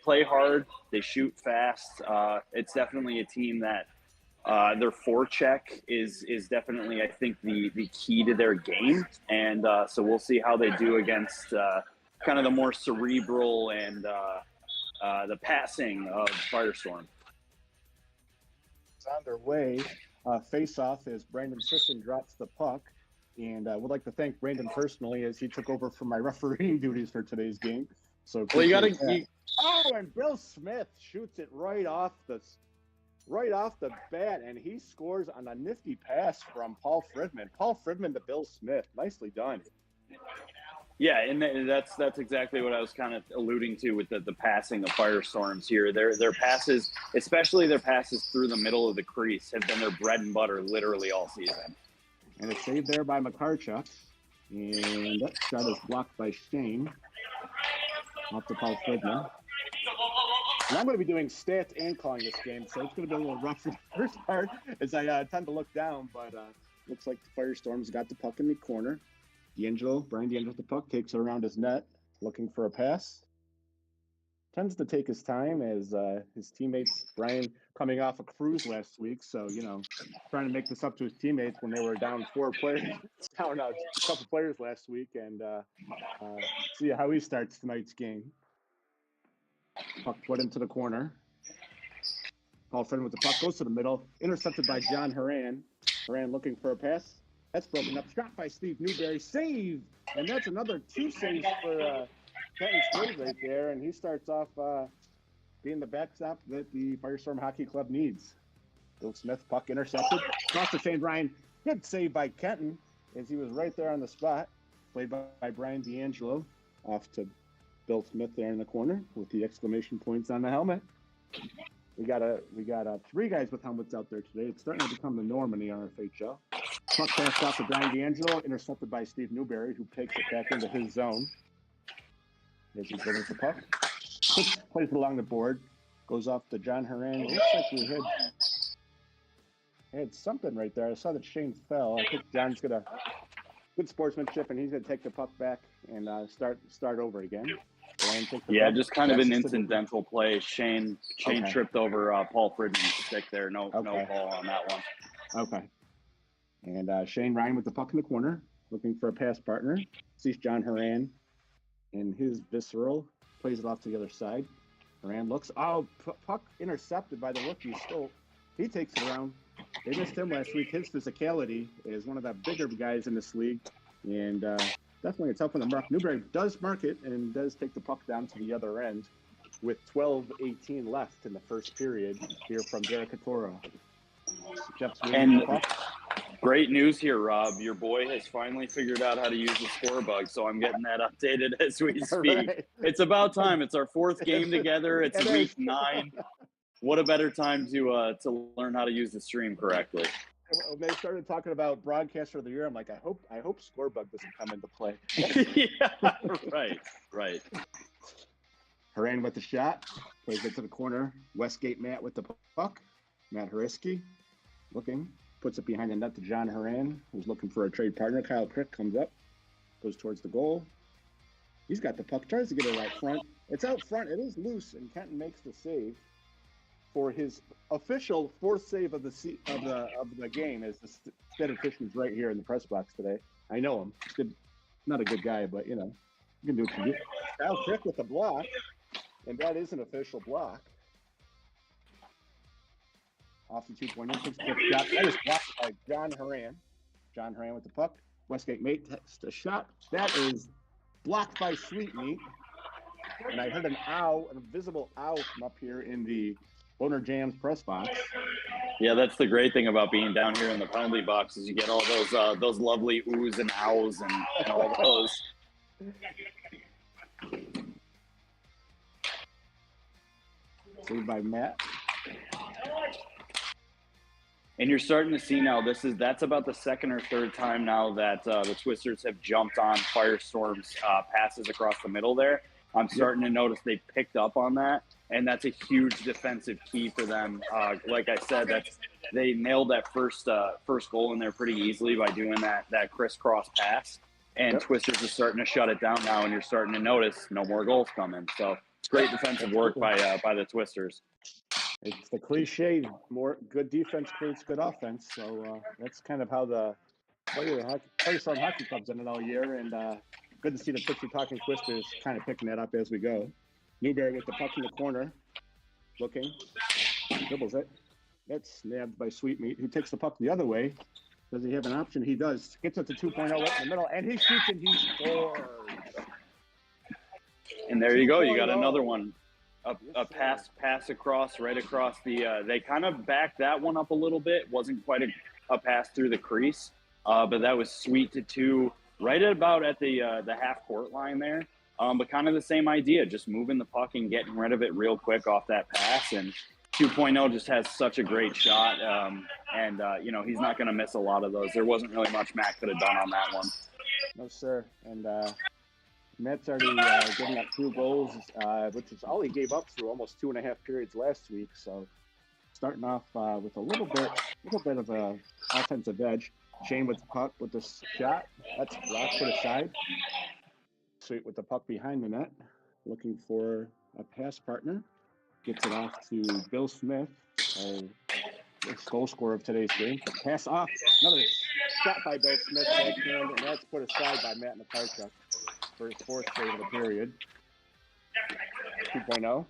play hard. They shoot fast. It's definitely a team that their forecheck is definitely, I think, the key to their game. And so we'll see how they do against kind of the more cerebral and the passing of Firestorm. It's on their way. Face-off as Brandon Sisson drops the puck. And I would like to thank Brandon personally as he took over for my refereeing duties for today's game. So well, you got to. Oh, and Bill Smith shoots it right off the bat, and he scores on a nifty pass from Paul Fridman. Paul Fridman to Bill Smith. Nicely done. Yeah, and that's exactly what I was kind of alluding to with the passing of Firestorms here. Their passes, especially their passes through the middle of the crease, have been their bread and butter literally all season. And it's saved there by McCarchuk. And that shot is blocked by Shane. Off to Paul Fridman. And I'm going to be doing stats and calling this game, so it's going to be a little rough for the first part as I tend to look down. But looks like the Firestorms got the puck in the corner. Brian D'Angelo with the puck, takes it around his net, looking for a pass. Tends to take his time as his teammates, Brian coming off a cruise last week, so, trying to make this up to his teammates when they were down a couple players last week, and see how he starts tonight's game. Puck put into the corner. Paul Fridman with the puck, goes to the middle, intercepted by John Horan. Horan looking for a pass. That's broken up. Shot by Steve Newberry. Save! And that's another 2 saves for Kenton Slade right there, and he starts off being the backstop that the Firestorm Hockey Club needs. Bill Smith, puck intercepted. Across the Shane Ryan. Good save by Kenton as he was right there on the spot. Played by Brian D'Angelo. Off to Bill Smith there in the corner with the exclamation points on the helmet. We got 3 guys with helmets out there today. It's starting to become the norm in the RFHL. Puck passed off to Brian D'Angelo, intercepted by Steve Newberry, who takes it back into his zone. As he brings the puck, plays it along the board, goes off to John Horan. It looks like we had something right there. I saw that Shane fell. I think John's got a good sportsmanship, and he's going to take the puck back and start over again. Yeah, just kind of an incidental play. Shane tripped over Paul Fridman's stick there. No ball on that one. Okay. And Shane Ryan with the puck in the corner, looking for a pass partner. Sees John Horan. And his visceral plays it off to the other side. Horan looks. Oh, puck intercepted by the rookie. Still, he takes it around. They missed him last week. His physicality is one of the bigger guys in this league. And definitely a tough one to mark. Newberry does mark it and does take the puck down to the other end with 12:18 left in the first period here from Derek Katoro. And great news here, Rob. Your boy has finally figured out how to use the score bug, so I'm getting that updated as we speak. Right. It's about time. It's our 4th game together. It's week 9. What a better time to learn how to use the stream correctly. When they started talking about broadcaster of the year, I'm like, I hope score bug doesn't come into play. Yeah, right. Horan with the shot, plays it to the corner. Westgate Matt with the puck. Matt Hariski looking, puts it behind the net to John Horan, who's looking for a trade partner. Kyle Crick comes up, goes towards the goal. He's got the puck, tries to get it out front. It's out front. It is loose, and Kenton makes the save for his official 4th save of the game. As the statistician's right here in the press box today. I know him. Good, not a good guy, but you can do what you do. Kyle Crick with the block, and that is an official block. Off the 2-point shot. That is blocked by John Horan. John Horan with the puck. Westgate Mate takes a shot. That is blocked by Sweetmeat. And I heard an invisible ow from up here in the Boner Jams press box. Yeah, that's the great thing about being down here in the penalty box is you get all those lovely oohs and ows and all those. Saved by Matt. And you're starting to see now that's about the 2nd or 3rd time now that the Twisters have jumped on Firestorm's passes across the middle there. I'm starting to notice they picked up on that, and that's a huge defensive key for them. Like I said, they nailed that first goal in there pretty easily by doing that crisscross pass. And Twisters are starting to shut it down now, and you're starting to notice no more goals coming. So great defensive work by the Twisters. It's the cliche, more good defense creates good offense. So that's kind of how the Firestone Hockey Club's done it all year. And good to see the Picture Talking Twisters kind of picking that up as we go. Newberry with the puck in the corner, looking, dribbles it. That's snapped by Sweetmeat, who takes the puck the other way. Does he have an option? He does. Gets it to 2.0 right in the middle, and he shoots and he scores. And there you go. You got another one. A pass across, right across the they kind of backed that one up a little bit. Wasn't quite a pass through the crease, but that was sweet to two, right about at the half court line there. But kind of the same idea, just moving the puck and getting rid of it real quick off that pass. And 2.0 just has such a great shot, and you know, he's not going to miss a lot of those. There wasn't really much Matt could have done on that one. No, sir. And Matt's already given up 2 goals, which is all he gave up through almost 2.5 periods last week. So starting off with a little bit of a offensive edge. Shane with the puck with the shot. That's blocked, put aside. Sweet with the puck behind the net, looking for a pass partner. Gets it off to Bill Smith, the goal scorer of today's game. Pass off. Another shot by Bill Smith, backhand, and that's put aside by Matt McCartchuk for his 4th save of the period. 2.0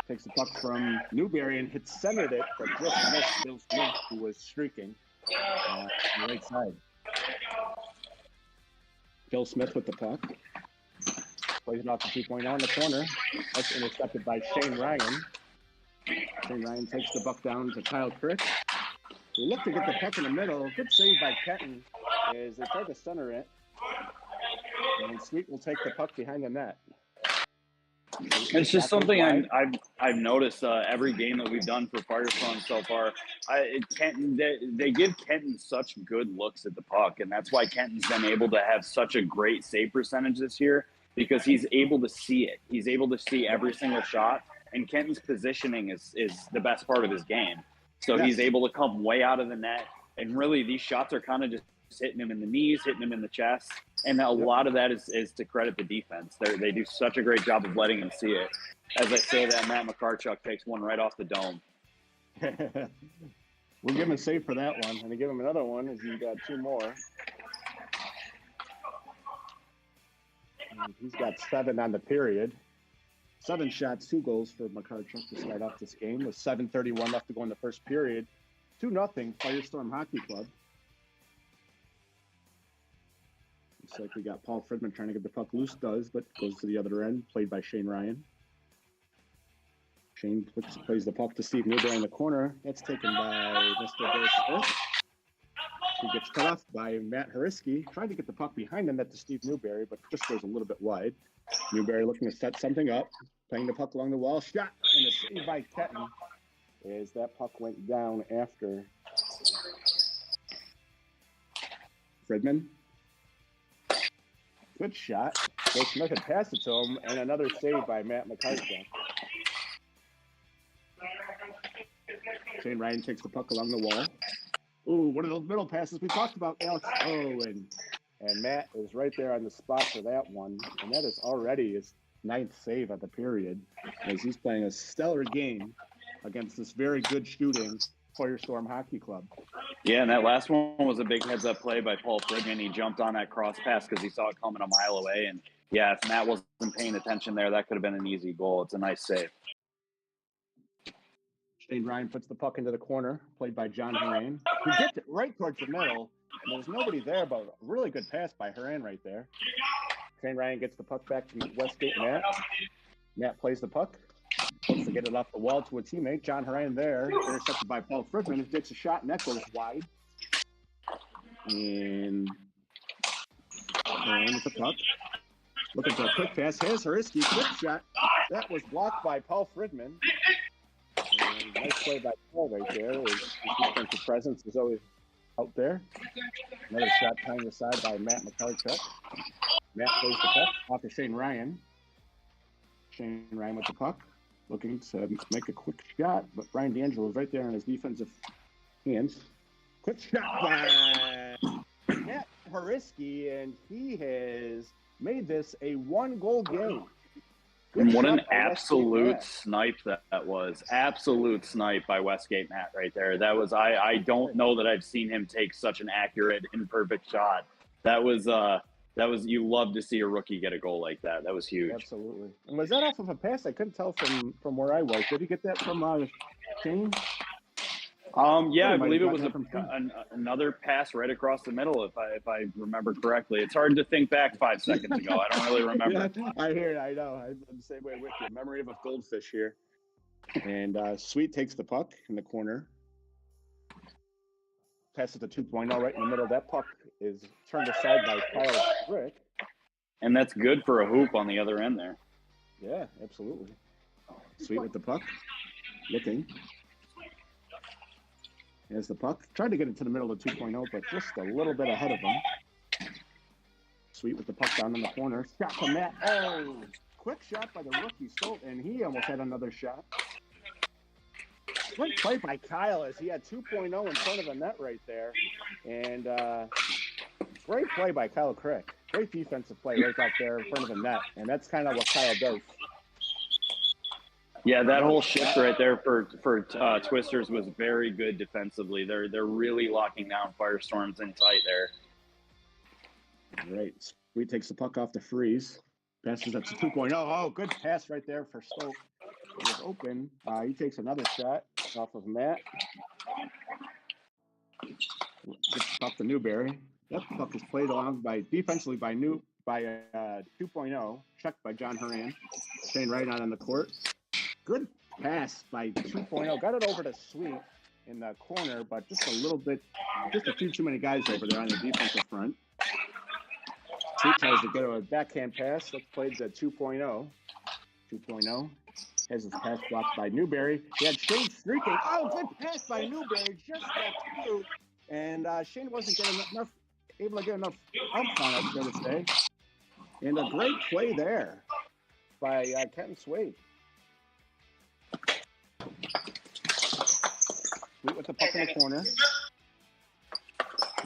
takes the puck from Newberry and centered it, but just missed Bill Smith, who was streaking on the right side. Bill Smith with the puck. Plays it off to 2.0 in the corner. That's intercepted by Shane Ryan. Shane Ryan takes the puck down to Kyle Crick. They look to get the puck in the middle. Good save by Kenton as they try to center it. And Sweet will take the puck behind the net. It's just something I've noticed every game that we've done for Firestone so far. Kenton, they give Kenton such good looks at the puck, and that's why Kenton's been able to have such a great save percentage this year, because he's able to see it. He's able to see every single shot, and Kenton's positioning is the best part of his game. So he's able to come way out of the net, and really these shots are kind of just hitting him in the knees, hitting him in the chest, and a lot of that is to credit the defense. They do such a great job of letting him see it. As I say that, Matt McCartchuk takes one right off the dome. We'll give him a save for that one, and to give him another one as he's got 2 more. And he's got 7 on the period. 7 shots, 2 goals for McCartchuk to start off this game with 7:31 left to go in the first period. 2-0 Firestorm Hockey Club. Looks like we got Paul Friedman trying to get the puck loose, but goes to the other end, played by Shane Ryan. Shane plays the puck to Steve Newberry in the corner. That's taken by Mr. Bill Smith. He gets cut off by Matt Hariski, trying to get the puck behind the net to Steve Newberry, but just goes a little bit wide. Newberry looking to set something up, playing the puck along the wall. Shot, and a save by Kenton as that puck went down after Friedman. Good shot. Bill Smith had passed it to him, and another save by Matt McCarthy. Shane Ryan takes the puck along the wall. Ooh, one of those middle passes we talked about, Alex. Oh, and Matt is right there on the spot for that one. And that is already his 9th save of the period, as he's playing a stellar game against this very good shooting Firestorm Hockey Club. Yeah, and that last one was a big heads-up play by Paul Friedman. He jumped on that cross pass because he saw it coming a mile away. And, yeah, if Matt wasn't paying attention there, that could have been an easy goal. It's a nice save. Shane Ryan puts the puck into the corner, played by John Horan, who gets it right towards the middle. And there's nobody there, but a really good pass by Horan right there. Shane Ryan gets the puck back to Westgate Matt. Matt plays the puck. Looks to get it off the wall to a teammate. John Horan there, intercepted by Paul Friedman, who takes a shot, and that goes wide. And Horan with the puck. Looking for a quick pass. Here's Hariski, quick shot. That was blocked by Paul Friedman. And nice play by Paul right there. His defensive presence is always out there. Another shot tying aside by Matt McCartchuk. Matt plays the puck off to Shane Ryan. Shane Ryan with the puck, looking to make a quick shot, but Brian D'Angelo is right there on his defensive hands. Quick shot by Matt Hariski, and he has made this a 1-goal game. Good And what shot an by Westgate absolute Matt. snipe that was. Absolute snipe by Westgate Matt right there. That was I don't know that I've seen him take such an accurate and perfect shot. That was you love to see a rookie get a goal like that. That was huge. Absolutely. And was that off of a pass? I couldn't tell from where I was. Did he get that from Shane? Yeah, I might believe have it was gotten that from another pass right across the middle, if I remember correctly. It's hard to think back 5 seconds ago. I don't really remember. Yeah, I hear it. I know. I'm the same way with you. Memory of a goldfish here. And Sweet takes the puck in the corner. Passes to 2.0 right in the middle. That puck is turned aside by Kyle Frick. And that's good for a hoop on the other end there. Yeah, absolutely. Sweet with the puck. Looking. Here's the puck. Tried to get it to the middle of 2.0, but just a little bit ahead of him. Sweet with the puck down in the corner. Shot from Matt. Oh, quick shot by the rookie Stolt, and he almost had another shot. Great play by Kyle as he had 2.0 in front of the net right there. And great play by Kyle Crick. Great defensive play right out there in front of the net. And that's kind of what Kyle does. Yeah, that whole shift right there for Twisters was very good defensively. They're really locking down Firestorms in tight there. Right. Sweet takes the puck off the freeze. Passes up to 2.0. Oh, good pass right there for Stoke. It was open. He takes another shot off of Matt. Gets the puck to Newberry. That puck is played along defensively by 2.0. Checked by John Horan. Shane right on the court. Good pass by 2.0. Got it over to Sweet in the corner, but just a little bit, just a few too many guys over there on the defensive front. Sweet tries to get a backhand pass. That's played to 2.0. 2.0 has his pass blocked by Newberry. He had Shane streaking. Oh, good pass by Newberry. Just got through. And Shane wasn't able to get enough ump on it, so to say. And a great play there by Kenton Swade. Sweet with the puck in the corner.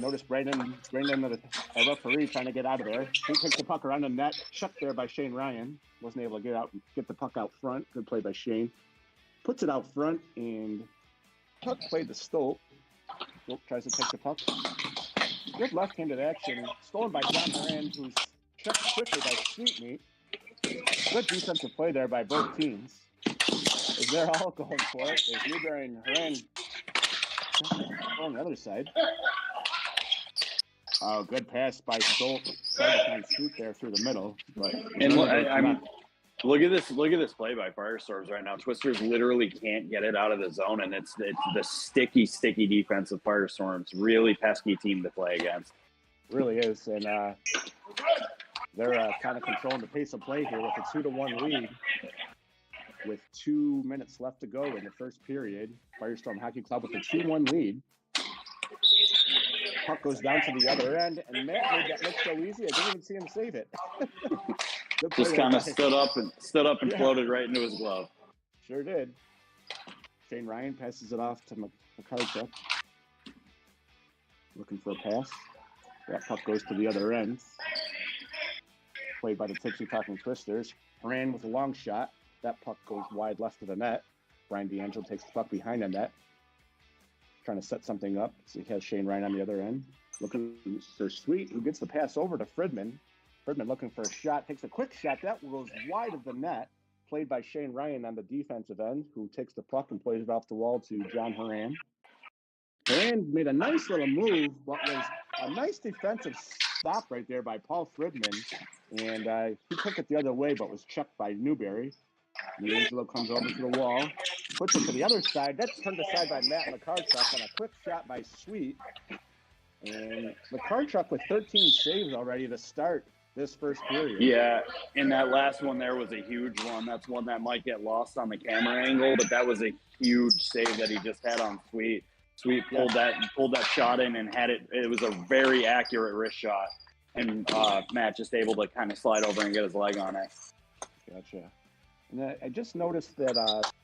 Notice Brandon, the referee, trying to get out of there. He takes the puck around the net, shut there by Shane Ryan. Wasn't able to get the puck out front. Good play by Shane. Puts it out front, and puck played to Stolt. Stolt tries to take the puck. Good left-handed action, stolen by John Moran, who's checked quickly by Sweetmeat. Good defensive play there by both teams. As they're all going for it, as Newberry and Horan on the other side. Oh, good pass by Stolt. Tried to find Sweet there through the middle. But look at this play by Firestorms right now. Twisters literally can't get it out of the zone, and it's the sticky defense of Firestorms. Really pesky team to play against. Really is, and they're kind of controlling the pace of play here with a 2-1 lead. With 2 minutes left to go in the first period, Firestorm Hockey Club with a 2-1 lead. Puck goes down to the other end, and Matt made that look so easy. I didn't even see him save it. Just kind of stood up and floated right into his glove. Sure did. Shane Ryan passes it off to McCarthy. Looking for a pass. That puck goes to the other end. Played by the Tipsy Talking Twisters. Ran with a long shot. That puck goes wide left of the net. Brian D'Angelo takes the puck behind the net. Trying to set something up. So he has Shane Ryan on the other end. Looking for Sweet, who gets the pass over to Fridman. Fridman looking for a shot. Takes a quick shot. That goes wide of the net. Played by Shane Ryan on the defensive end, who takes the puck and plays it off the wall to John Horan. Horan made a nice little move, but was a nice defensive stop right there by Paul Fridman. And he took it the other way, but was checked by Newberry. D'Angelo comes over to the wall, puts it to the other side. That's turned aside by Matt McCartchuck on a quick shot by Sweet. And McCartchuck with 13 saves already to start this first period. Yeah, and that last one there was a huge one. That's one that might get lost on the camera angle, but that was a huge save that he just had on Sweet. Sweet pulled that shot in and had it. It was a very accurate wrist shot, and Matt just able to kind of slide over and get his leg on it. Gotcha. And I just noticed that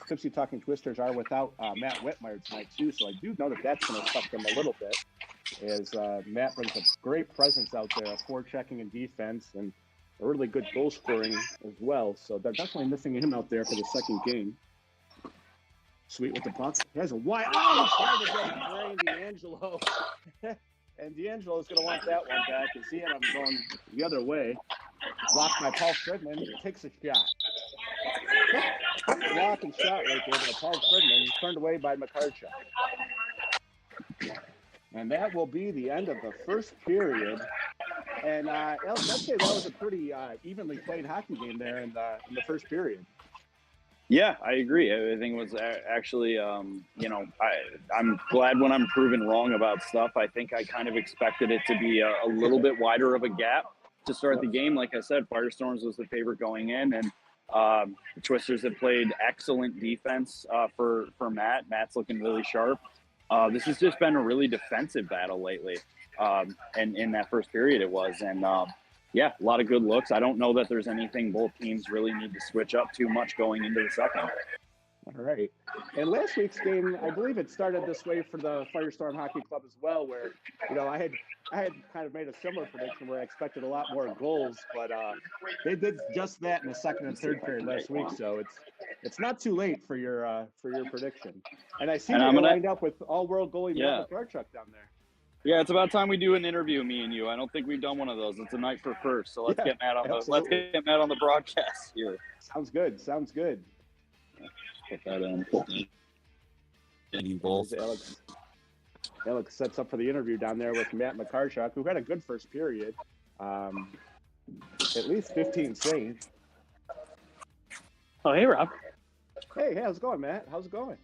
Tipsy Talking Twisters are without Matt Whitmire tonight too, so I do know that that's going to affect them a little bit. As Matt brings a great presence out there, forechecking and defense, and a really good goal scoring as well. So they're definitely missing him out there for the second game. Sweet with the puck. He has a wide. Oh, he tried to get Brian D'Angelo. And D'Angelo's going to want that one back. You see him going the other way. Blocked by Paul Fridman. Takes a shot. Block and shot right there by Paul Fridman. Turned away by McCarchuk. And that will be the end of the first period. And let's say that was a pretty evenly played hockey game there in the first period. Yeah, I agree. Everything was actually, I'm glad when I'm proven wrong about stuff. I think I kind of expected it to be a little bit wider of a gap to start the game. Like I said, Firestorms was the favorite going in, and the Twisters have played excellent defense for Matt. Matt's looking really sharp. This has just been a really defensive battle lately, and in that first period it was. And yeah, a lot of good looks. I don't know that there's anything both teams really need to switch up too much going into the second. All right. And last week's game, I believe it started this way for the Firestorm Hockey Club as well, where, I had kind of made a similar prediction where I expected a lot more goals, but they did just that in the second and third period last week. So it's not too late for your prediction. And I see you're lined up with all-world goalie Matt McCarchuk down there. Yeah, it's about time we do an interview, me and you. I don't think we've done one of those. It's a night for first, so let's get Matt on the broadcast here. Sounds good. Put that in. Alex sets up for the interview down there with Matt McCarchuk, who had a good first period. At least 15 saves. Oh, hey, Rob. Hey, how's it going, Matt? How's it going?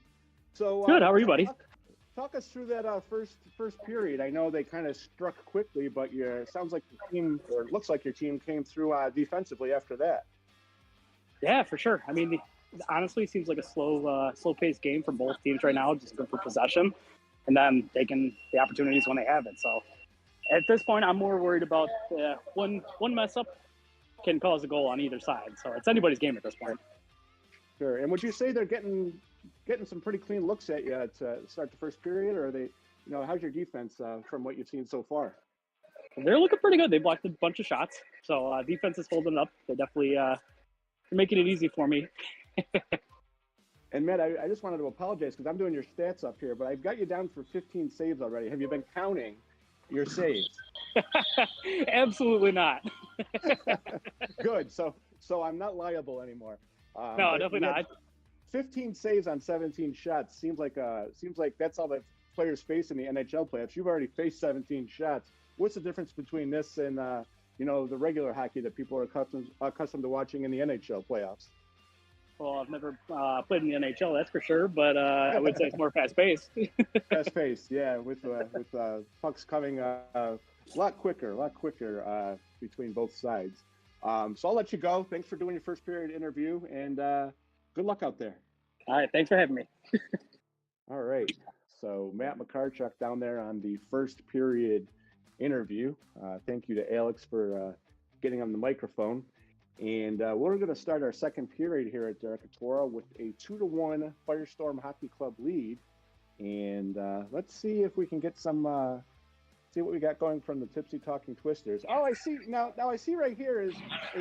So good. How are you, buddy? Talk us through that first period. I know they kind of struck quickly, but it sounds like the team, or it looks like your team came through defensively after that. Yeah, for sure. I mean, honestly, it seems like a slow-paced game for both teams right now, just good for possession, and then taking the opportunities when they have it. So at this point, I'm more worried about one mess up can cause a goal on either side. So it's anybody's game at this point. Sure. And would you say they're getting some pretty clean looks at you to start the first period, or are they, how's your defense from what you've seen so far? They're looking pretty good. They blocked a bunch of shots, so defense is holding up. They definitely are making it easy for me. And Matt, I just wanted to apologize because I'm doing your stats up here, but I've got you down for 15 saves already. Have you been counting your saves? Absolutely not. Good. So I'm not liable anymore. No, definitely not. 15 saves on 17 shots seems like that's all that players face in the NHL playoffs. You've already faced 17 shots. What's the difference between this and the regular hockey that people are accustomed to watching in the NHL playoffs? Well, I've never played in the NHL, that's for sure, but I would say it's more fast-paced. Fast-paced, yeah, with pucks coming a lot quicker between both sides. So I'll let you go. Thanks for doing your first period interview, and good luck out there. All right, thanks for having me. All right, so Matt McCarchuk down there on the first period interview. Thank you to Alex for getting on the microphone. And we're going to start our second period here at Decatur with a 2-1 Firestorm Hockey Club lead. And let's see if we can get some, see what we got going from the Tipsy Talking Twisters. Oh, I see. Now I see right here is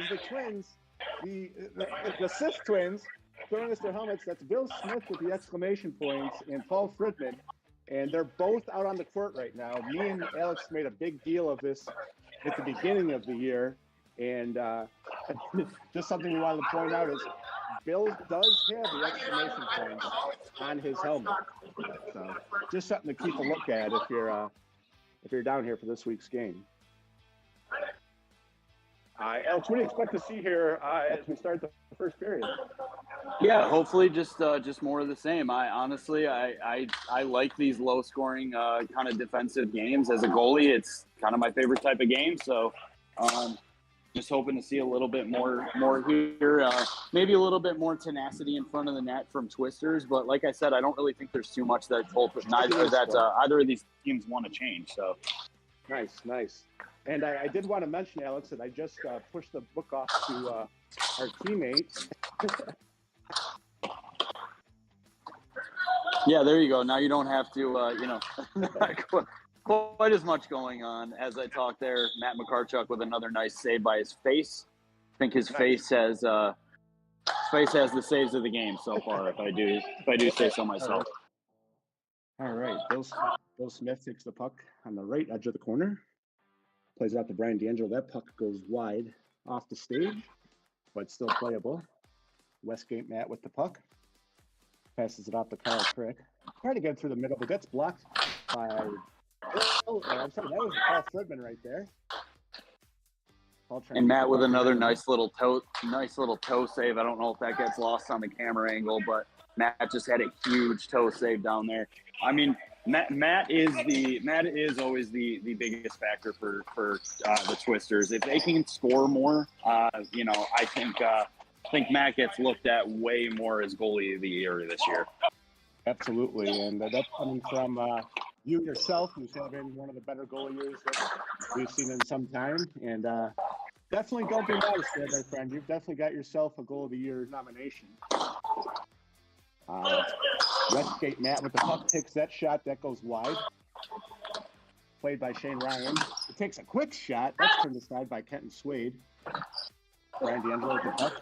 the twins, the Sith twins throwing us their helmets. That's Bill Smith with the exclamation points and Paul Fridman. And they're both out on the court right now. Me and Alex made a big deal of this at the beginning of the year. And just something we wanted to point out is Bill does have the exclamation points on his helmet. So just something to keep a look at if you're down here for this week's game. Alex, what do you expect to see here as we start the first period? Yeah, hopefully just more of the same. I honestly like these low scoring kind of defensive games. As a goalie, it's kind of my favorite type of game. So just hoping to see a little bit more here, maybe a little bit more tenacity in front of the net from Twisters. But like I said, I don't really think there's too much that either of these teams want to change. So nice. And I did want to mention, Alex, that I just pushed the book off to our teammates. Yeah, there you go. Now you don't have to, quite as much going on as I talk there. Matt McCarchuk with another nice save by his face. think his face has the saves of the game so far. If I do say so myself. All right, Bill Smith takes the puck on the right edge of the corner, plays it out to Brian D'Angelo. That puck goes wide off the stage, but still playable. Westgate Matt with the puck, passes it off to Kyle Crick. Trying to get through the middle, but that's blocked by. I'm sorry, that was Paul Fridman right there. And Matt with another nice little toe save. I don't know if that gets lost on the camera angle, but Matt just had a huge toe save down there. I mean, Matt is always the biggest factor for the Twisters. If they can score more, I think Matt gets looked at way more as goalie of the year this year. Absolutely, and that's coming from you yourself, who's having one of the better goalie years that we've seen in some time. And definitely don't be modest there, my friend. You've definitely got yourself a goal of the year nomination. Westgate Matt with the puck takes that shot. That goes wide. Played by Shane Ryan. It takes a quick shot. That's turned aside by Kenton Swade. Brian D'Angelo with the puck.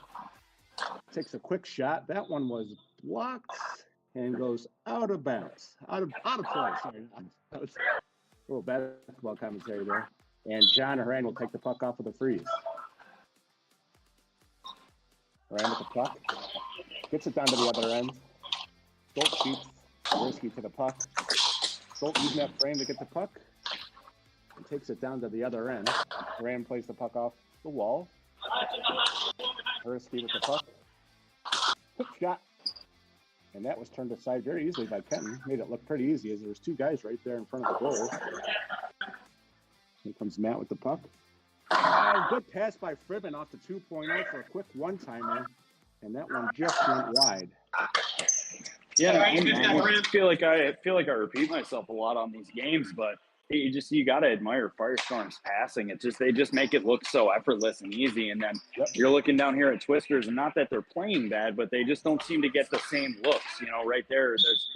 Takes a quick shot. That one was blocked and goes out of bounds. Out of play. Sorry. That was a little basketball commentary there. And John Horan will take the puck off of the freeze. Horan with the puck. Gets it down to the other end. Stolt keeps Jaworski to the puck. Stolt using that frame to get the puck. And takes it down to the other end. Horan plays the puck off the wall. Jaworski with the puck. Quick shot. And that was turned aside very easily by Kenton. Made it look pretty easy as there was two guys right there in front of the goal. Here comes Matt with the puck. Good pass by Fridman off the 2.0 for a quick one-timer. And that one just went wide. Yeah, I feel like I repeat myself a lot on these games, but you got to admire Firestorm's passing. They just make it look so effortless and easy. And then you're looking down here at Twisters, and not that they're playing bad, but they just don't seem to get the same looks. Right there, it's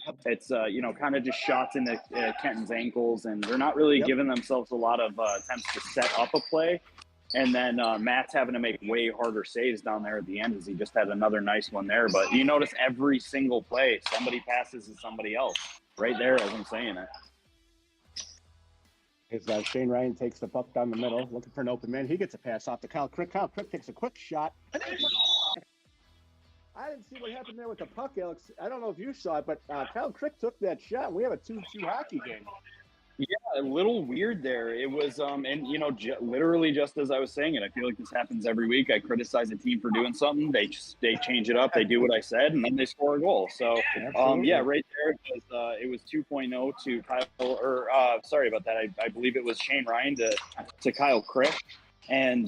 kind of just shots into Kenton's ankles, and they're not really giving themselves a lot of attempts to set up a play. And then Matt's having to make way harder saves down there at the end, as he just had another nice one there. But you notice every single play, somebody passes to somebody else right there as I'm saying it. As Shane Ryan takes the puck down the middle, looking for an open man. He gets a pass off to Kyle Crick. Kyle Crick takes a quick shot. I didn't see what happened there with the puck, Alex. I don't know if you saw it, but Kyle Crick took that shot. We have a 2-2 hockey game. Yeah, a little weird there. It was, literally just as I was saying it, I feel like this happens every week. I criticize a team for doing something. They change it up. They do what I said, and then they score a goal. So, right there, it was 2.0 to Kyle, sorry about that. I believe it was Shane Ryan to Kyle Crick. And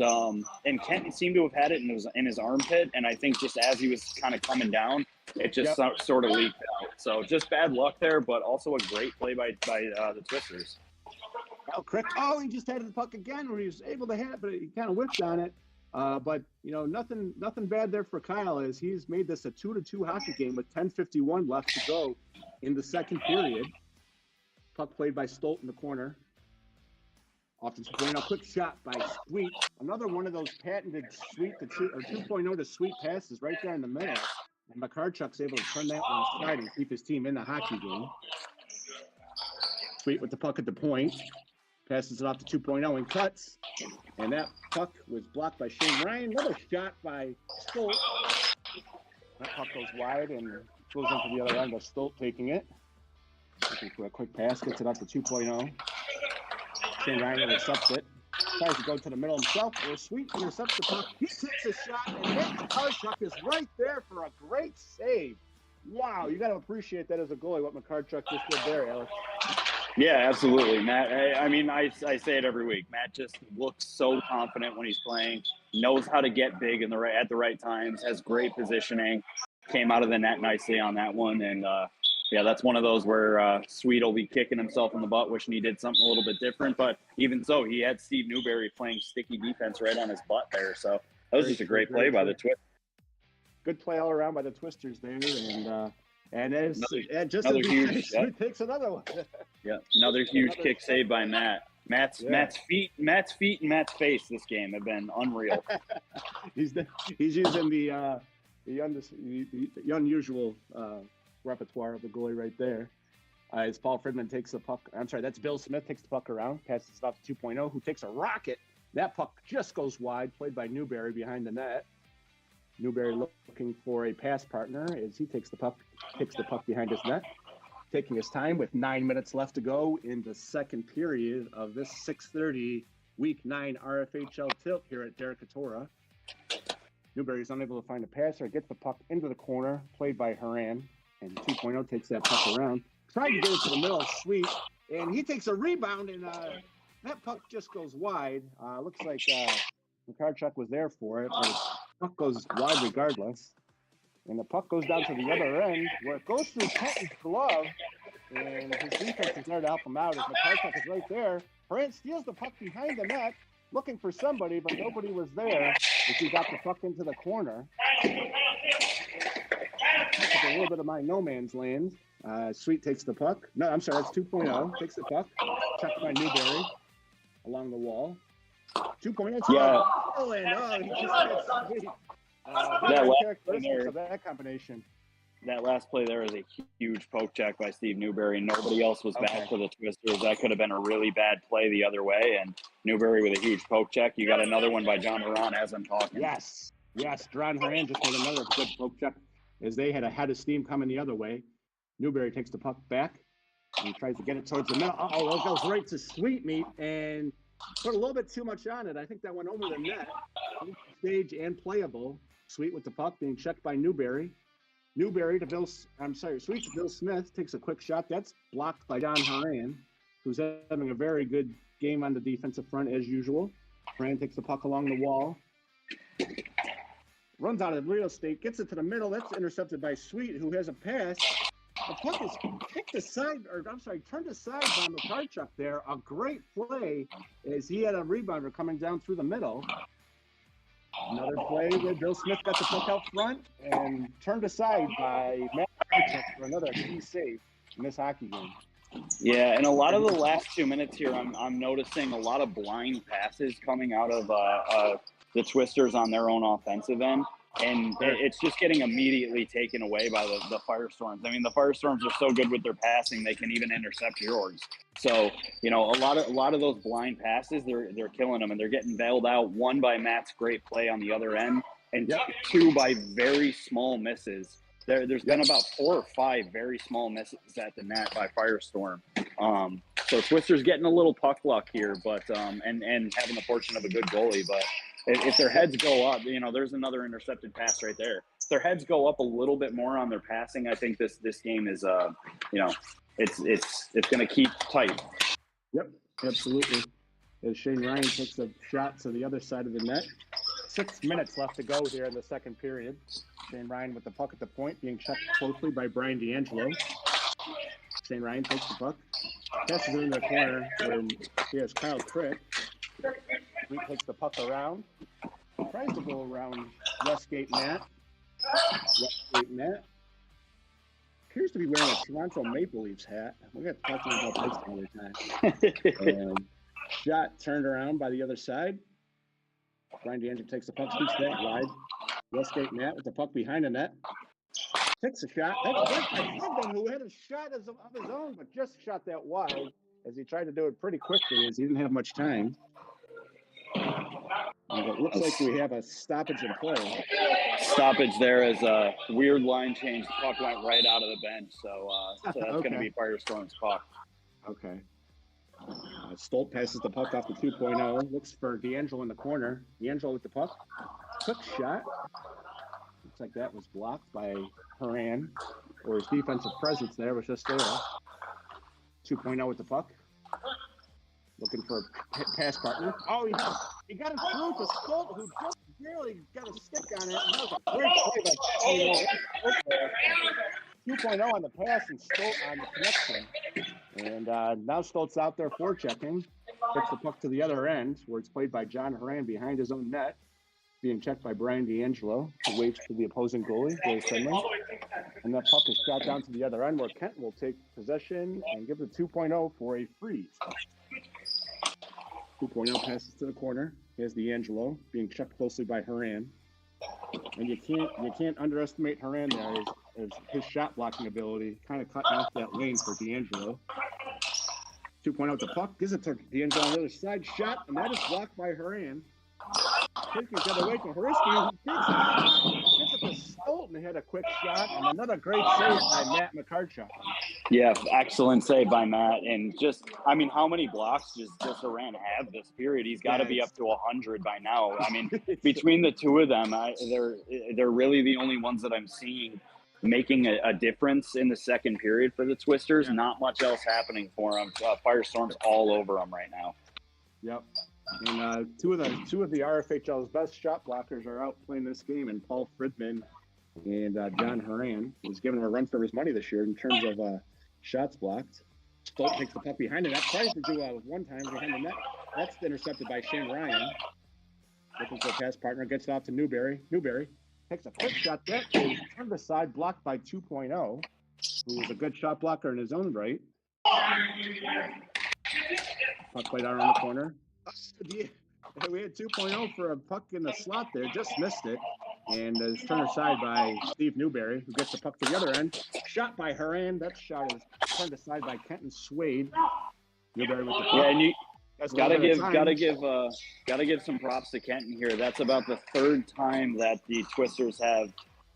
Kenton seemed to have had it in his armpit, and I think just as he was kind of coming down, it just sort of leaked out. So just bad luck there, but also a great play by the Twisters. Kyle Crick, he just had the puck again where he was able to hit it, but he kind of whipped on it. But nothing bad there for Kyle, as he's made this a 2-2 hockey game with 10:51 left to go in the second period. Puck played by Stolt in the corner. Off the 2.0, quick shot by Sweet. Another one of those patented Sweet 2.0 to Sweet passes right there in the middle. And Makarchuk's able to turn that one aside and keep his team in the hockey game. Sweet with the puck at the point. Passes it off to 2.0 and cuts. And that puck was blocked by Shane Ryan. Another shot by Stolt. That puck goes wide and goes into the other end of Stolt taking it. Looking for a quick pass. Gets it up to 2.0. Shane Ryan intercepts it. Tries to go to the middle himself. Sweet intercepts the puck. He takes a shot, and Makarchuk is right there for a great save. Wow, you got to appreciate that as a goalie, what Makarchuk just did there, Alex. Yeah, absolutely, Matt. I say it every week. Matt just looks so confident when he's playing, knows how to get big at the right times, has great positioning, came out of the net nicely on that one, and that's one of those where Sweet will be kicking himself in the butt, wishing he did something a little bit different. But even so, he had Steve Newberry playing sticky defense right on his butt there. So that was just a great play by the Twisters. Good play all around by the Twisters there, Sweet takes another one. Another huge kick save by Matt. Matt's feet and Matt's face this game have been unreal. He's using the unusual repertoire of the goalie right there. As Paul Friedman takes the puck. I'm sorry, that's Bill Smith takes the puck around, passes it off to 2.0, who takes a rocket. That puck just goes wide, played by Newberry behind the net. Newberry looking for a pass partner as he takes the puck behind his net, taking his time with 9 minutes left to go in the second period of this 6:30 Week 9 RFHL tilt here at Decatur. Newberry is unable to find a passer, gets the puck into the corner, played by Haran, and 2.0 takes that puck around. Trying to get it to the middle of Sweet, and he takes a rebound, and that puck just goes wide. Looks like Makarchuk was there for it, but the puck goes wide regardless. And the puck goes down to the other end, where it goes through Kenton's glove, and his defense is there to help him out as Makarchuk is right there. Brant steals the puck behind the net, looking for somebody, but nobody was there as he got the puck into the corner. That's a little bit of my no man's land. Sweet takes the puck. No, I'm sorry, that's 2.0. Takes the puck. Checked by Newberry along the wall. 2.0. Yeah. He just had Sweet. Characteristics of that combination. That last play there is a huge poke check by Steve Newberry. Nobody else was back for the Twisters. That could have been a really bad play the other way. And Newberry with a huge poke check. You got another one by John Haran as I'm talking. Yes. John Haran just made another good poke check as they had a head of steam coming the other way. Newberry takes the puck back and tries to get it towards the middle. It goes right to Sweetmeat and put a little bit too much on it. I think that went over the net. Stage and playable. Sweet with the puck being checked by Newberry. Sweet to Bill Smith takes a quick shot. That's blocked by John Haran, who's having a very good game on the defensive front as usual. Haran takes the puck along the wall. Runs out of real estate, gets it to the middle. That's intercepted by Sweet, who has a pass. The puck is turned aside by Makarchuk there. A great play as he had a rebounder coming down through the middle. Another play where Bill Smith got the puck out front and turned aside by Matt Makarchuk for another key save in this hockey game. Yeah, and a lot of the last 2 minutes here, I'm noticing a lot of blind passes coming out of the Twisters on their own offensive end. And it's just getting immediately taken away by the Firestorms. I mean, the Firestorms are so good with their passing, they can even intercept yours. So, a lot of those blind passes, they're killing them, and they're getting bailed out. One by Matt's great play on the other end, and two by very small misses. There's been about 4 or 5 very small misses at the net by Firestorm. So Twisters getting a little puck luck here, but and having the fortune of a good goalie, but. If their heads go up, there's another intercepted pass right there. If their heads go up a little bit more on their passing, I think this game is, it's going to keep tight. Yep, absolutely. As Shane Ryan takes a shot to the other side of the net. 6 minutes left to go here in the second period. Shane Ryan with the puck at the point, being checked closely by Brian D'Angelo. Shane Ryan takes the puck, passes it in the corner where he has Kyle Crick. Sweet takes the puck around, tries to go around Westgate Matt. Appears to be wearing a Toronto Maple Leafs hat. We're going to talk to him about this another time. Shot turned around by the other side. Brian DeAndre takes the puck, shoots that wide. Westgate Matt with the puck behind the net. Takes a shot. That's blocked by Friedman, who had a shot of his own, but just shot that wide as he tried to do it pretty quickly as he didn't have much time. And it looks like we have a stoppage in play. Stoppage there as a weird line change. The puck went right out of the bench, so that's going to be Firestorm's puck. Okay. Stolt passes the puck off to 2.0. Looks for D'Angelo in the corner. D'Angelo with the puck. Quick shot. Looks like that was blocked by Haran, or his defensive presence there was just there. 2.0 with the puck. Looking for a pass partner. Oh, he got it through to Stolt, who just barely got a stick on it. And that was a great play by 2.0 on the pass and Stolt on the connection. And now Stolt's out there forechecking. Gets the puck to the other end, where it's played by John Haran behind his own net. Being checked by Brian D'Angelo, who waits for the opposing goalie, Joe Finley. And that puck is shot down to the other end, where Kent will take possession and give the 2.0 for a freeze. 2.0 passes to the corner. Here's D'Angelo being checked closely by Haran. And you can't underestimate Haran there as his shot blocking ability, kind of cutting off that lane for D'Angelo. 2.0 with the puck, gives it to D'Angelo on the other side, shot, and that is blocked by Haran. Taking the other way from Horiski, who takes a shot, gives it to Stolten, and had a quick shot, and another great save by Matt McCarchuk. Yeah, excellent save by Matt. And just, I mean, how many blocks does Haran have this period? He's got to be up to 100 by now. I mean, between the two of them, they're really the only ones that I'm seeing making a difference in the second period for the Twisters. Yeah. Not much else happening for them. Firestorm's all over them right now. Yep. And two of the RFHL's best shot blockers are out playing this game, and Paul Fridman and John Haran was given a run for his money this year in terms of shots blocked. Stolt takes the puck behind him. That tries to do one time behind the net. That's intercepted by Shane Ryan. Looking for a pass partner, gets it off to Newberry. Newberry takes a quick shot. That is turned aside, blocked by 2.0, who was a good shot blocker in his own right. Puck played out around the corner. We had 2.0 for a puck in the slot there, just missed it. And it's turned aside by Steve Newberry, who gets the puck to the other end. Shot by Haran. That shot is turned aside by Kenton Swade. Newberry with the puck. Yeah, and you gotta give some props to Kenton here. That's about the third time that the Twisters have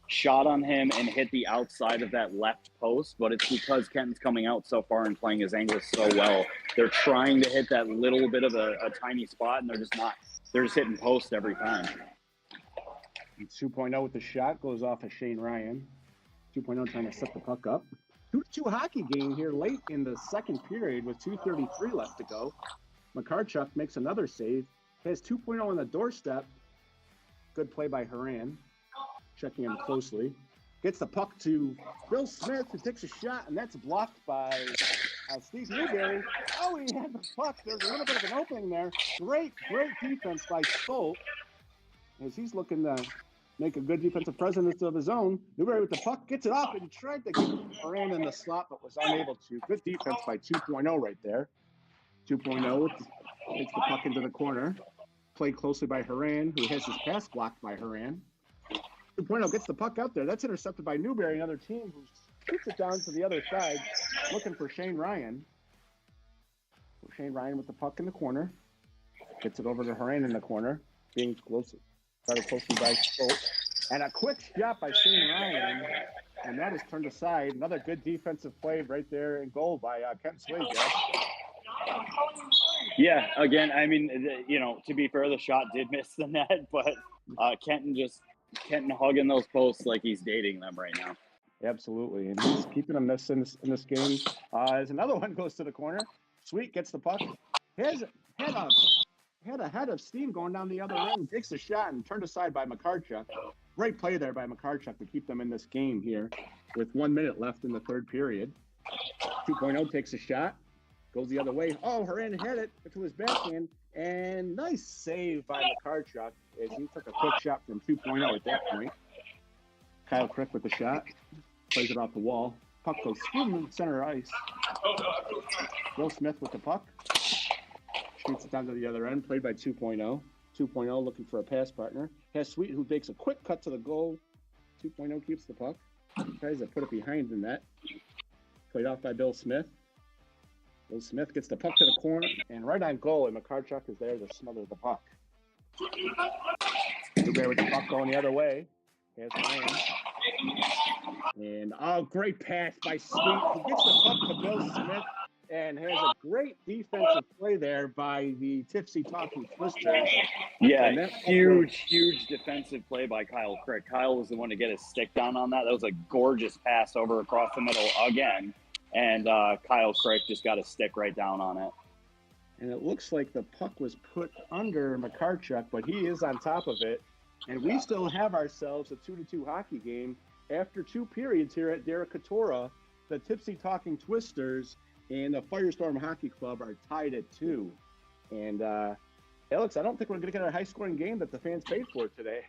shot on him and hit the outside of that left post, but it's because Kenton's coming out so far and playing his angles so well. They're trying to hit that little bit of a tiny spot, and they're just not. They're just hitting post every time. 2.0 with the shot goes off of Shane Ryan. 2.0 trying to set the puck up. 2-2 hockey game here late in the second period with 2:33 left to go. McCarchuk makes another save. Has 2.0 on the doorstep. Good play by Haran. Checking him closely. Gets the puck to Bill Smith, who takes a shot, and that's blocked by Steve Newberry. Oh, he had the puck. There's a little bit of an opening there. Great defense by Stolt, as he's looking to make a good defensive presence of his own. Newberry with the puck, gets it off, and tried to get Haran in the slot, but was unable to. Good defense by 2.0 right there. 2.0 takes the puck into the corner. Played closely by Haran, who has his pass blocked by Haran. 2.0 gets the puck out there. That's intercepted by Newberry, another team who shoots it down to the other side, looking for Shane Ryan. Shane Ryan with the puck in the corner. Gets it over to Haran in the corner. Being close, started closely by Stolt. And a quick shot by Shane Ryan. And that is turned aside. Another good defensive play right there in goal by Kent Swade. Yeah, again, I mean, to be fair, the shot did miss the net, but Kenton hugging those posts like he's dating them right now. Absolutely, and he's keeping them in this game. As another one goes to the corner, Sweet gets the puck. Had a head of steam going down the other end, takes a shot and turned aside by McCarchuk. Great play there by McCarchuk to keep them in this game here with 1 minute left in the third period. 2.0 takes a shot, goes the other way. Oh, Haran hit it to his backhand, and nice save by McCarchuk as he took a quick shot from 2.0 at that point. Kyle Crick with the shot, plays it off the wall. Puck goes through the center ice. Will Smith with the puck. Shoots it down to the other end, played by 2.0. 2.0 looking for a pass partner. Has Sweet, who makes a quick cut to the goal. 2.0 keeps the puck. Tries to put it behind the net. Played off by Bill Smith. Bill Smith gets the puck to the corner, and right on goal, and McCarchuk is there to smother the puck. Newberry with the puck going the other way. Has Ryan. And, great pass by Sweet, who gets the puck to Bill Smith, and has a great defensive play there by the Tipsy Talking Twisters. Yeah, huge defensive play by Kyle Crick. Kyle was the one to get his stick down on that. That was a gorgeous pass over across the middle again. And Kyle Crick just got a stick right down on it. And it looks like the puck was put under McCarchuk, but he is on top of it. And we still have ourselves a 2-2 hockey game after 2 periods here at Derek Katora. The Tipsy Talking Twisters and the Firestorm Hockey Club are tied at 2. And Alex, I don't think we're going to get a high-scoring game that the fans paid for today.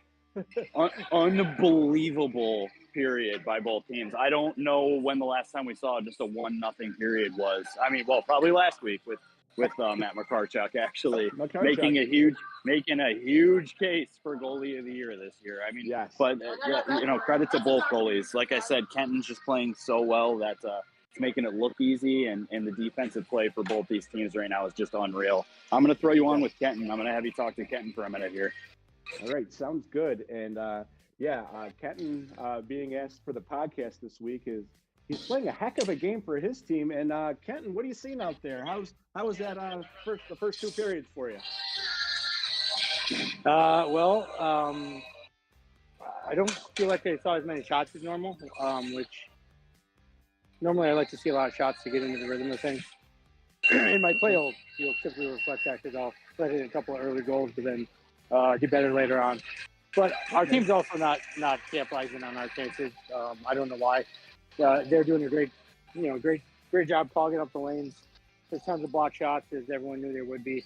Unbelievable period by both teams. I don't know when the last time we saw just a 1-0 period was. I mean, well, probably last week with with Matt McCarchuck actually McCarchuck. making a huge case for goalie of the year this year. I mean, Yes. but credit to both goalies. Like I said, Kenton's just playing so well that it's making it look easy, and the defensive play for both these teams right now is just unreal. I'm going to throw you on with Kenton. I'm going to have you talk to Kenton for a minute here. All right, sounds good. And Kenton being asked for the podcast this week he's playing a heck of a game for his team. And Kenton, what are you seeing out there? How was that the first two periods for you? I don't feel like I saw as many shots as normal, which normally I like to see a lot of shots to get into the rhythm of things. In my play, you'll typically reflect that because I'll let in a couple of early goals, but then get better later on. But our team's also not capitalizing on our chances. I don't know why. They're doing a great job clogging up the lanes. There's tons of block shots, as everyone knew there would be.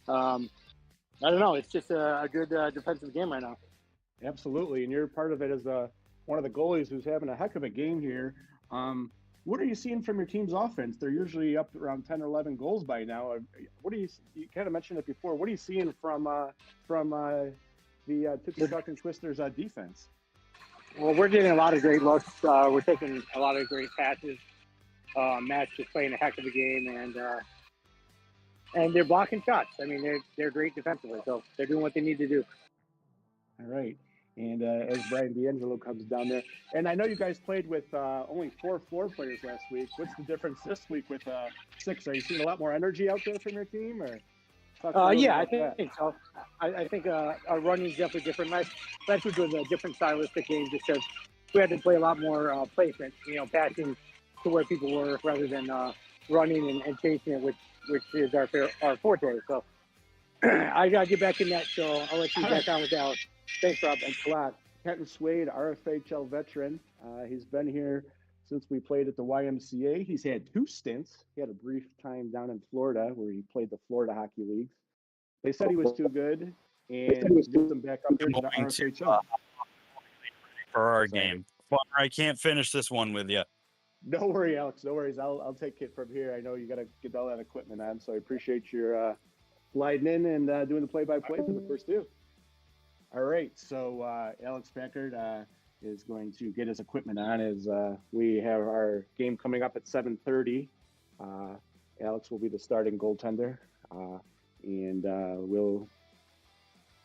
I don't know. It's just a good defensive game right now. Absolutely, and you're part of it as one of the goalies who's having a heck of a game here. What are you seeing from your team's offense? They're usually up around 10 or 11 goals by now. You kind of mentioned it before. What are you seeing from the Tipsy Talking Twisters defense? Well, we're getting a lot of great looks. We're taking a lot of great passes. Matt's just playing a heck of a game, and they're blocking shots. I mean, they're great defensively, so they're doing what they need to do. All right. And as Brian D'Angelo comes down there, and I know you guys played with only 4 floor players last week. What's the difference this week with 6? Are you seeing a lot more energy out there from your team, or? I think so. I think our running is definitely different. Last week was a different stylistic game just because we had to play a lot more placement, passing to where people were rather than running and chasing it, which is our forte. So I got to get back in that, so I'll let you back on with Alex. Thanks, Rob. Thanks a lot. Kenton Swade, Rfhl veteran. He's been here since we played at the YMCA. He's had 2 stints. He had a brief time down in Florida where he played the Florida Hockey Leagues. They said he was too good, and moved him back up here to the Rfhl. For our game. Well, I can't finish this one with you. No worry, Alex. No worries. I'll take it from here. I know you got to get all that equipment on, so I appreciate your sliding in and doing the play-by-play for the first 2. All right, so Alex Packard is going to get his equipment on as we have our game coming up at 7:30. Alex will be the starting goaltender, and we'll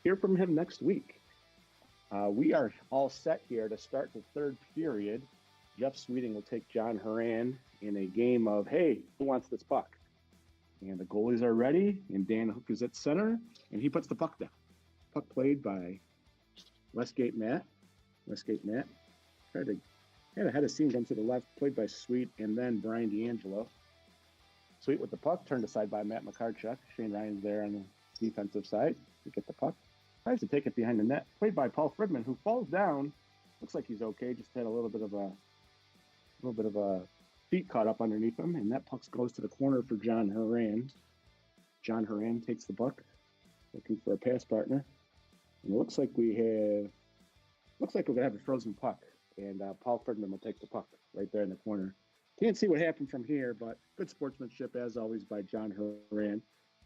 hear from him next week. We are all set here to start the 3rd period. Jeff Sweeting will take John Horan in a game of, hey, who wants this puck? And the goalies are ready, and Dan Hook is at center, and he puts the puck down. Puck played by Westgate Matt. Had a head of steam down to the left, played by Sweet, and then Brian D'Angelo. Sweet with the puck, turned aside by Matt McCarchuck. Shane Ryan's there on the defensive side to get the puck. Tries to take it behind the net, played by Paul Fridman, who falls down. Looks like he's okay, just had a little bit of a feet caught up underneath him, and that puck goes to the corner for John Horan. John Horan takes the puck, looking for a pass partner. And it looks like we're gonna have a frozen puck, and Paul Ferdinand will take the puck right there in the corner. Can't see what happened from here, but good sportsmanship as always by John Horan.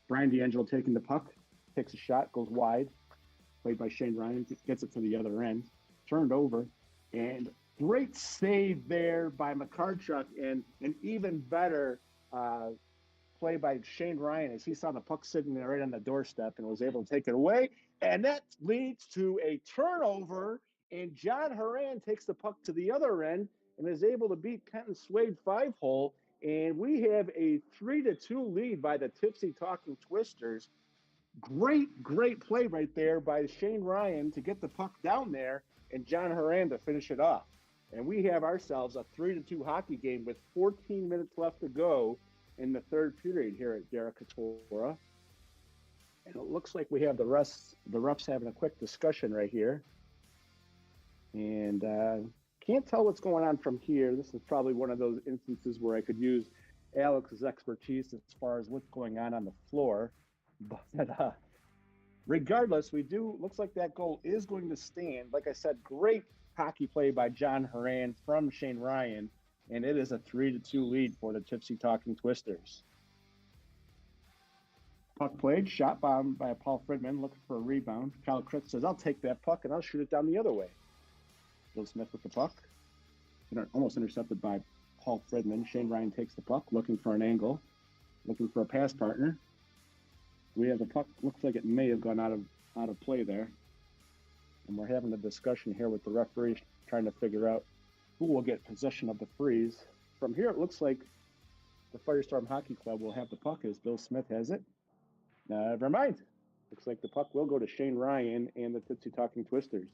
Brian D'Angelo taking the puck, takes a shot, goes wide, played by Shane Ryan, gets it to the other end, turned over, and great save there by McCarchuck, and an even better play by Shane Ryan as he saw the puck sitting there right on the doorstep and was able to take it away. And that leads to a turnover, and John Horan takes the puck to the other end and is able to beat Kenton Swade 5-hole. And we have a 3-2 lead by the Tipsy Talking Twisters. Great play right there by Shane Ryan to get the puck down there and John Horan to finish it off. And we have ourselves a 3-2 hockey game with 14 minutes left to go in the 3rd period here at Derek Katora. And it looks like we have the refs having a quick discussion right here. And can't tell what's going on from here. This is probably one of those instances where I could use Alex's expertise as far as what's going on the floor. But regardless, looks like that goal is going to stand. Like I said, great hockey play by John Horan from Shane Ryan. And it is a 3-2 lead for the Tipsy Talking Twisters. Puck played, shot bomb by Paul Fridman, looking for a rebound. Kyle Crick says, I'll take that puck and I'll shoot it down the other way. Bill Smith with the puck. Almost intercepted by Paul Fridman. Shane Ryan takes the puck, looking for an angle, looking for a pass partner. We have the puck, looks like it may have gone out of play there. And we're having a discussion here with the referee, trying to figure out who will get possession of the freeze. From here, it looks like the Firestorm Hockey Club will have the puck as Bill Smith has it. Never mind. Looks like the puck will go to Shane Ryan and the Tipsy Talking Twisters.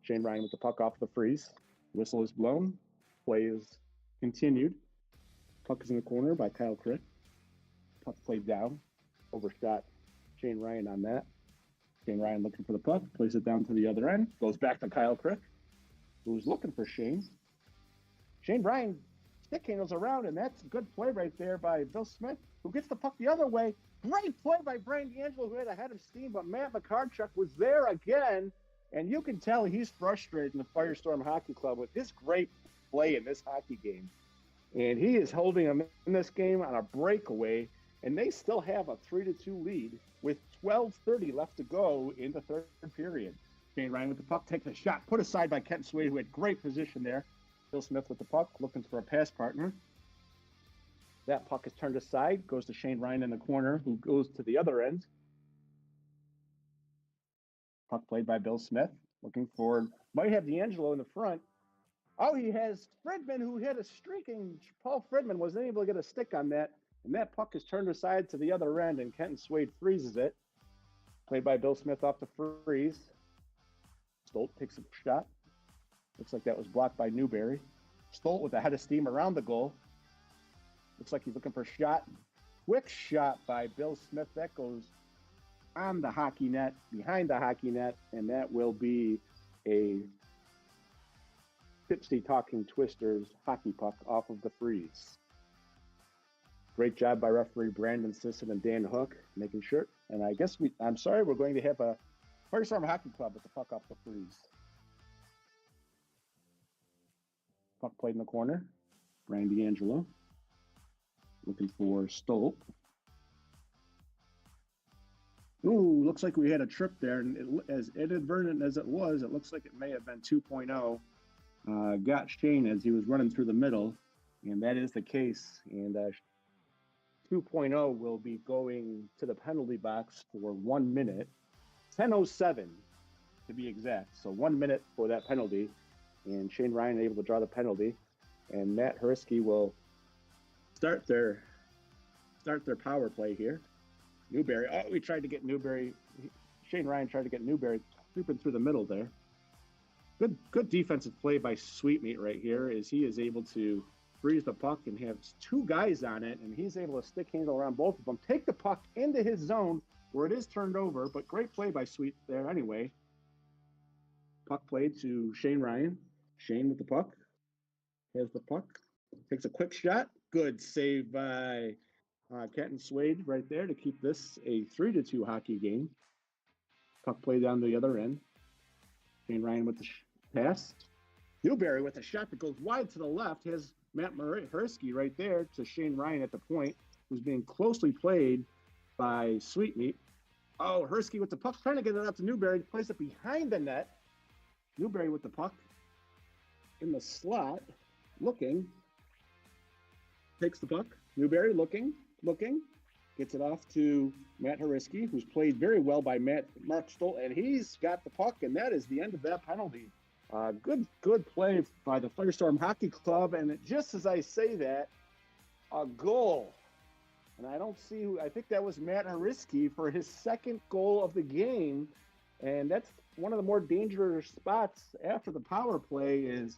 Shane Ryan with the puck off the freeze. Whistle is blown. Play is continued. Puck is in the corner by Kyle Crick. Puck played down. Overshot Shane Ryan on that. Shane Ryan looking for the puck. Plays it down to the other end. Goes back to Kyle Crick, who's looking for Shane. Shane Ryan stick handles around, and that's a good play right there by Bill Smith, who gets the puck the other way. Great play by Brian D'Angelo, who had a head of steam, but Matt McCarchuk was there again, and you can tell he's frustrated in the Firestorm Hockey Club with his great play in this hockey game. And he is holding them in this game on a breakaway, and they still have a 3-2 lead with 12:30 left to go in the third period. Shane Ryan with the puck, takes a shot, put aside by Kent Swade, who had great position there. Bill Smith with the puck, looking for a pass partner. That puck is turned aside, goes to Shane Ryan in the corner, who goes to the other end. Puck played by Bill Smith, looking for, might have D'Angelo in the front. Oh, he has Fridman, who had a streaking. Paul Fridman wasn't able to get a stick on that, and that puck is turned aside to the other end, and Kenton Swade freezes it. Played by Bill Smith off the freeze. Stolt takes a shot. Looks like that was blocked by Newberry. Stolt with a head of steam around the goal. Looks like he's looking for a shot. Quick shot by Bill Smith. That goes on the hockey net, behind the hockey net, and that will be a Tipsy Talking Twisters hockey puck off of the freeze. Great job by referee Brandon Sisson and Dan Hook, making sure. And I guess I'm sorry, we're going to have a Firestorm Hockey Club with the puck off the freeze. Puck played in the corner. Brian D'Angelo looking for Stolt. Ooh, looks like we had a trip there, and as inadvertent as it was, it looks like it may have been 2.0. Got Shane as he was running through the middle, and that is the case. And 2.0 will be going to the penalty box for 1 minute, 10:07 to be exact. So 1 minute for that penalty, and Shane Ryan able to draw the penalty, and Matt Hrisky will start their power play here. Newberry, we tried to get Newberry. Shane Ryan tried to get Newberry sweeping through the middle there. Good defensive play by Sweetmeat right here, as he is able to freeze the puck and have two guys on it, and he's able to stick handle around both of them, take the puck into his zone where it is turned over, but great play by Sweet there anyway. Puck played to Shane Ryan. Shane with the puck. Has the puck. Takes a quick shot. Good save by Kenton Swade right there to keep this a 3-2 hockey game. Puck played down to the other end. Shane Ryan with the pass. Newberry with a shot that goes wide to the left. Has Matt Hrisky right there to Shane Ryan at the point, who's being closely played by Sweetmeat. Oh, Hrisky with the puck, trying to get it out to Newberry. Plays it behind the net. Newberry with the puck in the slot, looking. Takes the puck. Newberry looking, gets it off to Matt Hrisky, who's played very well by Mark Stolt, and he's got the puck, and that is the end of that penalty. Good play by the Firestorm Hockey Club, and just as I say that, a goal. And I think that was Matt Hrisky for his second goal of the game, and that's one of the more dangerous spots after the power play is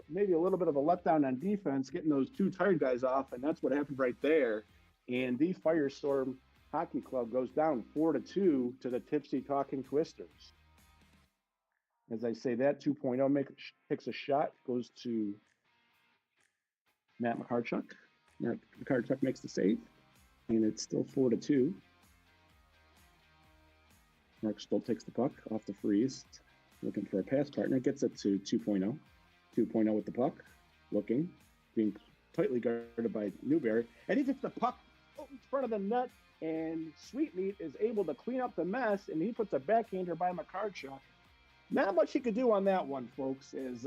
maybe a little bit of a letdown on defense, getting those two tired guys off, and that's what happened right there. And the Firestorm Hockey Club goes down 4-2 to the Tipsy Talking Twisters. As I say that, 2.0 takes a shot, goes to Matt McCarchuk. Matt McCarchuk makes the save, and it's still 4-2. Mark Stolt takes the puck off the freeze, looking for a pass partner, gets it to 2.0. 2.0 with the puck, looking, being tightly guarded by Newberry, and he gets the puck. Oh, in front of the net, and Sweetmeat is able to clean up the mess, and he puts a backhander by Makarchuk. Not much he could do on that one, folks, as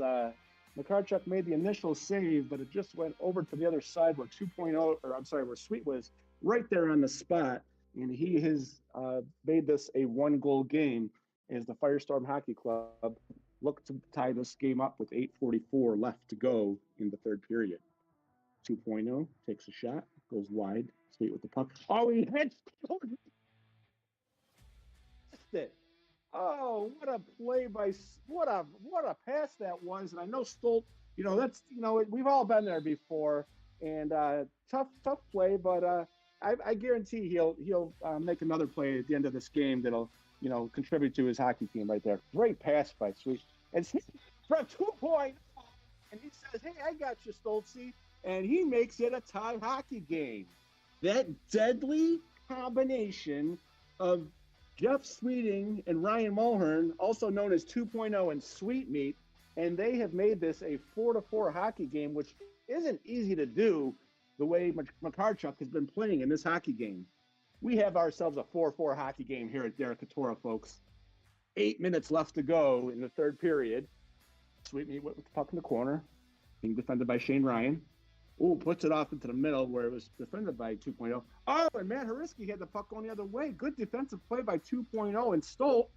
Makarchuk made the initial save, but it just went over to the other side where where Sweet was right there on the spot, and he has made this a one-goal game as the Firestorm Hockey Club look to tie this game up with 8:44 left to go in the third period. 2.0 takes a shot, goes wide, Sweet with the puck. Oh, he hits it. Oh, what a play by what a pass that was. And I know Stolt, we've all been there before, and tough play, but I guarantee he'll make another play at the end of this game that'll contribute to his hockey team right there. Great pass by Sweet. And from 2.0, and he says, "Hey, I got you, Stoltzy," and he makes it a tie hockey game. That deadly combination of Jeff Sweeting and Ryan Mulhern, also known as 2.0 and Sweetmeat, and they have made this a 4-4 hockey game, which isn't easy to do the way Makarchuk has been playing in this hockey game. We have ourselves a 4-4 hockey game here at Derek Katora, folks. 8 minutes left to go in the third period. Sweetmeat with the puck in the corner, being defended by Shane Ryan. Ooh, puts it off into the middle where it was defended by 2.0. Oh, and Matt Hariski had the puck going the other way. Good defensive play by 2.0 and Stolt.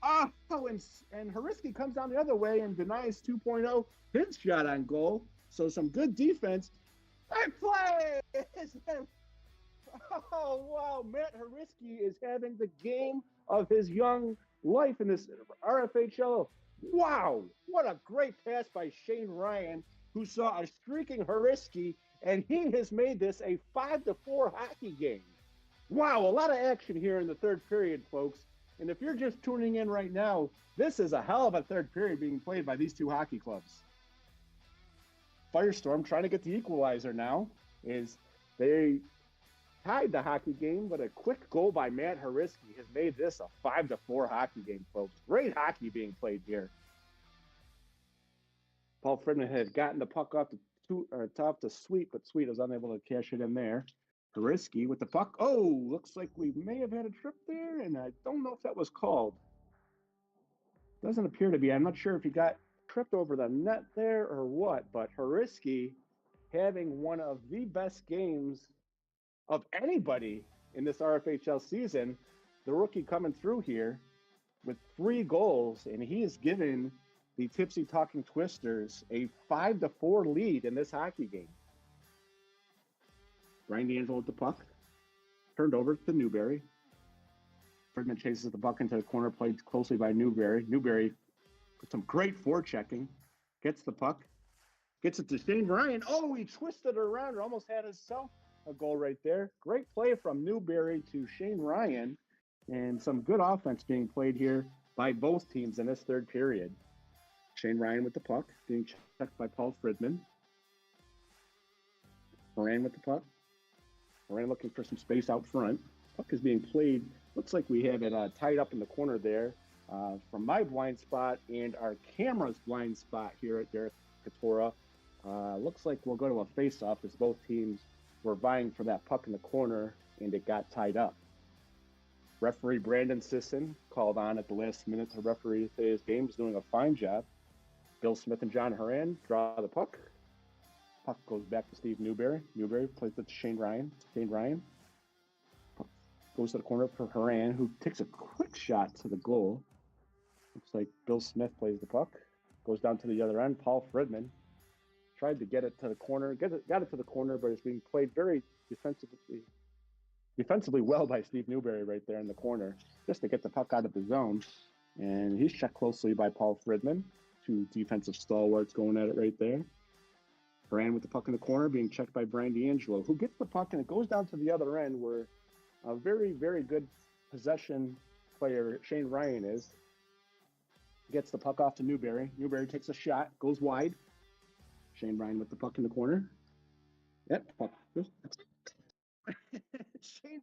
Oh, and Hariski comes down the other way and denies 2.0 his shot on goal. So some good defense. I play! Oh, wow. Matt Hariski is having the game of his young life in this RFHL. Wow. What a great pass by Shane Ryan, who saw a streaking Hariski, and he has made this a 5-4 hockey game. Wow, a lot of action here in the third period, folks. And if you're just tuning in right now, this is a hell of a third period being played by these two hockey clubs. Firestorm trying to get the equalizer now is they tied the hockey game, but a quick goal by Matt Hariski has made this a 5-4 hockey game, folks. Great hockey being played here. Paul Friedman had gotten the puck off top to Sweet, but Sweet was unable to cash it in there. Hariski with the puck. Oh, looks like we may have had a trip there, and I don't know if that was called. Doesn't appear to be. I'm not sure if he got tripped over the net there or what, but Hariski having one of the best games of anybody in this RFHL season. The rookie coming through here with 3 goals, and he is given the Tipsy Talking Twisters a 5-4 lead in this hockey game. Brian D'Angelo with the puck. Turned over to Newberry. Friedman chases the puck into the corner, played closely by Newberry. Newberry with some great forechecking. Gets the puck. Gets it to Shane Ryan. Oh, he twisted it around and almost had himself a goal right there. Great play from Newberry to Shane Ryan. And some good offense being played here by both teams in this third period. Shane Ryan with the puck, being checked by Paul Friedman. Moran with the puck. Moran looking for some space out front. Puck is being played. Looks like we have it tied up in the corner there from my blind spot and our camera's blind spot here at Derek Katora. Looks like we'll go to a face-off as both teams were vying for that puck in the corner, and it got tied up. Referee Brandon Sisson called on at the last minute to referee today's game. He's doing a fine job. Bill Smith and John Horan draw the puck. Puck goes back to Steve Newberry. Newberry plays it to Shane Ryan. Shane Ryan goes to the corner for Horan, who takes a quick shot to the goal. Looks like Bill Smith plays the puck. Goes down to the other end. Paul Friedman tried to get it to the corner. Got it to the corner, but it's being played very defensively well by Steve Newberry right there in the corner, just to get the puck out of the zone. And he's checked closely by Paul Friedman. 2 defensive stalwarts going at it right there. Brian with the puck in the corner, being checked by Brian D'Angelo, who gets the puck and it goes down to the other end where a very, very good possession player Shane Ryan is. Gets the puck off to Newberry. Newberry takes a shot, goes wide. Shane Ryan with the puck in the corner. Yep, puck. Shane Ryan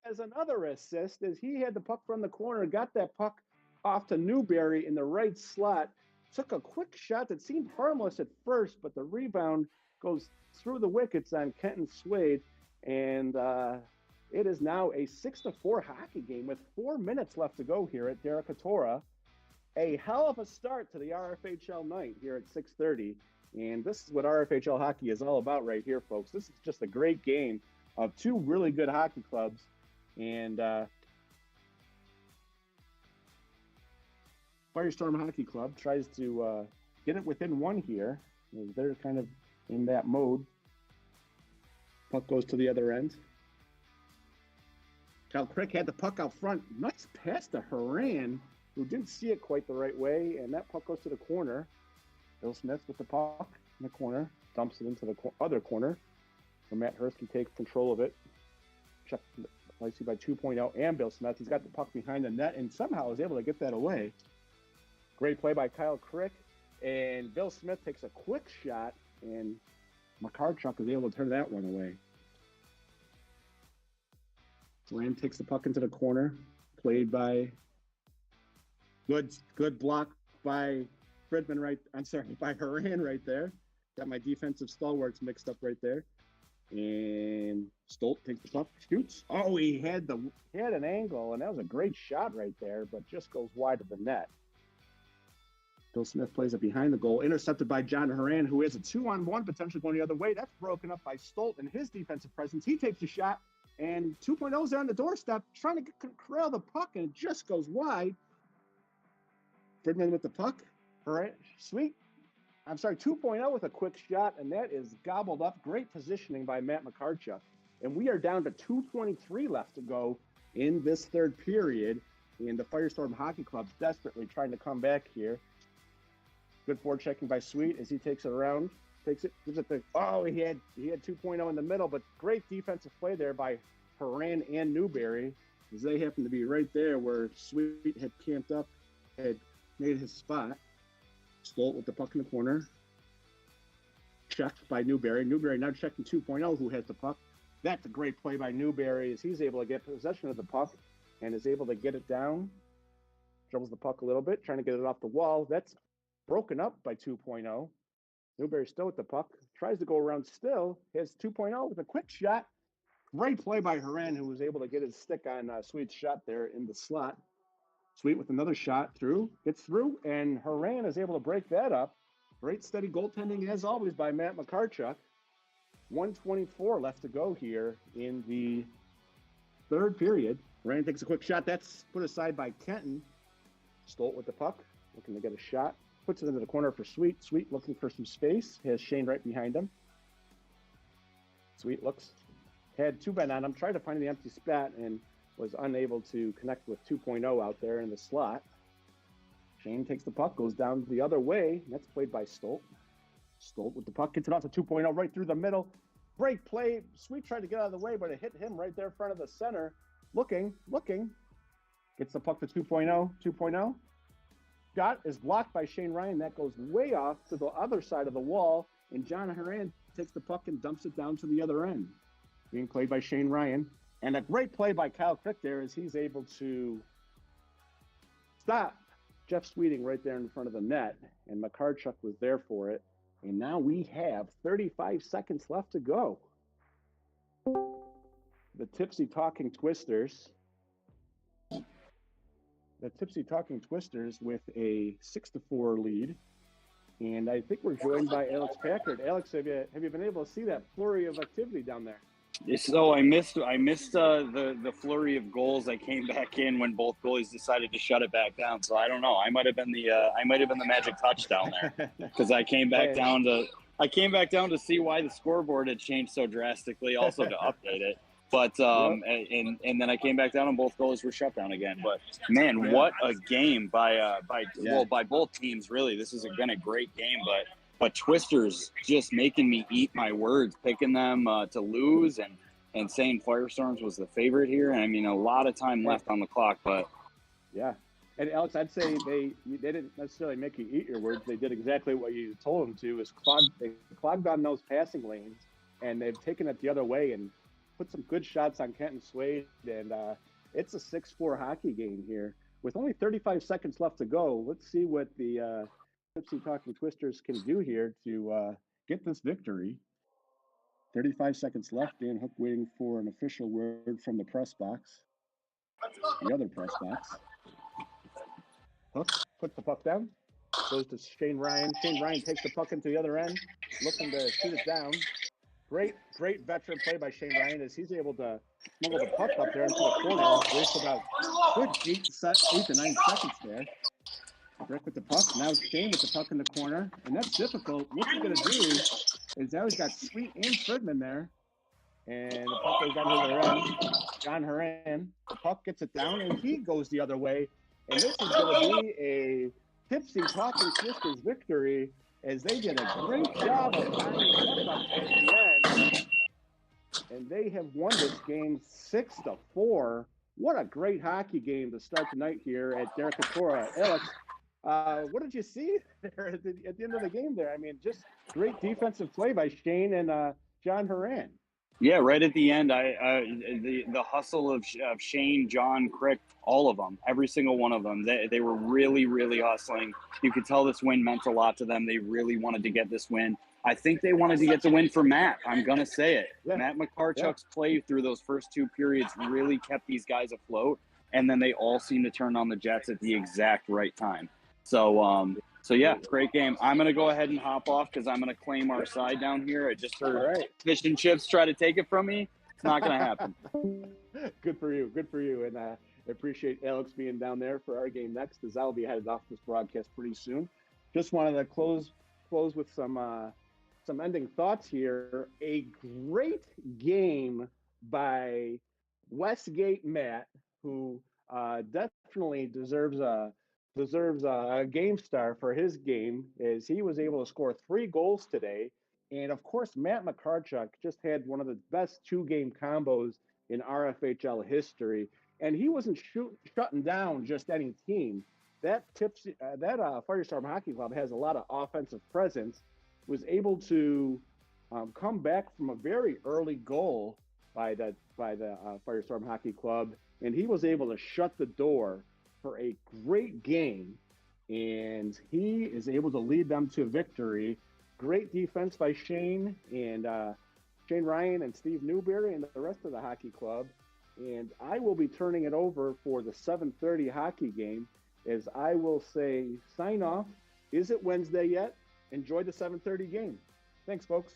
has another assist as he had the puck from the corner, got that puck off to Newberry in the right slot. Took a quick shot that seemed harmless at first, but the rebound goes through the wickets on Kenton Swade. And it is now a 6-4 hockey game with 4 minutes left to go here at Derecatora. A hell of a start to the RFHL night here at 6:30. And this is what RFHL hockey is all about right here, folks. This is just a great game of two really good hockey clubs. And Firestorm Hockey Club tries to get it within one here. They're kind of in that mode. Puck goes to the other end. Kyle Crick had the puck out front. Nice pass to Haran, who didn't see it quite the right way, and that puck goes to the corner. Bill Smith with the puck in the corner, dumps it into the other corner. So Matt Hursky takes control of it. Checked, I see, by 2.0 and Bill Smith. He's got the puck behind the net and somehow is able to get that away. Great play by Kyle Crick. And Bill Smith takes a quick shot, and Makarchuk is able to turn that one away. Lamb takes the puck into the corner, played by good block by Fridman by Haran right there. Got my defensive stalwarts mixed up right there. And Stolt takes the puck, shoots. Oh, he had an angle, and that was a great shot right there, but just goes wide of the net. Bill Smith plays it behind the goal, intercepted by John Haran, who is a 2-on-1, potentially going the other way. That's broken up by Stolt and his defensive presence. He takes the shot, and 2.0's there on the doorstep, trying to corral the puck, and it just goes wide. Fridman with the puck. All right, sweet. 2.0 with a quick shot, and that is gobbled up. Great positioning by Matt Makarchuk. And we are down to 2:23 left to go in this third period, and the Firestorm Hockey Club desperately trying to come back here. Good forechecking by Sweet as he takes it around, takes it, gives it the, he had 2.0 in the middle, but great defensive play there by Haran and Newberry, as they happen to be right there where Sweet had camped up, had made his spot. Stolt with the puck in the corner. Checked by Newberry. Newberry now checking 2.0, who has the puck. That's a great play by Newberry as he's able to get possession of the puck and is able to get it down. Dribbles the puck a little bit, trying to get it off the wall. That's broken up by 2.0. Newberry still with the puck. Tries to go around still. Has 2.0 with a quick shot. Great play by Haran, who was able to get his stick on Sweet's shot there in the slot. Sweet with another shot gets through, and Haran is able to break that up. Great steady goaltending, as always, by Matt Makarchuk. 1:24 left to go here in the third period. Haran takes a quick shot. That's put aside by Kenton. Stolt with the puck, looking to get a shot. Puts it into the corner for Sweet. Sweet looking for some space. Has Shane right behind him. Sweet had two men on him, tried to find the empty spot, and was unable to connect with 2.0 out there in the slot. Shane takes the puck, goes down the other way. That's played by Stolt. Stolt with the puck, gets it off to 2.0 right through the middle. Break play. Sweet tried to get out of the way, but it hit him right there in front of the center. Looking. Gets the puck to 2.0. 2.0. Shot is blocked by Shane Ryan. That goes way off to the other side of the wall. And John Haran takes the puck and dumps it down to the other end. Being played by Shane Ryan. And a great play by Kyle Crick there as he's able to stop Jeff Sweeting right there in front of the net. And Makarchuk was there for it. And now we have 35 seconds left to go. The Tipsy Talking Twisters. With a 6-4 lead. And I think we're joined by Alex Packard. Alex, have you been able to see that flurry of activity down there? So I missed the flurry of goals. I came back in when both goalies decided to shut it back down. So I don't know. I might have been the magic touchdown there because I came back down to see why the scoreboard had changed so drastically. Also to update it. But and then I came back down and both goals were shut down again. But man, what a game by both teams. Really, this has been a great game. But Twisters just making me eat my words, picking them to lose and saying Firestorms was the favorite here. And I mean, a lot of time left on the clock, but yeah. And Alex, I'd say they didn't necessarily make you eat your words. They did exactly what you told them to. They clogged on those passing lanes, and they've taken it the other way and put some good shots on Kenton Swade. And it's a 6-4 hockey game here with only 35 seconds left to go. Let's see what the Tipsy Talking Twisters can do here to get this victory. 35 seconds left. Dan Hook waiting for an official word from the press box. The other press box. Hook puts the puck down. Goes to Shane Ryan. Shane Ryan takes the puck into the other end, looking to shoot it down. Great veteran play by Shane Ryan as he's able to smuggle the puck up there into the corner. Waste about good 8 to 9 seconds there. Rick with the puck. Now Shane with the puck in the corner. And that's difficult. What's he going to do is now he's got Sweet and Fridman there. And the puck goes down to the other end. John Horan, the puck gets it down, and he goes the other way. And this is going to be a tipsy Talking Twisters victory as they did a great job of tying the puck up at the end. And they have won this game 6-4. What a great hockey game to start the night here at Derek Katora. Alex, what did you see there at the end of the game there? I mean, just great defensive play by Shane and John Horan. Yeah, right at the end, the hustle of Shane, John, Crick, all of them, every single one of them, they were really, really hustling. You could tell this win meant a lot to them. They really wanted to get this win. I think they wanted to get the win for Matt. I'm going to say it. Yeah. Matt McCarchuk's play through those first two periods really kept these guys afloat, and then they all seemed to turn on the Jets at the exact right time. So yeah, great game. I'm going to go ahead and hop off because I'm going to claim our side down here. I just heard Fish and Chips try to take it from me. It's not going to happen. Good for you. Good for you. And I appreciate Alex being down there for our game next, as I'll be headed off this broadcast pretty soon. Just wanted to close with some ending thoughts here. A great game by Westgate Matt, who definitely deserves a game star for his game, as he was able to score 3 goals today. And of course, Matt McCarchuk just had one of the best 2-game combos in RFHL history. And he wasn't shutting down just any team. That Firestorm Hockey Club has a lot of offensive presence, was able to come back from a very early goal by the Firestorm Hockey Club. And he was able to shut the door for a great game, and he is able to lead them to victory. Great defense by Shane and Shane Ryan and Steve Newberry and the rest of the hockey club. And I will be turning it over for the 7:30 hockey game, as I will say, sign off. Is it Wednesday yet? Enjoy the 7:30 game. Thanks, folks.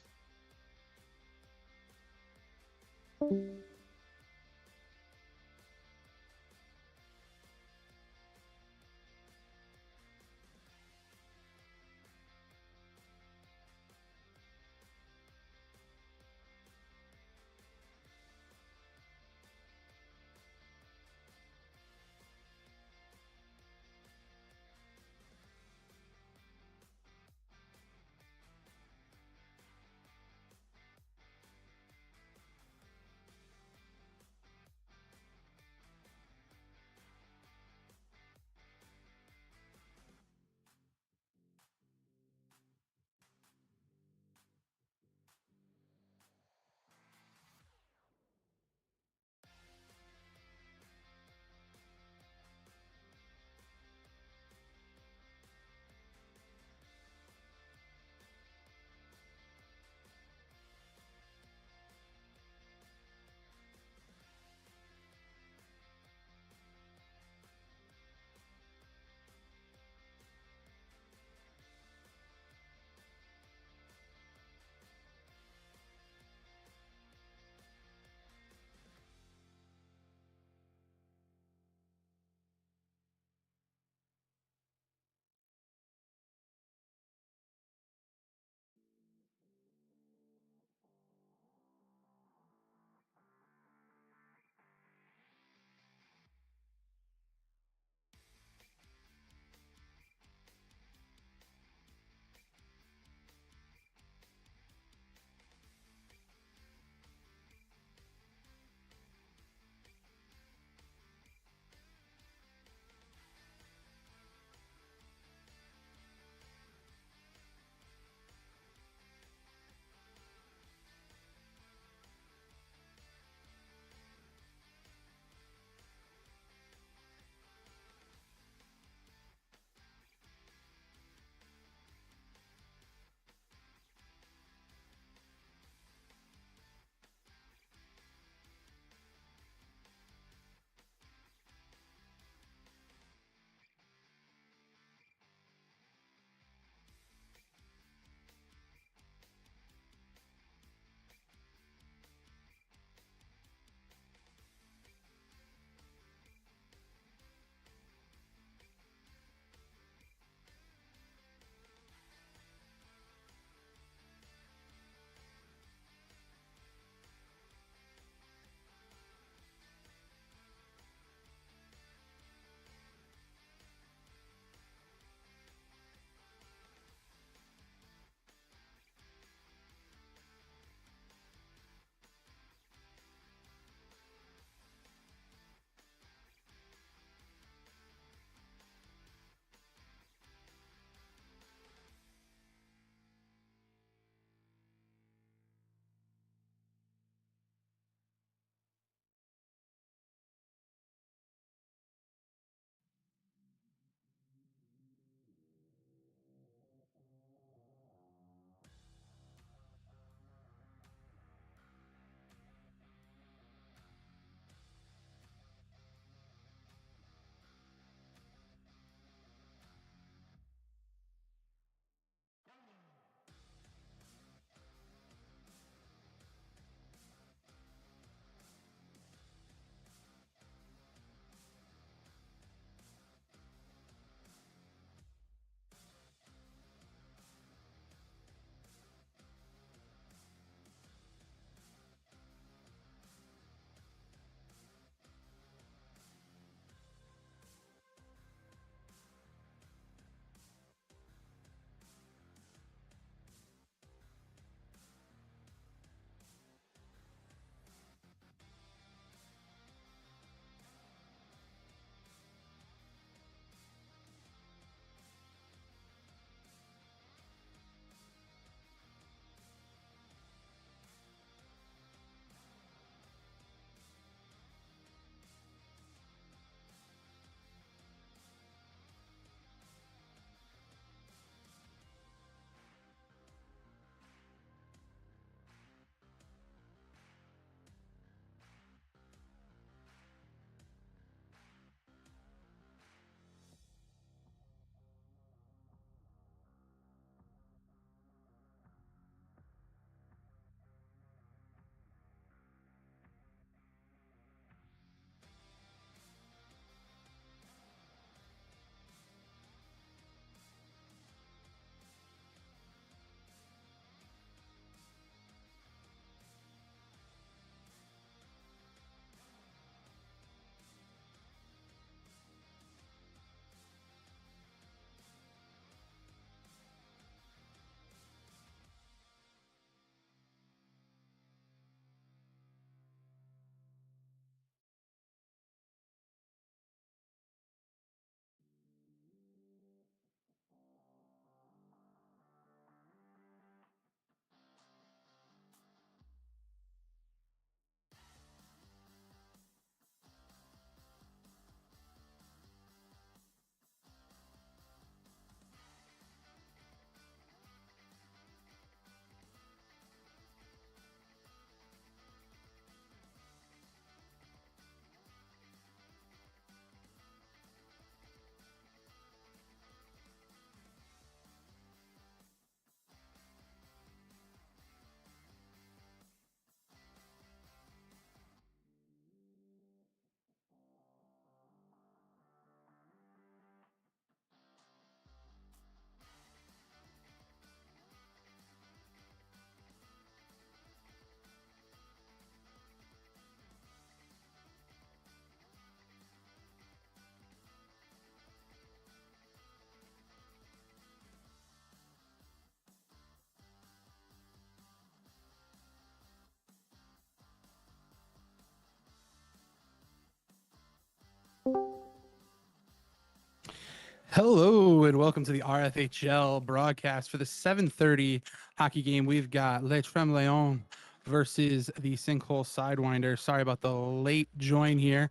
Hello and welcome to the RFHL broadcast for the 7:30 hockey game. We've got Les Tremblayons versus the Sinkhole Sidewinder. Sorry about the late join here.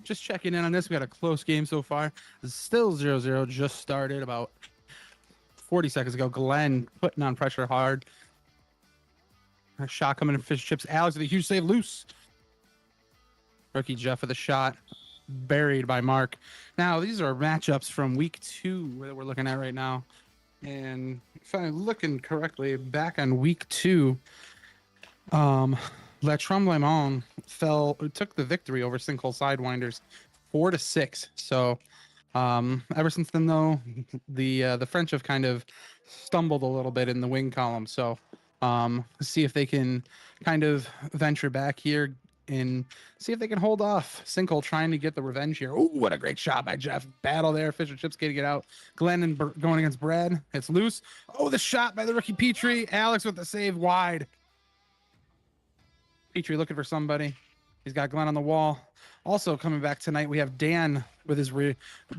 Just checking in on this. We got a close game so far. It's still 0-0. Just started about 40 seconds ago. Glenn putting on pressure hard. A shot coming in fish chips. Alex with a huge save, loose. Rookie Jeff with a shot. Buried by Mark. Now, these are matchups from week 2 that we're looking at right now. And if I'm looking correctly, back on week 2, La Tremblayons took the victory over Sinkhole Sidewinders 4-6. So ever since then, though, the French have kind of stumbled a little bit in the wing column. So see if they can kind of venture back here and see if they can hold off Sinkhole trying to get the revenge here. Oh, what a great shot by Jeff. Battle there. Fisher Chips getting it out. Glenn and going against Brad. It's loose. Oh, the shot by the rookie Petrie. Alex with the save wide. Petrie looking for somebody. He's got Glenn on the wall. Also coming back tonight, we have Dan with his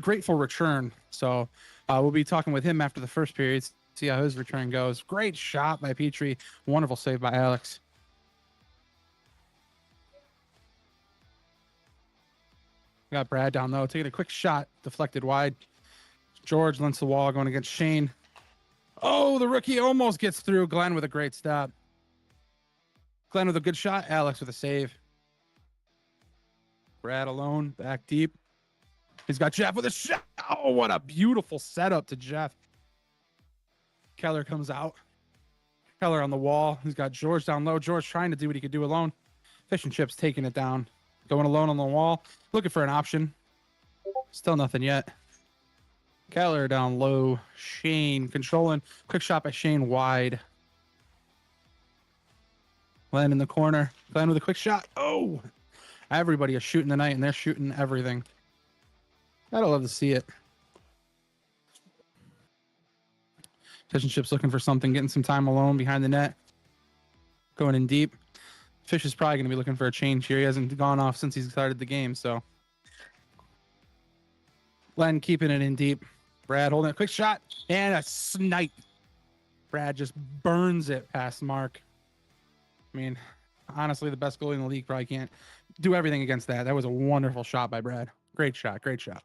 grateful return. So we'll be talking with him after the first period. See how his return goes. Great shot by Petrie. Wonderful save by Alex. Got Brad down low, taking a quick shot, deflected wide. George lends the wall, going against Shane. Oh, the rookie almost gets through. Glenn with a great stop. Glenn with a good shot. Alex with a save. Brad alone, back deep. He's got Jeff with a shot. Oh, what a beautiful setup to Jeff. Keller comes out. Keller on the wall. He's got George down low. George trying to do what he could do alone. Fish and Chips taking it down. Going alone on the wall. Looking for an option. Still nothing yet. Keller down low. Shane controlling. Quick shot by Shane wide. Glenn in the corner. Glenn with a quick shot. Oh! Everybody is shooting tonight, and they're shooting everything. I'd love to see it. Fish and Chips looking for something. Getting some time alone behind the net. Going in deep. Fish is probably going to be looking for a change here. He hasn't gone off since he started the game, so. Glenn keeping it in deep. Brad holding a quick shot and a snipe. Brad just burns it past Mark. I mean, honestly, the best goalie in the league probably can't do everything against that. That was a wonderful shot by Brad. Great shot, great shot.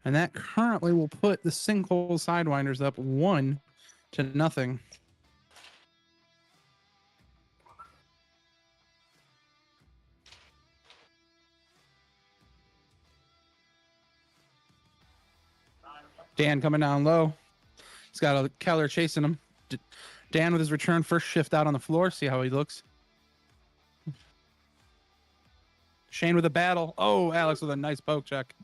And that currently will put the Sinkhole Sidewinders up 1-0. Dan coming down low. He's got a Keller chasing him. Dan with his return, first shift out on the floor. See how he looks. Shane with a battle. Oh, Alex with a nice poke check.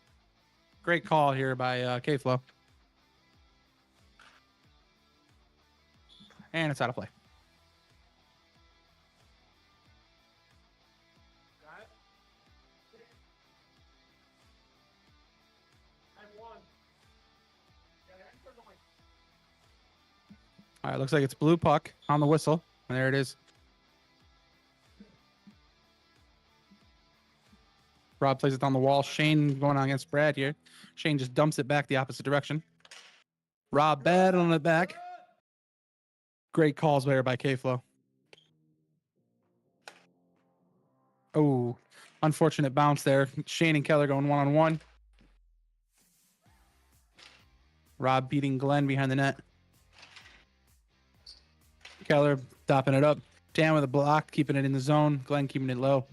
Great call here by K-Flow. And it's out of play. All right, looks like it's blue puck on the whistle. And there it is. Rob plays it on the wall. Shane going on against Brad here. Shane just dumps it back the opposite direction. Rob battling it back. Great calls there by K-Flow. Oh, unfortunate bounce there. Shane and Keller going one-on-one. Rob beating Glenn behind the net. Keller topping it up. Dan with a block, keeping it in the zone. Glenn keeping it low.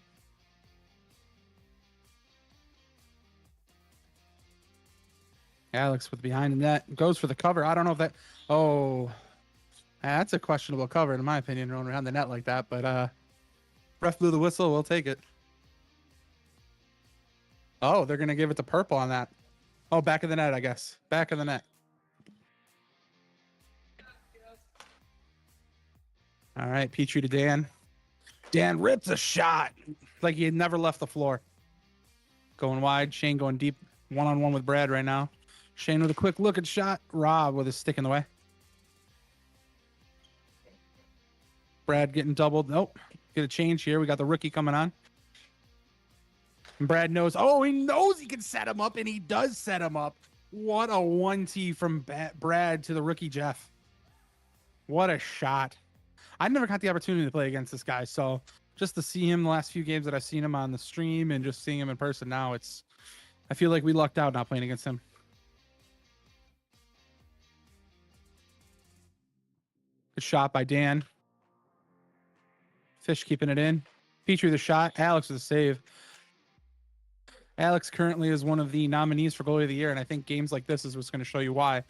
Alex with behind the net. Goes for the cover. I don't know if that... Oh, that's a questionable cover, in my opinion, running around the net like that. But ref blew the whistle. We'll take it. Oh, they're going to give it to purple on that. Oh, back of the net, I guess. Back of the net. All right, Petrie to Dan. Dan rips a shot like he had never left the floor. Going wide. Shane going deep. One-on-one with Brad right now. Shane with a quick look at shot. Rob with his stick in the way. Brad getting doubled. Nope. Get a change here. We got the rookie coming on. And Brad knows. Oh, he knows he can set him up, and he does set him up. What a 1-T from Brad to the rookie Jeff. What a shot. I never got the opportunity to play against this guy, so just to see him the last few games that I've seen him on the stream and just seeing him in person now, I feel like we lucked out not playing against him. Good shot by Dan. Fish keeping it in. Petrie the shot. Alex with the save. Alex currently is one of the nominees for goalie of the year, and I think games like this is what's going to show you why.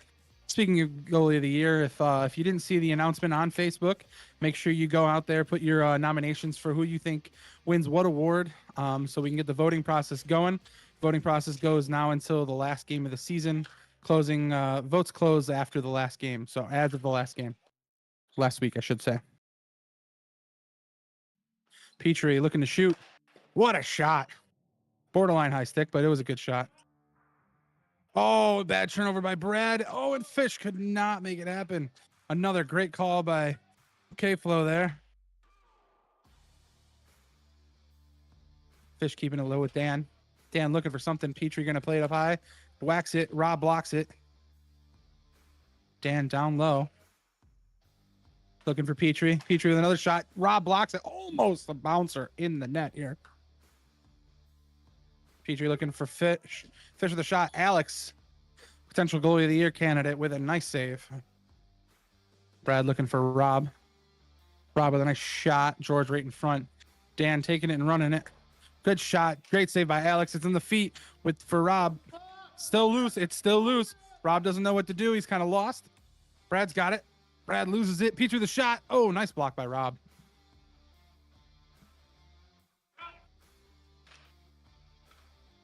Speaking of goalie of the year, if you didn't see the announcement on Facebook, make sure you go out there, put your nominations for who you think wins what award, so we can get the voting process going. Voting process goes now until the last game of the season. Votes close after the last game, so as of the last game. Last week, I should say. Petrie looking to shoot. What a shot. Borderline high stick, but it was a good shot. Oh, bad turnover by Brad. Oh, and Fish could not make it happen. Another great call by K-Flow there. Fish keeping it low with Dan. Dan looking for something. Petrie going to play it up high. Whacks it. Rob blocks it. Dan down low. Looking for Petrie. Petrie with another shot. Rob blocks it. Almost a bouncer in the net here. Petrie looking for Fish. Fish with a shot. Alex, potential goalie of the year candidate with a nice save. Brad looking for Rob. Rob with a nice shot. George right in front. Dan taking it and running it. Good shot. Great save by Alex. It's in the feet for Rob. Still loose. It's still loose. Rob doesn't know what to do. He's kind of lost. Brad's got it. Brad loses it. Petrie the shot. Oh, nice block by Rob.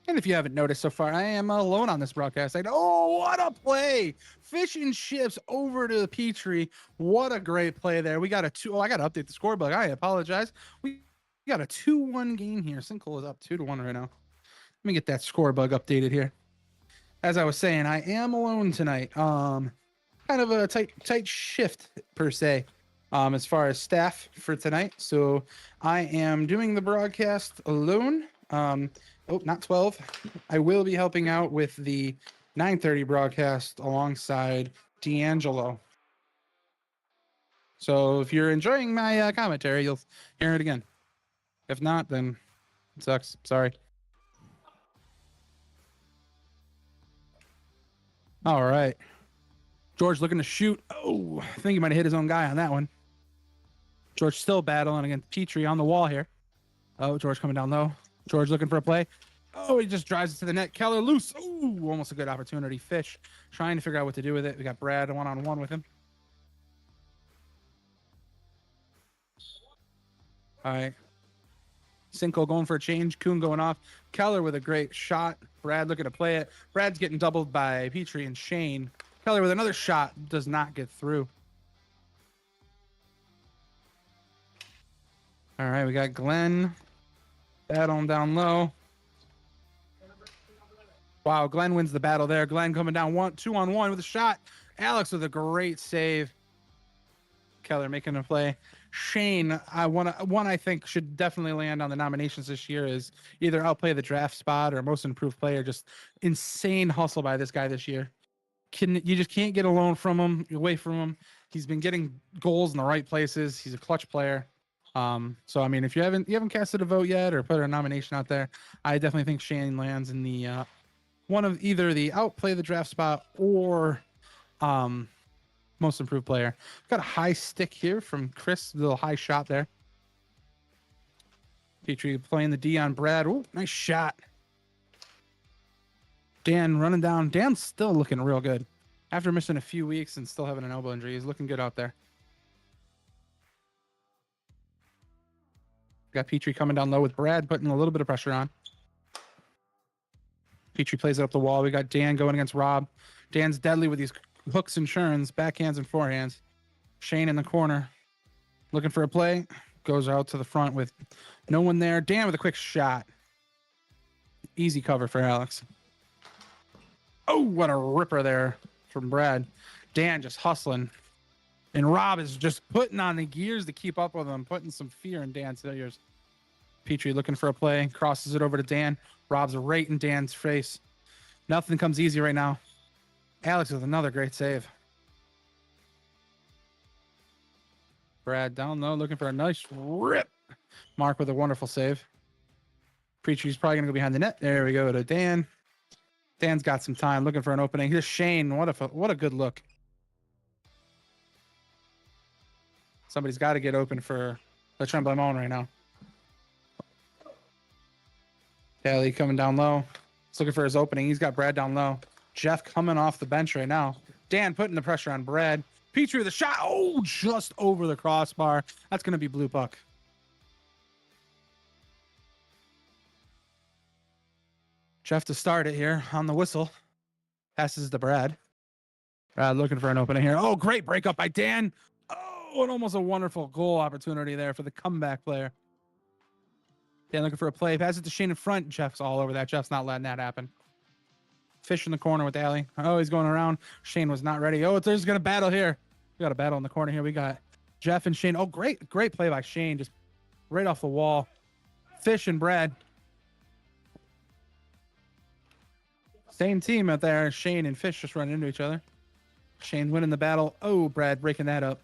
And if you haven't noticed so far, I am alone on this broadcast. Oh, what a play. Fish and chips over to Petrie. What a great play there. We got a 2. Oh, I got to update the scorebook. I apologize. We got a 2-1 game here. Sinkhole is up 2-1 right now. Let me get that scorebook updated here. As I was saying, I am alone tonight. Kind of a tight shift per se, as far as staff for tonight. So I am doing the broadcast alone. Oh, not 12. I will be helping out with the 9:30 broadcast alongside D'Angelo. So if you're enjoying my commentary, you'll hear it again. If not, then it sucks. Sorry. All right. George looking to shoot. Oh, I think he might have hit his own guy on that one. George still battling against Petrie on the wall here. Oh, George coming down low. George looking for a play. Oh, he just drives it to the net. Keller loose. Oh, almost a good opportunity. Fish trying to figure out what to do with it. We got Brad one-on-one with him. All right. Cinco going for a change. Kuhn going off. Keller with a great shot. Brad looking to play it. Brad's getting doubled by Petrie and Shane. Keller with another shot. Does not get through. All right, we got Glenn battling down low. Wow, Glenn wins the battle there. Glenn coming down 2-on-1 with a shot. Alex with a great save. Keller making a play. Shane, one I think should definitely land on the nominations this year is either outplay the draft spot or most improved player. Just insane hustle by this guy this year. You just can't get away from him. He's been getting goals in the right places. He's a clutch player. So I mean, if you haven't casted a vote yet or put a nomination out there, I definitely think Shane lands in the one of either the outplay the draft spot or most improved player. Got a high stick here from Chris, a little high shot there. Petrie playing the D on Brad. Ooh, nice shot. Dan running down. Dan's still looking real good. After missing a few weeks and still having an elbow injury, he's looking good out there. Got Petrie coming down low with Brad, putting a little bit of pressure on. Petrie plays it up the wall. We got Dan going against Rob. Dan's deadly with these hooks and churns, backhands and forehands. Shane in the corner. Looking for a play. Goes out to the front with no one there. Dan with a quick shot. Easy cover for Alex. Oh, what a ripper there from Brad. Dan just hustling. And Rob is just putting on the gears to keep up with him, putting some fear in Dan's ears. Petrie looking for a play, crosses it over to Dan. Rob's right in Dan's face. Nothing comes easy right now. Alex with another great save. Brad down low, looking for a nice rip. Mark with a wonderful save. Preacher's probably going to go behind the net. There we go to Dan. Dan's got some time, looking for an opening. Here's Shane. What a good look. Somebody's got to get open for Le Tremblement right now. Daly coming down low. He's looking for his opening. He's got Brad down low. Jeff coming off the bench right now. Dan putting the pressure on Brad. Petrie with a shot. Oh, just over the crossbar. That's going to be blue puck. Jeff to start it here on the whistle. Passes to Brad. Brad looking for an opening here. Oh, great breakup by Dan. Oh, and almost a wonderful goal opportunity there for the comeback player. Dan looking for a play. Pass it to Shane in front. Jeff's all over that. Jeff's not letting that happen. Fish in the corner with Daly. Oh, he's going around. Shane was not ready. Oh, there's going to battle here. We got a battle in the corner here. We got Jeff and Shane. Oh, great play by Shane. Just right off the wall. Fish and Brad. Same team out there. Shane and Fish just running into each other. Shane winning the battle. Oh, Brad breaking that up.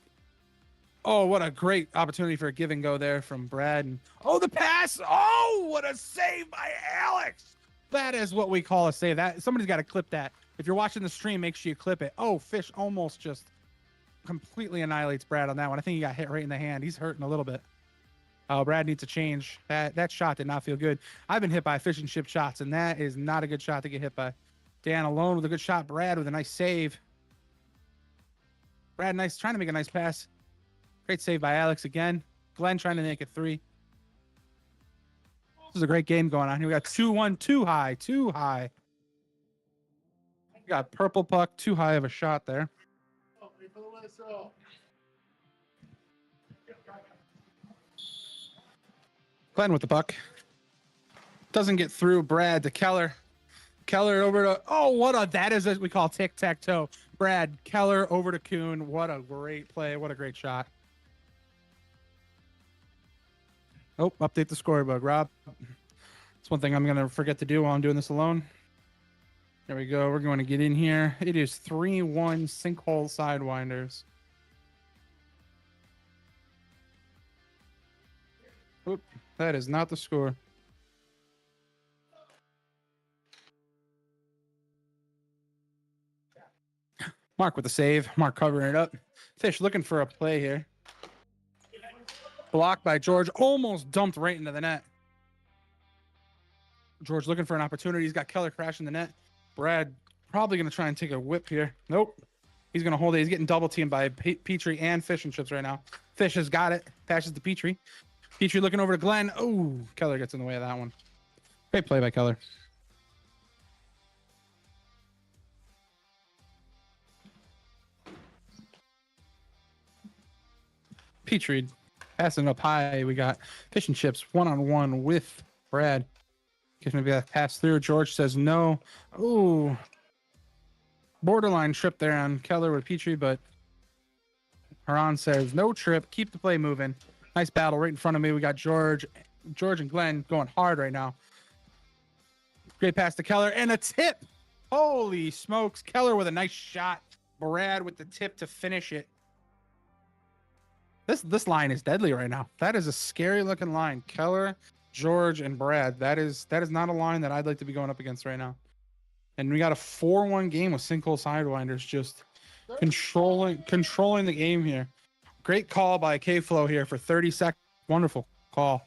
Oh, what a great opportunity for a give and go there from Brad. And oh, the pass. Oh, what a save by Alex. That is what we call a save. That somebody's got to clip that. If you're watching the stream, make sure you clip it. Oh, Fish almost just completely annihilates Brad on that one. I think he got hit right in the hand. He's hurting a little bit. Oh, Brad needs to change. That shot did not feel good. I've been hit by fish and chip shots, and that is not a good shot to get hit by. Dan alone with a good shot. Brad with a nice save. Brad trying to make a nice pass. Great save by Alex again. Glenn trying to make it 3. This is a great game going on here. We got 2-1, too high. We got purple puck, too high of a shot there. Glenn with the puck. Doesn't get through. Brad to Keller. Keller over to, that is what we call tic-tac-toe. Brad, Keller over to Kuhn. What a great play. What a great shot. Oh, update the scorebook, Rob. It's one thing I'm going to forget to do while I'm doing this alone. There we go. We're going to get in here. It is 3-1 Sinkhole Sidewinders. Oop, that is not the score. Mark with the save. Mark covering it up. Fish looking for a play here. Blocked by George. Almost dumped right into the net. George looking for an opportunity. He's got Keller crashing the net. Brad probably going to try and take a whip here. Nope. He's going to hold it. He's getting double teamed by Petrie and Fish and Chips right now. Fish has got it. Passes to Petrie. Petrie looking over to Glenn. Oh, Keller gets in the way of that one. Great play by Keller. Petrie passing up high. We got Fish and Chips one-on-one with Brad. Gives maybe that pass through. George says no. Ooh. Borderline trip there on Keller with Petrie, but Haran says no trip. Keep the play moving. Nice battle right in front of me. We got George and Glenn going hard right now. Great pass to Keller and a tip. Holy smokes. Keller with a nice shot. Brad with the tip to finish it. This line is deadly right now. That is a scary looking line. Keller, George, and Brad. That is not a line that I'd like to be going up against right now. And we got a 4-1 game with Sinkhole Sidewinders just controlling the game here. Great call by K-Flow here for 30 seconds. Wonderful call.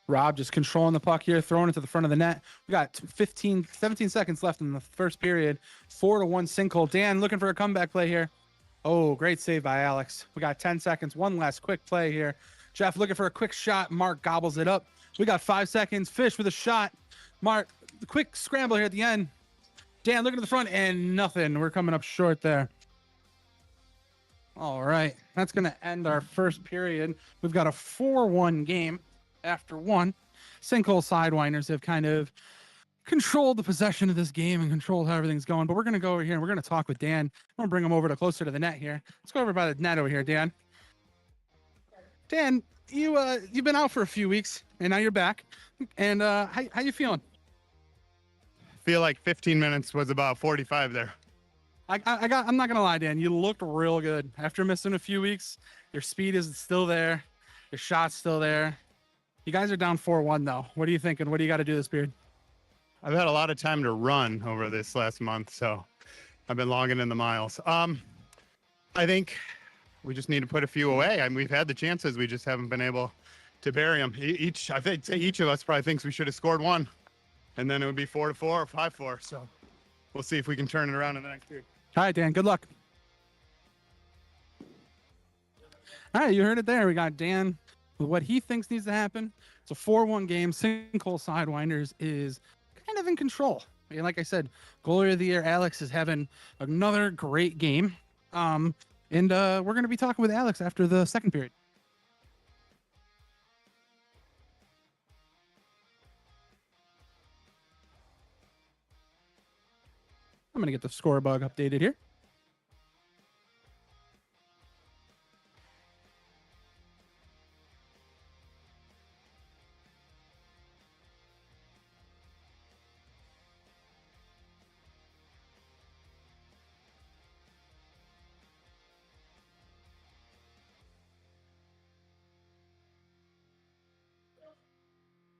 Rob just controlling the puck here, throwing it to the front of the net. We got 17 seconds left in the first period. 4-1 Sinkhole. Dan looking for a comeback play here. Oh, great save by Alex. We got 10 seconds. One last quick play here. Jeff looking for a quick shot. Mark gobbles it up. We got 5 seconds. Fish with a shot. Mark, the quick scramble here at the end. Dan looking to the front and nothing. We're coming up short there. All right. That's going to end our first period. We've got a 4-1 game. After one, Sinkhole Sidewinders have kind of controlled the possession of this game and controlled how everything's going. But we're going to go over here and we're going to talk with Dan. I'm going to bring him over to closer to the net here. Let's go over by the net over here, Dan. Dan, you've been out for a few weeks and now you're back. And how you feeling? Feel like 15 minutes was about 45 there. I'm not gonna lie, Dan. You looked real good after missing a few weeks. Your speed is still there. Your shot's still there. You guys are down 4-1 though. What are you thinking? What do you got to do this period? I've had a lot of time to run over this last month, so I've been logging in the miles. I think we just need to put a few away. I mean, we've had the chances, we just haven't been able to bury them. I think each of us probably thinks we should have scored one, and then it would be 4-4 or 5-4. So we'll see if we can turn it around in the next period. All right, Dan. Good luck. All right, you heard it there. We got Dan with what he thinks needs to happen. It's a 4-1 game. Sinkhole Sidewinders is kind of in control. And like I said, goalie of the year Alex is having another great game. And we're going to be talking with Alex after the second period. I'm going to get the score bug updated here.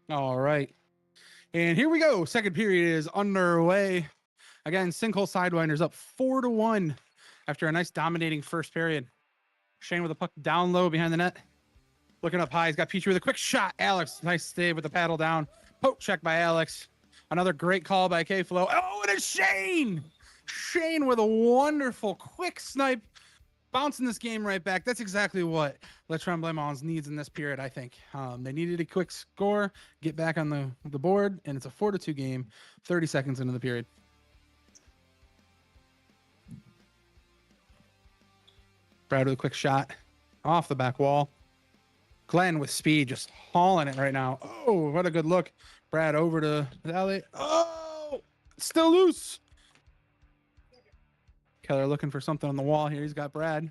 All right. And here we go. Second period is underway. Again, Sinkhole Sidewinders up 4-1 after a nice dominating first period. Shane with the puck down low behind the net. Looking up high. He's got Petrie with a quick shot. Alex, nice save with the paddle down. Poke check by Alex. Another great call by K-Flow. Oh, and it's Shane! Shane with a wonderful quick snipe. Bouncing this game right back. That's exactly what Le Tremblements needs in this period, I think. They needed a quick score, get back on the board, and it's a 4-2 game, 30 seconds into the period. Brad with a quick shot off the back wall. Glenn with speed, just hauling it right now. Oh, what a good look. Brad over to Elliot. Oh, still loose. Keller looking for something on the wall here. He's got Brad.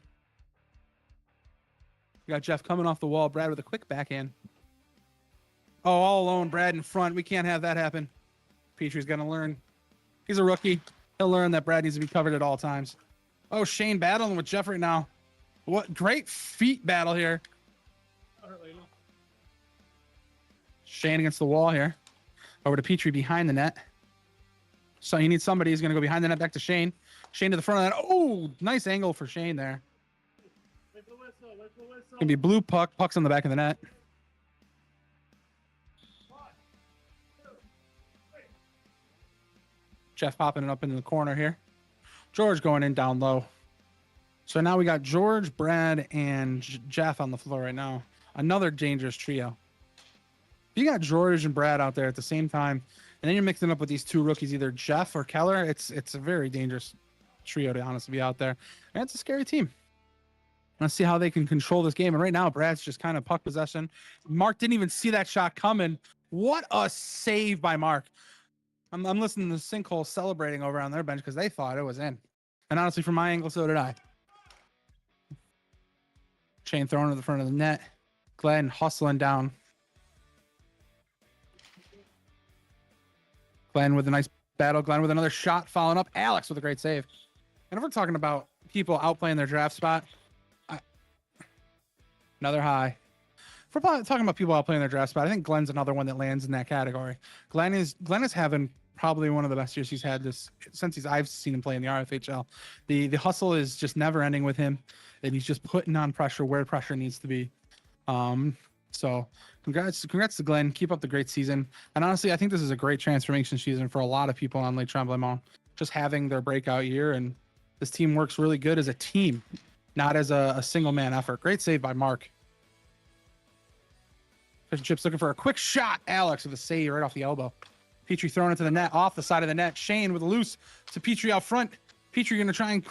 We got Jeff coming off the wall. Brad with a quick backhand. Oh, all alone. Brad in front. We can't have that happen. Petrie's going to learn. He's a rookie. He'll learn that Brad needs to be covered at all times. Oh, Shane battling with Jeff right now. What great feet battle here. Shane against the wall here. Over to Petrie behind the net. So you need somebody who's going to go behind the net back to Shane. Shane to the front of that. Oh, nice angle for Shane there. Gonna be blue puck. Puck's on the back of the net. Jeff popping it up into the corner here. George going in down low. So now we got George, Brad, and Jeff on the floor right now. Another dangerous trio. If you got George and Brad out there at the same time, and then you're mixing up with these two rookies, either Jeff or Keller, it's a very dangerous trio to honestly be out there. And it's a scary team. Let's see how they can control this game. And right now, Brad's just kind of puck possession. Mark didn't even see that shot coming. What a save by Mark. I'm listening to Sinkhole celebrating over on their bench because they thought it was in. And honestly, from my angle, so did I. Shane throwing to the front of the net. Glenn hustling down. Glenn with a nice battle. Glenn with another shot following up. Alex with a great save. And if we're talking about people outplaying their draft spot, another high. If we're talking about people outplaying their draft spot, I think Glenn's another one that lands in that category. Glenn is having probably one of the best years he's had since I've seen him play in the Rfhl. The hustle is just never ending with him, and he's just putting on pressure where pressure needs to be. So congrats to Glenn. Keep up the great season. And honestly, I think this is a great transformation season for a lot of people on Lake Tremblemont, just having their breakout year. And this team works really good as a team, not as a single man effort. Great save by Mark. Fish and Chips looking for a quick shot. Alex with a save right off the elbow. Petrie throwing it to the net, off the side of the net. Shane with a loose to Petrie out front. Petrie going to try and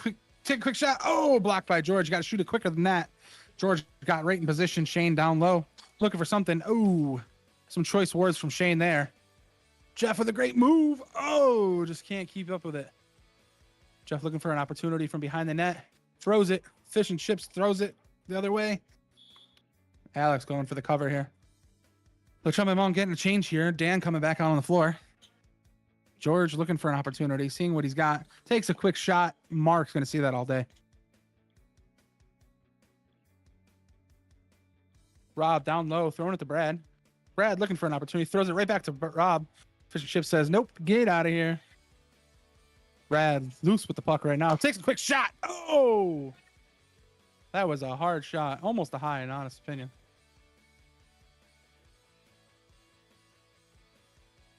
take a quick shot. Oh, blocked by George. Got to shoot it quicker than that. George got right in position. Shane down low, looking for something. Oh, some choice words from Shane there. Jeff with a great move. Oh, just can't keep up with it. Jeff looking for an opportunity from behind the net. Throws it. Fish and Chips throws it the other way. Alex going for the cover here. Lechumemon getting a change here. Dan coming back out on the floor. George looking for an opportunity, seeing what he's got. Takes a quick shot. Mark's going to see that all day. Rob down low, throwing it to Brad. Brad looking for an opportunity, throws it right back to Rob. Fish and Chip says, nope, get out of here. Brad loose with the puck right now. Takes a quick shot. Oh! That was a hard shot. Almost a high, in honest opinion.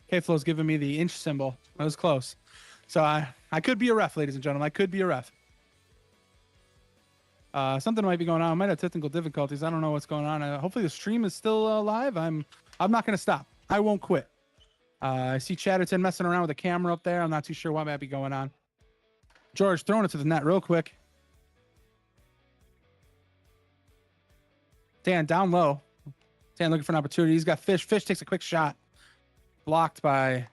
K-Flow's giving me the inch symbol. That was close. So I could be a ref, ladies and gentlemen. I could be a ref. Something might be going on. I might have technical difficulties. I don't know what's going on. Hopefully the stream is still live. I'm not going to stop. I won't quit. I see Chatterton messing around with the camera up there. I'm not too sure what might be going on. George throwing it to the net real quick. Dan down low. Dan looking for an opportunity. He's got Fish. Fish takes a quick shot. Blocked by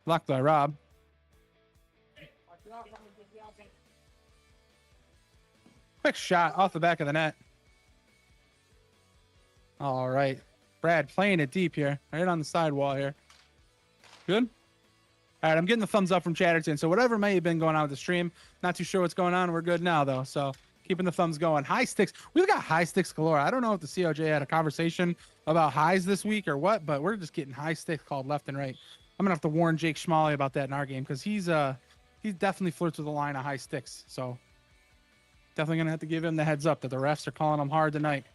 Rob. Quick shot off the back of the net. All right. Brad playing it deep here. Right on the sidewall here. Good. All right, I'm getting the thumbs up from Chatterton. So whatever may have been going on with the stream, not too sure what's going on. We're good now, though. So keeping the thumbs going. High sticks. We've got high sticks galore. I don't know if the COJ had a conversation about highs this week or what, but we're just getting high sticks called left and right. I'm going to have to warn Jake Schmalley about that in our game because he definitely flirts with the line of high sticks. So definitely going to have to give him the heads up that the refs are calling him hard tonight.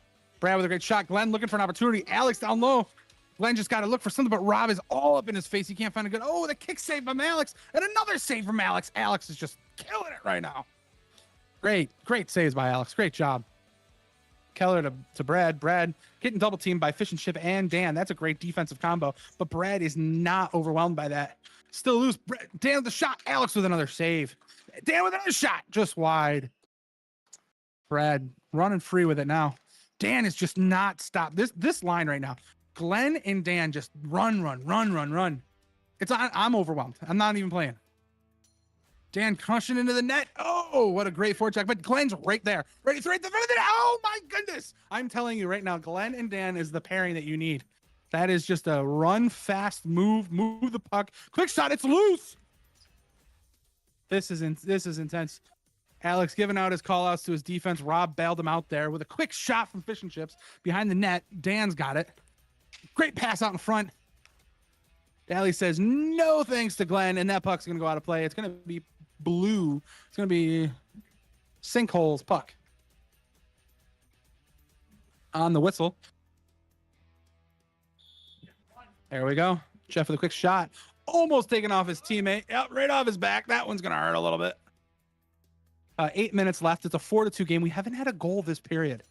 Brad with a great shot. Glenn looking for an opportunity. Alex down low. Glenn just got to look for something, but Rob is all up in his face. He can't find a good. Oh, the kick save from Alex. And another save from Alex. Alex is just killing it right now. Great saves by Alex. Great job. Keller to Brad. Brad getting double teamed by Fish and Chip and Dan. That's a great defensive combo, but Brad is not overwhelmed by that. Still loose. Dan with the shot. Alex with another save. Dan with another shot. Just wide. Brad running free with it now. Dan is just not stopped. This line right now. Glenn and Dan just run. I'm overwhelmed. I'm not even playing. Dan crushing into the net. Oh, what a great forecheck. But Glenn's right there. Right there. Oh, my goodness. I'm telling you right now, Glenn and Dan is the pairing that you need. That is just a run, fast, move the puck. Quick shot. It's loose. This is intense. Alex giving out his call-outs to his defense. Rob bailed him out there with a quick shot from Fish and Chips behind the net. Dan's got it. Great pass out in front. Daly says no thanks to Glenn, and that puck's going to go out of play. It's going to be blue. It's going to be Sinkhole's puck. On the whistle. There we go. Jeff with a quick shot. Almost taking off his teammate. Yep, right off his back. That one's going to hurt a little bit. 8 minutes left. It's a 4-2 game. We haven't had a goal this period.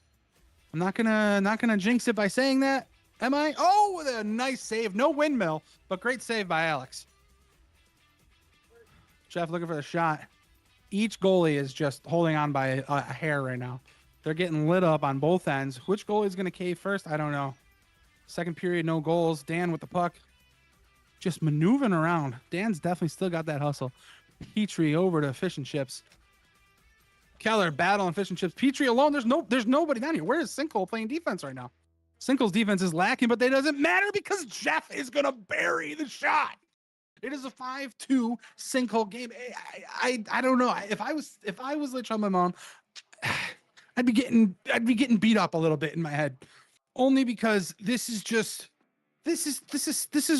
I'm not gonna jinx it by saying that. Am I? Oh, with a nice save. No windmill, but great save by Alex. Jeff looking for the shot. Each goalie is just holding on by a hair right now. They're getting lit up on both ends. Which goalie is going to cave first? I don't know. Second period, no goals. Dan with the puck. Just maneuvering around. Dan's definitely still got that hustle. Petrie over to Fish and Chips. Keller battling Fish and Chips. Petrie alone. There's nobody down here. Where is Sinkhole playing defense right now? Sinkhole's defense is lacking, but that doesn't matter because Jeff is going to bury the shot. It is a 5-2 Sinkhole game. I don't know. If I was Lechumemon, I'd be getting beat up a little bit in my head. Only because this is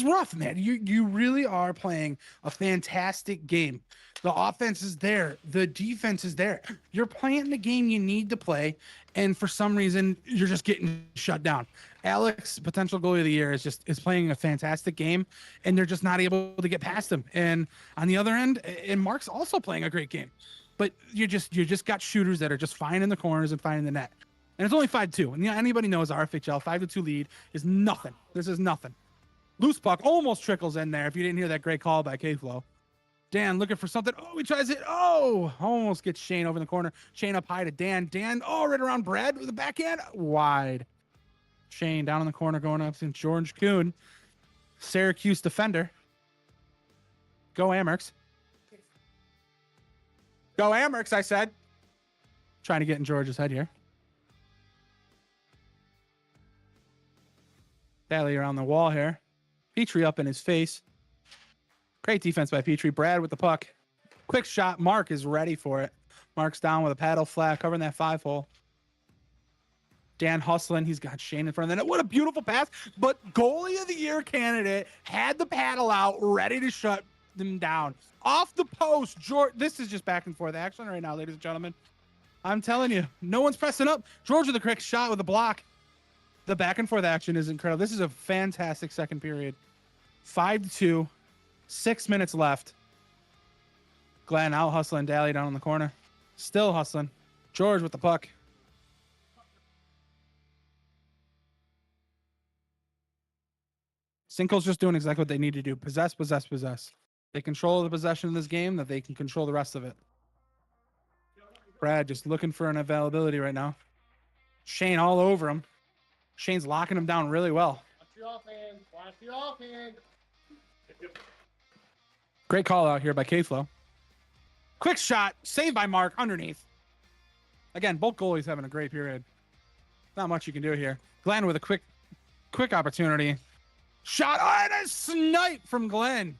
rough, man. You really are playing a fantastic game. The offense is there. The defense is there. You're playing the game you need to play, and for some reason, you're just getting shut down. Alex, potential goalie of the year, is playing a fantastic game, and they're just not able to get past him. And on the other end, and Mark's also playing a great game, but you just got shooters that are just fine in the corners and fine in the net. And it's only 5-2. And anybody knows Rfhl 5-2 lead is nothing. This is nothing. Loose puck almost trickles in there. If you didn't hear that great call by K-Flow. Dan looking for something. Oh, he tries it. Oh, almost gets Shane over in the corner. Shane up high to Dan. Dan, right around Brad with the backhand. Wide. Shane down in the corner going up to George Kuhn. Syracuse defender. Go Amerks. Go Amerks, I said. Trying to get in George's head here. Daly around the wall here. Petrie up in his face. Great defense by Petrie. Brad with the puck. Quick shot. Mark is ready for it. Mark's down with a paddle flat, covering that 5-hole. Dan hustling. He's got Shane in front of the net. What a beautiful pass. But goalie of the year candidate had the paddle out, ready to shut them down. Off the post, George. This is just back and forth action right now, ladies and gentlemen. I'm telling you, no one's pressing up. George with a quick shot with a block. The back and forth action is incredible. This is a fantastic second period. 5-2, 6 minutes left. Glenn out hustling Daly down in the corner. Still hustling. George with the puck. Cinco's just doing exactly what they need to do. Possess, possess, possess. They control the possession of this game, that they can control the rest of it. Brad just looking for an availability right now. Shane all over him. Shane's locking him down really well. Watch your offhand. Watch your offhand. Great call out here by K-Flow. Quick shot. Saved by Mark underneath. Again, both goalies having a great period. Not much you can do here. Glenn with a quick opportunity. Shot and a snipe from Glenn.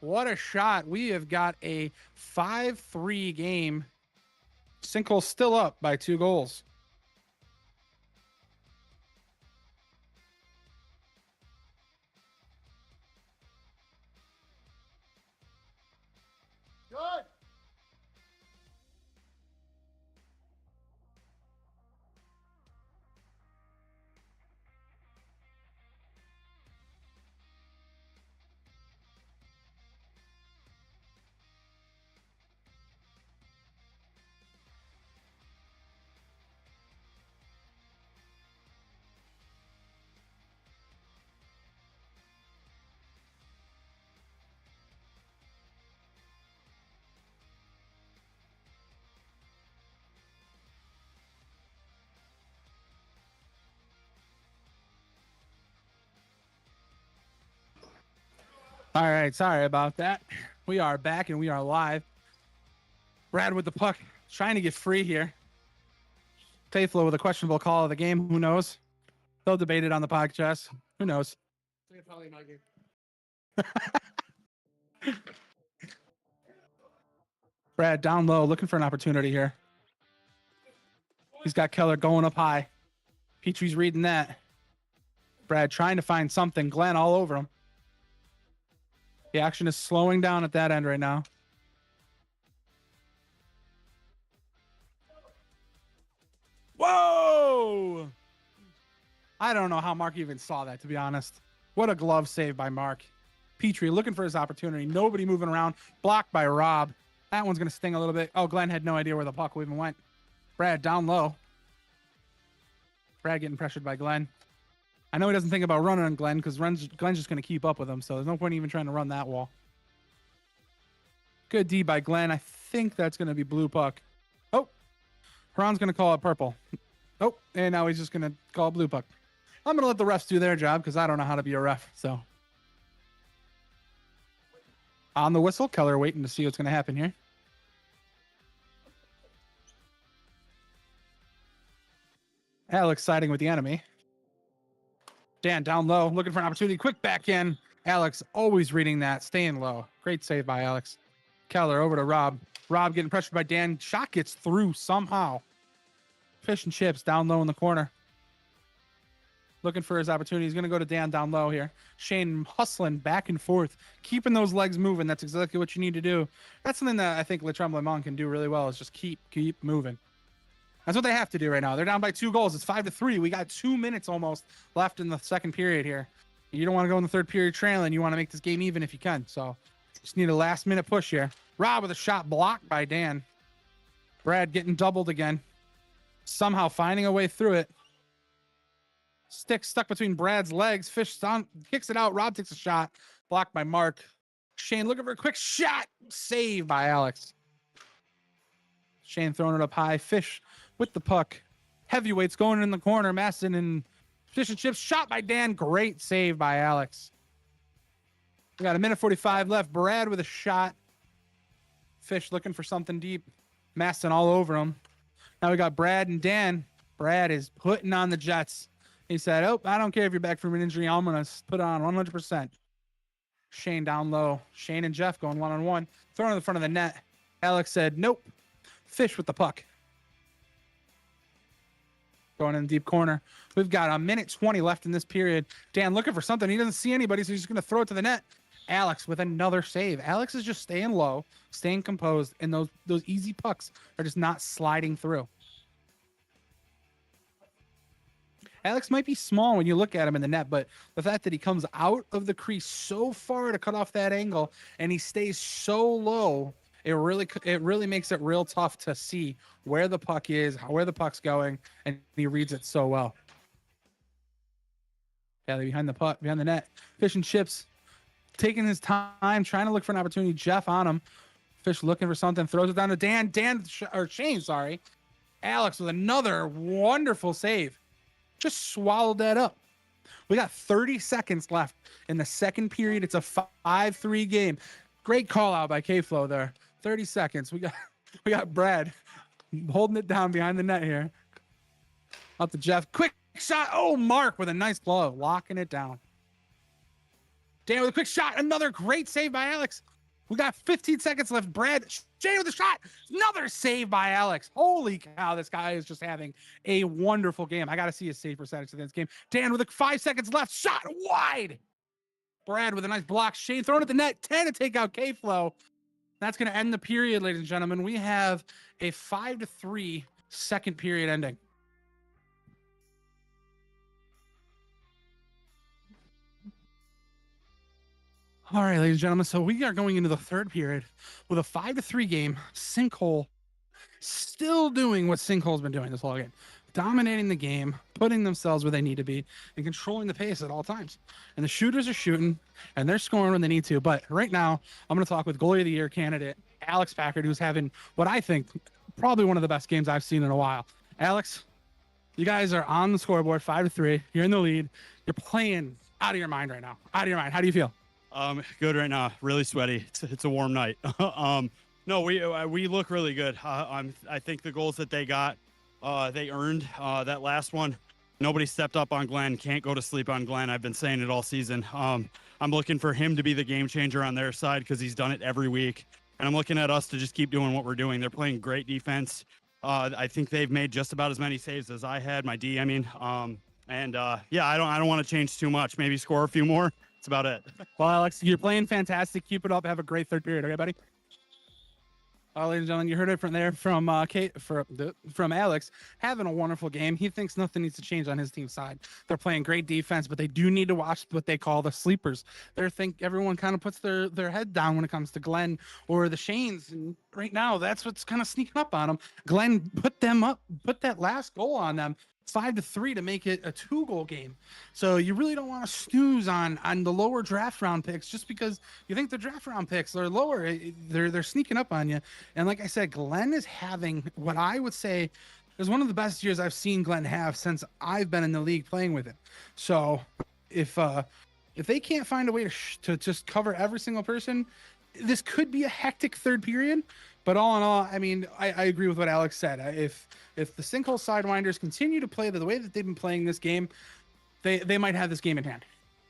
What a shot. We have got a 5-3 game. Sinkhole still up by 2 goals. Good. All right, sorry about that. We are back and we are live. Brad with the puck, trying to get free here. Tayflo with a questionable call of the game. Who knows? They'll debate it on the podcast. Who knows? Probably my game. Brad down low, looking for an opportunity here. He's got Keller going up high. Petrie's reading that. Brad trying to find something. Glenn all over him. The action is slowing down at that end right now. Whoa! I don't know how Mark even saw that, to be honest. What a glove save by Mark. Petrie looking for his opportunity. Nobody moving around. Blocked by Rob. That one's going to sting a little bit. Oh, Glenn had no idea where the puck even went. Brad down low. Brad getting pressured by Glenn. I know he doesn't think about running on Glenn because Glenn's just going to keep up with him, so there's no point even trying to run that wall. Good D by Glenn. I think that's going to be blue puck. Oh, Huron's going to call it purple. Oh, and now he's just going to call it blue puck. I'm going to let the refs do their job because I don't know how to be a ref, so. On the whistle, Keller waiting to see what's going to happen here. Alex siding with the enemy. Dan down low, looking for an opportunity. Quick back in. Alex always reading that, staying low. Great save by Alex. Keller over to Rob. Rob getting pressured by Dan. Shot gets through somehow. Fish and chips down low in the corner. Looking for his opportunity. He's going to go to Dan down low here. Shane hustling back and forth, keeping those legs moving. That's exactly what you need to do. That's something that I think Le Tremblement can do really well, is just keep moving. That's what they have to do right now. They're down by 2 goals. It's 5-3. We got 2 minutes almost left in the second period here. You don't want to go in the third period trailing. You want to make this game even if you can. So just need a last-minute push here. Rob with a shot blocked by Dan. Brad getting doubled again. Somehow finding a way through it. Stick stuck between Brad's legs. Fish kicks it out. Rob takes a shot. Blocked by Mark. Shane looking for a quick shot. Saved by Alex. Shane throwing it up high. Fish with the puck. Heavyweights going in the corner. Masson and Fish and Chips. Shot by Dan. Great save by Alex. We got 1:45 left. Brad with a shot. Fish looking for something deep. Masson all over him. Now we got Brad and Dan. Brad is putting on the Jets. He said, "Oh, I don't care if you're back from an injury. I'm going to put on 100%. Shane down low. Shane and Jeff going one-on-one. Throwing in the front of the net. Alex said, nope. Fish with the puck. Going in the deep corner. We've got a minute 20 left in this period. Dan looking for something. He doesn't see anybody, so he's just going to throw it to the net. Alex with another save. Alex is just staying low, staying composed, and those easy pucks are just not sliding through. Alex might be small when you look at him in the net, but the fact that he comes out of the crease so far to cut off that angle and he stays so low, it really makes it real tough to see where the puck is, where the puck's going, and he reads it so well. Yeah, behind the net. Fish and Chips taking his time, trying to look for an opportunity. Jeff on him. Fish looking for something, throws it down to Shane, sorry. Alex with another wonderful save. Just swallowed that up. We got 30 seconds left in the second period. It's a 5-3 game. Great call out by K-Flow there. 30 seconds. We got Brad holding it down behind the net here. Up to Jeff. Quick shot. Oh, Mark with a nice glove, locking it down. Dan with a quick shot. Another great save by Alex. We got 15 seconds left. Brad, Shane with a shot. Another save by Alex. Holy cow, this guy is just having a wonderful game. I got to see his save percentage in this game. Dan with 5 seconds left. Shot wide. Brad with a nice block. Shane throwing at the net. 10 to take out K-Flow. That's going to end the period, ladies and gentlemen. We have a 5-3 second period ending. All right, ladies and gentlemen. So we are going into the third period with a 5-3 game. Sinkhole still doing what Sinkhole's been doing this whole game. Dominating the game, putting themselves where they need to be, and controlling the pace at all times. And the shooters are shooting, and they're scoring when they need to. But right now, I'm going to talk with Goalie of the Year candidate Alex Packard, who's having what I think probably one of the best games I've seen in a while. Alex, you guys are on the scoreboard, 5-3. You're in the lead. You're playing out of your mind right now. Out of your mind. How do you feel? Good right now. Really sweaty. It's a warm night. No, we look really good. I think the goals that they got, they earned. That last one, nobody stepped up on Glenn. Can't go to sleep on Glenn. I've been saying it all season. I'm looking for him to be the game changer on their side because he's done it every week. And I'm looking at us to just keep doing what we're doing. They're playing great defense. I think they've made just about as many saves as I had. My D, I mean. Yeah, I don't want to change too much. Maybe score a few more. That's about it. Well, Alex, you're playing fantastic. Keep it up. Have a great third period. Okay, buddy? Ladies and gentlemen, you heard it from there from from Alex, having a wonderful game. He thinks nothing needs to change on his team side. They're playing great defense, but they do need to watch what they call the sleepers. Everyone kind of puts their head down when it comes to Glenn or the Shanes, and right now that's what's kind of sneaking up on them. Glenn put that last goal on them. 5-3 to make it a 2-goal game. So you really don't want to snooze on the lower draft round picks just because you think the draft round picks are lower. They're sneaking up on you. And like I said, Glenn is having what I would say is one of the best years I've seen Glenn have since I've been in the league playing with him. So if they can't find a way to just cover every single person, this could be a hectic third period. But all in all, I mean, I agree with what Alex said. If the Sinkhole Sidewinders continue to play the way that they've been playing this game, they might have this game in hand.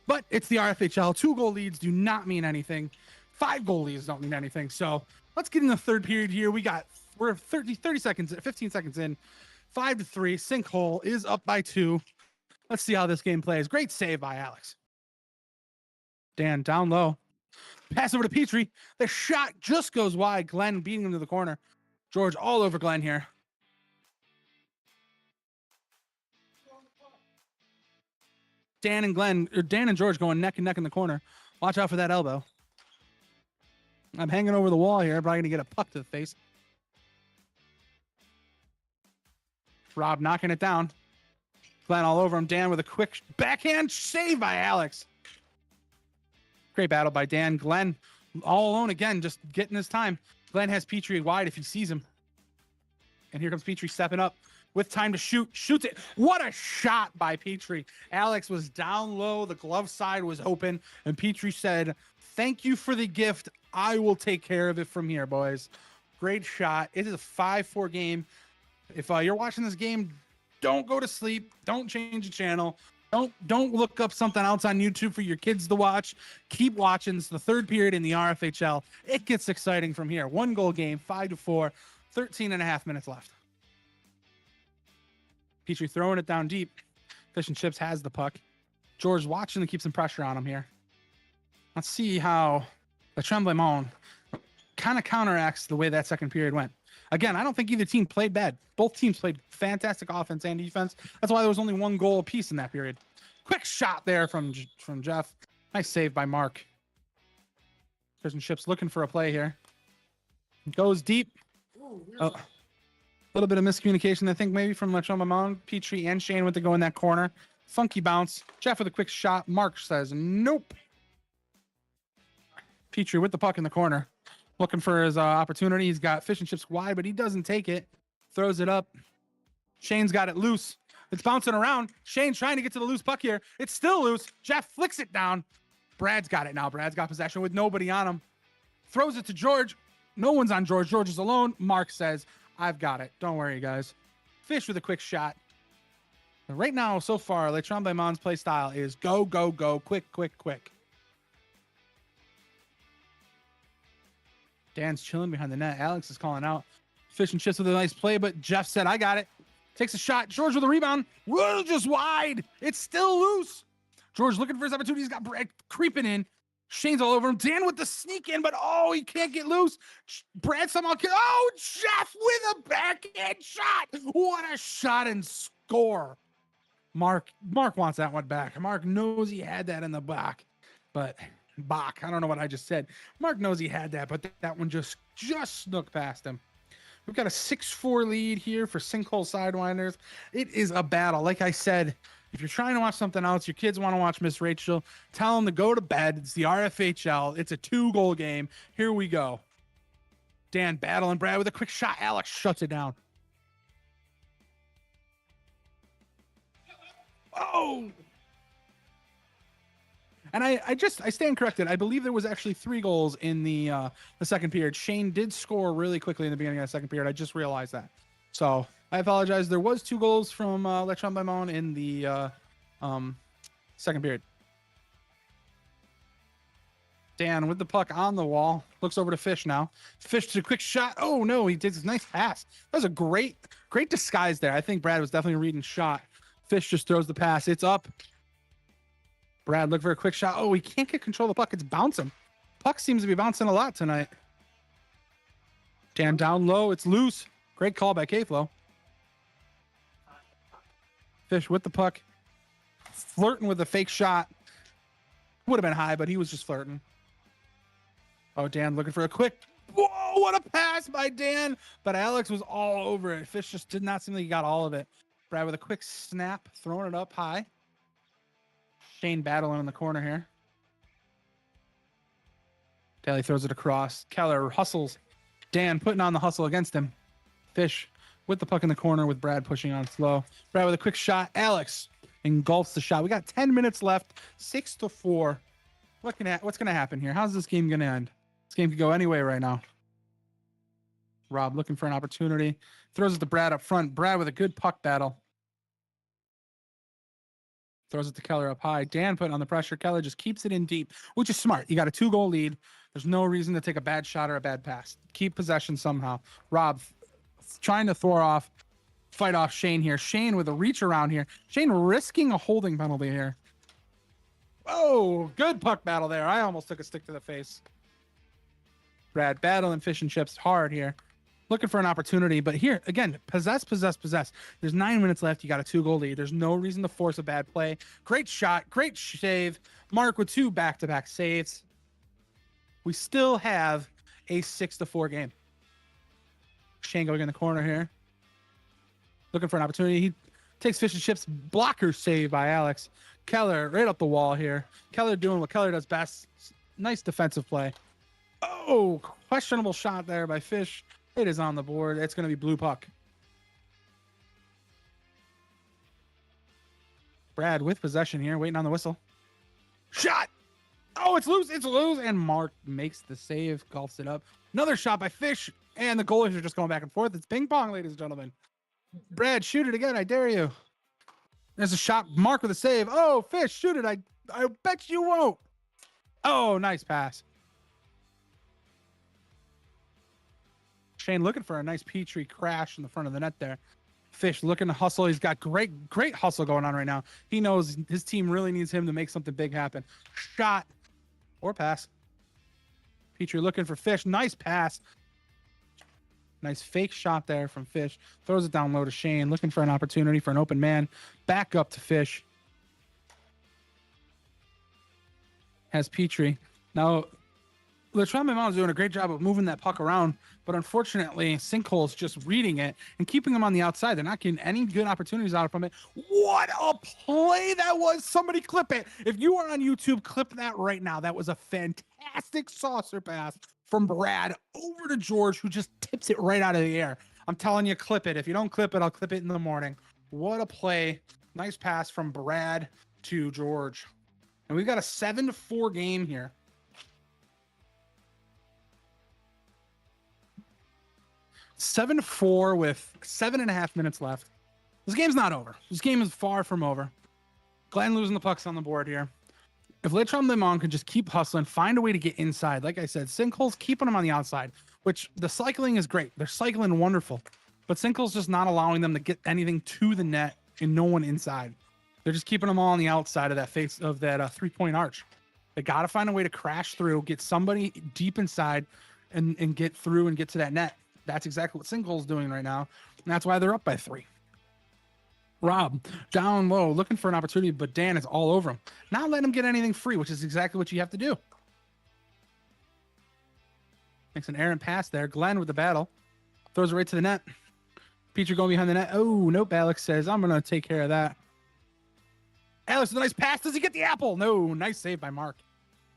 But it's the RFHL. 2-goal leads do not mean anything. 5-goal leads don't mean anything. So let's get in the third period here. We're 30 seconds, 15 seconds in. 5-3. Sinkhole is up by 2. Let's see how this game plays. Great save by Alex. Dan down low. Pass over to Petrie. The shot just goes wide. Glenn beating him to the corner. George all over Glenn here. Dan and George going neck and neck in the corner. Watch out for that elbow. I'm hanging over the wall here. Probably going to get a puck to the face. Rob knocking it down. Glenn all over him. Dan with a quick backhand save by Alex. Great battle by Dan. Glenn all alone again, just getting his time. Glenn has Petrie wide if he sees him. And here comes Petrie stepping up with time to shoot. Shoots it. What a shot by Petrie. Alex was down low. The glove side was open. And Petrie said, "Thank you for the gift. I will take care of it from here, boys." Great shot. It is a 5-4 game. If you're watching this game don't go to sleep. Don't change the channel. Don't look up something else on YouTube for your kids to watch. Keep watching. It's the third period in the RFHL. It gets exciting from here. 1-goal game, 5-4, 13 and a half minutes left. Petrie throwing it down deep. Fish and Chips has the puck. George watching to keep some pressure on him here. Let's see how the Tremblemont kind of counteracts the way that second period went. Again, I don't think either team played bad. Both teams played fantastic offense and defense. That's why there was only 1 goal apiece in that period. Quick shot there from Jeff. Nice save by Mark. Fish and Chips looking for a play here. Goes deep. A little bit of miscommunication, I think, maybe from Tremblemont. Petrie and Shane went to go in that corner. Funky bounce. Jeff with a quick shot. Mark says, nope. Petrie with the puck in the corner. Looking for his opportunity. He's got Fish and Chips wide, but he doesn't take it. Throws it up. Shane's got it loose. It's bouncing around. Shane's trying to get to the loose puck here. It's still loose. Jeff flicks it down. Brad's got it now. Brad's got possession with nobody on him. Throws it to George. No one's on George. George is alone. Mark says, I've got it. Don't worry, guys. Fish with a quick shot. And right now, so far, Le Tremblemont's play style is go, go, go, quick, quick, quick. Dan's chilling behind the net. Alex is calling out. Fish and Chips with a nice play, but Jeff said, I got it. Takes a shot. George with a rebound. Whoa, just wide. It's still loose. George looking for his opportunity. He's got Brad creeping in. Shane's all over him. Dan with the sneak in, but oh, he can't get loose. Brad somehow oh, Jeff with a backhand shot. What a shot and score. Mark wants that one back. Mark knows he had that in the back, but Bach. I don't know what I just said. Mark knows he had that, but that one just snuck past him. We've got a 6-4 lead here for Sinkhole Sidewinders. It is a battle. Like I said, if you're trying to watch something else, your kids want to watch Miss Rachel, tell them to go to bed. It's the RFHL. It's a 2-goal game. Here we go. Dan battling Brad with a quick shot. Alex shuts it down. Oh! And I stand corrected. I believe there was actually 3 goals in the second period. Shane did score really quickly in the beginning of the second period. I just realized that. So I apologize. There was 2 goals from Le Tremblemont in the second period. Dan with the puck on the wall. Looks over to Fish now. Fish to a quick shot. Oh, no. He did this nice pass. That was a great disguise there. I think Brad was definitely reading shot. Fish just throws the pass. It's up. Brad look for a quick shot. Oh, he can't get control of the puck. It's bouncing. Puck seems to be bouncing a lot tonight. Dan down low. It's loose. Great call by K-Flow. Fish with the puck. Flirting with a fake shot. Would have been high, but he was just flirting. Oh, Dan looking for a quick. Whoa, what a pass by Dan. But Alex was all over it. Fish just did not seem like he got all of it. Brad with a quick snap. Throwing it up high. Shane battling in the corner here. Daly throws it across. Keller hustles. Dan putting on the hustle against him. Fish with the puck in the corner with Brad pushing on slow. Brad with a quick shot. Alex engulfs the shot. We got 10 minutes left. 6-4. What's going to happen here? How's this game going to end? This game could go any way right now. Rob looking for an opportunity. Throws it to Brad up front. Brad with a good puck battle. Throws it to Keller up high. Dan putting on the pressure. Keller just keeps it in deep, which is smart. You got a 2-goal lead. There's no reason to take a bad shot or a bad pass. Keep possession somehow. Rob trying to fight off Shane here. Shane with a reach around here. Shane risking a holding penalty here. Oh, good puck battle there. I almost took a stick to the face. Brad battling Fish and Chips hard here. Looking for an opportunity, but here, again, possess. There's 9 minutes left. You got a 2-goal lead. There's no reason to force a bad play. Great shot, great save. Mark with 2 back-to-back saves. We still have a 6-4 game. Shane going in the corner here. Looking for an opportunity. He takes Fish and Chips. Blocker save by Alex. Keller right up the wall here. Keller doing what Keller does best. Nice defensive play. Oh, questionable shot there by Fish. It is on the board. It's going to be blue puck. Brad with possession here, waiting on the whistle. Shot! Oh, it's loose. It's loose. And Mark makes the save, golfs it up. Another shot by Fish. And the goalies are just going back and forth. It's ping pong, ladies and gentlemen. Brad, shoot it again. I dare you. There's a shot. Mark with a save. Oh, Fish, shoot it. I bet you won't. Oh, nice pass. Shane looking for a nice Petrie crash in the front of the net there. Fish looking to hustle. He's got great hustle going on right now. He knows his team really needs him to make something big happen. Shot or pass. Petrie looking for Fish. Nice pass. Nice fake shot there from Fish. Throws it down low to Shane, looking for an opportunity for an open man. Back up to Fish. Has Petrie. Now, Latrell Mamon is doing a great job of moving that puck around, but unfortunately, Sinkhole's just reading it and keeping him on the outside. They're not getting any good opportunities out from it. What a play that was. Somebody clip it. If you are on YouTube, clip that right now. That was a fantastic saucer pass from Brad over to George, who just tips it right out of the air. I'm telling you, clip it. If you don't clip it, I'll clip it in the morning. What a play. Nice pass from Brad to George. And we've got a 7-4 game here. 7-4 with 7.5 minutes left. This game's not over. This game is far from over. Glenn losing the pucks on the board here. If Letron Limon can just keep hustling, find a way to get inside. Like I said, Sinkhole's keeping them on the outside, which the cycling is great. They're cycling wonderful. But Sinkhole's just not allowing them to get anything to the net and no one inside. They're just keeping them all on the outside of that face of that three-point arch. They got to find a way to crash through, get somebody deep inside and get through and get to that net. That's exactly what Sinkhole's doing right now. And that's why they're up by 3. Rob, down low, looking for an opportunity, but Dan is all over him. Not letting him get anything free, which is exactly what you have to do. Makes an errant pass there. Glenn with the battle. Throws it right to the net. Petrie going behind the net. Oh, nope. Alex says, I'm going to take care of that. Alex with a nice pass. Does he get the apple? No. Nice save by Mark.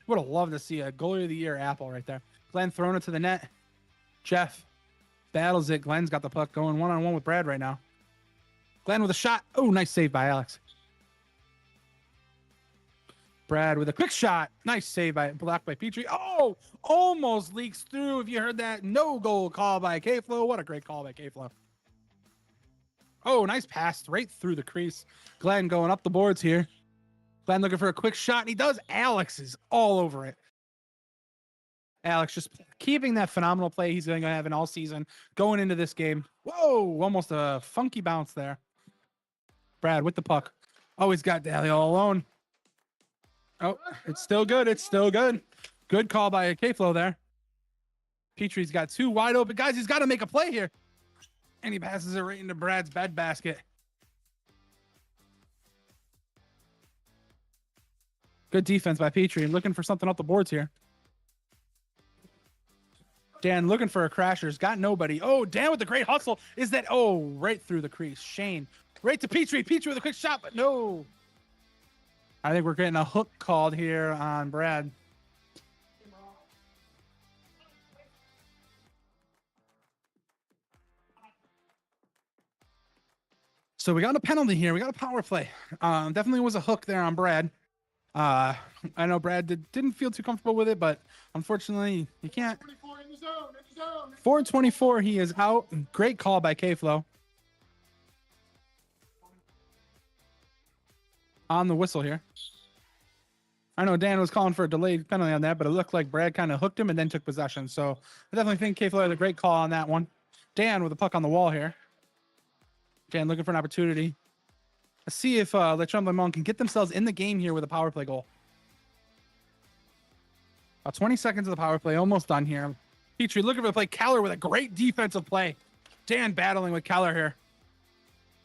Would have loved to see a goalie of the year apple right there. Glenn throwing it to the net. Jeff battles it. Glenn's got the puck going one-on-one with Brad right now. Glenn with a shot. Oh, nice save by Alex. Brad with a quick shot. Nice save by blocked by Petrie. Oh, almost leaks through. If you heard that, no goal call by K-Flow. What a great call by K-Flow. Oh, nice pass right through the crease. Glenn going up the boards here. Glenn looking for a quick shot, and he does. Alex is all over it. Alex just keeping that phenomenal play he's going to have in all season going into this game. Whoa, almost a funky bounce there. Brad with the puck. Oh, he's got Daly all alone. Oh, it's still good. It's still good. Good call by K-Flow there. Petrie's got 2 wide open guys. He's got to make a play here. And he passes it right into Brad's bed basket. Good defense by Petrie. Looking for something off the boards here. Dan looking for a crasher. Got nobody. Oh, Dan with the great hustle. Is that, oh, right through the crease. Shane, right to Petrie. Petrie with a quick shot, but no. I think we're getting a hook called here on Brad. So we got a penalty here. We got a power play. Definitely was a hook there on Brad. I know Brad didn't feel too comfortable with it, but unfortunately, you can't. 4:24, he is out. Great call by K-Flow. On the whistle here. I know Dan was calling for a delayed penalty on that, but it looked like Brad kind of hooked him and then took possession. So I definitely think K-Flow had a great call on that one. Dan with a puck on the wall here. Dan looking for an opportunity. Let's see if Letron Lemon can get themselves in the game here with a power play goal. About 20 seconds of the power play, almost done here. Petrie looking for the play. Keller with a great defensive play. Dan battling with Keller here.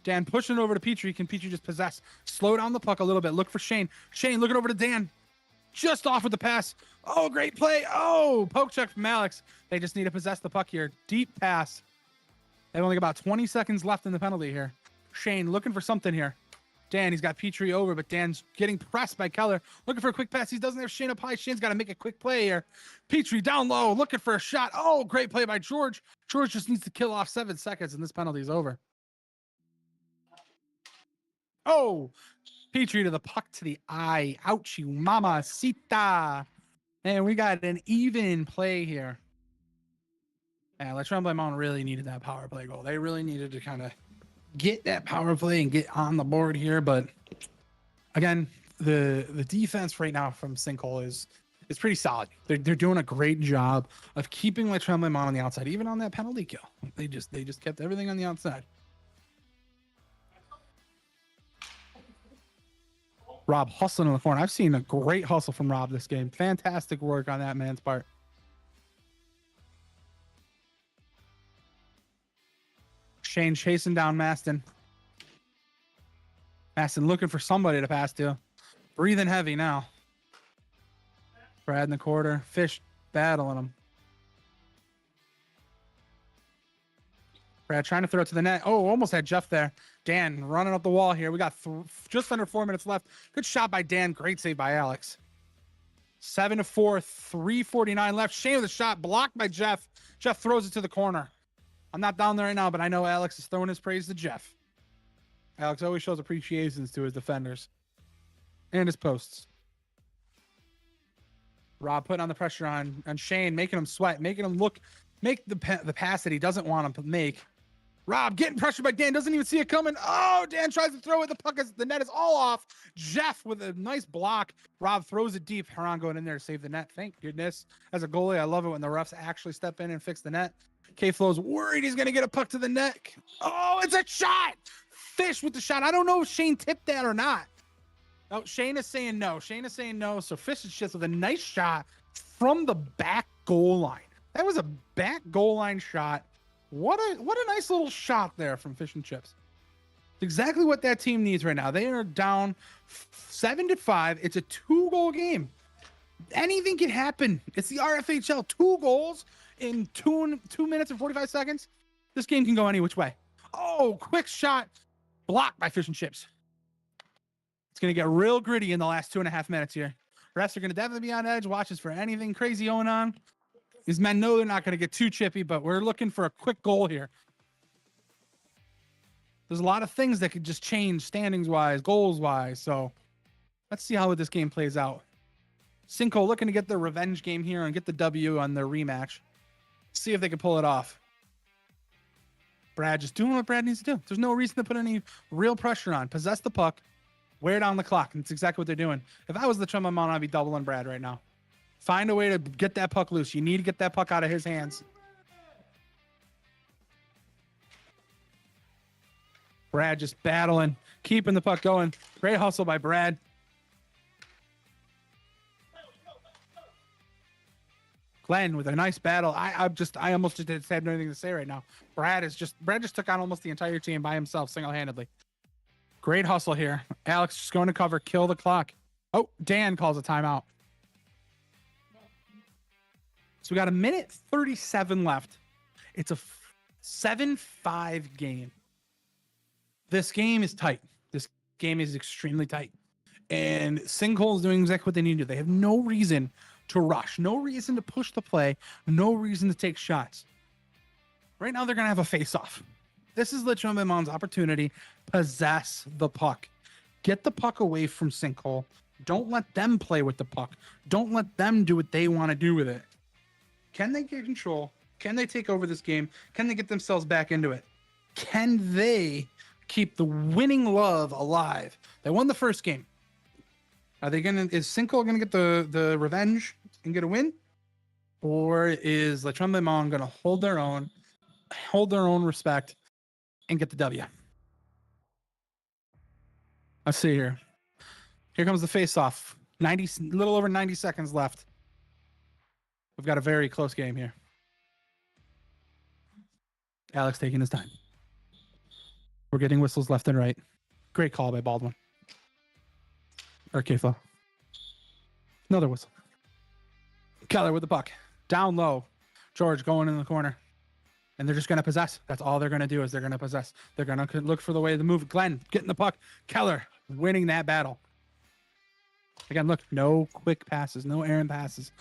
Dan pushing over to Petrie. Can Petrie just possess? Slow down the puck a little bit. Look for Shane. Shane looking over to Dan. Just off with the pass. Oh, great play. Oh, poke check from Alex. They just need to possess the puck here. Deep pass. They've only got about 20 seconds left in the penalty here. Shane looking for something here. Dan, he's got Petrie over, but Dan's getting pressed by Keller. Looking for a quick pass. He doesn't have Shane up high. Shane's got to make a quick play here. Petrie down low, looking for a shot. Oh, great play by George. George just needs to kill off 7 seconds, and this penalty is over. Oh, Petrie to the puck to the eye. Ouchie, mamacita. And we got an even play here. And Letron Blamont really needed that power play goal. They really needed to kind of get that power play and get on the board here. But again, the defense right now from Sinkhole is pretty solid. They're doing a great job of keeping my Trembling on the outside, even on that penalty kill. They just kept everything on the outside. Rob hustling in the corner. I've seen a great hustle from Rob this game. Fantastic work on that man's part. Shane chasing down Maston. Maston looking for somebody to pass to. Breathing heavy now. Brad in the quarter. Fish battling him. Brad trying to throw it to the net. Oh, almost had Jeff there. Dan running up the wall here. We got just under 4 minutes left. Good shot by Dan. Great save by Alex. 7-4, 3:49 left. Shane with a shot blocked by Jeff. Jeff throws it to the corner. I'm not down there right now, but I know Alex is throwing his praise to Jeff. Alex always shows appreciations to his defenders and his posts. Rob putting on the pressure on Shane, making him sweat, making him make the pass that he doesn't want him to make. Rob getting pressured by Dan, doesn't even see it coming. Oh, Dan tries to throw it. The net is all off. Jeff with a nice block. Rob throws it deep. Haran going in there to save the net. Thank goodness. As a goalie, I love it when the refs actually step in and fix the net. K-Flow's worried he's going to get a puck to the net. Oh, it's a shot. Fish with the shot. I don't know if Shane tipped that or not. Oh, Shane is saying no. So Fish is just with a nice shot from the back goal line. That was a back goal line shot. What a nice little shot there from Fish and Chips. Exactly what that team needs right now. They are down 7-5. It's a 2-goal game. Anything can happen. It's the RFHL. 2 goals in 2 minutes and 45 seconds. This game can go any which way. Oh, quick shot. Blocked by Fish and Chips. It's going to get real gritty in the last 2.5 minutes here. Refs are going to definitely be on edge. Watches for anything crazy going on. These men know they're not going to get too chippy, but we're looking for a quick goal here. There's a lot of things that could just change standings-wise, goals-wise. So let's see how this game plays out. Sinkhole looking to get the revenge game here and get the W on their rematch. See if they can pull it off. Brad just doing what Brad needs to do. There's no reason to put any real pressure on. Possess the puck. Wear down the clock. And it's exactly what they're doing. If I was the Trembling Mountain, I'd be doubling Brad right now. Find a way to get that puck loose. You need to get that puck out of his hands. Brad just battling, keeping the puck going. Great hustle by Brad. Glenn with a nice battle. I almost just have nothing to say right now. Brad just took on almost the entire team by himself, single-handedly. Great hustle here. Alex just going to cover, kill the clock. Oh, Dan calls a timeout. So we got 1:37 left. It's a 7-5 game. This game is tight. This game is extremely tight. And Sinkhole is doing exactly what they need to do. They have no reason to rush, no reason to push the play, no reason to take shots. Right now, they're going to have a face-off. This is Trembling Mountain's opportunity. Possess the puck. Get the puck away from Sinkhole. Don't let them play with the puck. Don't let them do what they want to do with it. Can they get control? Can they take over this game? Can they get themselves back into it? Can they keep the winning love alive? They won the first game. Is Sinkhole gonna get the revenge and get a win? Or is Trembling Mountain gonna hold their own respect and get the W? Let's see here. Here comes the face-off. Little over 90 seconds left. We've got a very close game here. Alex taking his time. We're getting whistles left and right. Great call by Baldwin. Or K-Flow. Another whistle. Keller with the puck. Down low. George going in the corner. And they're just going to possess. That's all they're going to do is they're going to possess. They're going to look for the way to move. Glenn getting the puck. Keller winning that battle. Again, look, no quick passes, no errant passes.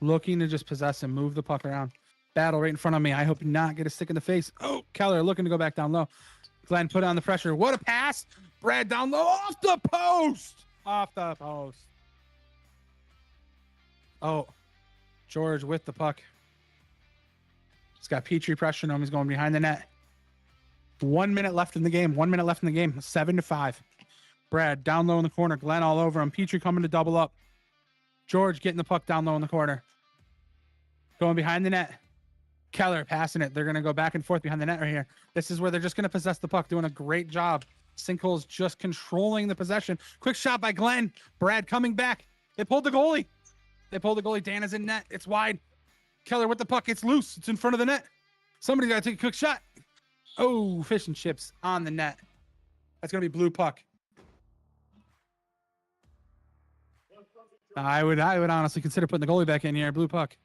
Looking to just possess and move the puck around. Battle right in front of me. I hope not get a stick in the face. Oh, Keller looking to go back down low. Glenn put on the pressure. What a pass. Brad down low. Off the post. Off the post. Oh, George with the puck. He's got Petrie pressuring him. He's going behind the net. 1 minute left in the game. 1 minute left in the game. 7-5. Brad down low in the corner. Glenn all over him. Petrie coming to double up. George getting the puck down low in the corner. Going behind the net. Keller passing it. They're going to go back and forth behind the net right here. This is where they're just going to possess the puck, doing a great job. Sinkhole's just controlling the possession. Quick shot by Glenn. Brad coming back. They pulled the goalie. Dan is in net. It's wide. Keller with the puck. It's loose. It's in front of the net. Somebody's got to take a quick shot. Oh, fish and chips on the net. That's going to be blue puck. I would honestly consider putting the goalie back in here. Blue puck.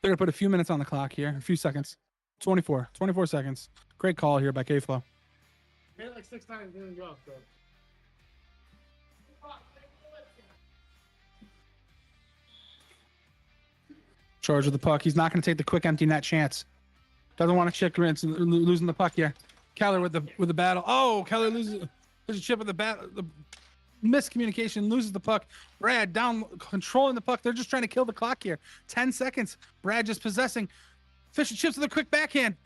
They're going to put a few minutes on the clock here. A few seconds. 24 seconds. Great call here by K-Flow. Hit it like 6 times, didn't go, so. Charge with the puck. He's not going to take the quick empty net chance. Doesn't want to check rinse, losing the puck here. Keller with the battle. Oh, Keller loses a chip with the battle. The miscommunication, loses the puck. Brad down, controlling the puck. They're just trying to kill the clock here. 10 seconds. Brad just possessing. Fish and chips with a quick backhand.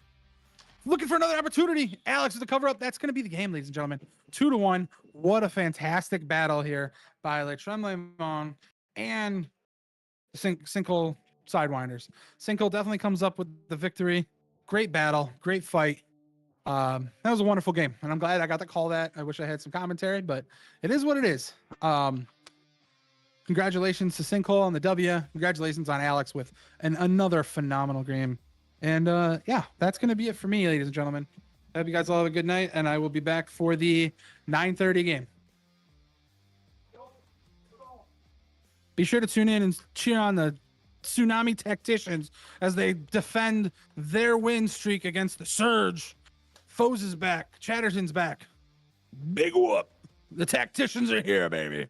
Looking for another opportunity. Alex with the cover up. That's going to be the game, ladies and gentlemen. 2-1. What a fantastic battle here by Rfhl and Sinkhole Sidewinders. Sinkhole definitely comes up with the victory. Great battle. Great fight. That was a wonderful game, and I'm glad I got to call that. I wish I had some commentary, but it is what it is. Congratulations to Sinkhole on the W. Congratulations on Alex with another phenomenal game. And yeah, that's going to be it for me, ladies and gentlemen. I hope you guys all have a good night, and I will be back for the 9:30 game. Be sure to tune in and cheer on the Tsunami Tacticians as they defend their win streak against the Surge. Foes is back. Chatterton's back. Big whoop. The Tacticians are here, baby.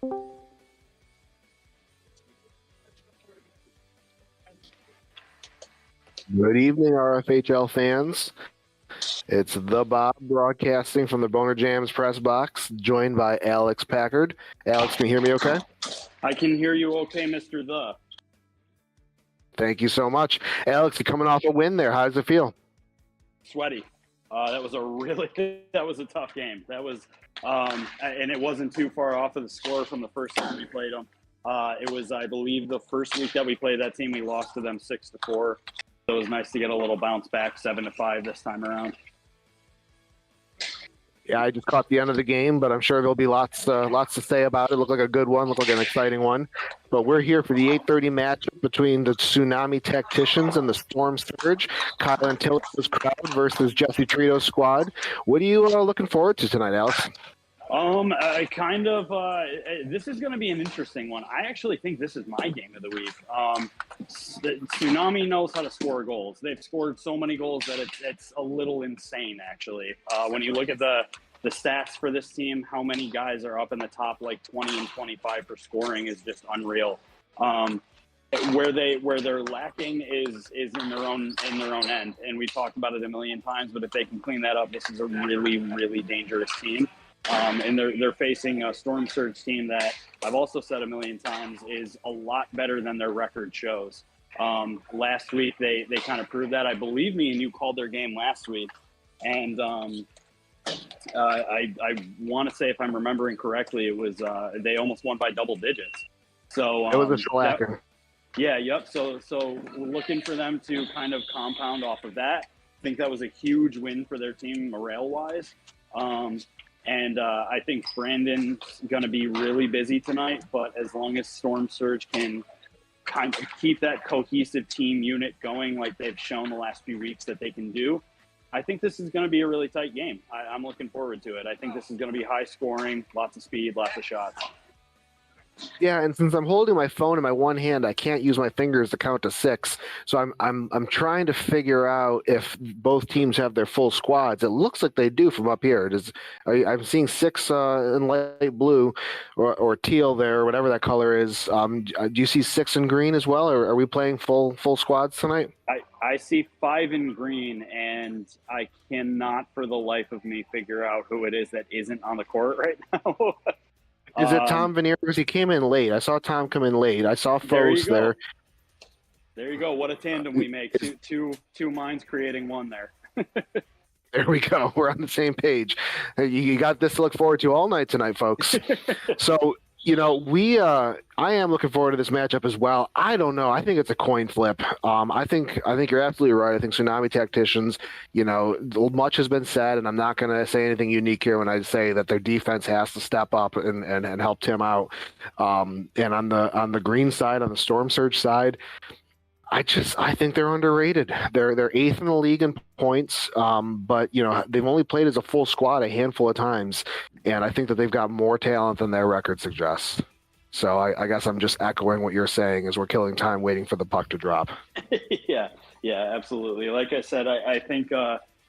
Good evening, Rfhl fans. It's the Bob broadcasting from the Boner Jams press box, joined by Alex Packard. Alex, can you hear me okay? I can hear you okay, Mr. The. Thank you so much. Alex, you're coming off a win there. How does it feel? Sweaty. That was a tough game. That was, and it wasn't too far off of the score from the first time we played them. It was, I believe, the first week that we played that team, we lost to them 6-4. So it was nice to get a little bounce back, 7-5 this time around. Yeah, I just caught the end of the game, but I'm sure there'll be lots to say about it. Looked like a good one, looked like an exciting one. But we're here for the 8:30 matchup between the Tsunami Tacticians and the Storm Surge. Kyle Antillo's crowd versus Jesse Trito's squad. What are you looking forward to tonight, Alex? This is going to be an interesting one. I actually think this is my game of the week. Tsunami knows how to score goals. They've scored so many goals that it's a little insane, actually. When you look at the stats for this team, how many guys are up in the top like 20 and 25 for scoring is just unreal. Where they're lacking is in their own end, and we talked about it a million times. But if they can clean that up, this is a really, really dangerous team. And they're facing a Storm Surge team that I've also said a million times is a lot better than their record shows. Last week they kind of proved that. I believe me and you called their game last week, and I want to say, if I'm remembering correctly, it was they almost won by double digits. So it was a shellacking. Yeah, yep. So we're looking for them to kind of compound off of that. I think that was a huge win for their team morale-wise. And I think Brandon's going to be really busy tonight, but as long as Storm Surge can kind of keep that cohesive team unit going like they've shown the last few weeks that they can do, I think this is going to be a really tight game. I'm looking forward to it. I think this is going to be high scoring, lots of speed, lots of shots. Yeah, and since I'm holding my phone in my one hand, I can't use my fingers to count to 6. So I'm trying to figure out if both teams have their full squads. It looks like they do from up here. I'm seeing 6 in light blue or teal there, or whatever that color is. Do you see 6 in green as well, or are we playing full squads tonight? I see 5 in green, and I cannot for the life of me figure out who it is that isn't on the court right now. Is it Tom Veneers? He came in late. I saw Tom come in late. I saw Fos there. There you go. What a tandem we make. Two minds creating one there. There we go. We're on the same page. You got this to look forward to all night tonight, folks. So, I am looking forward to this matchup as well. I don't know. I think it's a coin flip. I think you're absolutely right. I think Tsunami Tacticians, much has been said, and I'm not going to say anything unique here when I say that their defense has to step up and help Tim out. And on the green side, on the Storm Surge side, I think they're underrated. They're 8th in the league in points, but they've only played as a full squad a handful of times, and I think that they've got more talent than their record suggests. So I guess I'm just echoing what you're saying, is we're killing time waiting for the puck to drop. Yeah, absolutely. Like I said, I think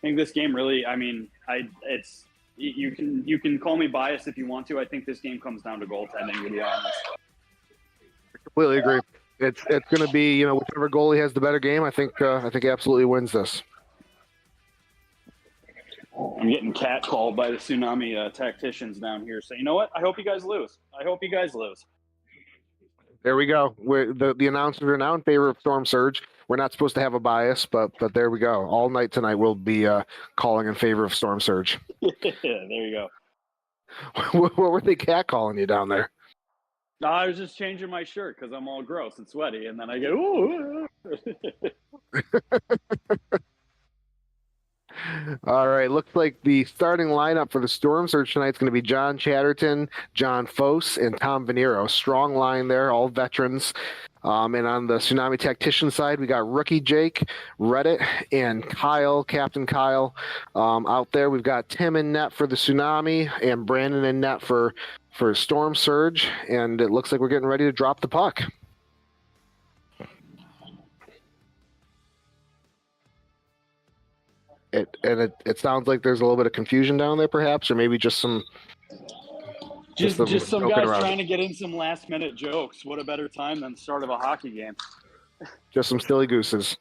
this game really. I mean, you can call me biased if you want to. I think this game comes down to goaltending, to be honest. I completely agree. It's going to be, whichever goalie has the better game. I think absolutely wins this. I'm getting catcalled by the Tsunami Tacticians down here. So you know what? I hope you guys lose. There we go. The announcers are now in favor of Storm Surge. We're not supposed to have a bias, but there we go. All night tonight we'll be calling in favor of Storm Surge. There you go. What were they catcalling you down there? No, I was just changing my shirt because I'm all gross and sweaty, and then I go, ooh. All right, looks like the starting lineup for the Storm Surge tonight is going to be John Chatterton, John Fos, and Tom Venero. Strong line there, all veterans. And on the Tsunami Tactician side, we got rookie Jake, Reddit, and Kyle, Captain Kyle. Out there, we've got Tim in net for the Tsunami and Brandon in net for Storm Surge. And it looks like we're getting ready to drop the puck. It sounds like there's a little bit of confusion down there, perhaps, or maybe just some Just some joking guys around. trying to get in some last-minute jokes. What a better time than the start of a hockey game. Just some silly gooses.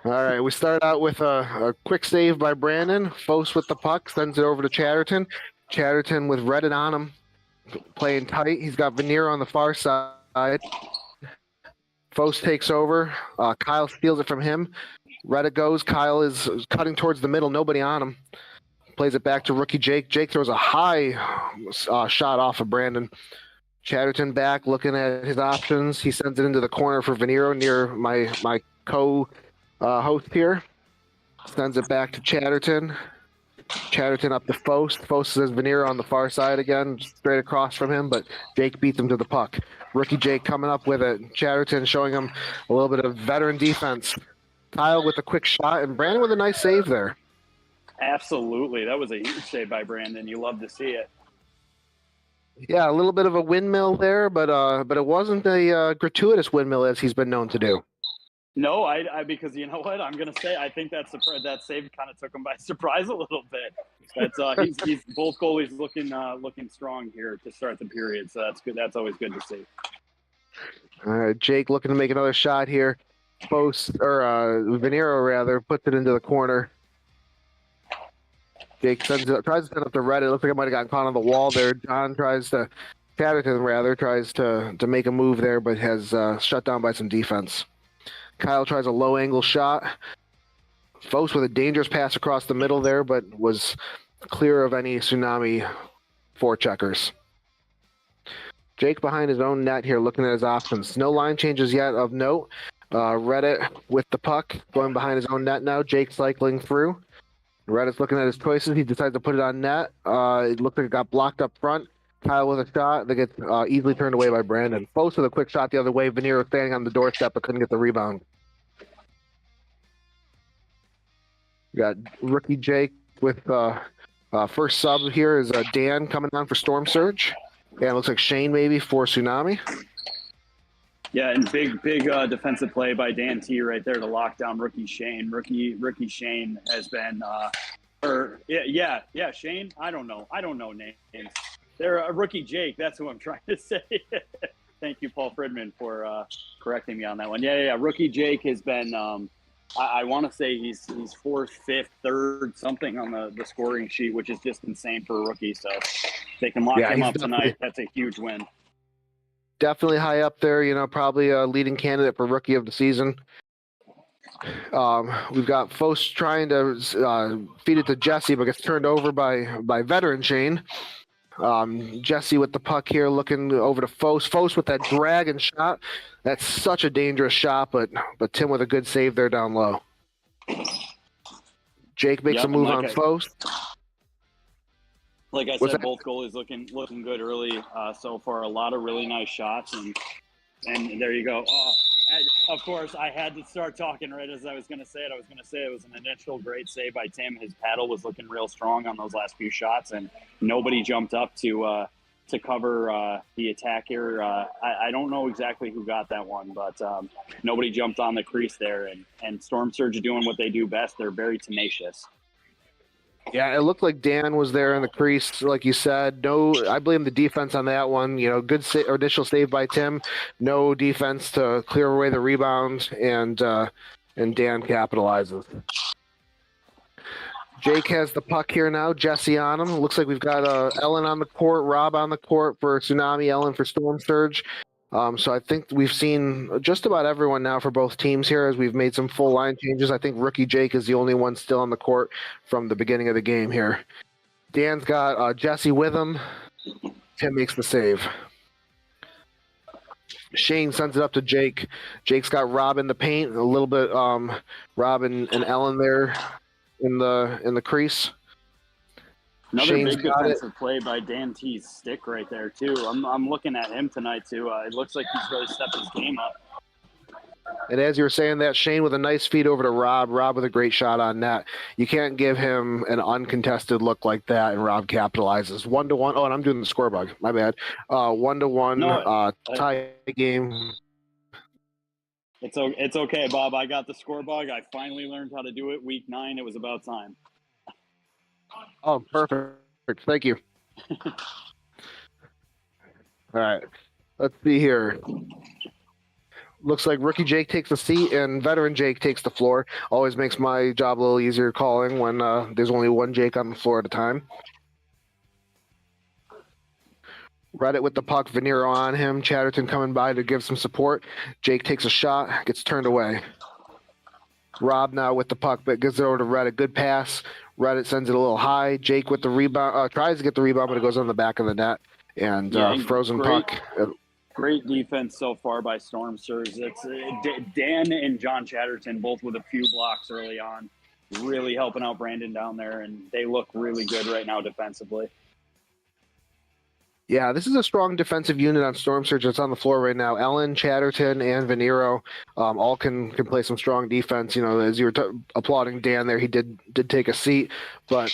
All right, we start out with a quick save by Brandon. Fos with the puck, sends it over to Chatterton. Chatterton with Reddit on him, playing tight. He's got Veneer on the far side. Fos takes over. Kyle steals it from him. Reddit goes. Kyle is cutting towards the middle. Nobody on him. Plays it back to rookie Jake. Jake throws a high shot off of Brandon. Chatterton back, looking at his options. He sends it into the corner for Venero near my co-host here. Sends it back to Chatterton. Chatterton up to Fos. Fos says Venero on the far side again, straight across from him, but Jake beats him to the puck. Rookie Jake coming up with it. Chatterton showing him a little bit of veteran defense. Kyle with a quick shot, and Brandon with a nice save there. Absolutely. That was a huge save by Brandon. You love to see it. Yeah, a little bit of a windmill there, but it wasn't a gratuitous windmill as he's been known to do. No, I because you know what I'm gonna say. I think that save kind of took him by surprise a little bit. That's he's both goalies looking strong here to start the period, so that's good. That's always good to see. All right, Jake looking to make another shot here. Venero rather puts it into the corner. Jake tries to send up to Reddit. It looks like it might have gotten caught on the wall there. John Chatterton tries to make a move there, but has shut down by some defense. Kyle tries a low angle shot. Fos with a dangerous pass across the middle there, but was clear of any Tsunami forecheckers. Jake behind his own net here, looking at his options. No line changes yet of note. Reddit with the puck, going behind his own net now. Jake cycling through. Reddit's looking at his choices. He decides to put it on net. It looked like it got blocked up front. Kyle with a shot that gets easily turned away by Brandon. Fos with a quick shot the other way. Venero standing on the doorstep but couldn't get the rebound. We got rookie Jake with first sub here is Dan coming on for Storm Surge. Yeah, it looks like Shane maybe for Tsunami. Yeah, and big defensive play by Dan T right there to lock down rookie Shane. Rookie Shane has been Shane. I don't know names. They're a rookie Jake. That's who I'm trying to say. Thank you, Paul Fridman, for correcting me on that one. Yeah. Rookie Jake has been. I want to say he's fourth, fifth, third, something on the scoring sheet, which is just insane for a rookie. So if they can lock him up tonight, that's a huge win. Definitely high up there, probably a leading candidate for rookie of the season. We've got Fos trying to feed it to Jesse, but gets turned over by veteran Shane. Jesse with the puck here, looking over to Fos. Fos with that dragon shot. That's such a dangerous shot, but Tim with a good save there down low. Jake makes a move on Fos. Like I said, both goalies looking good early so far. A lot of really nice shots, and there you go. Of course, I had to start talking right as I was going to say it. I was going to say it was an initial great save by Tim. His paddle was looking real strong on those last few shots, and nobody jumped up to cover the attack here. I don't know exactly who got that one, but nobody jumped on the crease there. And Storm Surge are doing what they do best. They're very tenacious. Yeah, it looked like Dan was there in the crease, like you said. No, I blame the defense on that one. Good initial save by Tim. No defense to clear away the rebound, and Dan capitalizes. Jake has the puck here now. Jesse on him. Looks like we've got Ellen on the court, Rob on the court for Tsunami, Ellen for Storm Surge. So I think we've seen just about everyone now for both teams here as we've made some full line changes. I think rookie Jake is the only one still on the court from the beginning of the game here. Dan's got Jesse with him. Tim makes the save. Shane sends it up to Jake. Jake's got Rob in the paint, a little bit Rob and Ellen there in the crease. Another Shane's big defensive play by Dan T's stick right there too. I'm looking at him tonight too. It looks like he's really stepped his game up. And as you were saying that, Shane with a nice feed over to Rob. Rob with a great shot on net. You can't give him an uncontested look like that, and Rob capitalizes. 1-1. Oh, and I'm doing the score bug. My bad. 1-1 tie game. It's okay, Bob. I got the score bug. I finally learned how to do it. Week 9. It was about time. Oh, perfect. Thank you. All right. Let's see here. Looks like rookie Jake takes a seat and veteran Jake takes the floor. Always makes my job a little easier calling when there's only one Jake on the floor at a time. Reddit with the puck, Venero on him. Chatterton coming by to give some support. Jake takes a shot, gets turned away. Rob now with the puck, but gives it over to Reddit. Good pass. Reddit sends it a little high. Jake with the rebound, tries to get the rebound, but it goes on the back of the net. And frozen puck. Great defense so far by Storm Surge. It's Dan and John Chatterton both with a few blocks early on, really helping out Brandon down there, and they look really good right now defensively. Yeah, this is a strong defensive unit on Storm Surge that's on the floor right now. Ellen, Chatterton, and Venero all can play some strong defense. You know, as you were applauding Dan there, he did take a seat. But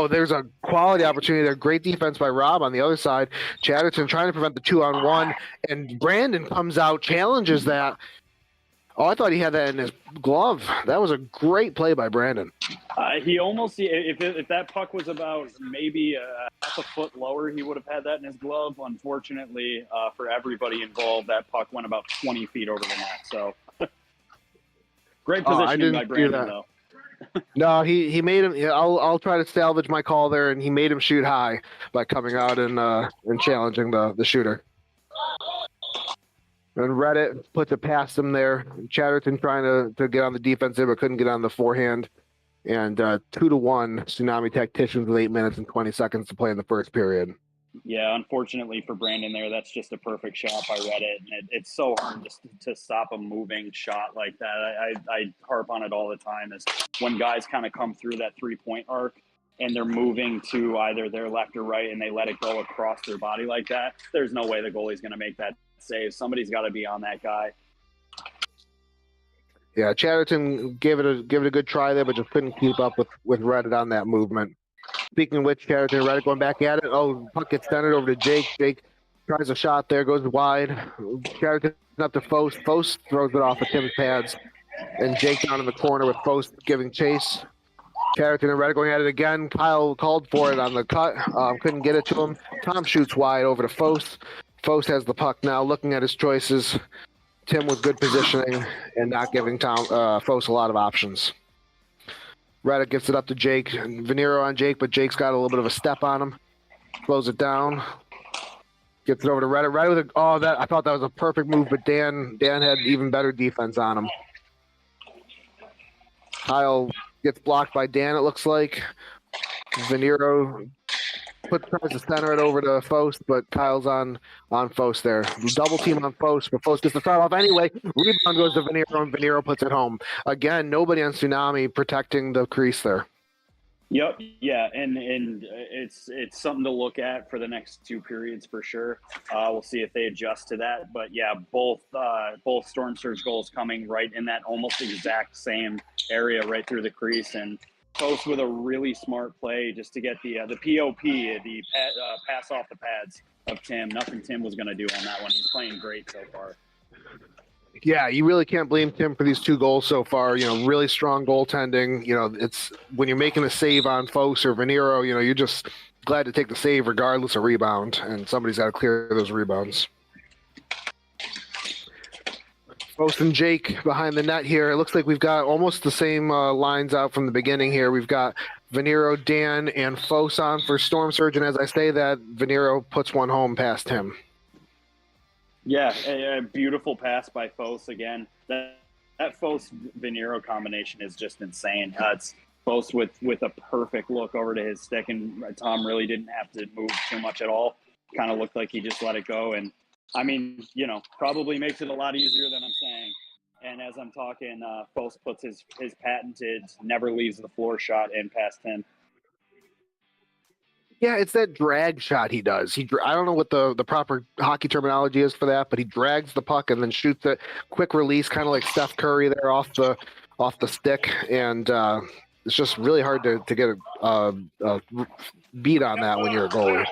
there's a quality opportunity there. Great defense by Rob on the other side. Chatterton trying to prevent the 2-on-1, and Brandon comes out, challenges that. Oh, I thought he had that in his glove. That was a great play by Brandon. He almost, if that puck was about maybe half a foot lower, he would have had that in his glove. Unfortunately, for everybody involved, that puck went about 20 feet over the net. So great positioning by Brandon, though. No, he made him. I'll try to salvage my call there, and he made him shoot high by coming out and challenging the shooter. And Reddit puts it past him there. Chatterton trying to get on the defensive, but couldn't get on the forehand. And 2-1 Tsunami Tacticians with 8 minutes and 20 seconds to play in the first period. Yeah, unfortunately for Brandon there, that's just a perfect shot by Reddit. And it's so hard to stop a moving shot like that. I harp on it all the time, is when guys kind of come through that three-point arc and they're moving to either their left or right and they let it go across their body like that, there's no way the goalie's going to make that save. Somebody's got to be on that guy. Yeah, Chatterton gave it a good try there, but just couldn't keep up with Reddit on that movement. Speaking of which, Chatterton and Reddit going back at it. Oh, puck gets centered over to Jake. Jake tries a shot there, goes wide. Chatterton up to Foast. Foast throws it off of Tim's pads. And Jake down in the corner with Foast giving chase. Chatterton and Reddit going at it again. Kyle called for it on the cut. Couldn't get it to him. Tom shoots wide over to Foast. Foast has the puck now, looking at his choices. Tim with good positioning and not giving Foast a lot of options. Reddit gets it up to Jake. Venero on Jake, but Jake's got a little bit of a step on him. Slows it down. Gets it over to Reddit. Reddit with I thought that was a perfect move, but Dan had even better defense on him. Kyle gets blocked by Dan, it looks like. Venero tries to center it over to Foast, but Kyle's on Foast there. Double team on Foast, but Foast gets the start off anyway. Rebound goes to Venero, and Venero puts it home. Again, nobody on Tsunami protecting the crease there. Yep, yeah, and it's something to look at for the next two periods for sure. We'll see if they adjust to that. But yeah, both Storm Surge goals coming right in that almost exact same area right through the crease, and Post with a really smart play just to get the POP, the pass off the pads of Tim. Nothing Tim was going to do on that one. He's playing great so far. Yeah, you really can't blame Tim for these two goals so far. You know, really strong goaltending. You know, it's when you're making a save on Foast or Venero, you know, you're just glad to take the save regardless of rebound, and somebody's got to clear those rebounds. Foast and Jake behind the net here. It looks like we've got almost the same lines out from the beginning here. We've got Venero, Dan, and Foast on for Storm Surge, and as I say that, Venero puts one home past him. Yeah, a beautiful pass by Foast again. That Foast-Venero combination is just insane. It's Foast with a perfect look over to his stick, and Tom really didn't have to move too much at all. Kind of looked like he just let it go, and I mean, you know, probably makes it a lot easier than I'm saying. And as I'm talking, Foast puts his patented never leaves the floor shot in past him. Yeah, it's that drag shot he does. I don't know what the proper hockey terminology is for that, but he drags the puck and then shoots it. Quick release, kind of like Steph Curry there off the stick. And it's just really hard to get a beat on that when you're a goalie.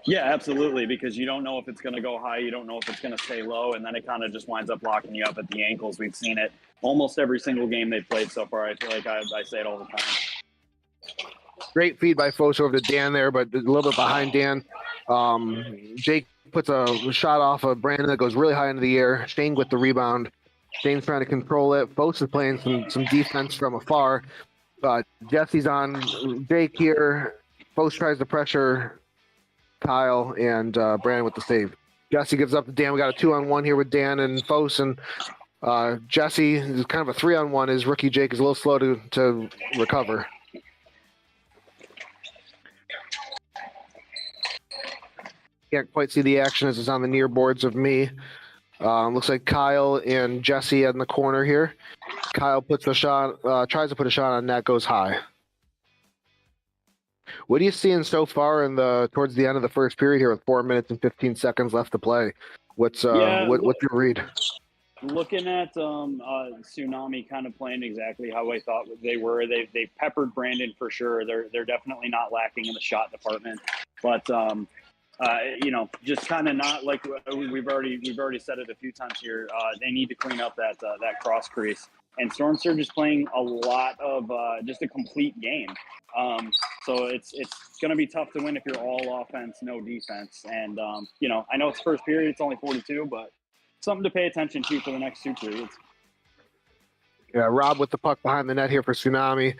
Yeah, absolutely, because you don't know if it's going to go high, you don't know if it's going to stay low, and then it kind of just winds up locking you up at the ankles. We've seen it almost every single game they've played so far. I feel like I say it all the time. Great feed by Foast over to Dan there, but a little bit behind Dan. Jake puts a shot off of Brandon that goes really high into the air. Shane with the rebound. Shane's trying to control it. Foes is playing some defense from afar. Jesse's on Jake here. Foes tries to pressure Kyle, and Brandon with the save. Jesse gives up to Dan. We got a 2-on-1 here with Dan and Foes, and Jesse is kind of a 3-on-1. His rookie Jake is a little slow to recover. Can't quite see the action as it's on the near boards of me. Looks like Kyle and Jesse in the corner here. Kyle puts a shot, tries to put a shot on net, goes high. What are you seeing so far towards the end of the first period here with 4 minutes and 15 seconds left to play? What's your read? Looking at Tsunami kind of playing exactly how I thought they were. They peppered Brandon for sure. They're definitely not lacking in the shot department, but just kind of not like we've already said it a few times here. They need to clean up that cross crease. And Storm Surge is playing a lot of just a complete game. So it's going to be tough to win if you're all offense, no defense. And I know it's first period, it's only 42, but something to pay attention to for the next 2 periods. Yeah, Rob with the puck behind the net here for Tsunami.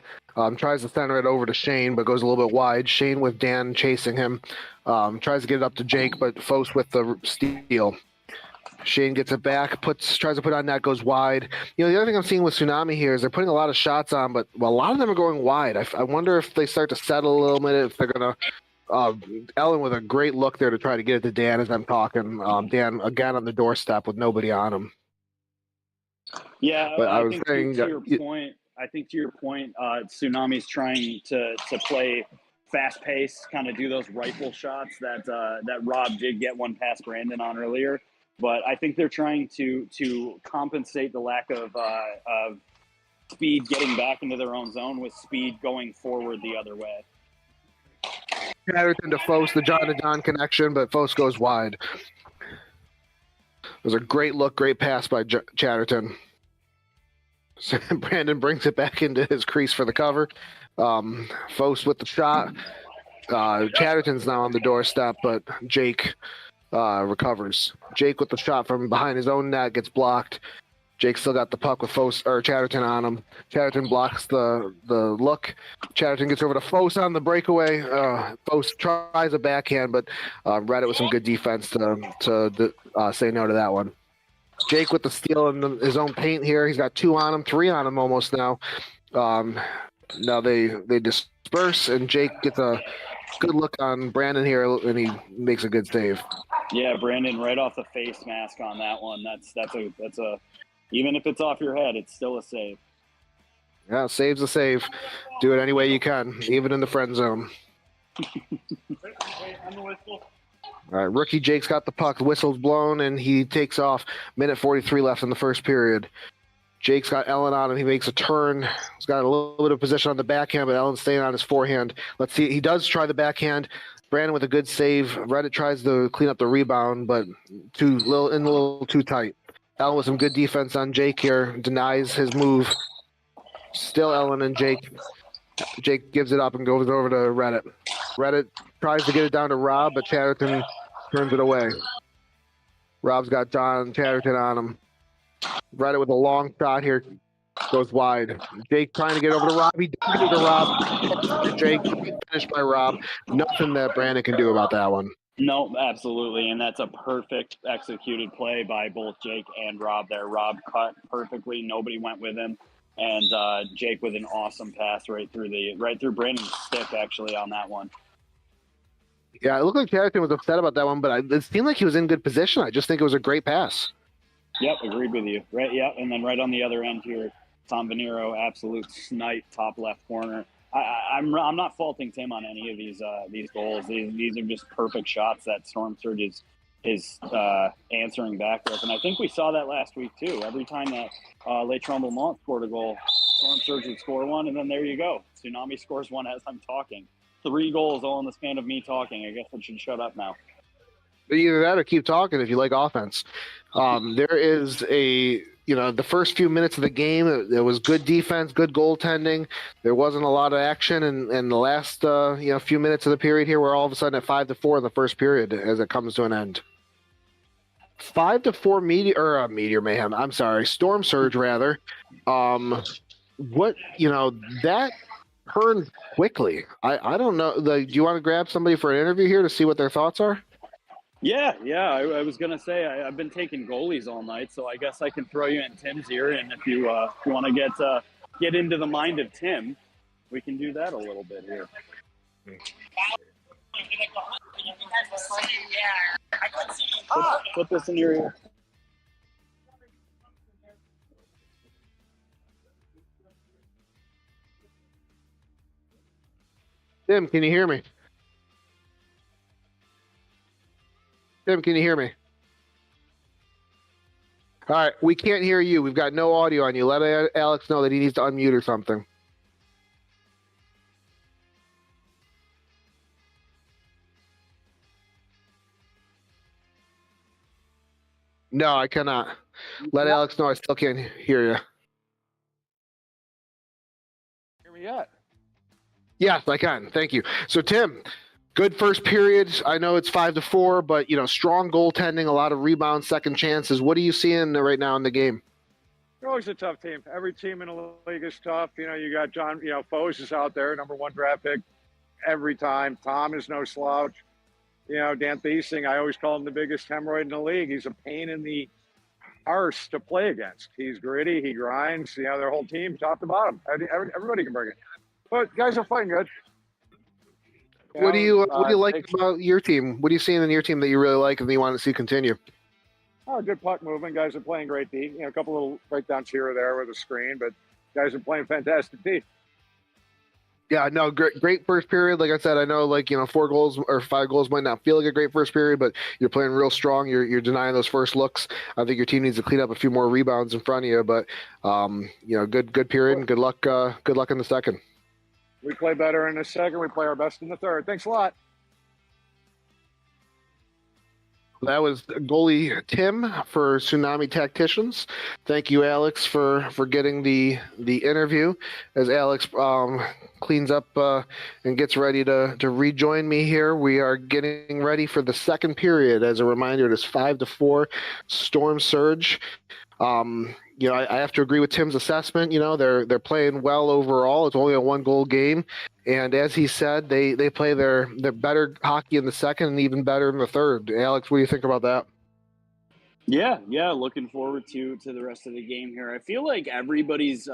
Tries to center it over to Shane, but goes a little bit wide. Shane with Dan chasing him. Tries to get it up to Jake, but Fos with the steal. Shane gets it back, tries to put on net, goes wide. The other thing I'm seeing with Tsunami here is they're putting a lot of shots on, but a lot of them are going wide. I wonder if they start to settle a little bit, if they're going to Ellen with a great look there to try to get it to Dan as I'm talking. Dan, again, on the doorstep with nobody on him. Yeah, but I think to your point, Tsunami's trying to play fast-paced, kind of do those rifle shots that Rob did get one past Brandon on earlier. But I think they're trying to compensate the lack of speed getting back into their own zone with speed going forward the other way. Chatterton to Fos, the John to Don connection, but Fos goes wide. It was a great look, great pass by Chatterton. So Brandon brings it back into his crease for the cover. Fos with the shot. Chatterton's now on the doorstep, but Jake recovers. Jake with the shot from behind his own net gets blocked. Jake still got the puck with Chatterton on him. Chatterton blocks the look. Chatterton gets over to Fos on the breakaway. Fos tries a backhand, but Reddit with some good defense to say no to that one. Jake with the steal in his own paint here. He's got 2 on him, 3 on him almost now. Now they disperse, and Jake gets a good look on Brandon here, and he makes a good save. Yeah, Brandon, right off the face mask on that one. That's a even if it's off your head, it's still a save. Yeah, save's a save. Do it any way you can, even in the friend zone. All right, rookie Jake's got the puck. The whistle's blown, and he takes off. Minute 43 left in the first period. Jake's got Ellen on him. He makes a turn. He's got a little bit of position on the backhand, but Ellen's staying on his forehand. Let's see. He does try the backhand. Brandon with a good save. Reddit tries to clean up the rebound, but a little too tight. Ellen with some good defense on Jake here. Denies his move. Still Ellen and Jake. Jake gives it up and goes over to Reddit. Reddit tries to get it down to Rob, but Chatterton turns it away. Rob's got John Chatterton on him. Reddit with a long shot here. Goes wide. Jake trying to get over to Rob. He doesn't get to Rob. Jake finished by Rob. Nothing that Brandon can do about that one. No, absolutely. And that's a perfect executed play by both Jake and Rob there. Rob cut perfectly. Nobody went with him. And Jake with an awesome pass right through Brandon's stick, actually, on that one. Yeah, it looked like Chatterton was upset about that one, but it seemed like he was in good position. I just think it was a great pass. Yep, agreed with you. Right, yeah, and then right on the other end here, Tom Venero, absolute snipe, top left corner. I'm not faulting Tim on any of these goals. These are just perfect shots that Storm Surge is answering back with, and I think we saw that last week too. Every time that Les Tremblements scored a goal, Storm Surge would score one, and then there you go. Tsunami scores one as I'm talking. 3 goals all in the span of me talking. I guess I should shut up now. Either that or keep talking if you like offense. There is a the first few minutes of the game, there was good defense, good goaltending. There wasn't a lot of action, and the last few minutes of the period here, we're all of a sudden at 5-4 in the first period as it comes to an end. 5-4 Meteor Mayhem. I'm sorry, Storm Surge rather. That turned quickly. I don't know. Do you want to grab somebody for an interview here to see what their thoughts are? Yeah. I was gonna say I've been taking goalies all night, so I guess I can throw you in Tim's ear, and if you want to get into the mind of Tim, we can do that a little bit here. Put this in your ear. Tim, can you hear me? Tim, can you hear me? All right, we can't hear you. We've got no audio on you. Let Alex know that he needs to unmute or something. No, I cannot. Let Alex know I still can't hear you. Hear me yet? Yes, I can. Thank you. So, Tim, good first period. I know it's 5-4, but strong goaltending, a lot of rebounds, second chances. What are you seeing right now in the game? They're always a tough team. Every team in the league is tough. You got John, Foes is out there, #1 draft pick every time. Tom is no slouch. Dan Thiesing, I always call him the biggest hemorrhoid in the league. He's a pain in the arse to play against. He's gritty. He grinds. Their whole team, top to bottom. Everybody can bring it. But guys are fighting good. What do you like about your team? What are you seeing in your team that you really like and that you want to see continue? Oh, good puck movement. Guys are playing great D. A couple little breakdowns here or there with a screen, but guys are playing fantastic D. Yeah, no, great first period. Like I said, I know 4 goals or 5 goals might not feel like a great first period, but you're playing real strong. You're denying those first looks. I think your team needs to clean up a few more rebounds in front of you, but good period and good luck in the second. We play better in the second. We play our best in the third. Thanks a lot. That was goalie Tim for Tsunami Tacticians. Thank you, Alex, for getting the interview. As Alex cleans up and gets ready to rejoin me here, we are getting ready for the second period. As a reminder, it is 5-4 Storm Surge. I have to agree with Tim's assessment. They're playing well overall. It's only a 1-goal game, and as he said, they play their better hockey in the second and even better in the third. Alex, what do you think about that? Yeah. Looking forward to the rest of the game here. I feel like everybody's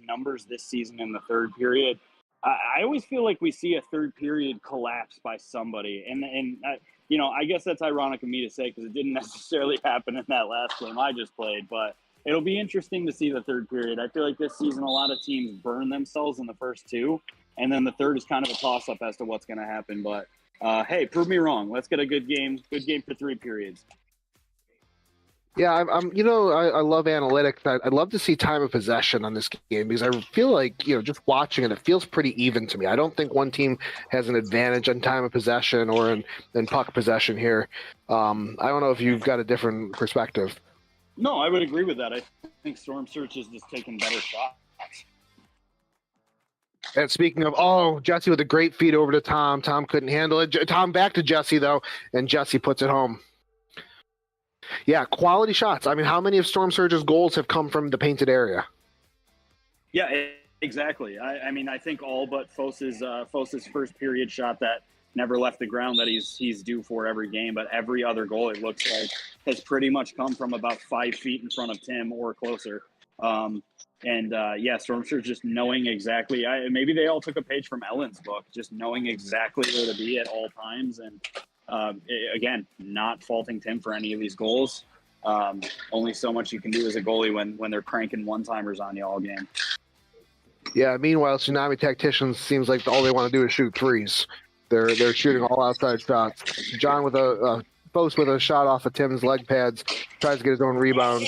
numbers this season in the third period. I always feel like we see a third period collapse by somebody, and I guess that's ironic of me to say because it didn't necessarily happen in that last game I just played, but it'll be interesting to see the third period. I feel like this season a lot of teams burn themselves in the first two, and then the third is kind of a toss-up as to what's going to happen. But, hey, prove me wrong. Let's get a good game for 3 periods. Yeah, I love analytics. I'd love to see time of possession on this game because I feel like, just watching it feels pretty even to me. I don't think one team has an advantage on time of possession or in puck possession here. I don't know if you've got a different perspective. No, I would agree with that. I think Storm Surge is just taking better shots. And speaking of, Jesse with a great feed over to Tom. Tom couldn't handle it. Tom back to Jesse, though, and Jesse puts it home. Yeah, quality shots. I mean, how many of Storm Surge's goals have come from the painted area? Yeah, exactly. I think all but Fose's first period shot that never left the ground that he's due for every game, but every other goal it looks like has pretty much come from about 5 feet in front of Tim or closer. Storm Surge just knowing exactly. Maybe they all took a page from Ellen's book, just knowing exactly where to be at all times, and again, not faulting Tim for any of these goals. Only so much you can do as a goalie when they're cranking one-timers on you all game. Yeah. Meanwhile, Tsunami Tacticians seems like all they want to do is shoot threes. They're shooting all outside shots. John with a post with a shot off of Tim's leg pads, tries to get his own rebound.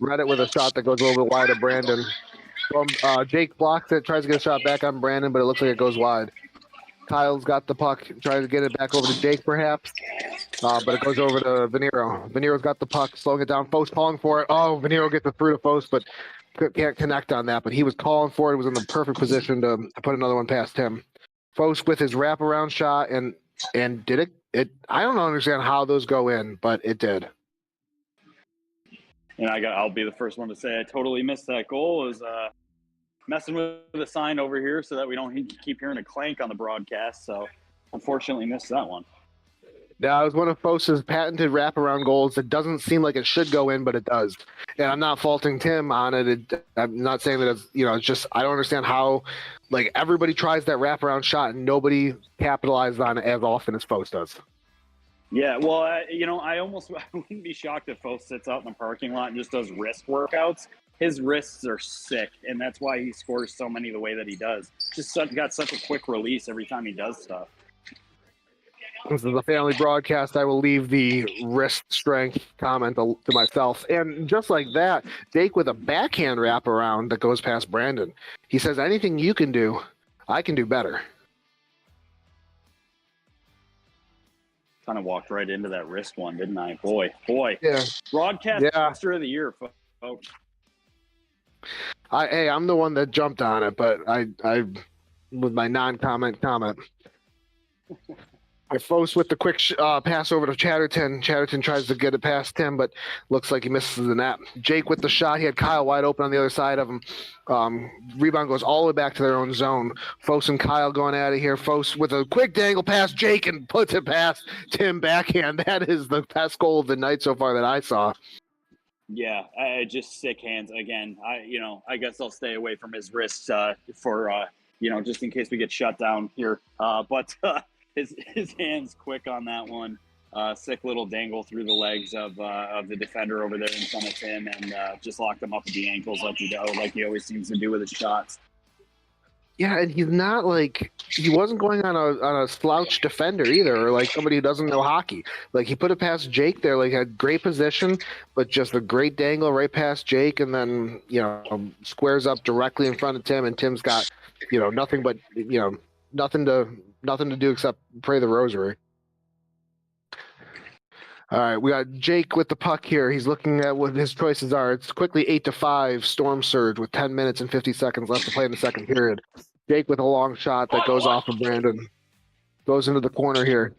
Reddit with a shot that goes a little bit wide of Brandon. Jake blocks it, tries to get a shot back on Brandon, but it looks like it goes wide. Kyle's got the puck, trying to get it back over to Jake perhaps. But it goes over to Venero. Venero's got the puck, slowing it down. Fo's calling for it. Oh, Venero gets it through to Fos, but can't connect on that. But he was calling for it. He was in the perfect position to put another one past him. Fos with his wraparound shot and did it. I don't understand how those go in, but it did. And I'll be the first one to say I totally missed that goal. Is messing with the sign over here so that we don't keep hearing a clank on the broadcast. So unfortunately missed that one. Yeah, it was one of Fos's patented wraparound goals that doesn't seem like it should go in, but it does. And I'm not faulting Tim on it. I'm not saying that it's, it's just I don't understand how, like, everybody tries that wraparound shot and nobody capitalizes on it as often as Fos does. Yeah, well, I wouldn't be shocked if Fos sits out in the parking lot and just does wrist workouts. His wrists are sick, and that's why he scores so many the way that he does. Just got such a quick release every time he does stuff. This is a family broadcast. I will leave the wrist strength comment to myself. And just like that, Jake with a backhand wraparound that goes past Brandon. He says, anything you can do, I can do better. Kind of walked right into that wrist one, didn't I? Boy. Yeah. Broadcast Master of the Year, folks. I'm the one that jumped on it, but I with my non-comment comment. Fos with the quick pass over to Chatterton. Chatterton tries to get it past him, but looks like he misses the net. Jake with the shot. He had Kyle wide open on the other side of him. Rebound goes all the way back to their own zone. Fos and Kyle going out of here. Fos with a quick dangle past Jake and puts it past Tim backhand. That is the best goal of the night so far that I saw. Yeah, just sick hands again. I guess I'll stay away from his wrists for just in case we get shut down here. But his hands quick on that one. Sick little dangle through the legs of the defender over there in front of him, and just locked him up at the ankles like he always seems to do with his shots. Yeah, and he's not he wasn't going on a slouch defender either, or like somebody who doesn't know hockey. Like he put it past Jake there, had great position, but just a great dangle right past Jake, and then squares up directly in front of Tim, and Tim's got nothing but nothing to do except pray the rosary. All right, we got Jake with the puck here. He's looking at what his choices are. It's quickly 8-5 Storm Surge with 10 minutes and 50 seconds left to play in the second period. Jake with a long shot that goes off of Brandon. Goes into the corner here.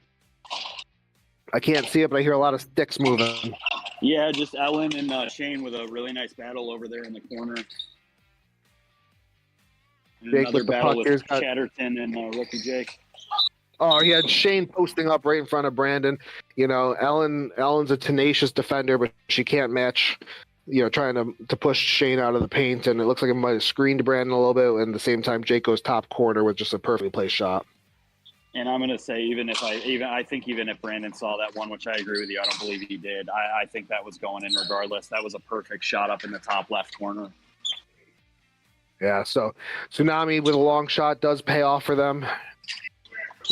I can't see it, but I hear a lot of sticks moving. Yeah, just Ellen and Shane with a really nice battle over there in the corner. And Jake another with the battle puck. with Chatterton and Rookie Jake. Oh, he had Shane posting up right in front of Brandon. Ellen's a tenacious defender, but she can't match, trying to push Shane out of the paint. And it looks like it might have screened Brandon a little bit. And at the same time, Jake goes top corner with just a perfectly placed shot. And I'm going to say, I think if Brandon saw that one, which I agree with you, I don't believe he did. I think that was going in regardless. That was a perfect shot up in the top left corner. Yeah, so Tsunami with a long shot does pay off for them.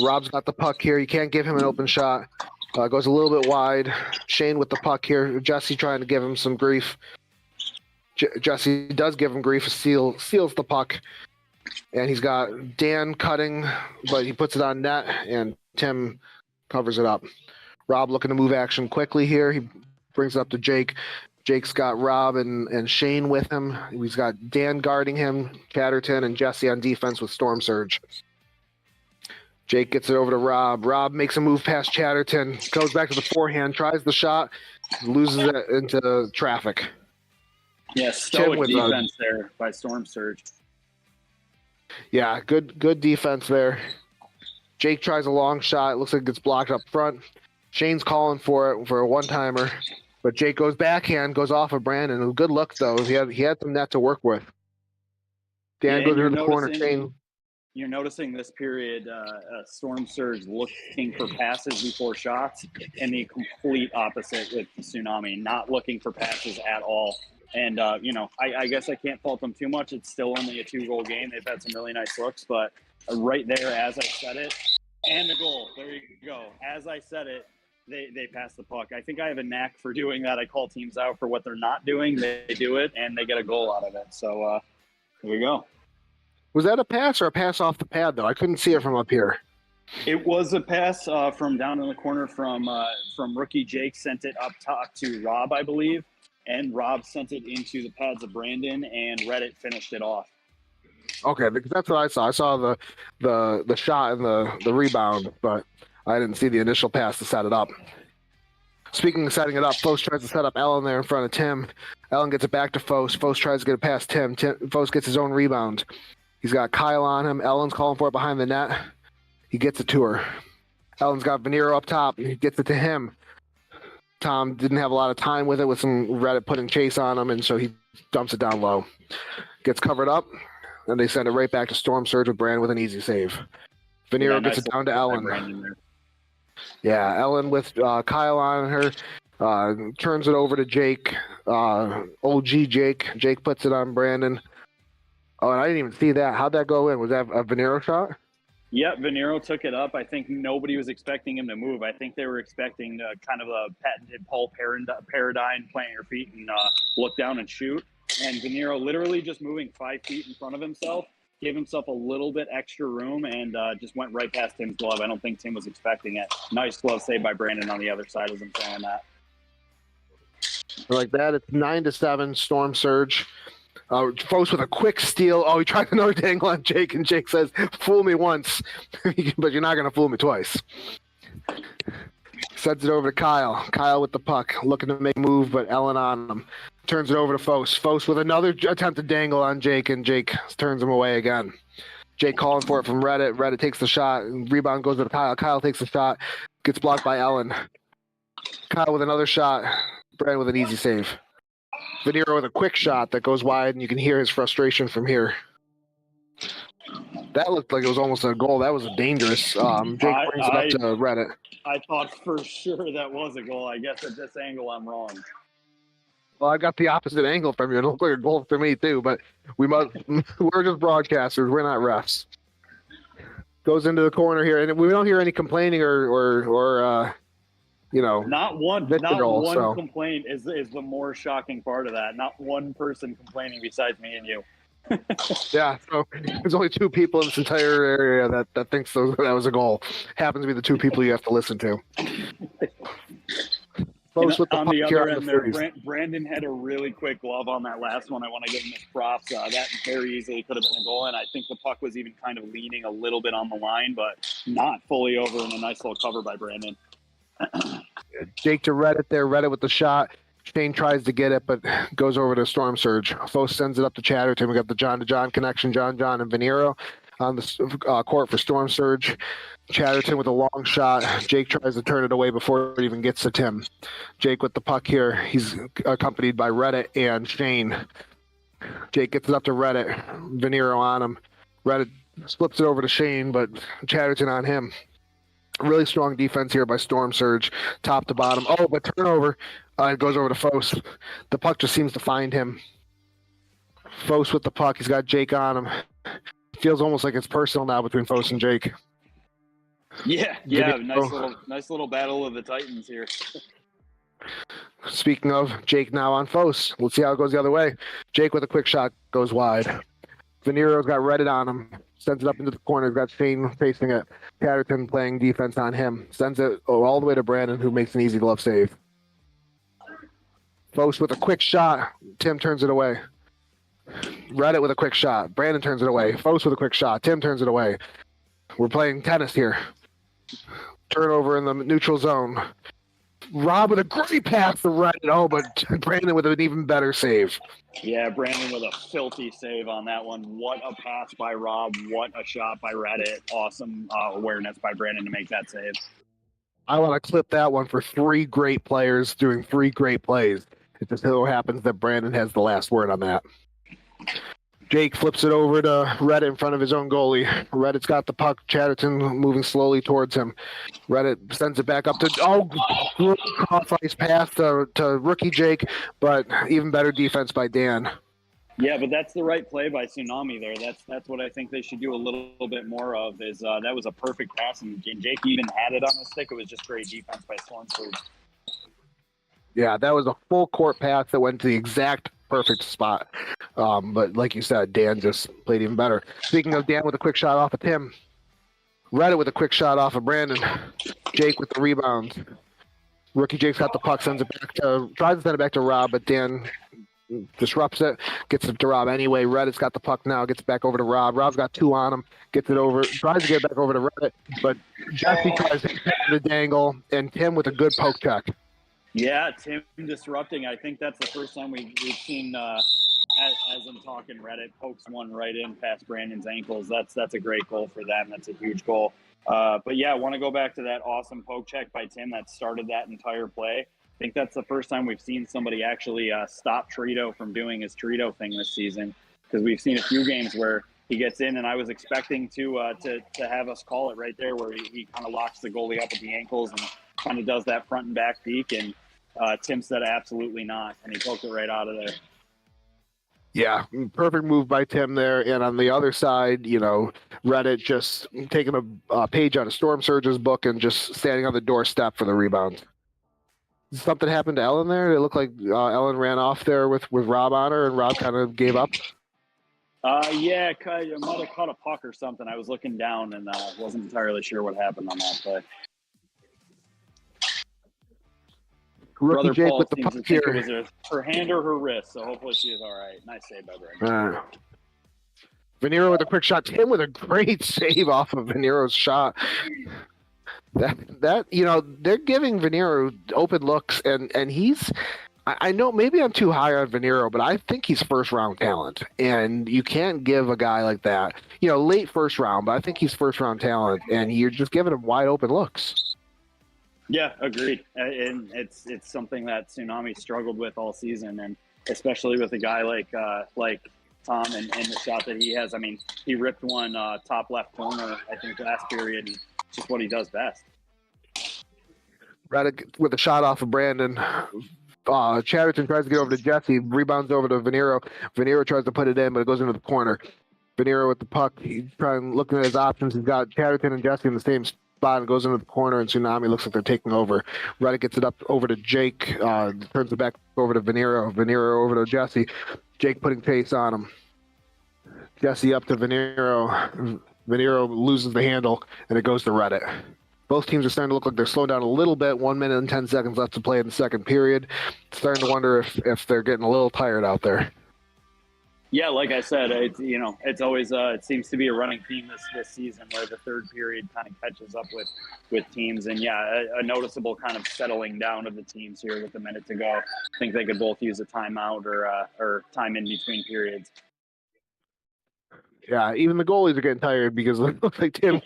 Rob's got the puck here. You can't give him an open shot. Goes a little bit wide. Shane with the puck here. Jesse trying to give him some grief. Jesse does give him grief. Seals the puck. And he's got Dan cutting, but he puts it on net, and Tim covers it up. Rob looking to move action quickly here. He brings it up to Jake. Jake's got Rob and Shane with him. He's got Dan guarding him, Chatterton, and Jesse on defense with Storm Surge. Jake gets it over to Rob. Rob makes a move past Chatterton, goes back to the forehand, tries the shot, loses it into traffic. Yeah, stoic defense there by Storm Surge. Yeah, good defense there. Jake tries a long shot. It looks like it gets blocked up front. Shane's calling for it for a one-timer, but Jake goes backhand, goes off of Brandon. Good look, though. He had some net to work with. Dan goes into the corner. Shane. You're noticing this period, Storm Surge looking for passes before shots, and the complete opposite with Tsunami, not looking for passes at all. And, I guess I can't fault them too much. It's still only a 2-goal game. They've had some really nice looks, but right there, as I said it, and the goal. There you go. As I said it, they pass the puck. I think I have a knack for doing that. I call teams out for what they're not doing. They do it, and they get a goal out of it. So here we go. Was that a pass or a pass off the pad, though? I couldn't see it from up here. It was a pass from down in the corner from rookie Jake, sent it up top to Rob, I believe, and Rob sent it into the pads of Brandon, and Reddit finished it off. Okay, because that's what I saw. I saw the shot and the rebound, but I didn't see the initial pass to set it up. Speaking of setting it up, Fos tries to set up Ellen there in front of Tim. Ellen gets it back to Fos. Fos tries to get it past Tim. Fos gets his own rebound. He's got Kyle on him. Ellen's calling for it behind the net. He gets it to her. Ellen's got Venero up top. He gets it to him. Tom didn't have a lot of time with it, with some Reddit putting chase on him, and so he dumps it down low. Gets covered up, and they send it right back to Storm Surge with Brand with an easy save. Venero gets it down to Ellen. Yeah, Ellen with Kyle on her, turns it over to Jake, OG Jake. Jake puts it on Brandon. Oh, and I didn't even see that. How'd that go in? Was that a Venero shot? Yep, Venero took it up. I think nobody was expecting him to move. I think they were expecting kind of a patented Paul paradigm, plant your feet and look down and shoot. And Venero literally just moving 5 feet in front of himself, gave himself a little bit extra room, and just went right past Tim's glove. I don't think Tim was expecting it. Nice glove save by Brandon on the other side as I'm saying that. Like that, it's 9-7, Storm Surge. Fos with a quick steal. Oh, he tried another dangle on Jake, and Jake says, "Fool me once, but you're not going to fool me twice." Sends it over to Kyle. Kyle with the puck, looking to make a move, but Ellen on him. Turns it over to Fos. Fos with another attempted dangle on Jake, and Jake turns him away again. Jake calling for it from Reddit. Reddit takes the shot, and rebound goes to Kyle. Kyle takes the shot, gets blocked by Ellen. Kyle with another shot. Brad with an easy save. Venero with a quick shot that goes wide, and you can hear his frustration from here. That looked like it was almost a goal. That was dangerous. Jake brings it up to Reddit. I thought for sure that was a goal. I guess at this angle I'm wrong. Well, I got the opposite angle from you. It looked like a goal for me too, but we're just broadcasters. We're not refs. Goes into the corner here, and we don't hear any complaining or not one complaint is the more shocking part of that. Not one person complaining besides me and you. Yeah, so there's only 2 people in this entire area that thinks that was a goal. Happens to be the 2 people you have to listen to. On the other end there, Brandon had a really quick glove on that last one. I want to give him his props. That very easily could have been a goal, and I think the puck was even kind of leaning a little bit on the line, but not fully over, and a nice little cover by Brandon. Jake to Reddit there. Reddit with the shot. Shane tries to get it, but goes over to Storm Surge. Fos sends it up to Chatterton. We got the John-to-John connection. John and Venero on the court for Storm Surge. Chatterton with a long shot. Jake tries to turn it away before it even gets to Tim. Jake with the puck here. He's accompanied by Reddit and Shane. Jake gets it up to Reddit. Venero on him. Reddit slips it over to Shane, but Chatterton on him. Really strong defense here by Storm Surge, top to bottom. Oh, but turnover. It goes over to Fos. The puck just seems to find him. Fos with the puck. He's got Jake on him. Feels almost like it's personal now between Fos and Jake. Yeah. Nice little battle of the Titans here. Speaking of, Jake now on Fos. Let's see how it goes the other way. Jake with a quick shot goes wide. Venero's got Reddit on him. Sends it up into the corner. He's got Shane facing it. Chatterton playing defense on him. Sends it all the way to Brandon, who makes an easy glove save. Fos with a quick shot. Tim turns it away. Reddit with a quick shot. Brandon turns it away. Fos with a quick shot. Tim turns it away. We're playing tennis here. Turnover in the neutral zone. Rob with a great pass to Reddit. Oh, but Brandon with an even better save. Yeah, Brandon with a filthy save on that one. What a pass by Rob. What a shot by Reddit. Awesome awareness by Brandon to make that save. I want to clip that one for 3 great players doing 3 great plays. It just so happens that Brandon has the last word on that. Jake flips it over to Reddit in front of his own goalie. Reddit's got the puck. Chatterton moving slowly towards him. Reddit sends it back up to off-ice pass to rookie Jake, but even better defense by Dan. Yeah, but that's the right play by Tsunami there. That's what I think they should do a little bit more of. Is that was a perfect pass, and Jake even had it on the stick. It was just great defense by Storm Surge. Yeah, that was a full court pass that went to the exact perfect spot. But like you said, Dan just played even better. Speaking of Dan with a quick shot off of Tim. Reddit with a quick shot off of Brandon. Jake with the rebound. Rookie Jake's got the puck, tries to send it back to Rob, but Dan disrupts it, gets it to Rob anyway. Reddit's got the puck now, gets it back over to Rob. Rob's got 2 on him, gets it over, tries to get it back over to Reddit, but Jesse tries to dangle, and Tim with a good poke check. Yeah, Tim disrupting. I think that's the first time we've seen, as I'm talking, Reddit pokes one right in past Brandon's ankles. That's a great goal for them. That's a huge goal. But yeah, I want to go back to that awesome poke check by Tim that started that entire play. I think that's the first time we've seen somebody actually stop Trito from doing his Trito thing this season, because we've seen a few games where he gets in, and I was expecting to have us call it right there, where he kind of locks the goalie up at the ankles and kind of does that front and back peek, and Tim said absolutely not, and he poked it right out of there. Yeah, perfect move by Tim there. And on the other side, Reddit just taking a page out of Storm Surge's book and just standing on the doorstep for the rebound. Something happened to Ellen there? It looked like Ellen ran off there with Rob on her, and Rob kind of gave up. Yeah, I might have caught a puck or something. I was looking down and wasn't entirely sure what happened on that play. Rookie Jake Paul with the seems puck to think here. it was her hand or her wrist, so hopefully she is all right. Nice save by Brandon. Venero with a quick shot. Tim with a great save off of Venero's shot. That they're giving Venero open looks, and he's. I know maybe I'm too high on Venero, but I think he's first round talent, and you can't give a guy like that, late first round. But I think he's first round talent, and you're just giving him wide open looks. Yeah, agreed. And it's something that Tsunami struggled with all season, and especially with a guy like Tom and the shot that he has. I mean, he ripped one top left corner, I think, last period. And just what he does best. Reddick with a shot off of Brandon. Chatterton tries to get over to Jesse, rebounds over to Venero. Venero tries to put it in, but it goes into the corner. Venero with the puck. He's looking at his options. He's got Chatterton and Jesse in the same spot and goes into the corner, and Tsunami looks like they're taking over. Reddick gets it up over to Jake, turns it back over to Venero. Venero over to Jesse. Jake putting pace on him. Jesse up to Venero. Venero loses the handle, and it goes to Reddit. Both teams are starting to look like they're slowing down a little bit. 1 minute and 10 seconds left to play in the second period. Starting to wonder if they're getting a little tired out there. Yeah, like I said, it's always it seems to be a running theme this season where the third period kind of catches up with teams, and yeah, a noticeable kind of settling down of the teams here with a minute to go. I think they could both use a timeout or time in between periods. Yeah, even the goalies are getting tired because it looks like Tim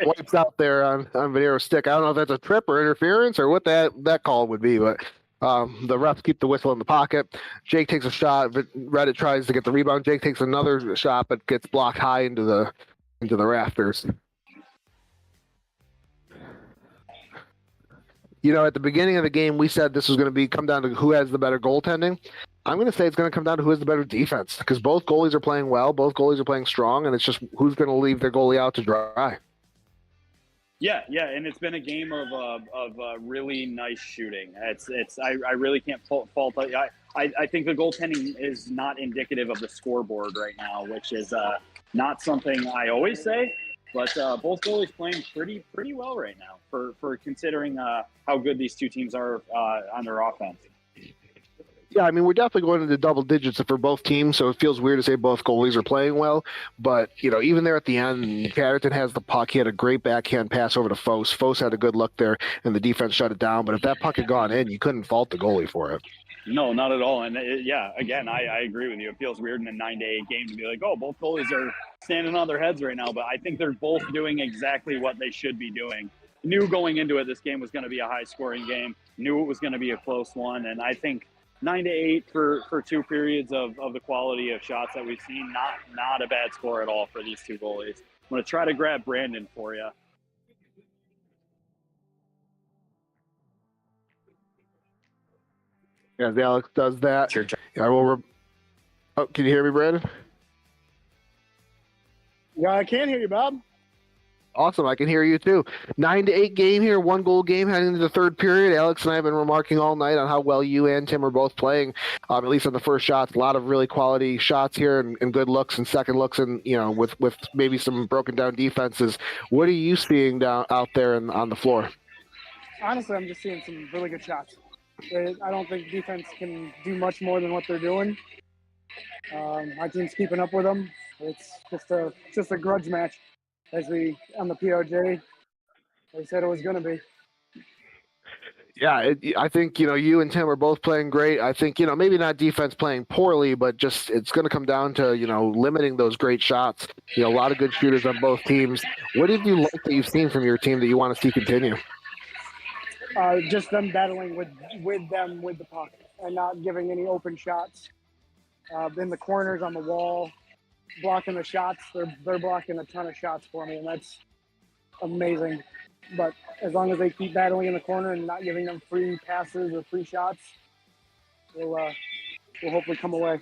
wipes out there on Venero's stick. I don't know if that's a trip or interference or what that call would be, but the refs keep the whistle in the pocket. Jake takes a shot. Reddit tries to get the rebound. Jake takes another shot, but gets blocked high into the rafters. At the beginning of the game, we said this was going to come down to who has the better goaltending. I'm going to say it's going to come down to who has the better defense, because both goalies are playing well, both goalies are playing strong, and it's just who's going to leave their goalie out to dry. Yeah, and it's been a game of really nice shooting. I really can't fault. I think the goaltending is not indicative of the scoreboard right now, which is not something I always say. But both goalies playing pretty well right now for considering how good these two teams are on their offense. Yeah, I mean, we're definitely going into double digits for both teams, so it feels weird to say both goalies are playing well. But, even there at the end, Chatterton has the puck. He had a great backhand pass over to Fos. Fos had a good look there, and the defense shut it down. But if that puck had gone in, you couldn't fault the goalie for it. No, not at all. And, again, I agree with you. It feels weird in a 9-8 game to be like, oh, both goalies are standing on their heads right now. But I think they're both doing exactly what they should be doing. Knew going into it this game was going to be a high-scoring game. Knew it was going to be a close one. And I think 9-8 for 2 periods of the quality of shots that we've seen. Not a bad score at all for these two goalies. I'm going to try to grab Brandon for you. As Alex does that, Sure. I will. Can you hear me, Brandon? Yeah, I can hear you, Bob. Awesome. I can hear you too. 9-8 game here, 1-goal game heading into the third period. Alex and I have been remarking all night on how well you and Tim are both playing, at least on the first shots. A lot of really quality shots here and good looks and second looks, and with maybe some broken down defenses. What are you seeing out there on the floor? Honestly, I'm just seeing some really good shots. I don't think defense can do much more than what they're doing. My team's keeping up with them. It's just a grudge match. As we on the POJ, they said it was going to be. Yeah, I think you and Tim are both playing great. I think maybe not defense playing poorly, but just it's going to come down to limiting those great shots. A lot of good shooters on both teams. What did you like that you've seen from your team that you want to see continue? Just them battling with the puck and not giving any open shots. In the corners on the wall, blocking the shots. They're blocking a ton of shots for me, and that's amazing. But as long as they keep battling in the corner and not giving them free passes or free shots, we'll hopefully come away.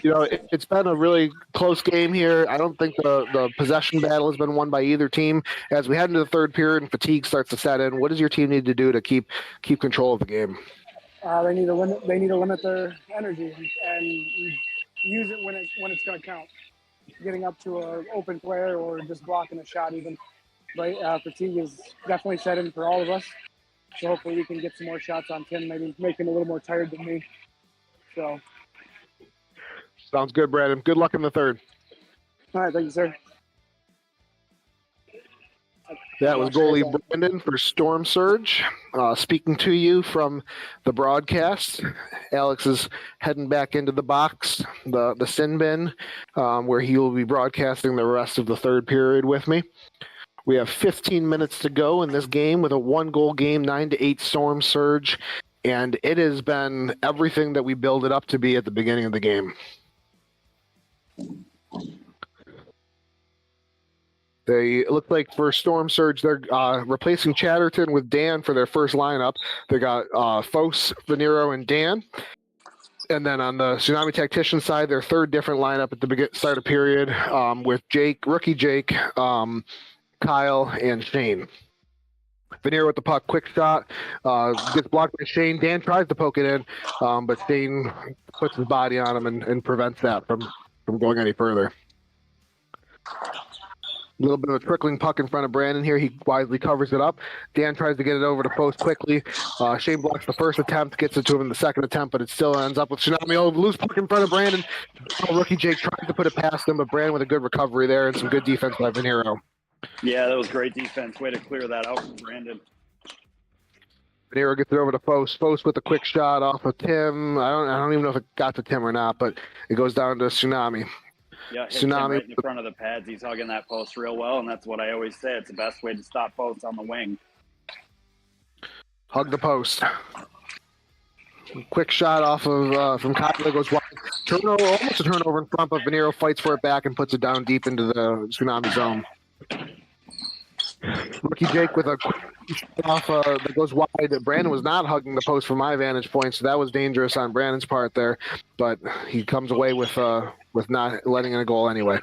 It's been a really close game here. I don't think the possession battle has been won by either team. As we head into the third period and fatigue starts to set in, what does your team need to do to keep control of the game? They need to limit their energy and use it when it's going to count. Getting up to an open player or just blocking a shot even. But fatigue is definitely set in for all of us. So hopefully we can get some more shots on Tim, maybe make him a little more tired than me. So. Sounds good, Brandon. Good luck in the third. All right, thank you, sir. That was goalie Brandon for Storm Surge. Speaking to you from the broadcast, Alex is heading back into the box, the sin bin, where he will be broadcasting the rest of the third period with me. We have 15 minutes to go in this game with a 1-goal game, 9-8 Storm Surge, and it has been everything that we build it up to be at the beginning of the game. It looked like for Storm Surge, they're replacing Chatterton with Dan for their first lineup. They got Fos, Venero, and Dan. And then on the Tsunami Tactician side, their third different lineup at the start of period with rookie Jake, Kyle, and Shane. Venero with the puck, quick shot, gets blocked by Shane. Dan tries to poke it in, but Shane puts his body on him and prevents that from going any further. A little bit of a trickling puck in front of Brandon here. He wisely covers it up. Dan tries to get it over to post quickly. Shane blocks the first attempt, gets it to him in the second attempt, but it still ends up with Tsunami. Oh, loose puck in front of Brandon. Rookie Jake tries to put it past him, but Brandon with a good recovery there and some good defense by Venero. Yeah, that was great defense. Way to clear that out from Brandon. Venero gets it over to Fos. Fos with a quick shot off of Tim. I don't even know if it got to Tim or not, but it goes down to Tsunami. Yeah, hit Tim right in the front of the pads. He's hugging that post real well, and that's what I always say. It's the best way to stop posts on the wing. Hug the post. Quick shot off of from Kyle that goes wide. Turnover, almost a turnover in front, but Venero fights for it back and puts it down deep into the Tsunami zone. Rookie Jake with a quick off that goes wide. Brandon was not hugging the post from my vantage point, so that was dangerous on Brandon's part there. But he comes away with not letting in a goal anyway.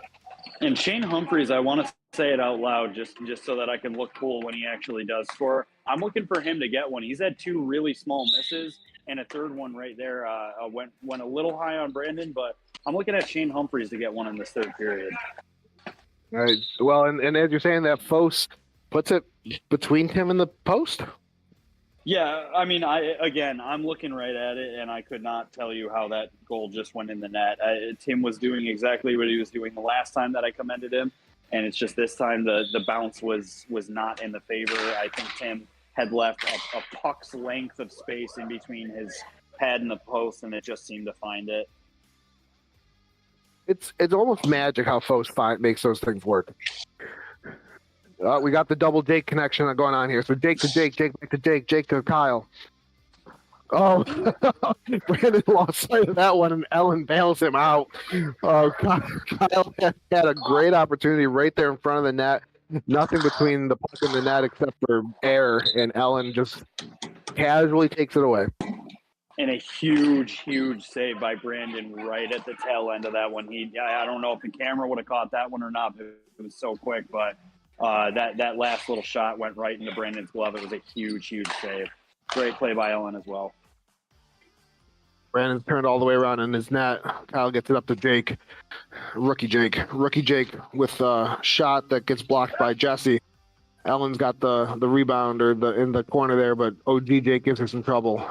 And Shane Humphreys, I want to say it out loud just so that I can look cool when he actually does score. I'm looking for him to get one. He's had 2 really small misses, and a third one right there went a little high on Brandon. But I'm looking at Shane Humphreys to get one in this third period. All right. Well, and as you're saying that, Fos puts it between Tim and the post? Yeah, I mean, I'm looking right at it, and I could not tell you how that goal just went in the net. Tim was doing exactly what he was doing the last time that I commended him, and it's just this time the bounce was not in the favor. I think Tim had left a puck's length of space in between his pad and the post, and it just seemed to find it. It's almost magic how Fos makes those things work. We got the double Jake connection going on here. So Jake to Jake, Jake back to Jake, Jake to Kyle. Oh, Brandon lost sight of that one, and Ellen bails him out. Kyle had a great opportunity right there in front of the net. Nothing between the puck and the net except for air, and Ellen just casually takes it away. And a huge, huge save by Brandon right at the tail end of that one. I don't know if the camera would have caught that one or not. It was so quick, but that last little shot went right into Brandon's glove. It was a huge, huge save. Great play by Ellen as well. Brandon's turned all the way around in his net. Kyle gets it up to Jake. Rookie Jake with a shot that gets blocked by Jesse. Ellen's got the rebound or in the corner there, but OG Jake gives her some trouble.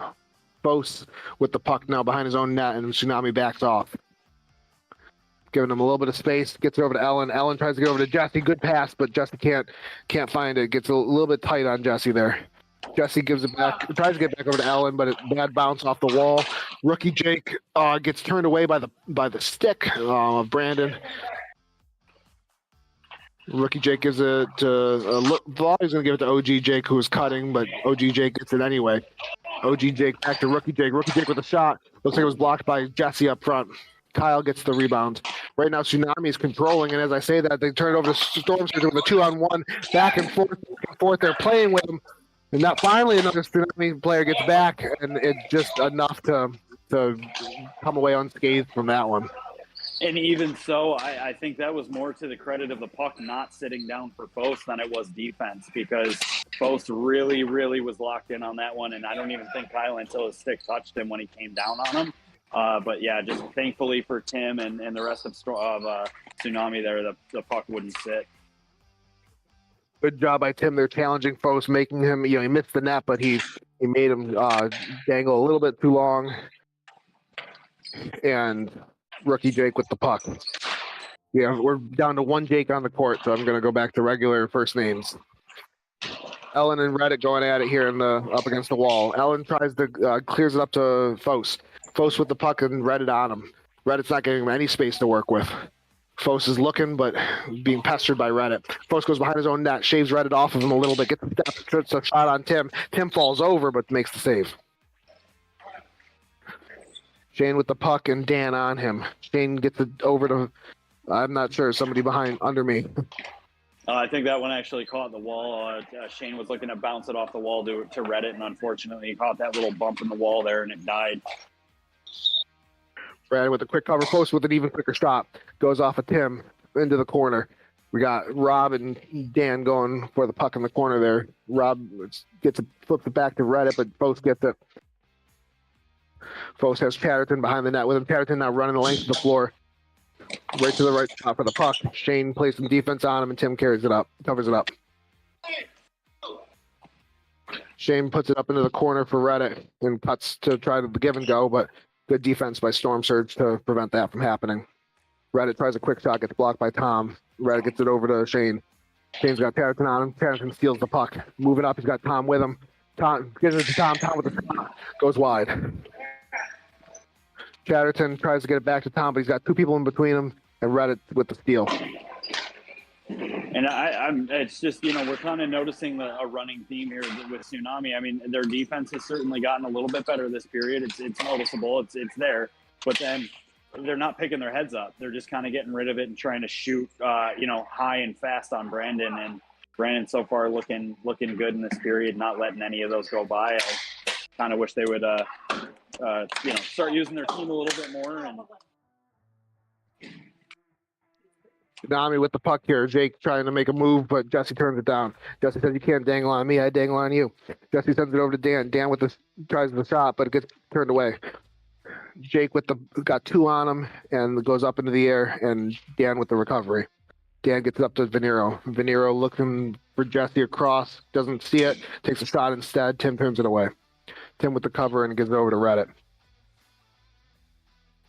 Bose with the puck now behind his own net, and Tsunami backs off. Giving him a little bit of space, gets it over to Ellen. Ellen tries to get over to Jesse. Good pass, but Jesse can't find it. Gets a little bit tight on Jesse there. Jesse gives it back, tries to get back over to Ellen, but bad bounce off the wall. Rookie Jake gets turned away by the stick of Brandon. Rookie Jake gives it to thought he was going to give it to OG Jake, who was cutting, but OG Jake gets it anyway. OG Jake back to Rookie Jake. Rookie Jake with a shot. Looks like it was blocked by Jesse up front. Kyle gets the rebound. Right now, Tsunami is controlling, and as I say that, they turn it over to Storm Surge with a 2-on-1, back and forth. They're playing with him, and now finally another Tsunami player gets back, and it's just enough to come away unscathed from that one. And even so, I think that was more to the credit of the puck not sitting down for Post than it was defense, because Post really, really was locked in on that one, and I don't even think Kyle until his stick touched him when he came down on him. But yeah, just thankfully for Tim and the rest of Tsunami there, the puck wouldn't sit. Good job by Tim. They're challenging Post, making him, he missed the net, but he made him dangle a little bit too long. And Rookie Jake with the puck. Yeah, we're down to one Jake on the court, so I'm going to go back to regular first names. Ellen and Reddit going at it here up against the wall. Ellen tries to clears it up to Fos. Fos with the puck and Reddit on him. Reddit's not getting any space to work with. Fos is looking, but being pestered by Reddit. Fos goes behind his own net, shaves Reddit off of him a little bit, gets the step, puts a shot on Tim. Tim falls over, but makes the save. Shane with the puck and Dan on him. Shane gets it over to, I'm not sure, somebody under me. I think that one actually caught the wall. Shane was looking to bounce it off the wall to Reddit, and unfortunately he caught that little bump in the wall there, and it died. Brad with a quick cover post with an even quicker shot. Goes off of Tim into the corner. We got Rob and Dan going for the puck in the corner there. Rob flips it back to Reddit, but both gets it. Fos has Chatterton behind the net with him. Chatterton now running the length of the floor. Right to the right spot for the puck. Shane plays some defense on him, and Tim covers it up. Shane puts it up into the corner for Reddit and cuts to try to give and go, but good defense by Storm Surge to prevent that from happening. Reddit tries a quick shot, gets blocked by Tom. Reddit gets it over to Shane. Shane's got Chatterton on him. Chatterton steals the puck. Moving up, he's got Tom with him. Tom gives it to Tom. Tom with the shot. Goes wide. Chatterton tries to get it back to Tom, but he's got two people in between him, and Reddit with the steal. And it's just, we're kind of noticing a running theme here with Tsunami. I mean, their defense has certainly gotten a little bit better this period. It's noticeable. It's there. But then they're not picking their heads up. They're just kind of getting rid of it and trying to shoot, high and fast on Brandon. And Brandon so far looking good in this period, not letting any of those go by. I kind of wish they would, start using their team a little bit more. And Tsunami with the puck here. Jake trying to make a move, but Jesse turns it down. Jesse says, "You can't dangle on me. I dangle on you." Jesse sends it over to Dan. Dan tries the shot, but it gets turned away. Jake got two on him and goes up into the air, and Dan with the recovery. Dan gets it up to Venero. Venero looking for Jesse across, doesn't see it, takes a shot instead. Tim turns it away. Tim with the cover and gives it over to Reddit.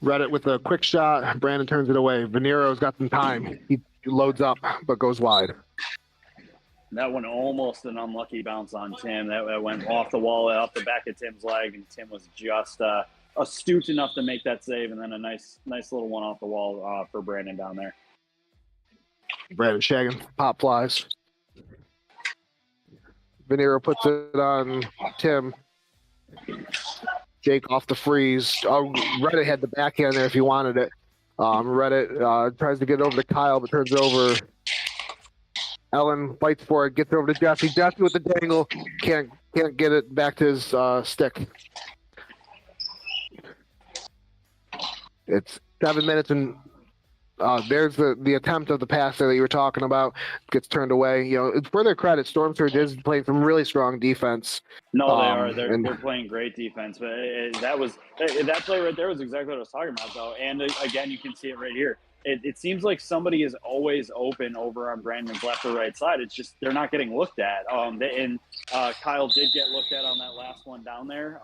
Reddit with a quick shot. Brandon turns it away. Venero's got some time. He loads up, but goes wide. That one almost an unlucky bounce on Tim. That went off the wall, off the back of Tim's leg, and Tim was just astute enough to make that save, and then a nice little one off the wall for Brandon down there. Brandon shagging, pop flies. Venero puts it on Tim. Jake off the freeze. Reddit had the backhand there if he wanted it. Reddit tries to get it over to Kyle, but turns it over. Ellen fights for it, gets it over to Jesse. Jesse with the dangle, can't get it back to his stick. It's 7 minutes and there's the attempt of the pass there that you were talking about, gets turned away. You know, it's for their credit, Storm Surge is playing some really strong defense. No, they are. They're playing great defense. But that play right there was exactly what I was talking about, though. And again, you can see it right here. It seems like somebody is always open over on Brandon's left or right side. It's just they're not getting looked at. Kyle did get looked at on that last one down there.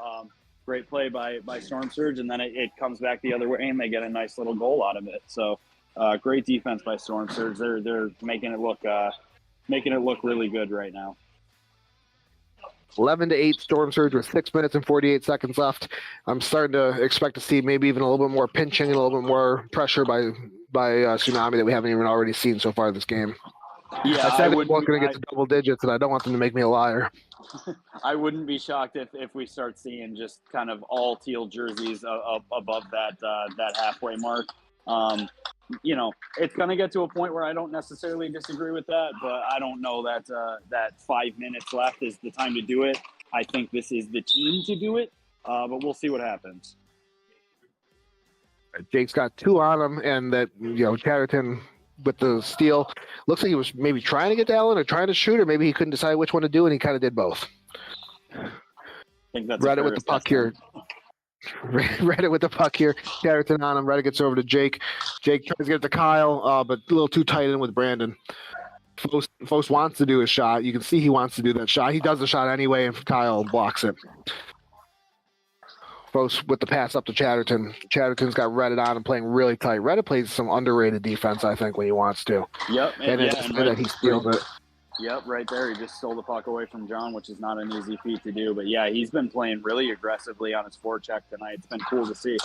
Great play by Storm Surge, and then it comes back the other way, and they get a nice little goal out of it. So. Great defense by Storm Surge. They're making it look really good right now. 11-8 Storm Surge with 6 minutes and 48 seconds left. I'm starting to expect to see maybe even a little bit more pinching and a little bit more pressure by Tsunami that we haven't even already seen so far this game. Yeah, I said they weren't going to get to double digits, and I don't want them to make me a liar. I wouldn't be shocked if we start seeing just kind of all teal jerseys above that halfway mark. You know, it's going to get to a point where I don't necessarily disagree with that, but I don't know that that 5 minutes left is the time to do it. I think this is the team to do it, but we'll see what happens. Jake's got 2 on him, and that, you know, Chatterton with the steal. Looks like he was maybe trying to get to Allen or trying to shoot, or maybe he couldn't decide which one to do, and he kind of did both. I think that's Reddit with the puck here. Reddit with the puck here. Chatterton on him. Reddit gets over to Jake. Jake tries to get it to Kyle, but a little too tight in with Brandon. Fos wants to do his shot. You can see he wants to do that shot. He does the shot anyway, and Kyle blocks it. Fos with the pass up to Chatterton. Chatterton's got Reddit on and playing really tight. Reddit plays some underrated defense, I think, when he wants to. Yep. And he steals it. Yep, right there. He just stole the puck away from John, which is not an easy feat to do. But, yeah, he's been playing really aggressively on his forecheck tonight. It's been cool to see.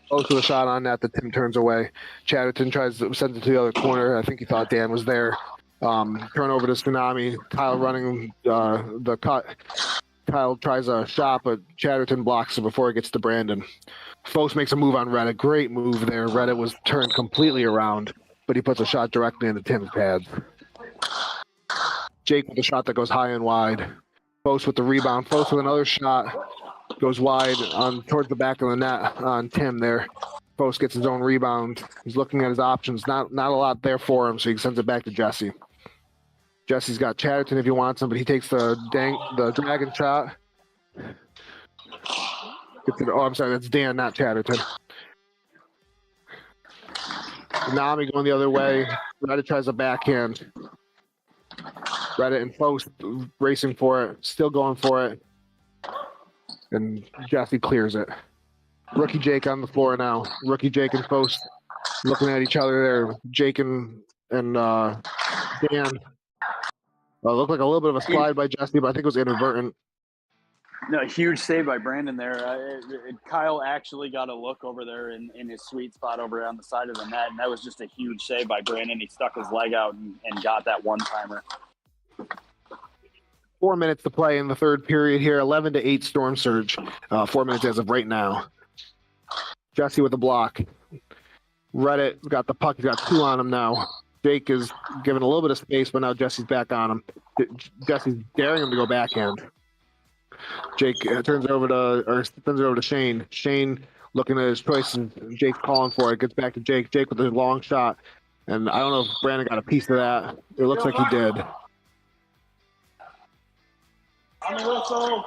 Close to a shot on that. The Tim turns away. Chatterton tries to send it to the other corner. I think he thought Dan was there. Turn over to Tsunami. Kyle running the cut. Kyle tries a shot, but Chatterton blocks it before it gets to Brandon. Fos makes a move on Reddit. Great move there. Reddit was turned completely around, but he puts a shot directly into Tim's pads. Jake with a shot that goes high and wide. Fos with the rebound. Fos with another shot. Goes wide towards the back of the net on Tim there. Fos gets his own rebound. He's looking at his options. Not a lot there for him, so he sends it back to Jesse. Jesse's got Chatterton if he wants him, but he takes the dragon shot. I'm sorry, that's Dan, not Chatterton. Nami going the other way. Reddit tries a backhand. Reddit and Fos racing for it, still going for it. And Jesse clears it. Rookie Jake on the floor now. Rookie Jake and Fos looking at each other there. Jake and Dan. Looked like a little bit of a slide by Jesse, but I think it was inadvertent. No, huge save by Brandon there. Kyle actually got a look over there in his sweet spot over on the side of the net, and that was just a huge save by Brandon. He stuck his leg out and got that one-timer. 4 minutes to play in the third period here. 11-8 Storm Surge. 4 minutes as of right now. Jesse with the block. Reddit got the puck. He's got 2 on him now. Jake is giving a little bit of space, but now Jesse's back on him. Jesse's daring him to go backhand. Jake turns it over to Shane. Shane looking at his choice, and Jake calling for it. Gets back to Jake. Jake with a long shot. And I don't know if Brandon got a piece of that. It looks like he did. On the whistle.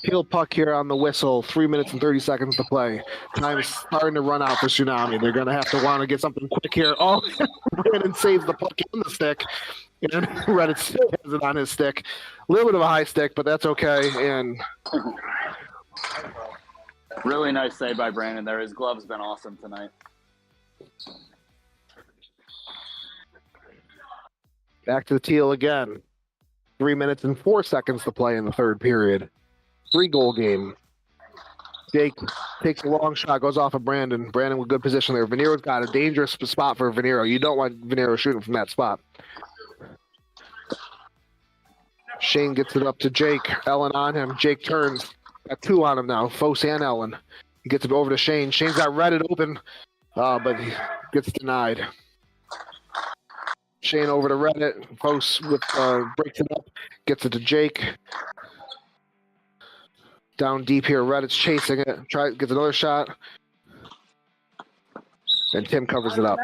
Peel puck here on the whistle. 3 minutes and 30 seconds to play. Time is starting to run out for Tsunami. They're going to have to want to get something quick here. Oh, Brandon saves the puck in the stick. And Reddit still has it on his stick. A little bit of a high stick, but that's okay. And really nice save by Brandon there. His glove's been awesome tonight. Back to the teal again. 3 minutes and 4 seconds to play in the third period. 3-goal game. Jake takes a long shot, goes off of Brandon. Brandon with good position there. Venero's got a dangerous spot for Venero. You don't want Venero shooting from that spot. Shane gets it up to Jake. Ellen on him. Jake turns. Got 2 on him now. Fos and Ellen. He gets it over to Shane. Shane's got Reddit open, but he gets denied. Shane over to Reddit. Fos with breaks it up. Gets it to Jake. Down deep here, Reddit's chasing it. Gets another shot. And Tim covers it up.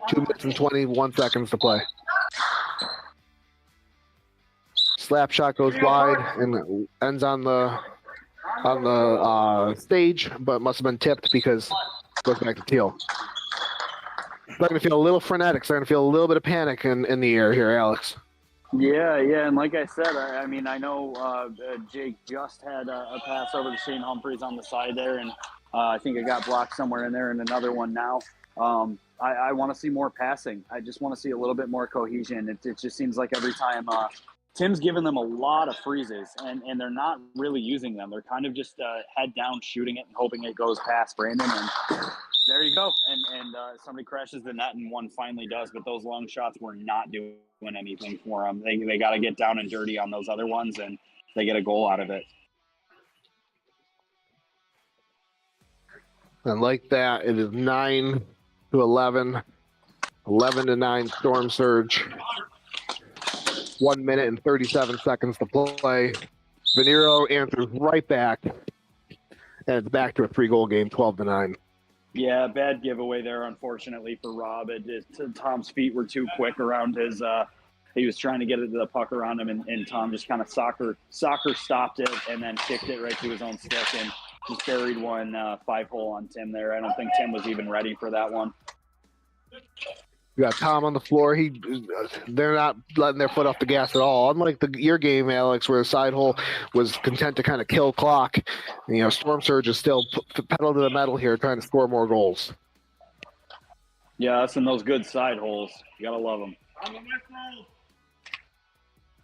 2 minutes and 21 seconds to play. Slap shot goes wide and ends on the stage, but must have been tipped because it goes back to Teal. Starting to feel a little frenetic, starting to feel a little bit of panic in the air here, Alex. Yeah, and like I said, I mean, I know Jake just had a pass over to Shane Humphreys on the side there, and I think it got blocked somewhere in there, and another one now. I want to see more passing. I just want to see a little bit more cohesion. It just seems like every time Tim's given them a lot of freezes, and they're not really using them. They're kind of just head down shooting it and hoping it goes past Brandon, and there you go. And somebody crashes the net, and one finally does, but those long shots were not doing anything for them. They got to get down and dirty on those other ones, and they get a goal out of it. And like that, it is 9-11, 11-9 Storm Surge. 1 minute and 37 seconds to play. Venero answers right back, and it's back to a 3-goal game, 12-9. Yeah, bad giveaway there, unfortunately, for Rob. Tom's feet were too quick around his he was trying to get the puck around him, and Tom just kind of soccer stopped it and then kicked it right to his own stick and just buried one 5-hole on Tim there. I don't think Tim was even ready for that one. You got Tom on the floor. They're not letting their foot off the gas at all. Unlike your game, Alex, where the side hole was content to kind of kill clock. Storm Surge is still pedal to the metal here, trying to score more goals. Yeah, that's in those good side holes. You gotta love them.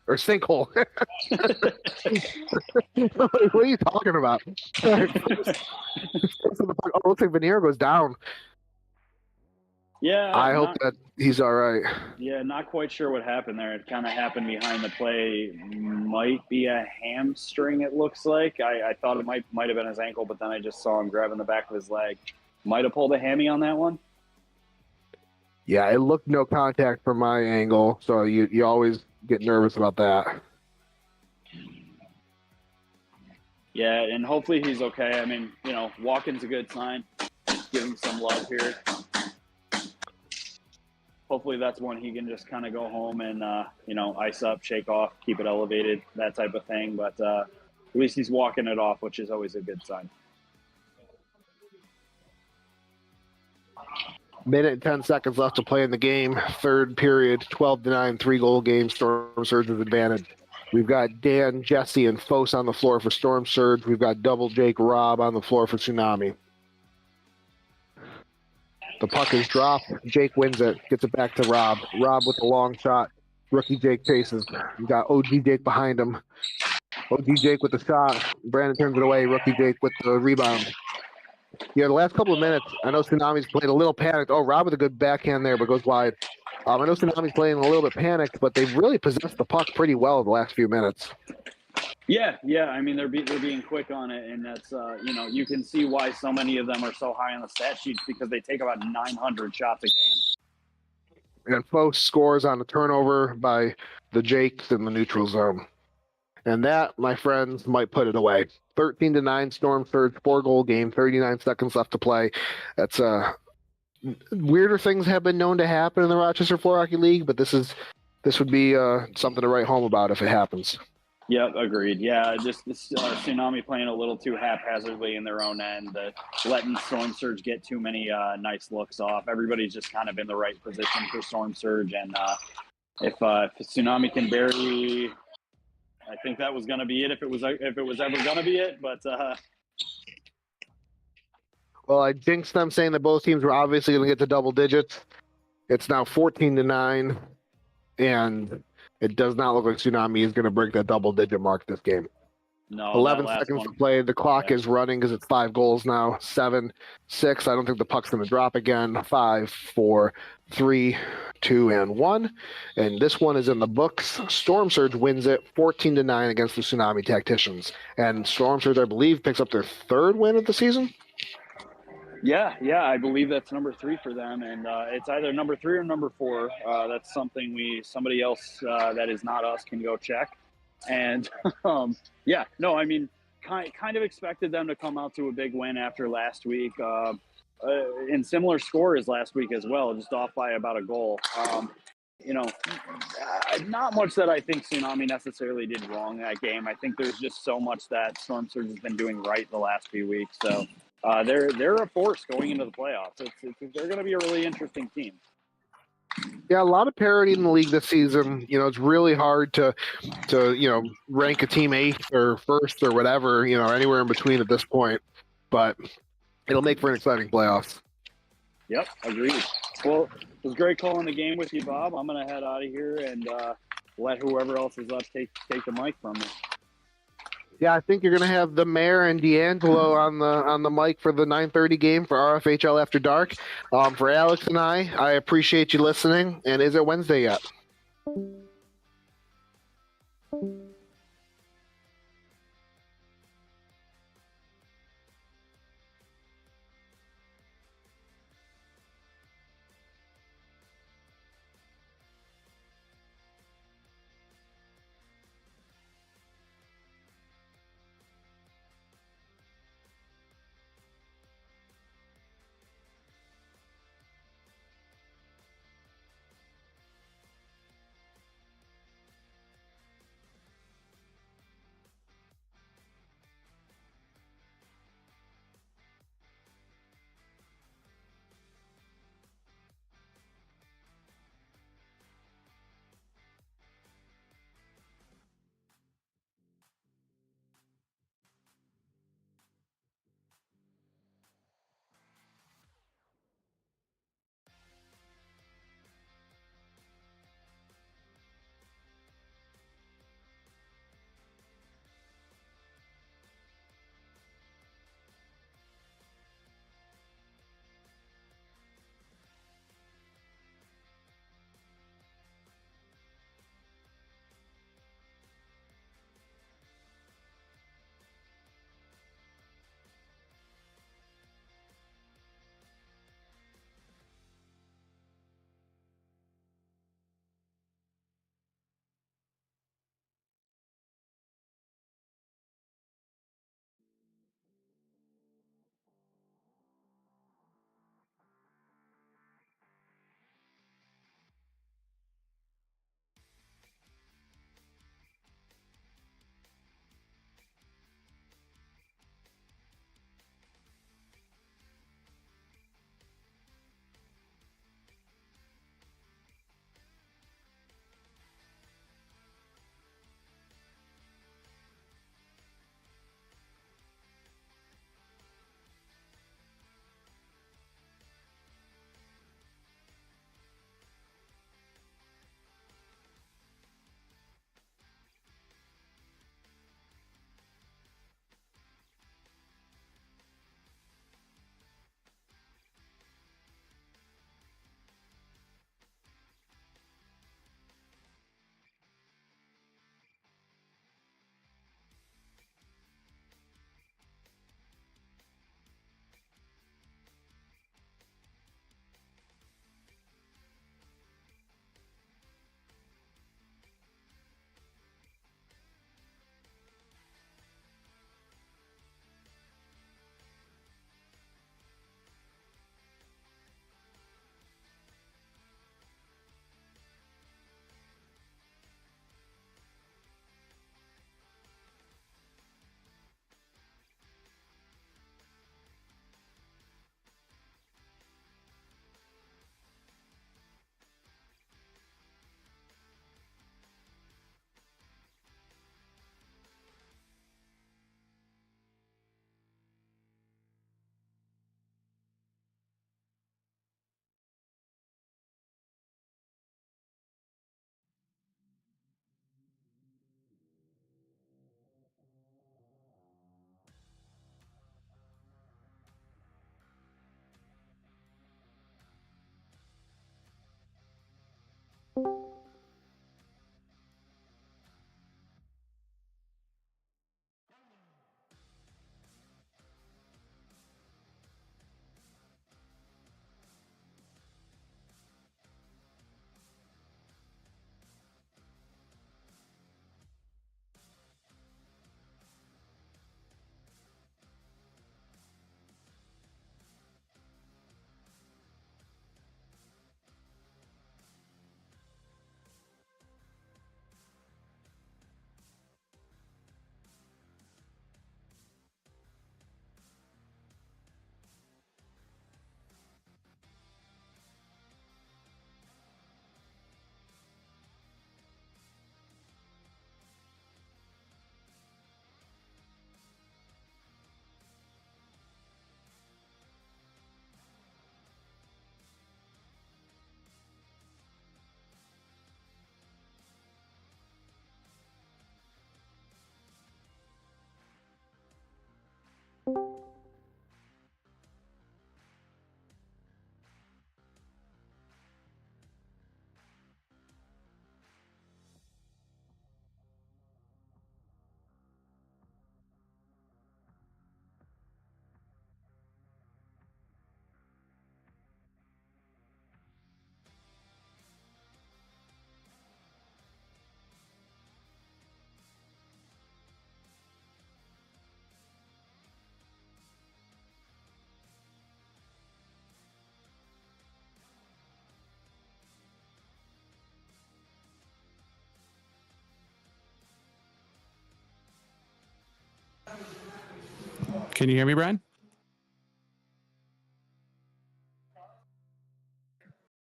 Or sinkhole. What are you talking about? Looks like Veneer goes down. Yeah. I hope that he's all right. Yeah, not quite sure what happened there. It kind of happened behind the play. Might be a hamstring, it looks like. I thought it might have been his ankle, but then I just saw him grabbing the back of his leg. Might have pulled a hammy on that one. Yeah, it looked no contact from my angle, so you always get nervous about that. Yeah, and hopefully he's okay. I mean, walking's a good sign. Give him some love here. Hopefully that's one he can just kind of go home and, ice up, shake off, keep it elevated, that type of thing. But at least he's walking it off, which is always a good sign. Minute and 10 seconds left to play in the game. Third period, 12-9, 3-goal game. Storm Surge's advantage. We've got Dan, Jesse, and Fos on the floor for Storm Surge. We've got Double Jake, Rob on the floor for Tsunami. The puck is dropped. Jake wins it. Gets it back to Rob. Rob with the long shot. Rookie Jake chases. You got OG Jake behind him. OG Jake with the shot. Brandon turns it away. Rookie Jake with the rebound. Yeah, the last couple of minutes, I know Tsunami's played a little panicked. Oh, Rob with a good backhand there, but goes wide. I know Tsunami's playing a little bit panicked, but they've really possessed the puck pretty well the last few minutes. Yeah. I mean, they're being quick on it, and that's you can see why so many of them are so high on the stat sheets because they take about 900 shots a game. And Fos scores on a turnover by the Jakes in the neutral zone. And that, my friends, might put it away. 13-9 Storm Surge, 4-goal game, 39 seconds left to play. That's weirder things have been known to happen in the Rochester Floor Hockey League, but this would be something to write home about if it happens. Yep, agreed. Yeah, just this Tsunami playing a little too haphazardly in their own end, letting Storm Surge get too many nice looks off. Everybody's just kind of in the right position for Storm Surge, and if Tsunami can bury, I think that was going to be it. If it was ever going to be it, but. Well, I jinxed them saying that both teams were obviously going to get to double digits. It's now 14-9, and it does not look like Tsunami is going to break that double-digit mark this game. No, 11 seconds to play. The clock is running because it's 5 goals now. 7, 6. I don't think the puck's going to drop again. 5, 4, 3, 2, and 1. And this one is in the books. Storm Surge wins it 14-9 against the Tsunami Tacticians. And Storm Surge, I believe, picks up their 3rd win of the season. Yeah, I believe that's number 3 for them, and it's either number 3 or number 4. That's something somebody else that is not us can go check. And yeah, no, I mean, kind of expected them to come out to a big win after last week. In similar score as last week as well, just off by about a goal. You know, not much that I think Tsunami necessarily did wrong that game. I think there's just so much that Storm Surge has been doing right the last few weeks. So they're a force going into the playoffs. They're going to be a really interesting team. Yeah, a lot of parity in the league this season. You know, it's really hard to rank a team 8th or 1st or whatever, or anywhere in between at this point. But it'll make for an exciting playoffs. Yep, agreed. Well, it was great calling the game with you, Bob. I'm going to head out of here and let whoever else is left take the mic from me. Yeah, I think you're going to have the mayor and D'Angelo on the mic for the 9:30 game for RFHL After Dark. For Alex and I appreciate you listening. And is it Wednesday yet? Can you hear me, Brian?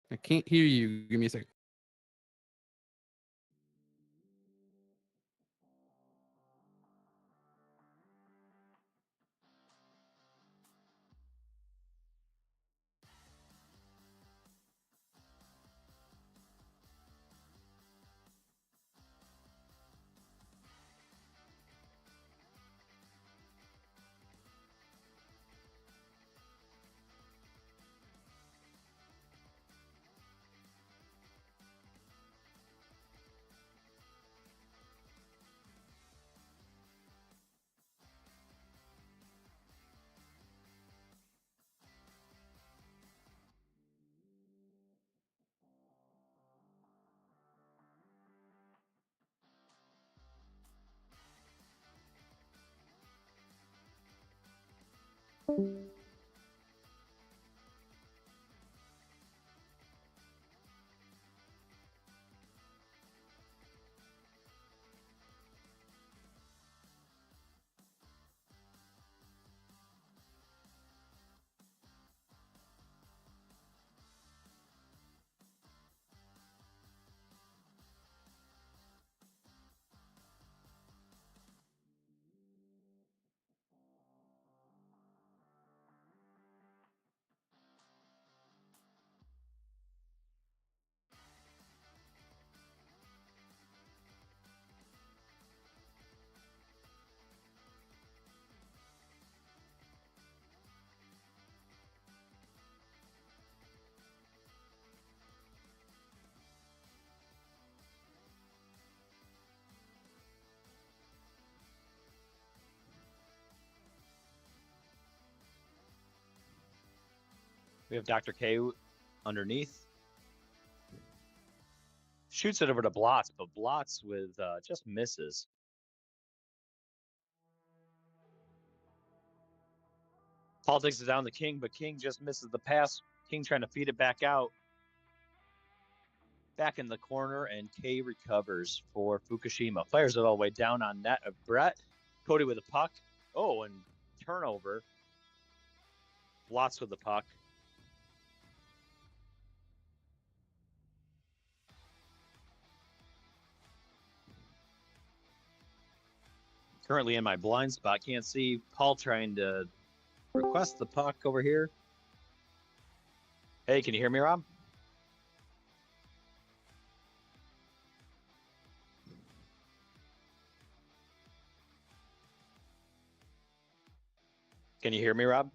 I can't hear you. Give me a second. We have Dr. K underneath. Shoots it over to Blotz, but Blotz with just misses. Paul takes it down to King, but King just misses the pass. King trying to feed it back out. Back in the corner, and K recovers for Fukushima. Fires it all the way down on net of Brett. Cody with a puck. Oh, and turnover. Blotz with the puck. Currently in my blind spot. Can't see Paul trying to request the puck over here. Hey, can you hear me, Rob? Can you hear me, Rob?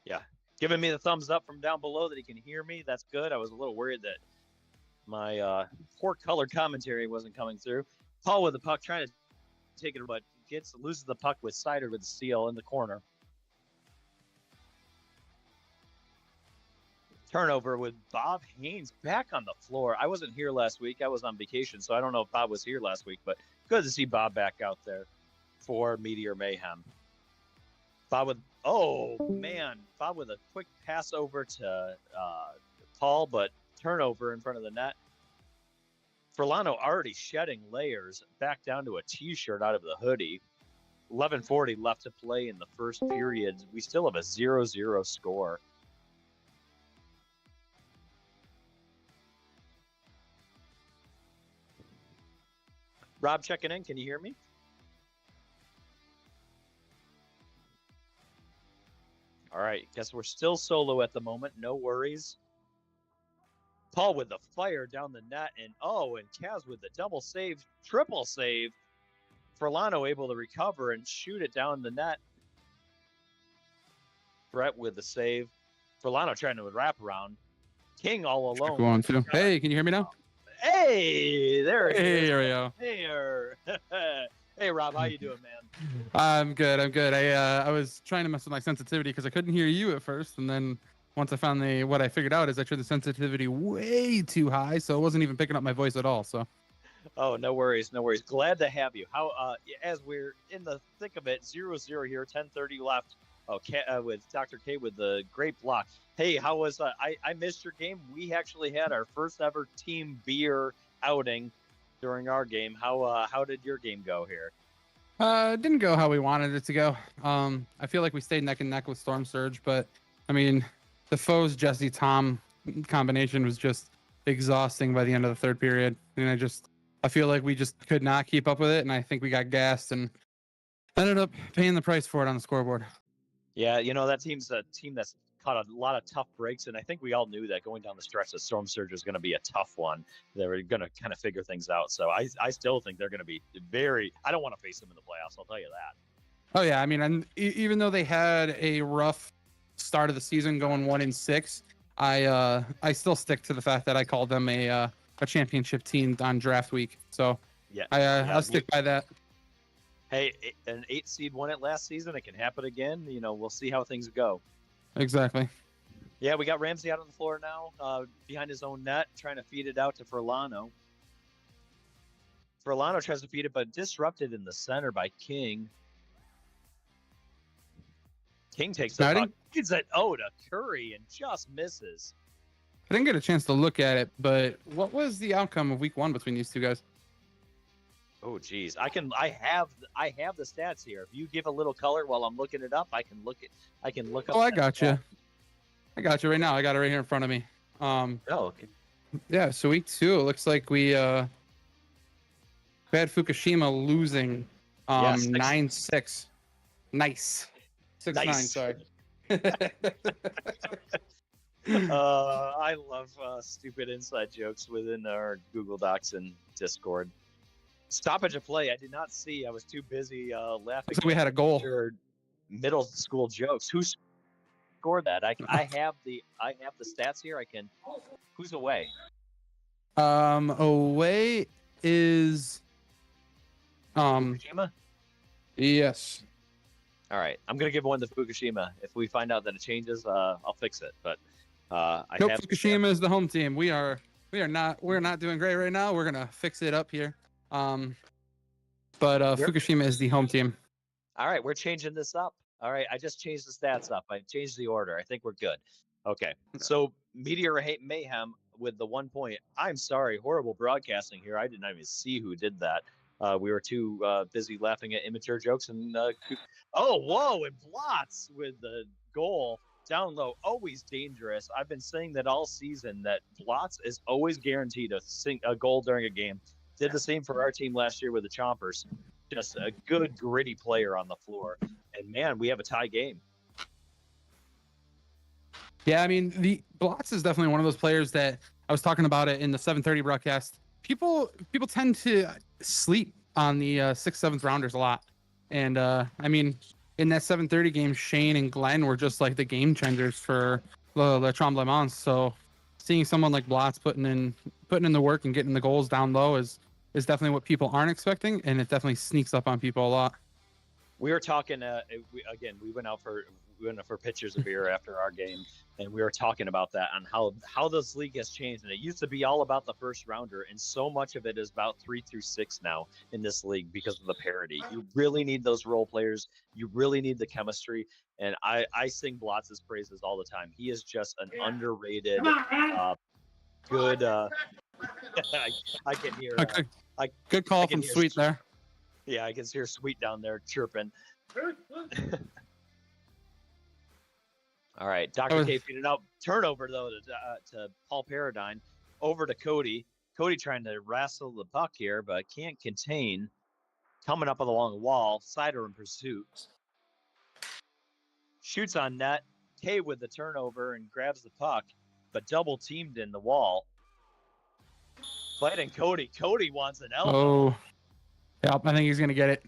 Yeah. Giving me the thumbs up from down below that he can hear me. That's good. I was a little worried that my poor color commentary wasn't coming through. Paul with the puck trying to take it, but loses the puck with Sider with the steal in the corner. Turnover with Bob Haynes back on the floor. I wasn't here last week. I was on vacation, so I don't know if Bob was here last week, but good to see Bob back out there for Meteor Mayhem. Bob with, oh, man. Bob with a quick pass over to Paul, but turnover in front of the net. Furlano already shedding layers, back down to a T-shirt out of the hoodie. 11:40 left to play in the first period. We still have a 0-0 score. Rob checking in. Can you hear me? All right. Guess we're still solo at the moment. No worries. Paul with the fire down the net. And Kaz with the double save, triple save. Furlano able to recover and shoot it down the net. Brett with the save. Furlano trying to wrap around. King all alone. Go on too. Hey, can you hear me now? Hey, there it is. Hey, here we go. Hey, hey, Rob, how you doing, man? I'm good. I was trying to mess with my sensitivity because I couldn't hear you at first, and then once I found what I figured out is I turned the sensitivity way too high, so it wasn't even picking up my voice at all. So. Oh, no worries, no worries. Glad to have you. How as we're in the thick of it, 0-0 here, 10:30 left. With Dr. K with the great block. Hey, how was I missed your game? We actually had our first ever team beer outing during our game. How did your game go here? Didn't go how we wanted it to go. I feel like we stayed neck and neck with Storm Surge, but I mean, the foes Jesse Tom combination was just exhausting by the end of the third period, and I feel like we just could not keep up with it, and I think we got gassed and ended up paying the price for it on the scoreboard. Yeah, that team's a team that's caught a lot of tough breaks, and I think we all knew that going down the stretch that Storm Surge was going to be a tough one. They were going to kind of figure things out. So I still think they're going to be I don't want to face them in the playoffs, I'll tell you that. Oh yeah, I mean, and even though they had a rough start of the season, going 1-6, I still stick to the fact that I called them a championship team on draft week. So Yeah, I'll stick by that. Hey, an 8 seed won it last season. It can happen again. We'll see how things go. Exactly. Yeah, we got Ramsey out on the floor now, behind his own net, trying to feed it out to Furlano. Furlano tries to feed it, but disrupted in the center by King. King takes the puck. He's at to Curry and just misses. I didn't get a chance to look at it, but what was the outcome of week 1 between these two guys? Oh geez, I have the stats here. If you give a little color while I'm looking it up, I can look up. Oh, I got you. I got you right now. I got it right here in front of me. Okay. Yeah, so week 2, it looks like we had Fukushima losing 9-6. Nice. 6-9, Nice. sorry. I love stupid inside jokes within our Google Docs and Discord. Stoppage of play. I did not see. I was too busy laughing. So we had a goal. Your middle school jokes. Who scored that? I have the stats here. Who's away? Away is Fukushima? Yes. All right. I'm gonna give one to Fukushima. If we find out that it changes, I'll fix it. But nope, Fukushima is the home team. We're not doing great right now. We're gonna fix it up here. But Fukushima is the home team. All right, we're changing this up. All right, I just changed the stats up. I changed the order. I think we're good. Okay, so Meteor Mayhem with the 1 point. I'm sorry, horrible broadcasting here. I did not even see who did that. We were too busy laughing at immature jokes. And and Blotz with the goal down low, always dangerous. I've been saying that all season that Blotz is always guaranteed a goal during a game. Did the same for our team last year with the Chompers. Just a good, gritty player on the floor. And, man, we have a tie game. Yeah, I mean, the Blotz is definitely one of those players that I was talking about it in the 7:30 broadcast. People tend to sleep on the 6th, 7th rounders a lot. And, I mean, in that 7:30 game, Shane and Glenn were just like the game changers for Le Tremblement. So seeing someone like Blotz putting in the work and getting the goals down low is definitely what people aren't expecting, and it definitely sneaks up on people a lot. We were talking we went out for pitchers of beer after our game, and we were talking about that and how this league has changed. And it used to be all about the first rounder, and so much of it is about 3 through 6 now in this league because of the parity. You really need those role players. You really need the chemistry, and I sing Blotz's praises all the time. He is just an underrated, good. I can hear. Good call from Sweet there. Yeah, I can hear Sweet down there chirping. All right, Dr. K feeding out. Turnover, though, to Paul Paradine. Over to Cody. Cody trying to wrestle the puck here, but can't contain. Coming up along the wall. Sider in pursuit. Shoots on net. K with the turnover and grabs the puck, but double teamed in the wall. Fighting Cody. Cody wants an elbow. Oh, yep. I think he's gonna get it.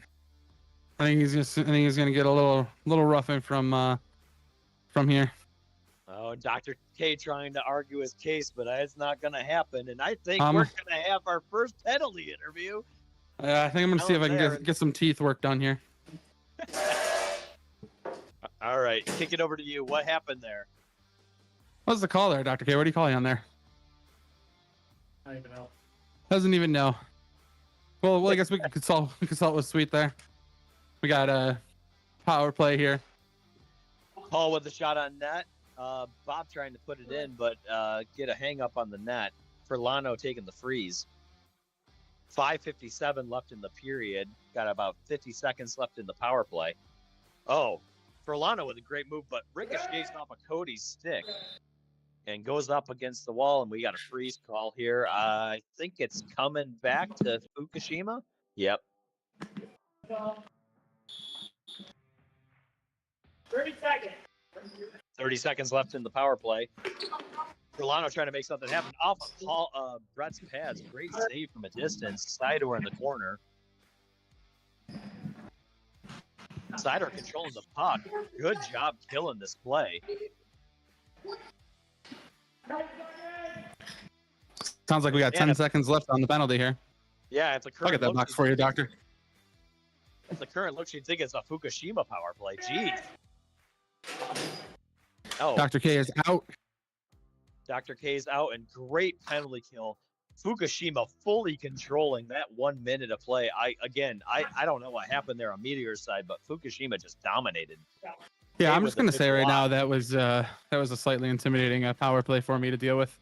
I think he's gonna get a little roughing from here. Oh, Dr. K trying to argue his case, but it's not gonna happen. And I think we're gonna have our first penalty interview. I think I'm gonna see if I can get some teeth work done here. All right, kick it over to you. What happened there? What's the call there, Dr. K? What are you calling on there? I don't even know. Doesn't even know. Well, I guess we can consult with Sweet there. We got a power play here. Paul with the shot on net. Bob trying to put it in, but get a hang up on the net. Furlano taking the freeze. 5:57 left in the period. Got about 50 seconds left in the power play. Oh, Furlano with a great move, but ricochets off of Cody's stick and goes up against the wall, and we got a freeze call here. I think it's coming back to Fukushima. Yep. 30 seconds. 30 seconds left in the power play. Furlano trying to make something happen off of Brett's pads. Great save from a distance. Sider in the corner. Sider controlling the puck. Good job killing this play. Sounds like we got 10 seconds left on the penalty here. Yeah, it's a current. I'll get that box for you, Doctor. It's the current look. You'd think it's a Fukushima power play. Jeez. Oh, Dr. K is out. Dr. K's out, and great penalty kill. Fukushima fully controlling that 1 minute of play. I don't know what happened there on Meteor's side, but Fukushima just dominated. Yeah, I'm just gonna say right now that was a slightly intimidating power play for me to deal with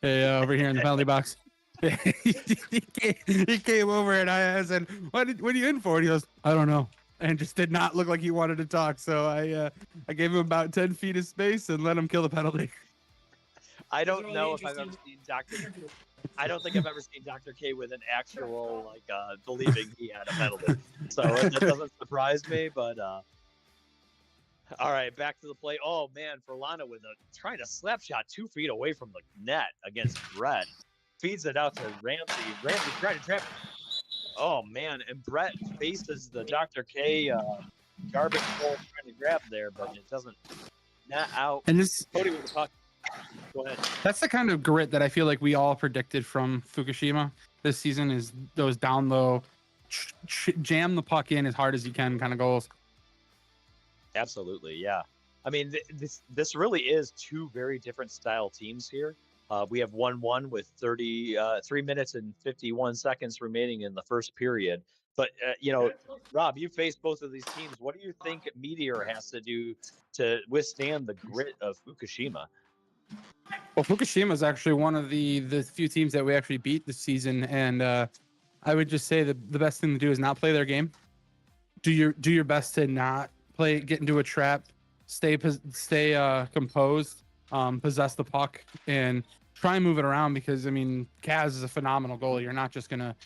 over here in the penalty box. he came over and I said, "What are you in for?" And he goes, "I don't know," and just did not look like he wanted to talk. So I gave him about 10 feet of space and let him kill the penalty. I don't know if I've ever seen I don't think I've ever seen Dr. K with an actual believing he had a penalty. So that doesn't surprise me. But all right, back to the play. Oh man, Furlano with trying to slap shot 2 feet away from the net against Brett. Feeds it out to Ramsey. Ramsey trying to trap. Oh man, and Brett faces the Dr. K garbage hole trying to grab there, but it doesn't. Not out. And this Cody with the puck. Go ahead. That's the kind of grit that I feel like we all predicted from Fukushima this season, is those down low, jam the puck in as hard as you can kind of goals. Absolutely, yeah. I mean, this really is two very different style teams here. We have 1-1 with 3 minutes and 51 seconds remaining in the first period. But, Rob, you faced both of these teams. What do you think Meteor has to do to withstand the grit of Fukushima? Well, Fukushima is actually one of the few teams that we actually beat this season. And I would just say that the best thing to do is not play their game. Do your best to not get into a trap, stay composed, possess the puck, and try and move it around, because I mean, Kaz is a phenomenal goalie. You're not just gonna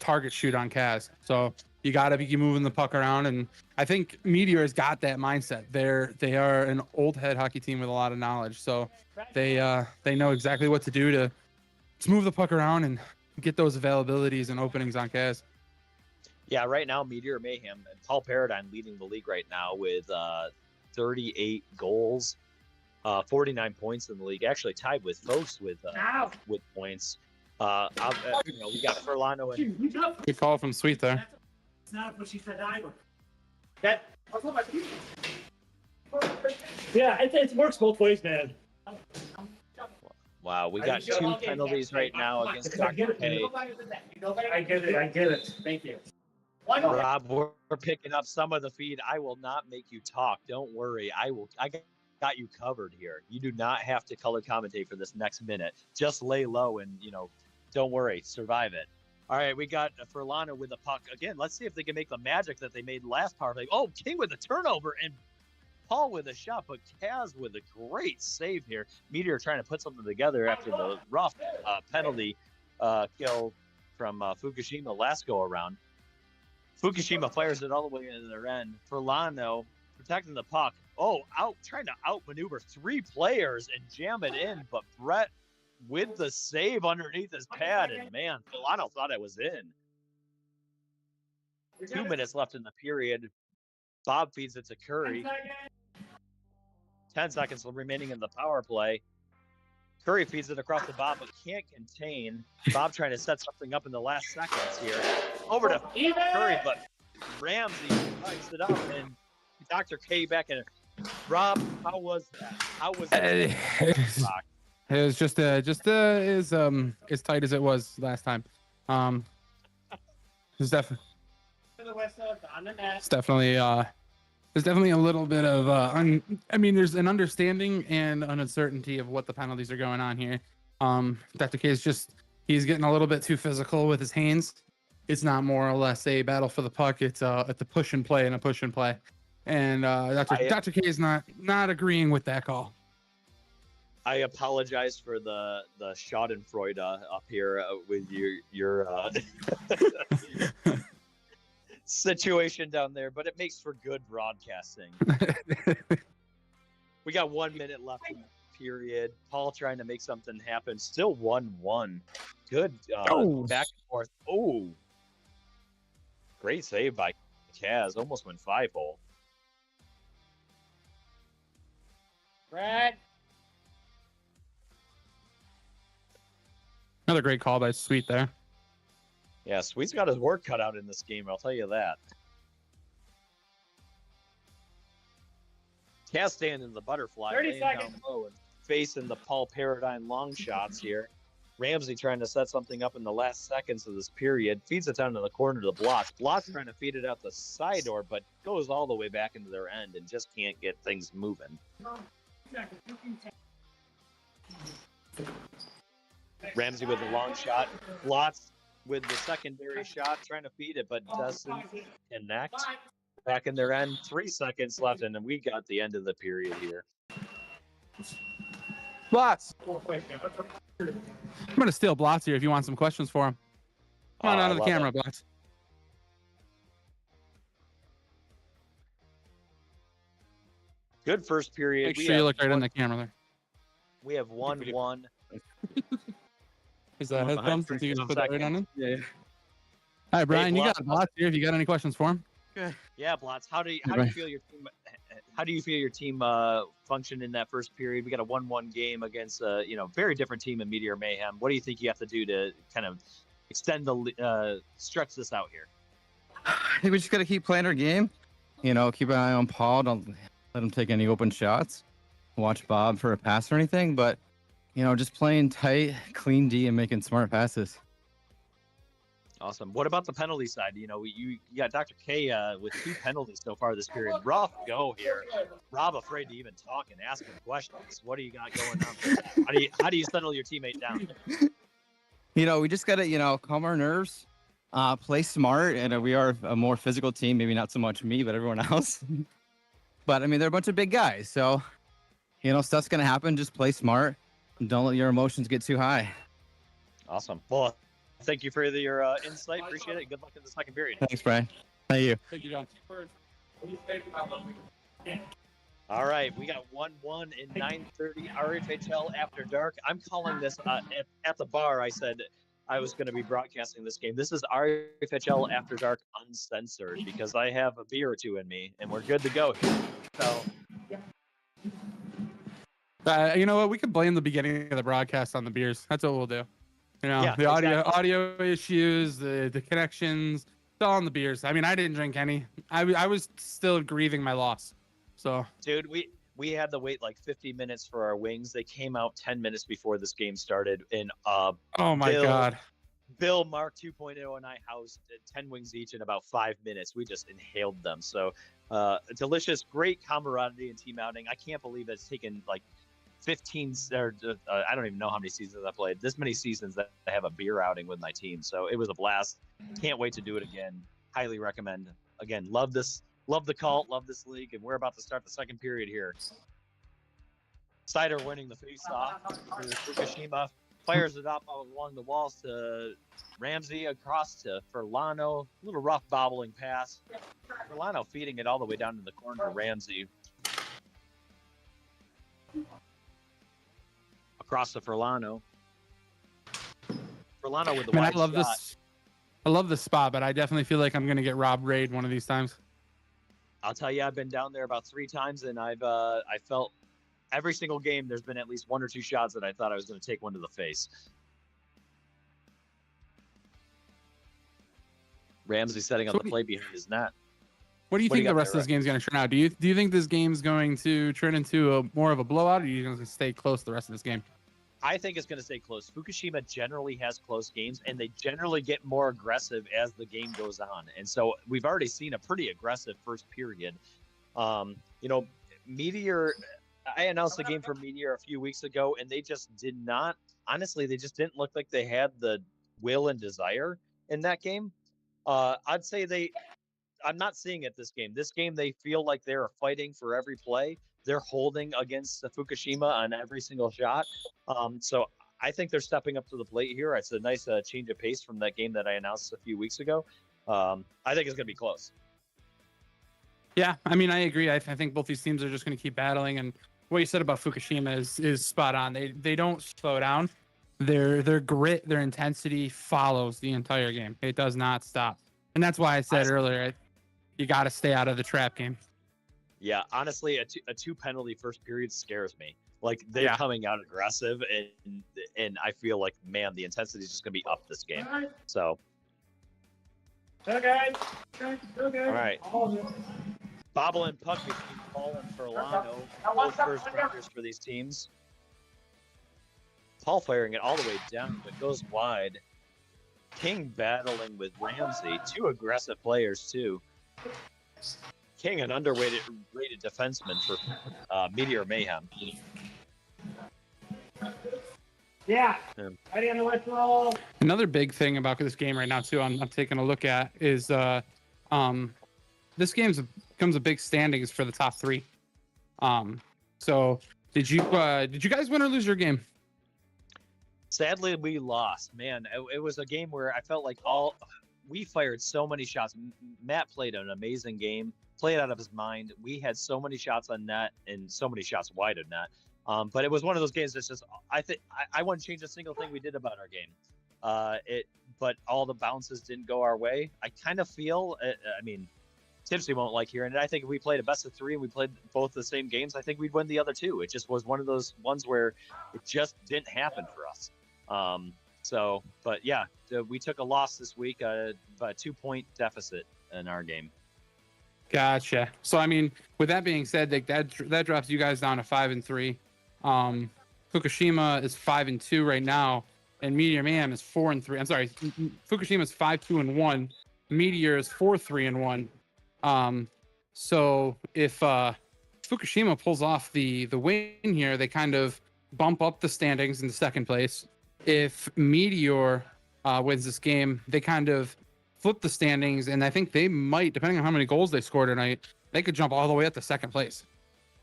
target shoot on Kaz. So you gotta be moving the puck around, and I think Meteor has got that mindset. They are an old head hockey team with a lot of knowledge, so they know exactly what to do to move the puck around and get those availabilities and openings on Kaz. Yeah, right now Meteor Mayhem and Paul Paradigm leading the league right now with 38 goals, 49 points in the league. Actually tied with folks with points. We got Furlano and Good call from Sweet there. It's not what she said either. Yeah, it works both ways, man. Wow, we got two penalties right now against Dr. K. I get it. Thank you. Rob, we're picking up some of the feed. I will not make you talk. Don't worry. I got you covered here. You do not have to color commentate for this next minute. Just lay low and, don't worry. Survive it. All right, we got Furlano with the puck. Again, let's see if they can make the magic that they made last power play. Oh, King with a turnover and Paul with a shot, but Kaz with a great save here. Meteor trying to put something together after the rough penalty kill from Fukushima last go around. Fukushima fires it all the way into their end. Furlano protecting the puck. Oh, trying to outmaneuver three players and jam it in, but Brett with the save underneath his pad, and man, Furlano thought it was in. 2 minutes left in the period. Bob feeds it to Curry. 10 seconds remaining in the power play. Curry feeds it across the Bob, but can't contain. Bob trying to set something up in the last seconds here. Over to Curry, but Ramsey fights it up, and Dr. K back in. Rob, how was that? How was that? It was just as tight as it was last time. It's definitely there's definitely a little bit of there's an understanding and an uncertainty of what the penalties are going on here. Dr. K is he's getting a little bit too physical with his hands, it's not more or less a battle for the puck. It's a push and play and a push and play. And Dr. K is not agreeing with that call. I apologize for the Schadenfreude up here with your situation down there, but it makes for good broadcasting. We got 1 minute left in the period. Paul trying to make something happen. Still 1-1. Good back and forth. Oh, great save by Kaz. Almost went 5-hole. Brad. Another great call by Sweet there. Yeah, Sweet's got his work cut out in this game, I'll tell you that. Kaz standing in the butterfly, 30 laying down seconds. low and facing the Paul Paradigm long shots here. Ramsey trying to set something up in the last seconds of this period. Feeds it down to the corner to Blotz. Blotz trying to feed it out the side door, but goes all the way back into their end and just can't get things moving. Ramsey with the long shot. Blotz with the secondary shot, trying to feed it, but doesn't connect. Back in their end, 3 seconds left, and we got the end of the period here. Blotz. I'm going to steal Blotz here if you want some questions for him. Come on out of the camera, Blotz. Good first period. Make sure you look right in the camera there. We have 1-1. Is that headphones? Since you can put that right on him? Yeah. All right, Brian, Hey, you got Blotz here if you got any questions for him. Yeah, Blotz. How do you feel your team? How do you feel your team functioned in that first period? We got a 1-1 game against a very different team in Meteor Mayhem. What do you think you have to do to kind of extend the stretch this out here? I think we just got to keep playing our game. Keep an eye on Paul. Don't let him take any open shots. Watch Bob for a pass or anything, but just playing tight, clean D, and making smart passes. Awesome. What about the penalty side? You got Dr. K with 2 penalties so far this period. Rough go here. Rob afraid to even talk and ask him questions. What do you got going on? How do you settle your teammate down? We just got to, calm our nerves, play smart, and we are a more physical team. Maybe not so much me, but everyone else. But, they're a bunch of big guys. So, stuff's going to happen. Just play smart. And don't let your emotions get too high. Awesome. Well, thank you for your insight. Appreciate it. Good luck in the second period. Thanks, Brian. Thank you. Thank you, John. All right, we got 1-1 in 9:30 RFHL After Dark. I'm calling this at the bar. I said I was going to be broadcasting this game. This is RFHL After Dark Uncensored because I have a beer or two in me, and we're good to go here. So, you know what? We could blame the beginning of the broadcast on the beers. That's what we'll do. Yeah, the exactly. audio issues, the connections, it's all on the beers. I didn't drink any. I was still grieving my loss. So, dude, we had to wait like 50 minutes for our wings. They came out 10 minutes before this game started. And oh my God. Bill, Mark 2.0, and I housed 10 wings each in about 5 minutes. We just inhaled them. So, delicious, great camaraderie and team outing. I can't believe it's taken like 15 or I don't even know how many seasons I played. This many seasons that I have a beer outing with my team. So it was a blast. Can't wait to do it again. Highly recommend. Again, love this. Love the cult, love this league, and we're about to start the second period here. Cider winning the face-off for Fukushima. Fires it up along the walls to Ramsey, across to Furlano. A little rough bobbling pass. Furlano feeding it all the way down to the corner to Ramsey. Across to Furlano. Furlano with the wide I love shot. this. I love this spot, but I definitely feel like I'm going to get Rob Raid one of these times. I'll tell you, I've been down there about 3 times, and I felt every single game there's been at least 1 or 2 shots that I thought I was going to take one to the face. Ramsey setting up the play behind his net. What do you think the rest of this game's going to turn out? Do you think this game's going to turn into more of a blowout, or are you going to stay close the rest of this game? I think it's going to stay close. Fukushima generally has close games, and they generally get more aggressive as the game goes on. And so we've already seen a pretty aggressive first period. Meteor, I announced the game for Meteor a few weeks ago, and they just did not, honestly, they just didn't look like they had the will and desire in that game. I'd say I'm not seeing it this game. This game, they feel like they're fighting for every play. They're holding against the Fukushima on every single shot. So I think they're stepping up to the plate here. It's a nice change of pace from that game that I announced a few weeks ago. I think it's going to be close. Yeah, I mean, I agree. I think both these teams are just going to keep battling. And what you said about Fukushima is spot on. They don't slow down. Their grit, their intensity follows the entire game. It does not stop. And that's why I said earlier, you got to stay out of the trap game. Yeah, honestly, a two penalty first period scares me. Like they're coming out aggressive, and I feel like, man, the intensity is just going to be up this game. So. Okay. All right. Bobble and puck between Paul and Furlano, both first rounders for these teams. Paul firing it all the way down, but goes wide. King battling with Ramsey, two aggressive players too. King, an underrated defenseman for Meteor Mayhem. Yeah. Ready on the west roll. Another big thing about this game right now too, I'm taking a look at is this game becomes a big standings for the top three. So did you guys win or lose your game? Sadly, we lost. Man, it was a game where I felt like we fired so many shots. Matt played an amazing game, played out of his mind. We had so many shots on net and so many shots wide of net. But it was one of those games that's just, I wouldn't change a single thing we did about our game. But all the bounces didn't go our way. I kind of feel, I mean, Tipsy won't like hearing it. I think if we played a best of three and we played both the same games, I think we'd win the other two. It just was one of those ones where it just didn't happen for us. But yeah, we took a loss this week, about a 2-point deficit in our game. Gotcha. So I mean, with that being said, that drops you guys down to 5-3. Fukushima is 5-2 right now, and Meteor Mayhem is 4-3. I'm sorry, Fukushima is 5-2-1. Meteor is 4-3-1. So if Fukushima pulls off the win here, they kind of bump up the standings in the second place. If Meteor wins this game, they kind of flip the standings, and I think they might, depending on how many goals they score tonight, they could jump all the way up to second place.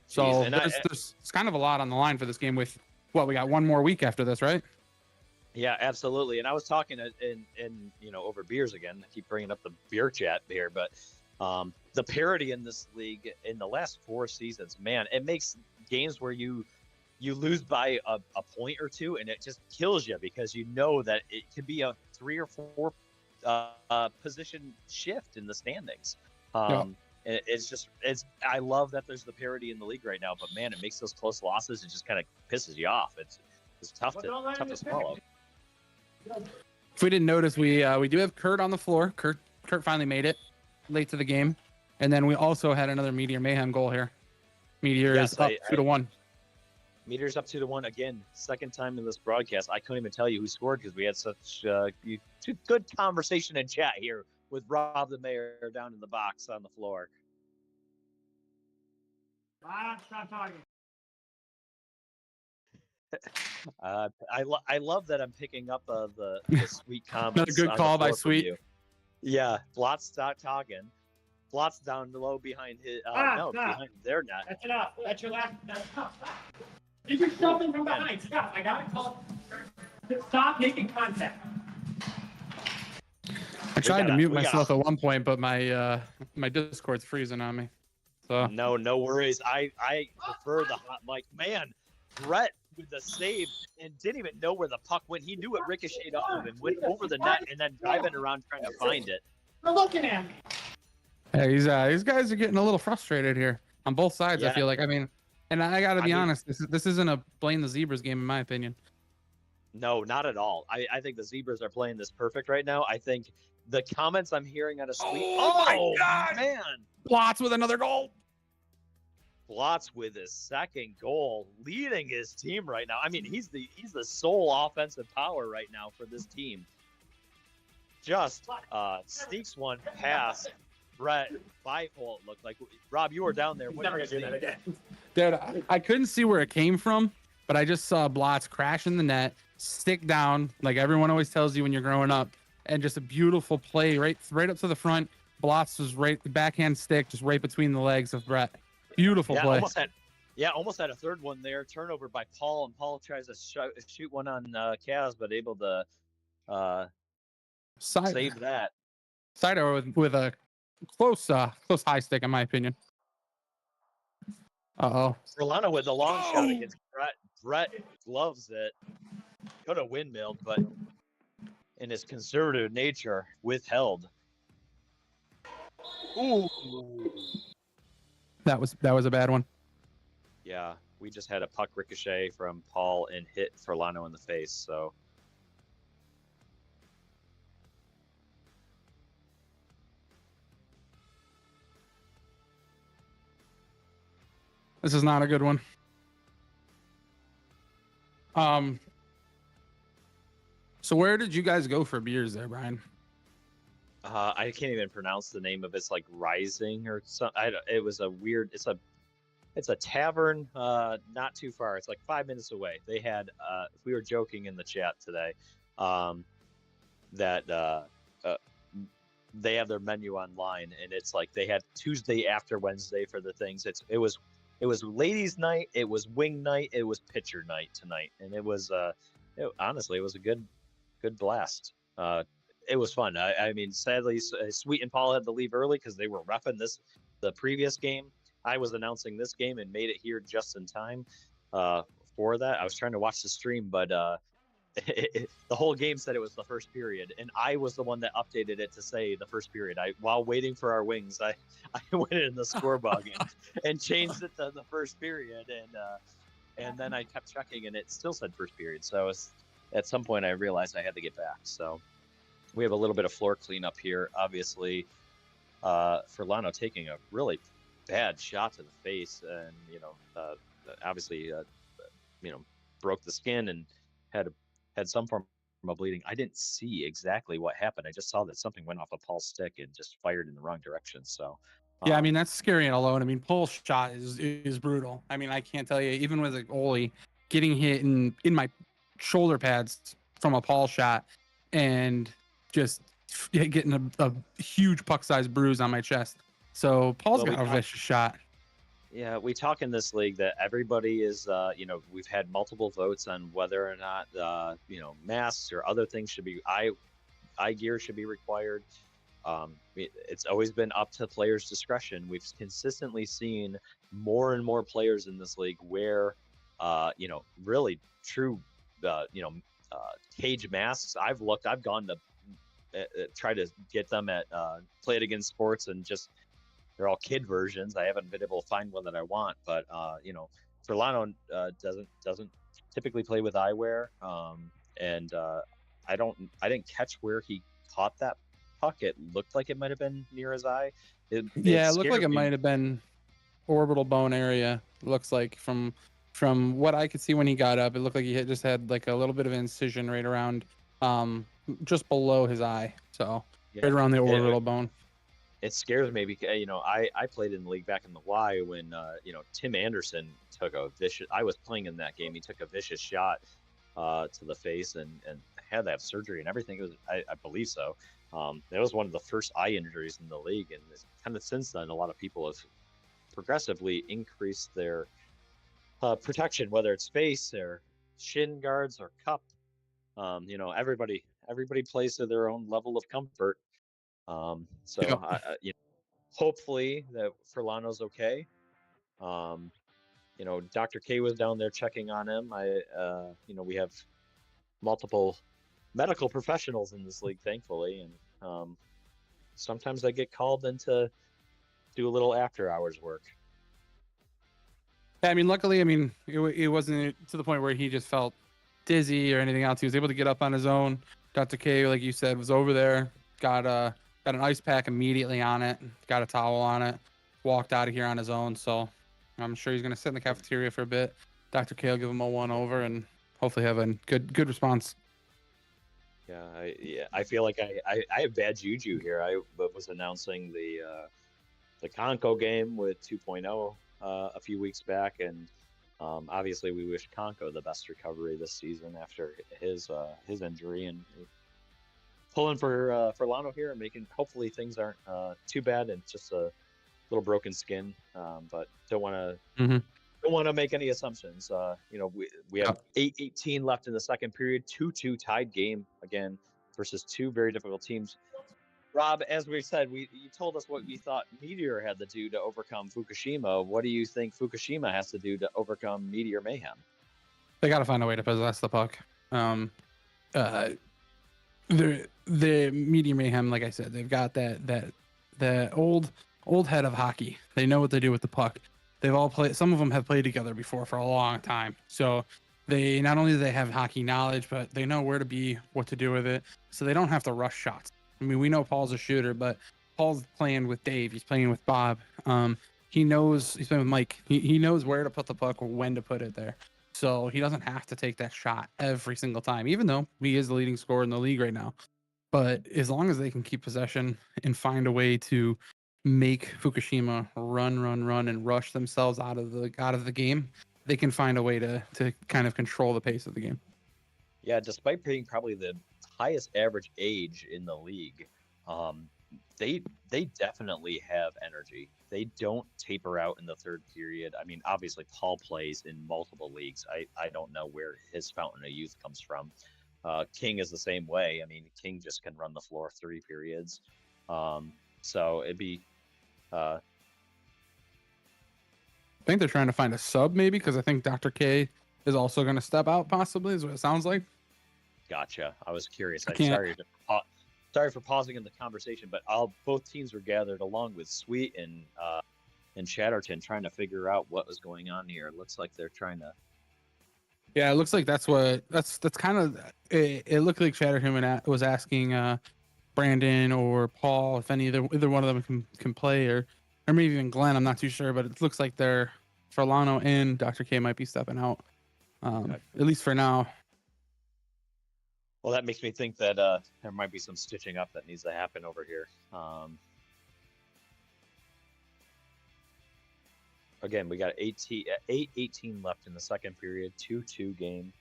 So there's kind of a lot on the line for this game. With we got one more week after this, right? Yeah, absolutely. And I was talking in over beers again. I keep bringing up the beer chat here, but the parity in this league in the last 4 seasons, man, it makes games where you lose by a point or two, and it just kills you because you know that it could be a 3 or 4 position shift in the standings. I love that there's the parity in the league right now, but man, it makes those close losses. It just kind of pisses you off. It's tough to swallow. If we didn't notice, we do have Kurt on the floor. Kurt finally made it late to the game, and then we also had another Meteor Mayhem goal here. Meteor is up 2-1. Meteor's up 2-1 again. Second time in this broadcast. I couldn't even tell you who scored because we had such good conversation in chat here with Rob the Mayor down in the box on the floor. Stop talking. I love that I'm picking up the sweet comments. Another good call by Sweet. Yeah, Blot's stop talking. Blot's down low behind his behind their net. That's enough. That's your last. That's enough. You do something from behind. Stop. I got to call. Stop making contact. I tried to mute myself at one point, but my Discord's freezing on me. So no worries. I prefer the hot mic. Man, Brett with the save and didn't even know where the puck went. He knew it ricocheted off of him, went over the net, and then driving around trying to find it. They're looking at me. Hey, these guys are getting a little frustrated here on both sides. Yeah. I feel like. I mean, and I got to be honest. This isn't a blame the Zebras game, in my opinion. No, not at all. I think the Zebras are playing this perfect right now. I think the comments I'm hearing out of Sweet. Oh my God, man! Blotz with another goal. Blotz with his second goal, leading his team right now. I mean, he's the sole offensive power right now for this team. Just sneaks one past Brett Rfhl. It looked like. Rob, you were down there. Never gonna do that again. Dude, I couldn't see where it came from, but I just saw Blotz crash in the net, stick down, like everyone always tells you when you're growing up. and just a beautiful play right up to the front. Blotz was right, the backhand stick just right between the legs of Brett. Beautiful play. Almost had a third one there. Turnover by Paul, and Paul tries to shoot one on Kaz, but able to save that. Sider with a close high stick, in my opinion. Solano with the long shot against Brett. Brett gloves it. Could have windmilled, but in his conservative nature, withheld. Ooh. That was a bad one. Yeah, we just had a puck ricochet from Paul and hit Furlano in the face, so. This is not a good one. So where did you guys go for beers there, Brian? I can't even pronounce the name of it. It's like Rising or something. It was a weird. It's a tavern, not too far. It's like 5 minutes away. They had. We were joking in the chat today, that they have their menu online, and it's like they had Tuesday after Wednesday for the things. It was ladies' night, it was wing night, it was pitcher night tonight, and it was honestly it was a good blast. It was fun. I mean, sadly, Sweet and Paul had to leave early because they were reffing the previous game. I was announcing this game and made it here just in time for that. I was trying to watch the stream, but the whole game said it was the first period, and I was the one that updated it to say the first period. While waiting for our wings, I went in the scorebook and changed it to the first period, and then I kept checking, and it still said first period. So at some point, I realized I had to get back. So we have a little bit of floor cleanup here. Obviously, Furlano taking a really bad shot to the face, and obviously, broke the skin and had some form of bleeding. I didn't see exactly what happened. I just saw that something went off of Paul's stick and just fired in the wrong direction. So yeah, I mean, that's scary alone. I mean, Paul's shot is brutal. I mean, I can't tell you, even with a goalie, getting hit in my shoulder pads from a Paul shot and just getting a huge puck-sized bruise on my chest. So Paul's got a vicious shot. Yeah, we talk in this league that everybody is, we've had multiple votes on whether or not, masks or other things should be, eye gear should be required. It's always been up to players' discretion. We've consistently seen more and more players in this league wear, really true, cage masks. I've gone to try to get them at Play It Again Sports, and just they're all kid versions. I haven't been able to find one that I want, but Furlano doesn't typically play with eyewear, and I didn't catch where he caught that puck. It looked like it might have been near his eye. It looked like it might have been orbital bone area. Looks like from what I could see when he got up, it looked like he just had like a little bit of an incision right around, just below his eye. So right around the orbital bone. It scares me because I played in the league back in the Y when Tim Anderson took a vicious. I was playing in that game. He took a vicious shot to the face and had to have surgery and everything. It was I believe so. That was one of the first eye injuries in the league, and kind of since then, a lot of people have progressively increased their protection, whether it's face or shin guards or cup. Everybody plays to their own level of comfort. Hopefully that Furlano's okay. Dr. K was down there checking on him. We have multiple medical professionals in this league, thankfully, and sometimes I get called in to do a little after hours work. I mean, luckily, it wasn't to the point where he just felt dizzy or anything else. He was able to get up on his own. Dr. K, like you said, was over there, got an ice pack immediately on it, got a towel on it, walked out of here on his own. So I'm sure he's going to sit in the cafeteria for a bit. Dr. K will give him a one over and hopefully have a good response. I feel like I have bad juju here. I was announcing the Conco game with 2.0 a few weeks back, and obviously we wish Conco the best recovery this season after his injury, and pulling for Lano here and making. Hopefully things aren't too bad and just a little broken skin. But don't want to. Mhm. Don't want to make any assumptions. We have 8:18 left in the second period. 2-2 tied game again versus two very difficult teams. Rob, as we said, you told us what we thought Meteor had to do to overcome Fukushima. What do you think Fukushima has to do to overcome Meteor Mayhem? They got to find a way to possess the puck. The Meteor Mayhem, like I said, they've got that old head of hockey. They know what they do with the puck. They've all played. Some of them have played together before for a long time. So they not only do they have hockey knowledge, but they know where to be, what to do with it. So they don't have to rush shots. I mean, we know Paul's a shooter, but Paul's playing with Dave. He's playing with Bob. He knows he's playing with Mike. He knows where to put the puck, when to put it there. So he doesn't have to take that shot every single time, even though he is the leading scorer in the league right now. But as long as they can keep possession and find a way to make Fukushima run, and rush themselves out of the game, they can find a way to kind of control the pace of the game. Yeah, despite being probably the highest average age in the league, they definitely have energy. They don't taper out in the third period. I mean, obviously Paul plays in multiple leagues. I don't know where his fountain of youth comes from. King is the same way. I mean, King just can run the floor 3 periods. So it'd be. I think they're trying to find a sub, maybe, because I think Dr. K is also going to step out, possibly, is what it sounds like. Gotcha. I was curious. Sorry for pausing in the conversation, but both teams were gathered along with Sweet and Chatterton trying to figure out what was going on here. It looks like they're trying to. Yeah, it looks like that's kind of it looked like Chatterton was asking Brandon or Paul if either one of them can play, or maybe even Glenn. I'm not too sure, but it looks like Furlano and Dr. K might be stepping out, at least for now. Well, that makes me think that there might be some stitching up that needs to happen over here. Again, we got 8:18 left in the second period, 2-2 game.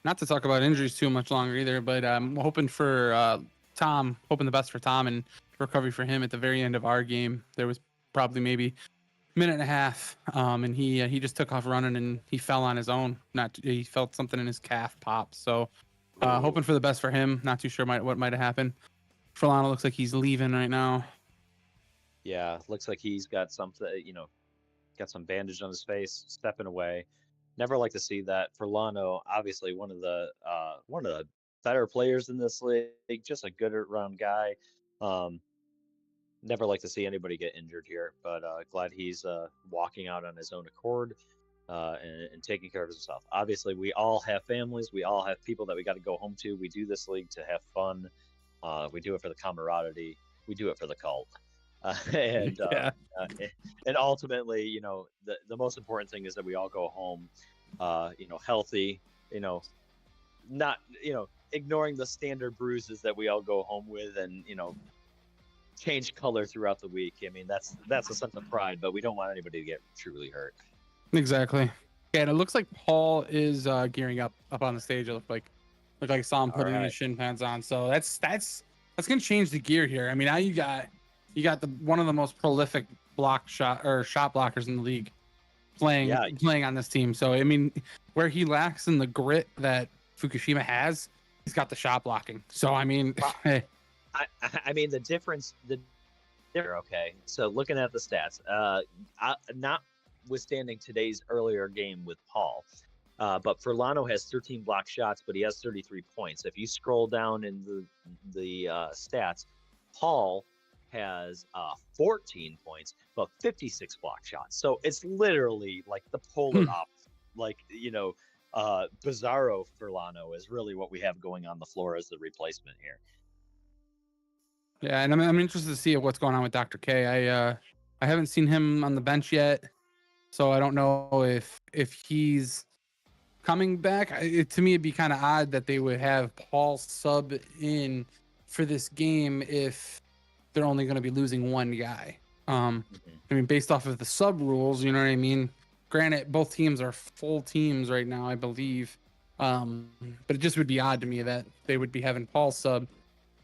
Not to talk about injuries too much longer either, but I'm hoping for Tom, hoping the best for Tom and recovery for him at the very end of our game. There was probably maybe a minute and a half, and he just took off running and he fell on his own. He felt something in his calf pop. So hoping for the best for him. Not too sure what might have happened. Furlano looks like he's leaving right now. Yeah, looks like he's got something, got some bandage on his face, stepping away. Never like to see that. Furlano, obviously one of the better players in this league, just a good round guy. Never like to see anybody get injured here, but glad he's walking out on his own accord and taking care of himself. Obviously, we all have families. We all have people that we got to go home to. We do this league to have fun. We do it for the camaraderie. We do it for the cult. And ultimately, the most important thing is that we all go home, healthy, not, ignoring the standard bruises that we all go home with, and, change color throughout the week. I mean, that's a sense of pride, but we don't want anybody to get truly hurt. Exactly. Yeah, and it looks like Paul is gearing up on the stage. It looked like I saw him putting his shin pads on. So that's gonna change the gear here. I mean, now you got one of the most prolific shot blockers in the league playing on this team. So I mean, where he lacks in the grit that Fukushima has, he's got the shot blocking. So I mean, I mean the difference. Okay, so looking at the stats, notwithstanding today's earlier game with Paul, but Furlano has 13 block shots, but he has 33 points. If you scroll down in the stats, Paul has 14 points, but 56 block shots. So it's literally like the polar opposite. Like, Bizarro Furlano is really what we have going on the floor as the replacement here. Yeah, and I'm interested to see what's going on with Dr. K. I haven't seen him on the bench yet, so I don't know if he's coming back. To me, it'd be kind of odd that they would have Paul sub in for this game if they're only going to be losing one guy. I mean, based off of the sub rules, you know what I mean? Granted, both teams are full teams right now, I believe. But it just would be odd to me that they would be having Paul sub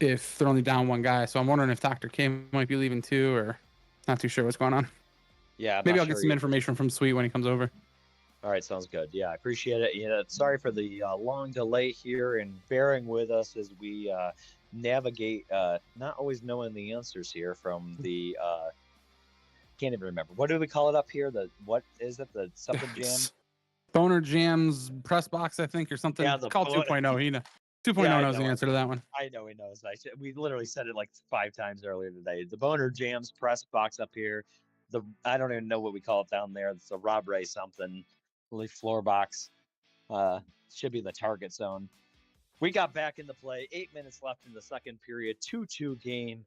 if they're only down one guy. So I'm wondering if Dr. K might be leaving too, or not too sure what's going on. Yeah, Maybe I'll get some information from Sweet when he comes over. All right, sounds good. Yeah, I appreciate it. Sorry for the long delay here and bearing with us as we navigate, not always knowing the answers here from the. Can't even remember. What do we call it up here? What is it? The something jam? Boner Jams press box, I think, or something. Yeah, It's called 2.0. He knows. 2.0 knows the answer to that one. I know he knows. We literally said it like 5 times earlier today. The Boner Jams press box up here. I don't even know what we call it down there. It's a Rob Ray something. Floor box. Should be the target zone. We got back into play. 8 minutes left in the second period. 2-2 game.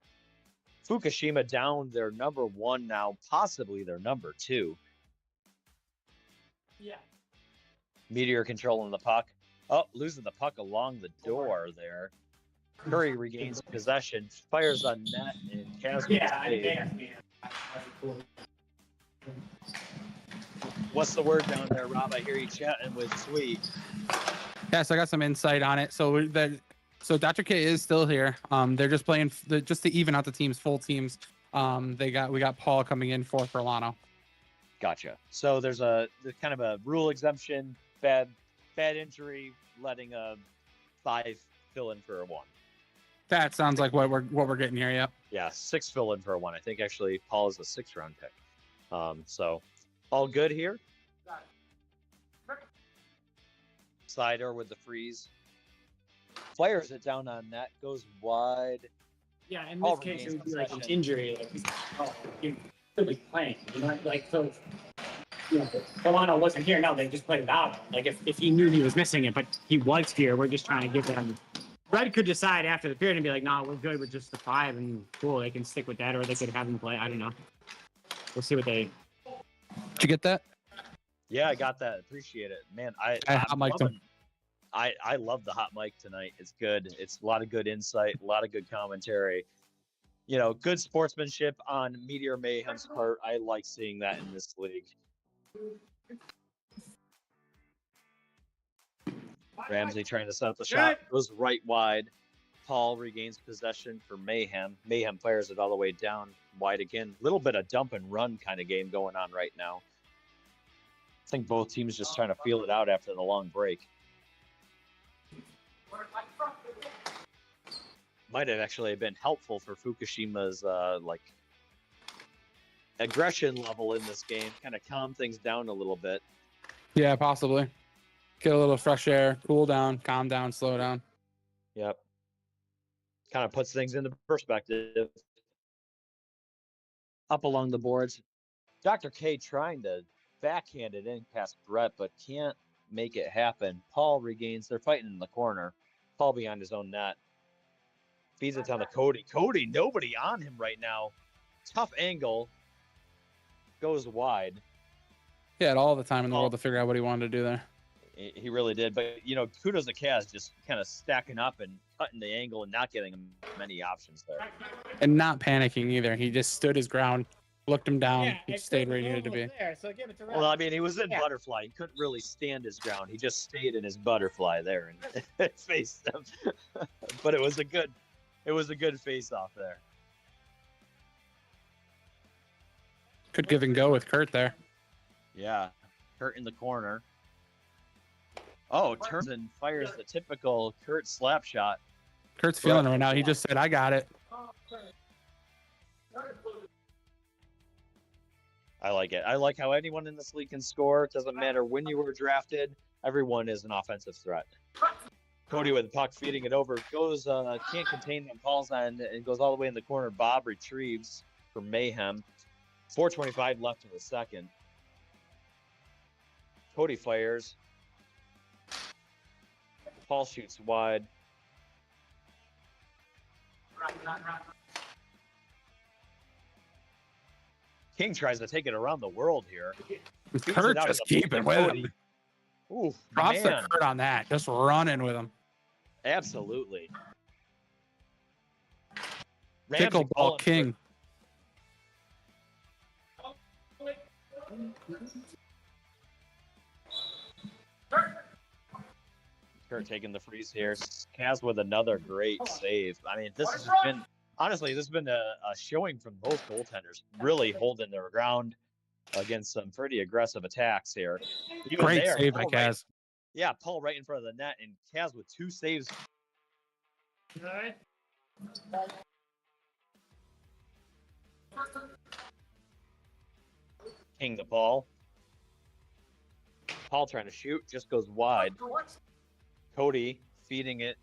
Fukushima down their number 1 now, possibly their number 2. Yeah. Meteor controlling the puck. Oh, losing the puck along the door there. Curry regains possession, fires on net, and Casper. What's the word down there, Rob? I hear you chatting with Sweet. Yeah, so I got some insight on it. So Dr. K is still here. They're just playing just to even out the teams, full teams. We got Paul coming in for Furlano. Gotcha. So there's kind of a rule exemption, bad injury, letting a 5 fill in for a 1. That sounds like what we're getting here. Yep. Yeah, 6 fill in for a 1. I think actually Paul is a 6th round pick. So all good here. Sider with the freeze. Fires it down on net, goes wide. Yeah, in this case, it would be like an injury. You're really playing. So, Milano wasn't here. No, they just played without him. Like, if he knew he was missing it, but he was here, we're just trying to give them. Red could decide after the period and be like, nah, we're good with just the 5, and cool, they can stick with that, or they could have him play. I don't know. We'll see what they. Did you get that? Yeah, I got that. Appreciate it. Man, I love the hot mic tonight. It's good. It's a lot of good insight, a lot of good commentary. Good sportsmanship on Meteor Mayhem's part. I like seeing that in this league. Ramsey trying to set up the shot. Goes right wide. Paul regains possession for Mayhem. Mayhem fires it all the way down wide again. Little bit of dump and run kind of game going on right now. I think both teams just trying to feel it out after the long break. Might have actually been helpful for Fukushima's aggression level in this game. Kind of calm things down a little bit. Yeah, possibly. Get a little fresh air, cool down, calm down, slow down. Yep. Kind of puts things into perspective. Up along the boards. Dr. K trying to backhand it in past Brett, but can't make it happen. Paul regains. They're fighting in the corner. Paul behind his own net. Feeds it down to Cody. Cody, nobody on him right now. Tough angle. Goes wide. He had all the time in the world to figure out what he wanted to do there. He really did. But, kudos to Kaz just kind of stacking up and cutting the angle and not getting him many options there. And not panicking either. He just stood his ground, looked him down, and stayed where he needed to be. So give it to well, I mean, he was in butterfly. He couldn't really stand his ground. He just stayed in his butterfly there and faced them. But it was a good face-off there. Could give and go with Kurt there. Yeah. Kurt in the corner. Oh, turns and fires the typical Kurt slap shot. Kurt's feeling it right now. He just said, I got it. I like it. I like how anyone in this league can score. It doesn't matter when you were drafted. Everyone is an offensive threat. Cody with the puck, feeding it over. Goes, can't contain them. Paul's on and goes all the way in the corner. Bob retrieves for Mayhem. 4:25 left in the second. Cody fires. Paul shoots wide. King tries to take it around the world here. Kurt just keeping with him. Ooh, props to Kurt on that. Just running with him. Absolutely. Pickleball king. Kurt taking the freeze here. Kaz with another great save. I mean, this has been honestly, this has been a showing from both goaltenders, really holding their ground against some pretty aggressive attacks here. Even Great there, save by Paul Kaz. Paul right in front of the net, and Kaz with 2 saves. King the ball. Paul trying to shoot, just goes wide. Cody feeding it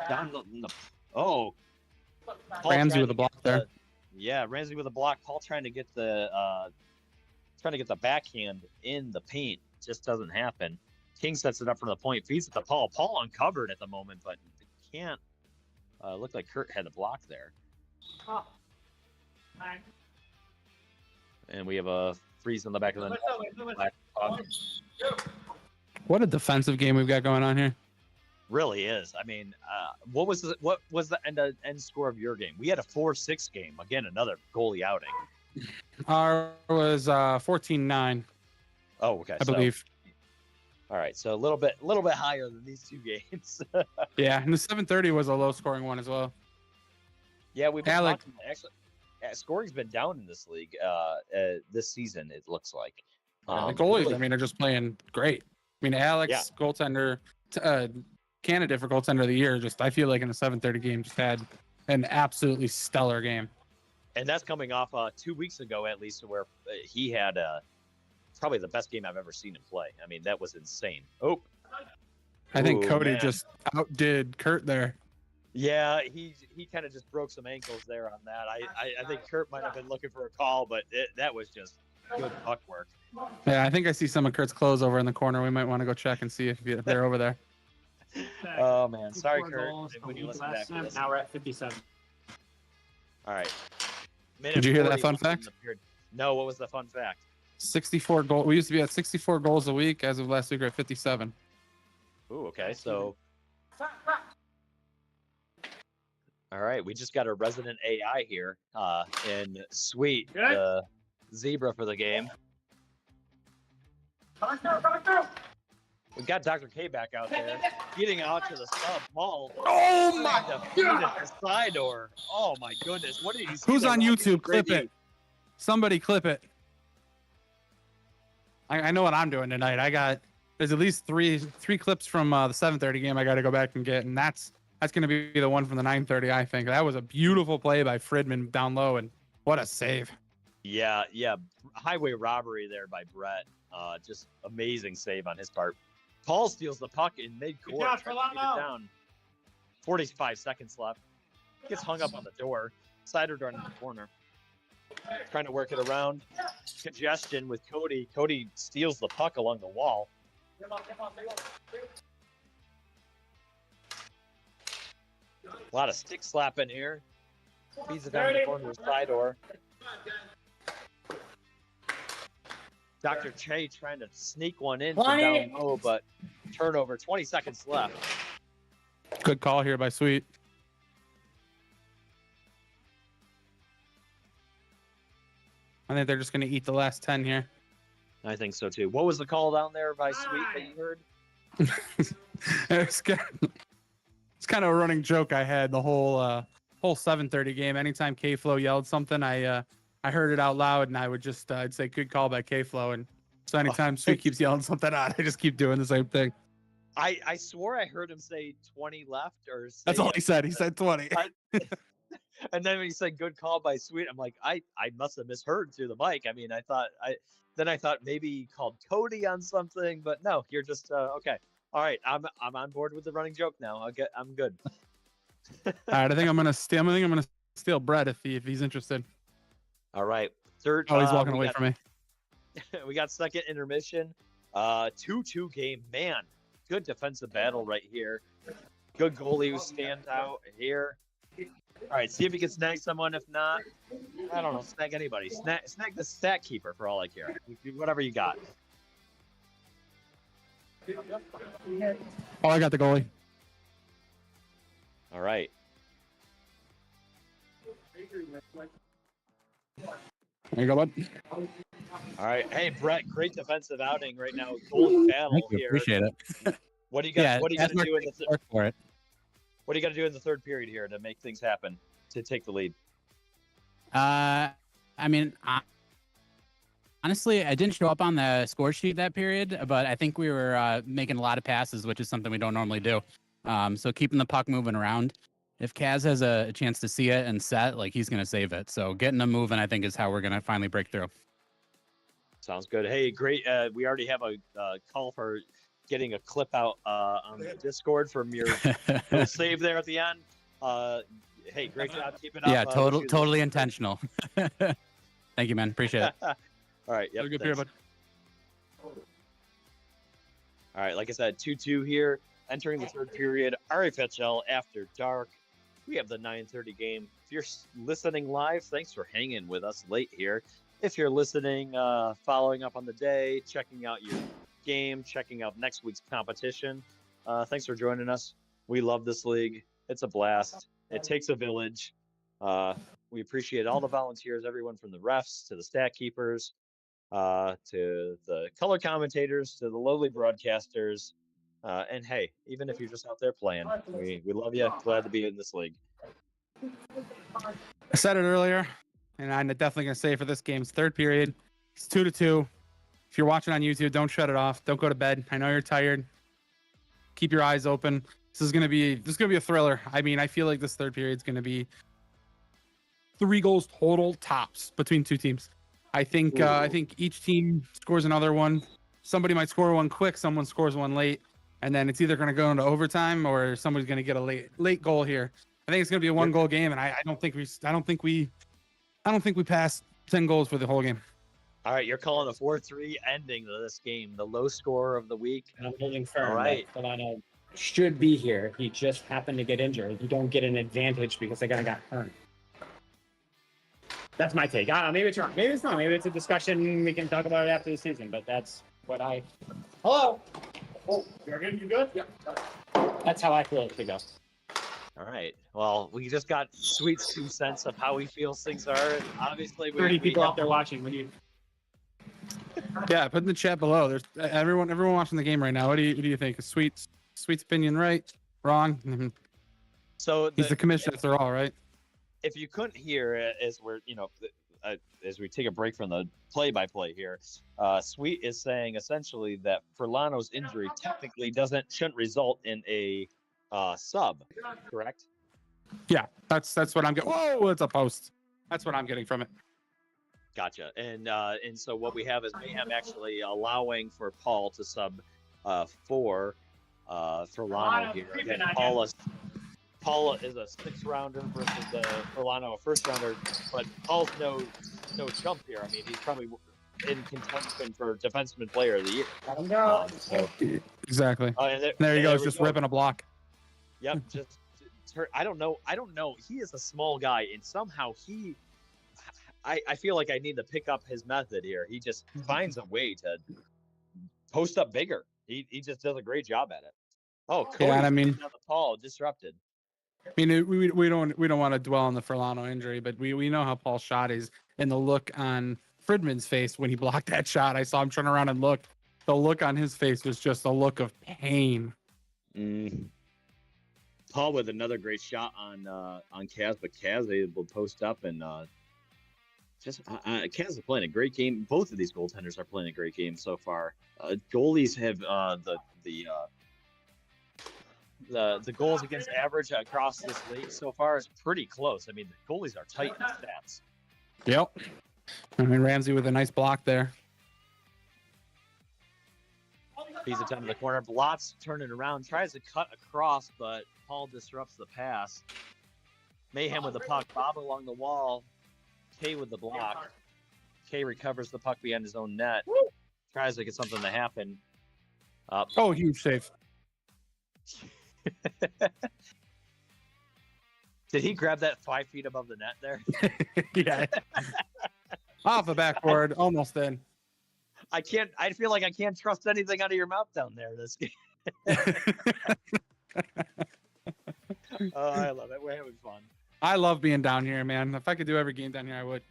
down the Paul Ramsey trying with to a block get there. Yeah, Ramsey with a block. Paul trying to get the backhand in the paint. Just doesn't happen. King sets it up from the point, feeds it to Paul. Paul uncovered at the moment, but can't. Looked like Kurt had a block there. And we have a freeze in the back of the net. What a defensive game we've got going on here. Really is. I mean, what was the end score of your game? We had a 4-6 game. Again, another goalie outing. Ours was 14-9. Oh, okay. I believe. All right, so a little bit higher than these 2 games. Yeah, and the 7:30 was a low-scoring one as well. Yeah, we've been Alec, talking, actually. Scoring's been down in this league this season. It looks like the goalies, really, I mean, are just playing great. I mean, Alex, goaltender, candidate for goaltender of the year. Just I feel like in the 7:30 game, just had an absolutely stellar game. And that's coming off 2 weeks ago, at least, where he had probably the best game I've ever seen him play. I mean, that was insane. Oh, I think Ooh, Cody man. just outdid Kurt there. Yeah, he kind of just broke some ankles there on that. I think Kurt might have been looking for a call, but that was just good puck work. Yeah, I think I see some of Kurt's clothes over in the corner. We might want to go check and see if they're over there. Oh man, sorry Kurt. When you listen back to this. Now we're at 57. All right. Did you hear that fun fact? No, what was the fun fact? 64 goals. We used to be at 64 goals a week. As of last week, we're at 57. Ooh, okay. So, all right, we just got a resident AI here, and Sweet, the zebra for the game. We got Dr. K back out there, getting out to the sub. Paul. Oh my God! The side door. Oh my goodness! What did you? Who's on YouTube? Clip it. Somebody clip it. I know what I'm doing tonight. There's at least three clips from the 7:30 game I got to go back and get, and that's going to be the one from the 9:30. I think that was a beautiful play by Fridman down low, and what a save. Yeah. Highway robbery there by Brett. Just amazing save on his part. Paul steals the puck in mid-court. Down. 45 seconds left. Gets hung up on the door. Sider door in the corner. Trying to work it around. Congestion with Cody. Cody steals the puck along the wall. A lot of stick slapping here. Feeds it down the corner of the side door. Dr. Che trying to sneak one in from down low, but turnover. 20 seconds left. Good call here by Sweet. I think they're just going to eat the last 10 here. I think so too. What was the call down there by Sweet that you heard? It's kind of a running joke I had the whole 7:30 game. Anytime K-Flow yelled something, I heard it out loud, and I would just I'd say good call by K-Flow. And so anytime Sweet keeps yelling something out, I just keep doing the same thing. I swore I heard him say 20 left, or that's all he said. He said 20. And then when he said good call by Sweet, I'm like, I must have misheard through the mic. I mean, I thought maybe he called Cody on something, but no, you're just okay. All right, I'm on board with the running joke now. I'm good. All right, I think I'm gonna steal Brett if he's interested. All right, third. Oh, he's walking away from me. We got second intermission. 2-2 game. Man, good defensive battle right here. Good goalie who stands out here. All right, see if he can snag someone. If not, I don't know, snag anybody. Snag the stat keeper for all I care. Whatever you got. Oh, I got the goalie. All right. There you go, bud. All right. Hey, Brett, great defensive outing right now. Goalie battle Thank you. here. Appreciate it. What do you got? Yeah, what do you got to Asmark do in the takes work for it. What do you got to do in the third period here to make things happen to take the lead? I mean, honestly, I didn't show up on the score sheet that period, but I think we were making a lot of passes, which is something we don't normally do. So keeping the puck moving around. If Kaz has a chance to see it and set, like he's going to save it. So getting them moving, I think, is how we're going to finally break through. Sounds good. Hey, great. We already have a call for getting a clip out on the Discord from your little save there at the end. Hey, great job. Keep it up. Yeah, totally intentional. Thank you, man. Appreciate it. All right. Yep, Good thanks. period, All right. Like I said, 2-2 here. Entering the third period, Rfhl After Dark. We have the 9:30 game. If you're listening live, thanks for hanging with us late here. If you're listening, following up on the day, checking out your game, checking out next week's competition, thanks for joining us. We love this league. It's a blast. It takes a village. We appreciate all the volunteers, everyone from the refs to the stat keepers, to the color commentators, to the lowly broadcasters. And hey, even if you're just out there playing, we love you. Glad to be in this league. I said it earlier, and I'm definitely going to say it for this game's third period. It's 2-2. If you're watching on YouTube, don't shut it off. Don't go to bed. I know you're tired. Keep your eyes open. This is going to be a thriller. I mean, I feel like this third period is going to be 3 goals total tops between two teams. I think each team scores another one. Somebody might score one quick, someone scores one late, and then it's either going to go into overtime or somebody's going to get a late goal here. I think it's going to be a 1-goal game, and I don't think we pass 10 goals for the whole game. All right, you're calling a 4-3 ending to this game, the low score of the week. And I'm holding firm. All right. That Solano should be here. He just happened to get injured. You don't get an advantage because the guy got hurt. That's my take. Maybe it's wrong. Maybe it's not. Maybe it's a discussion we can talk about it after the season. But that's what I. Hello. Oh, you're good. You good? Yeah. That's how I feel it should go. All right. Well, we just got Sweet's 2 cents of how he feels things are. Obviously, 30 people out there watching. What do you? Yeah, put in the chat below. There's everyone watching the game right now. What do you think? Is Sweet's opinion right? Wrong? Mm-hmm. So he's the commissioner after all, right? If you couldn't hear, as we're as we take a break from the play-by-play here, Sweet is saying essentially that Furlano's injury technically shouldn't result in a sub, correct? Yeah, that's what I'm getting. Whoa, it's a post. That's what I'm getting from it. Gotcha. And so what we have is Mayhem actually allowing for Paul to sub for Furlano here. Again, Paul is a 6th-rounder versus Furlano a 1st-rounder, but Paul's no chump here. I mean, he's probably in contention for Defenseman Player of the Year. Exactly. And there he goes, just ripping a block. Yep. I don't know. He is a small guy, and somehow I feel like I need to pick up his method here. He just finds a way to post up bigger. He just does a great job at it. Oh, Cody, yeah, and I mean, Paul disrupted. I mean, we don't want to dwell on the Furlano injury, but we know how Paul's shot is, and the look on Fridman's face when he blocked that shot. I saw him turn around and look. The look on his face was just a look of pain. Paul with another great shot on Kaz, but Kaz able to post up and Kaz is playing a great game. Both of these goaltenders are playing a great game so far. Goalies have the goals against average across this league so far is pretty close. I mean, the goalies are tight in stats. Yep. I mean, Ramsey with a nice block there. He's a 10 in the corner. Blotz turning around, tries to cut across, but Paul disrupts the pass. Mayhem with the puck. Bob along the wall. K with the block. K recovers the puck behind his own net. Tries to get something to happen. Oh, huge save. Did he grab that 5 feet above the net there? Yeah. Off the backboard, almost in. I feel like I can't trust anything out of your mouth down there this game. Oh, I love it. We're having fun. I love being down here, man. If I could do every game down here, I would.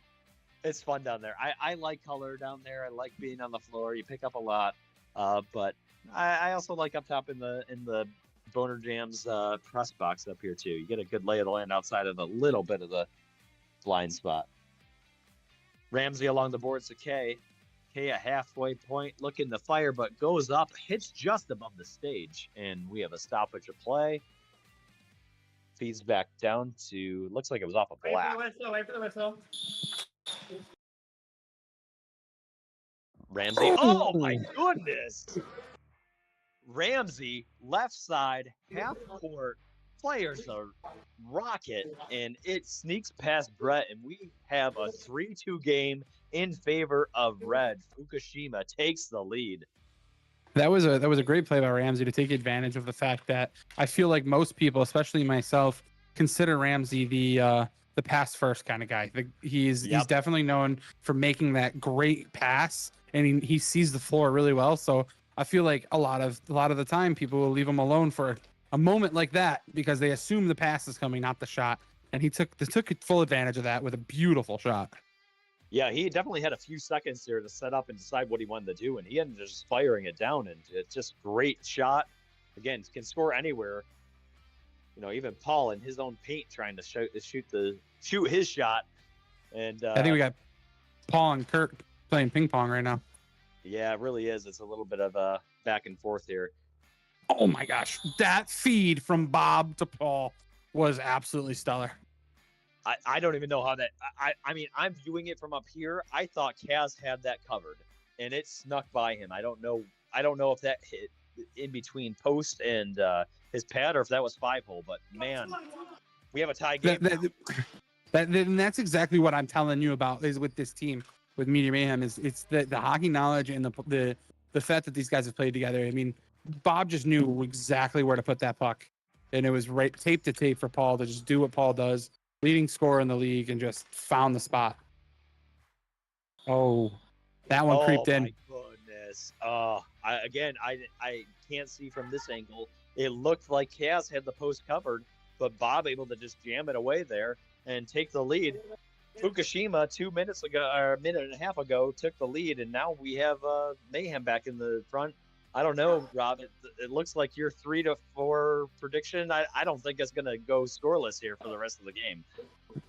It's fun down there. I like color down there. I like being on the floor. You pick up a lot. But I also like up top in the Boner Jams press box up here too. You get a good lay of the land outside of a little bit of the blind spot. Ramsey along the boards to K. K a halfway point, looking to fire, but goes up, hits just above the stage, and we have a stoppage of play. Feeds back down to, looks like it was off a black. Wait for the whistle. Ramsey, oh my goodness! Ramsey, left side, half court, fires a rocket, and it sneaks past Brett, and we have a 3-2 game in favor of Red. Fukushima takes the lead. That was a great play by Ramsey to take advantage of the fact that I feel like most people, especially myself, consider Ramsey the pass first kind of guy. He's definitely known for making that great pass, and he sees the floor really well. So I feel like a lot of the time people will leave him alone for a moment like that because they assume the pass is coming, not the shot. And he took full advantage of that with a beautiful shot. Yeah, he definitely had a few seconds there to set up and decide what he wanted to do, and he ended up just firing it down, and it's just great shot. Again, can score anywhere. You know, even Paul in his own paint trying to shoot his shot. And I think we got Paul and Kurt playing ping pong right now. Yeah, it really is. It's a little bit of a back and forth here. Oh my gosh, that feed from Bob to Paul was absolutely stellar. I don't even know how that. I mean, I'm viewing it from up here. I thought Kaz had that covered, and it snuck by him. I don't know if that hit in between post and his pad or if that was 5-hole. But man, we have a tie game. That's exactly what I'm telling you about is with this team with Media Mayhem is it's the hockey knowledge and the fact that these guys have played together. I mean, Bob just knew exactly where to put that puck, and it was right tape to tape for Paul to just do what Paul does. Leading scorer in the league and just found the spot. Oh, that one creeped in. Oh my goodness. I can't see from this angle. It looked like Kaz had the post covered, but Bob able to just jam it away there and take the lead. Fukushima 2 minutes ago, or a minute and a half ago, took the lead, and now we have Mayhem back in the front. I don't know, Rob. It looks like your 3-4 prediction. I don't think it's going to go scoreless here for the rest of the game.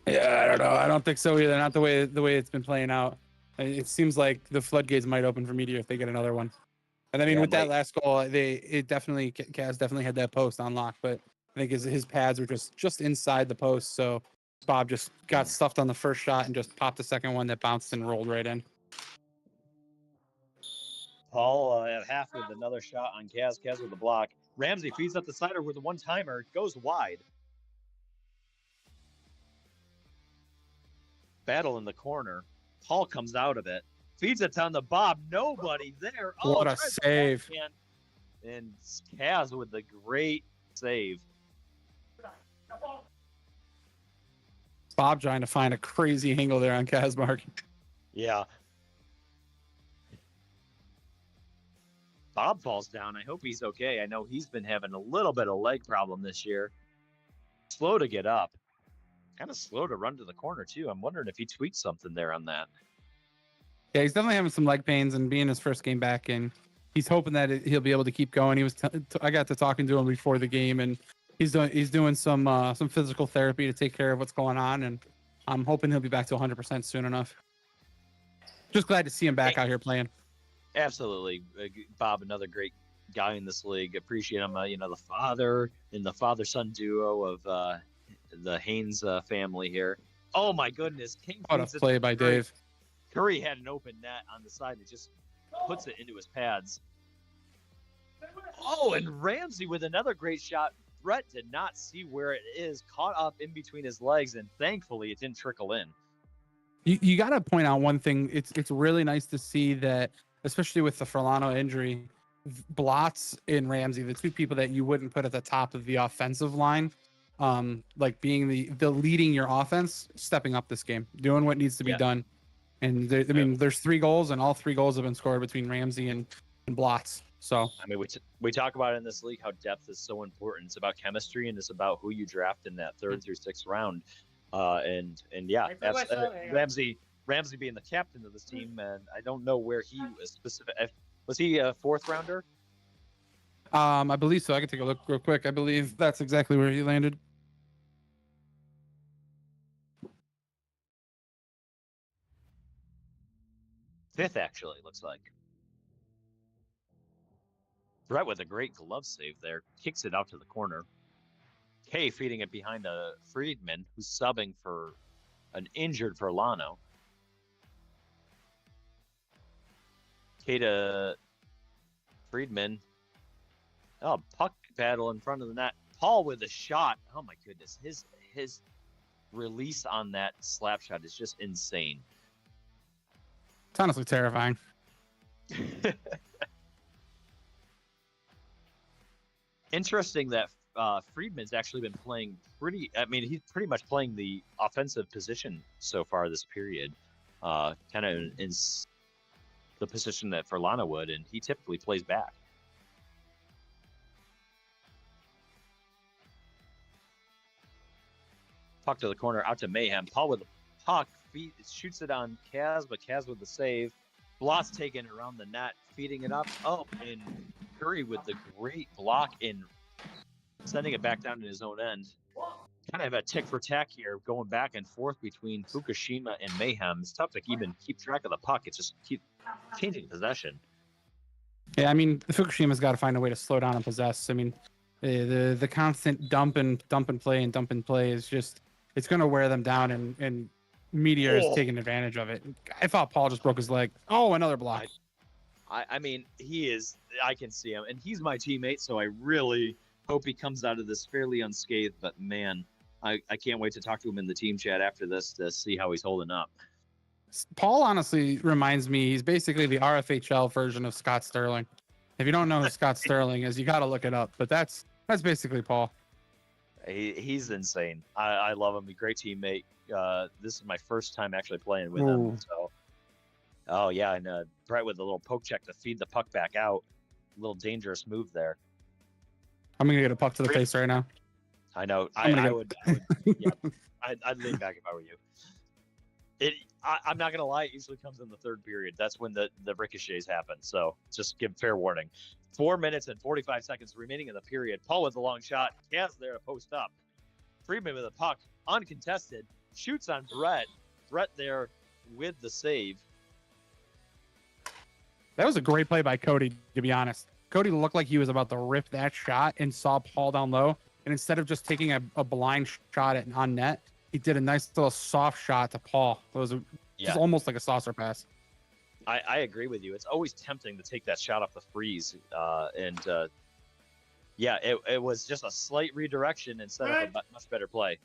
Yeah, I don't know. I don't think so either. Not the way it's been playing out. It seems like the floodgates might open for Meteor if they get another one. And I mean, with that last goal, Kaz definitely had that post on lock, but I think his pads were just inside the post. So Bob just got stuffed on the first shot and just popped the second one that bounced and rolled right in. Paul at half with another shot on Kaz. Kaz with the block. Ramsey feeds up the sider with a one-timer. Goes wide. Battle in the corner. Paul comes out of it. Feeds it down to Bob. Nobody there. Oh, what a save. And Kaz with the great save. Bob trying to find a crazy angle there on Kazmark. Yeah. Bob falls down. I hope he's okay. I know he's been having a little bit of leg problem this year. Slow to get up. Kind of slow to run to the corner, too. I'm wondering if he tweaked something there on that. Yeah, he's definitely having some leg pains and being his first game back, and he's hoping that he'll be able to keep going. He was I got to talking to him before the game, and he's doing some physical therapy to take care of what's going on, and I'm hoping he'll be back to 100% soon enough. Just glad to see him back out here playing. Absolutely. Bob, another great guy in this league. Appreciate him. The father and the father-son duo of the Haynes family here. Oh, my goodness. King what a play by Dave. Curry had an open net on the side that just puts it into his pads. Oh, and Ramsey with another great shot. Brett did not see where it is, caught up in between his legs, and thankfully it didn't trickle in. You got to point out one thing. It's really nice to see that, especially with the Furlano injury, Blotz and Ramsey, the two people that you wouldn't put at the top of the offensive line, like being the leading your offense, stepping up this game, doing what needs to be done. And there's 3 goals, and all 3 goals have been scored between Ramsey and Blotz. So I mean, we talk about it in this league how depth is so important. It's about chemistry, and it's about who you draft in that 3rd through 6th round. Ramsey being the captain of this team, and I don't know where he was specific. Was he a fourth rounder? I believe so. I can take a look real quick. I believe that's exactly where he landed. Fifth, actually, looks like. Brett with a great glove save there. Kicks it out to the corner. Kay feeding it behind a Friedman, who's subbing for an injured Verlano. Kay to Friedman. Oh, puck battle in front of the net. Paul with a shot. Oh my goodness. His release on that slap shot is just insane. It's honestly terrifying. Interesting that Friedman's actually been playing he's pretty much playing the offensive position so far this period. Kind of in the position that Verlano would, and he typically plays back. Puck to the corner, out to Mayhem. Paul with the puck, shoots it on Kaz, but Kaz with the save. Bloss taking it around the net, feeding it up. Oh, and Curry with the great block in sending it back down to his own end. Kind of a tick for tack here, going back and forth between Fukushima and Mayhem. It's tough to even keep track of the puck. It just keeps changing possession. Yeah, I mean, the Fukushima's got to find a way to slow down and possess. I mean, the constant dump and play is just, it's going to wear them down, and Meteor is taking advantage of it. I thought Paul just broke his leg. Oh, another block. I mean, I can see him, and he's my teammate, so I really hope he comes out of this fairly unscathed, but man, I can't wait to talk to him in the team chat after this to see how he's holding up. Paul honestly reminds me, he's basically the RFHL version of Scott Sterling. If you don't know who Scott Sterling is, you got to look it up, but that's basically Paul. He's insane. I love him. He's a great teammate. This is my first time actually playing with him. So, oh yeah, and Brett with a little poke check to feed the puck back out. A little dangerous move there. I'm gonna get a puck to the face right now. I know. I'd lean back if I were you. I'm not gonna lie. It usually comes in the third period. That's when the ricochets happen. So just give fair warning. 4 minutes and 45 seconds remaining in the period. Paul with a long shot. Kaz there to post up. Friedman with a puck, uncontested. Shoots on Brett. Brett there with the save. That was a great play by Cody, to be honest. Cody looked like he was about to rip that shot and saw Paul down low. And instead of just taking a blind shot on net, he did a nice little soft shot to Paul. It was just almost like a saucer pass. I agree with you. It's always tempting to take that shot off the freeze. It was just a slight redirection instead of a much better play.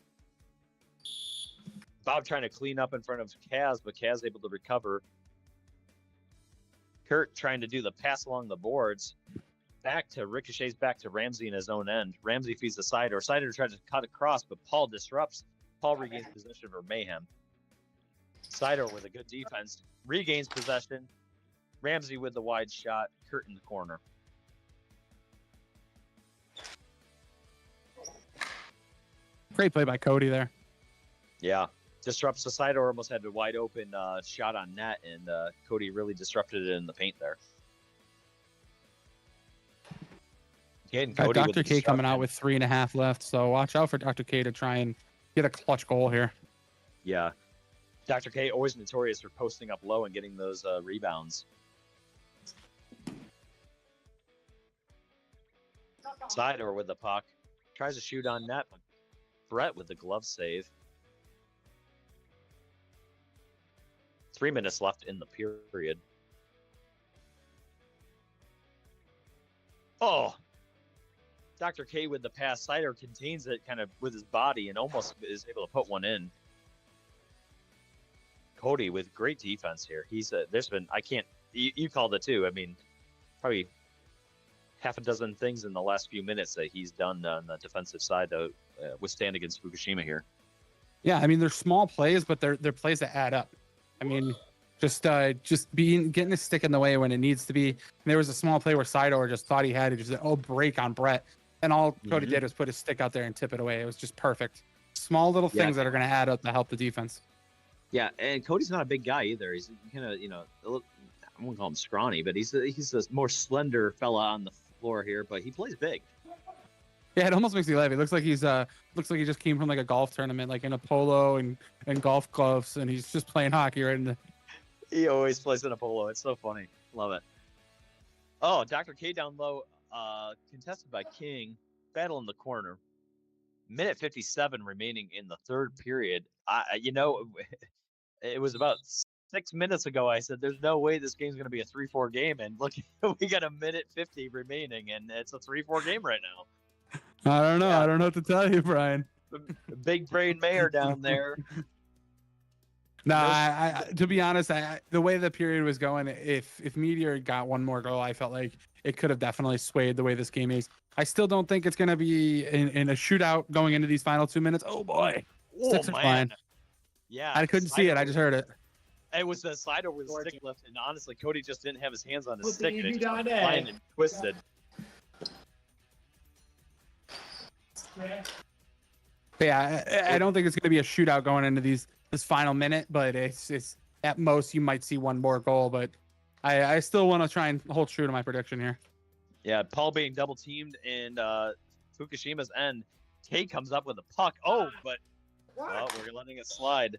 Bob trying to clean up in front of Kaz, but Kaz able to recover. Kurt trying to do the pass along the boards. Ricochets back to Ramsey in his own end. Ramsey feeds the Sider. Sider tries to cut across, but Paul disrupts. Paul regains possession for Mayhem. Sider with a good defense. Regains possession. Ramsey with the wide shot. Kurt in the corner. Great play by Cody there. Yeah. Disrupts the side, or almost had a wide open shot on net, and Cody really disrupted it in the paint there. Dr. K coming out with 3.5 left, so watch out for Dr. K to try and get a clutch goal here. Yeah. Dr. K always notorious for posting up low and getting those rebounds. Sider with the puck. Tries to shoot on net, but Brett with the glove save. 3 minutes left in the period. Oh, Dr. K with the pass. Sider contains it kind of with his body and almost is able to put one in. Cody with great defense here. You called it too. I mean, probably half a dozen things in the last few minutes that he's done on the defensive side to withstand against Fukushima here. Yeah, I mean, they're small plays, but they're plays that add up. I mean, just getting a stick in the way when it needs to be. And there was a small play where Sidor just thought he had it, just break on Brett, and all Cody did was put his stick out there and tip it away. It was just perfect. Small little things that are going to add up to help the defense. Yeah, and Cody's not a big guy either. He's kind of, I won't call him scrawny, but he's a more slender fella on the floor here, but he plays big. Yeah, it almost makes me laugh. It looks like he just came from like a golf tournament, like in a polo and golf gloves, and he's just playing hockey right in the. He always plays in a polo. It's so funny. Love it. Oh, Dr. K down low, contested by King. Battle in the corner. Minute 57 remaining in the third period. It was about 6 minutes ago. I said, "There's no way this game's going to be a 3-4 game," and look, we got a minute 50 remaining, and it's a 3-4 game right now. I don't know. Yeah. I don't know what to tell you, Brian. The big brain mayor down there. No, I to be honest, the way the period was going, if Meteor got one more goal, I felt like it could have definitely swayed the way this game is. I still don't think it's going to be in a shootout going into these final 2 minutes. Oh boy, sticks are flying. Yeah, I couldn't see it. I just heard it. It was a slide over the stick lift, and honestly, Cody just didn't have his hands on his Put stick, the and it EV just down went there. flying and twisted. Yeah, I don't think it's going to be a shootout going into this final minute, but it's at most you might see one more goal, but I still want to try and hold true to my prediction here. Yeah, Paul being double teamed, and Fukushima's end. Kay comes up with a puck. Oh, but well, we're letting it slide.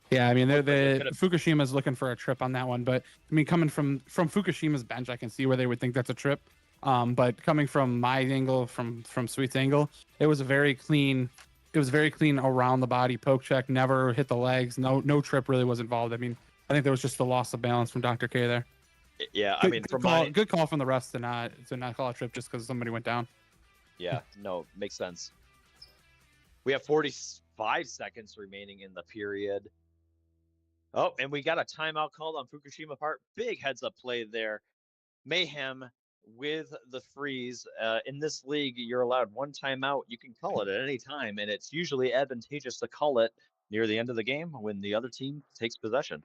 Yeah, I mean, Fukushima's looking for a trip on that one, but I mean, coming from Fukushima's bench, I can see where they would think that's a trip. But coming from my angle, from Sweet's angle, it was very clean around the body poke check, never hit the legs. No trip really was involved. I mean, I think there was just the loss of balance from Dr. K there. Yeah, I mean, good call from the refs to not call a trip just because somebody went down. Yeah, no, makes sense. We have 45 seconds remaining in the period. Oh, and we got a timeout called on Fukushima part. Big heads up play there. Mayhem with the freeze. In this league, you're allowed one timeout. You can call it at any time, and it's usually advantageous to call it near the end of the game when the other team takes possession.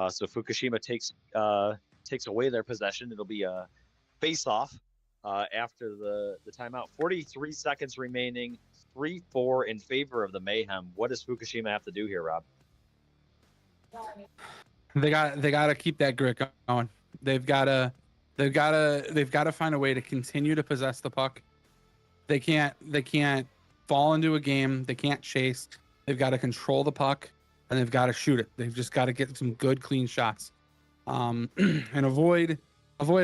So Fukushima takes away their possession. It'll be a face-off after the timeout. 43 seconds remaining. 3-4 in favor of the Mayhem. What does Fukushima have to do here, Rob? They got to keep that grit going. They've got to find a way to continue to possess the puck. They can't fall into a game. They can't chase. They've got to control the puck, and they've got to shoot it. They've just got to get some good, clean shots, and avoid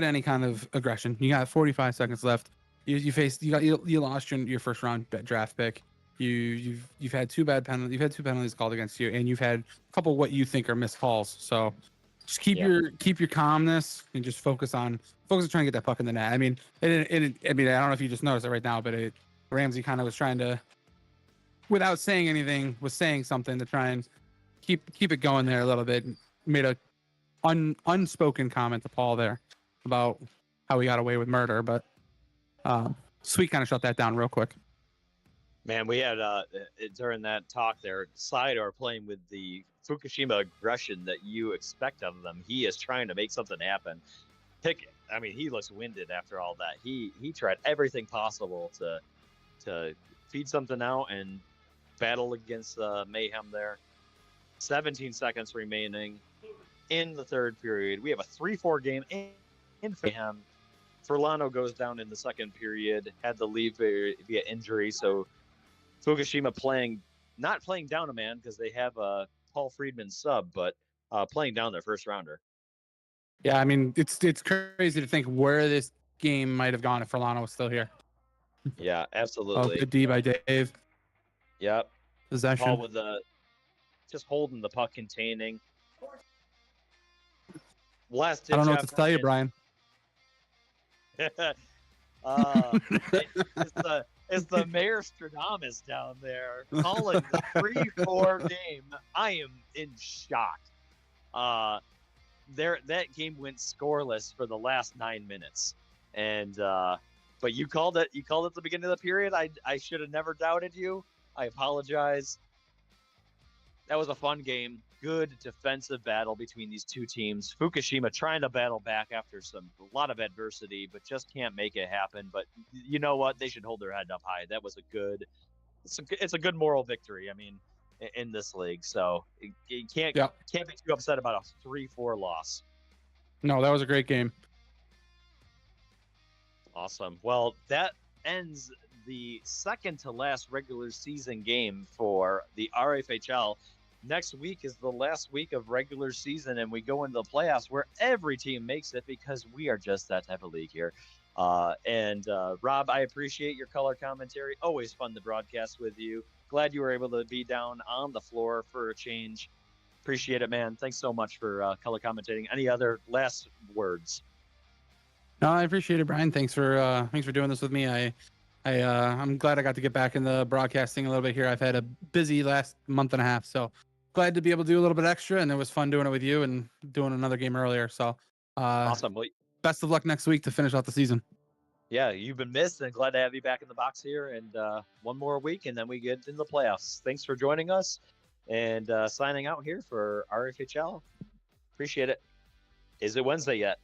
any kind of aggression. You got 45 seconds left. You lost your first round draft pick. You've had two penalties called against you, and you've had a couple what you think are missed calls. So just keep your calmness and just focus on trying to get that puck in the net. I mean, I don't know if you just noticed it right now, but Ramsey kind of was trying to, without saying anything, was saying something to try and keep it going there a little bit. Made a unspoken comment to Paul there about how he got away with murder, but Sweet kind of shut that down real quick. Man, we had during that talk there, Sidor playing with the Fukushima aggression that you expect of them. He is trying to make something happen. He looks winded after all that. He tried everything possible to feed something out and battle against Mayhem there. 17 seconds remaining in the third period. We have a 3-4 game in Mayhem. Furlano goes down in the second period, had to leave via injury, so Fukushima not playing down a man because they have a Paul Friedman sub, but playing down their first rounder. Yeah, I mean, it's crazy to think where this game might have gone if Furlano was still here. Yeah, absolutely. Oh, good D by Dave. Yep. Possession. Paul with just holding the puck, containing. Last I don't know what to tell you, Brian. It's the Mayor Stradamus down there calling the 3-4 game. I am in shock. That game went scoreless for the last 9 minutes, and but you called it. You called it at the beginning of the period. I should have never doubted you. I apologize. That was a fun game. Good defensive battle between these two teams. Fukushima trying to battle back after a lot of adversity, but just can't make it happen. But you know what? They should hold their head up high. That was it's a good moral victory. I mean, in this league. So you can't Yeah. can't be too upset about a 3-4 loss. No, that was a great game. Awesome. Well, that ends the second to last regular season game for the RFHL. Next week is the last week of regular season, and we go into the playoffs where every team makes it because we are just that type of league here. Rob, I appreciate your color commentary. Always fun to broadcast with you. Glad you were able to be down on the floor for a change. Appreciate it, man. Thanks so much for color commentating. Any other last words? No, I appreciate it, Brian. Thanks for doing this with me. I'm glad I got to get back in the broadcasting a little bit here. I've had a busy last month and a half, so glad to be able to do a little bit extra, and it was fun doing it with you and doing another game earlier. So Awesome. Well, best of luck next week to finish out the season. yeah, you've been missed, and glad to have you back in the box here. And one more week, and then we get in the playoffs. Thanks for joining us, and signing out here for RFHL. Appreciate it. Is it Wednesday yet?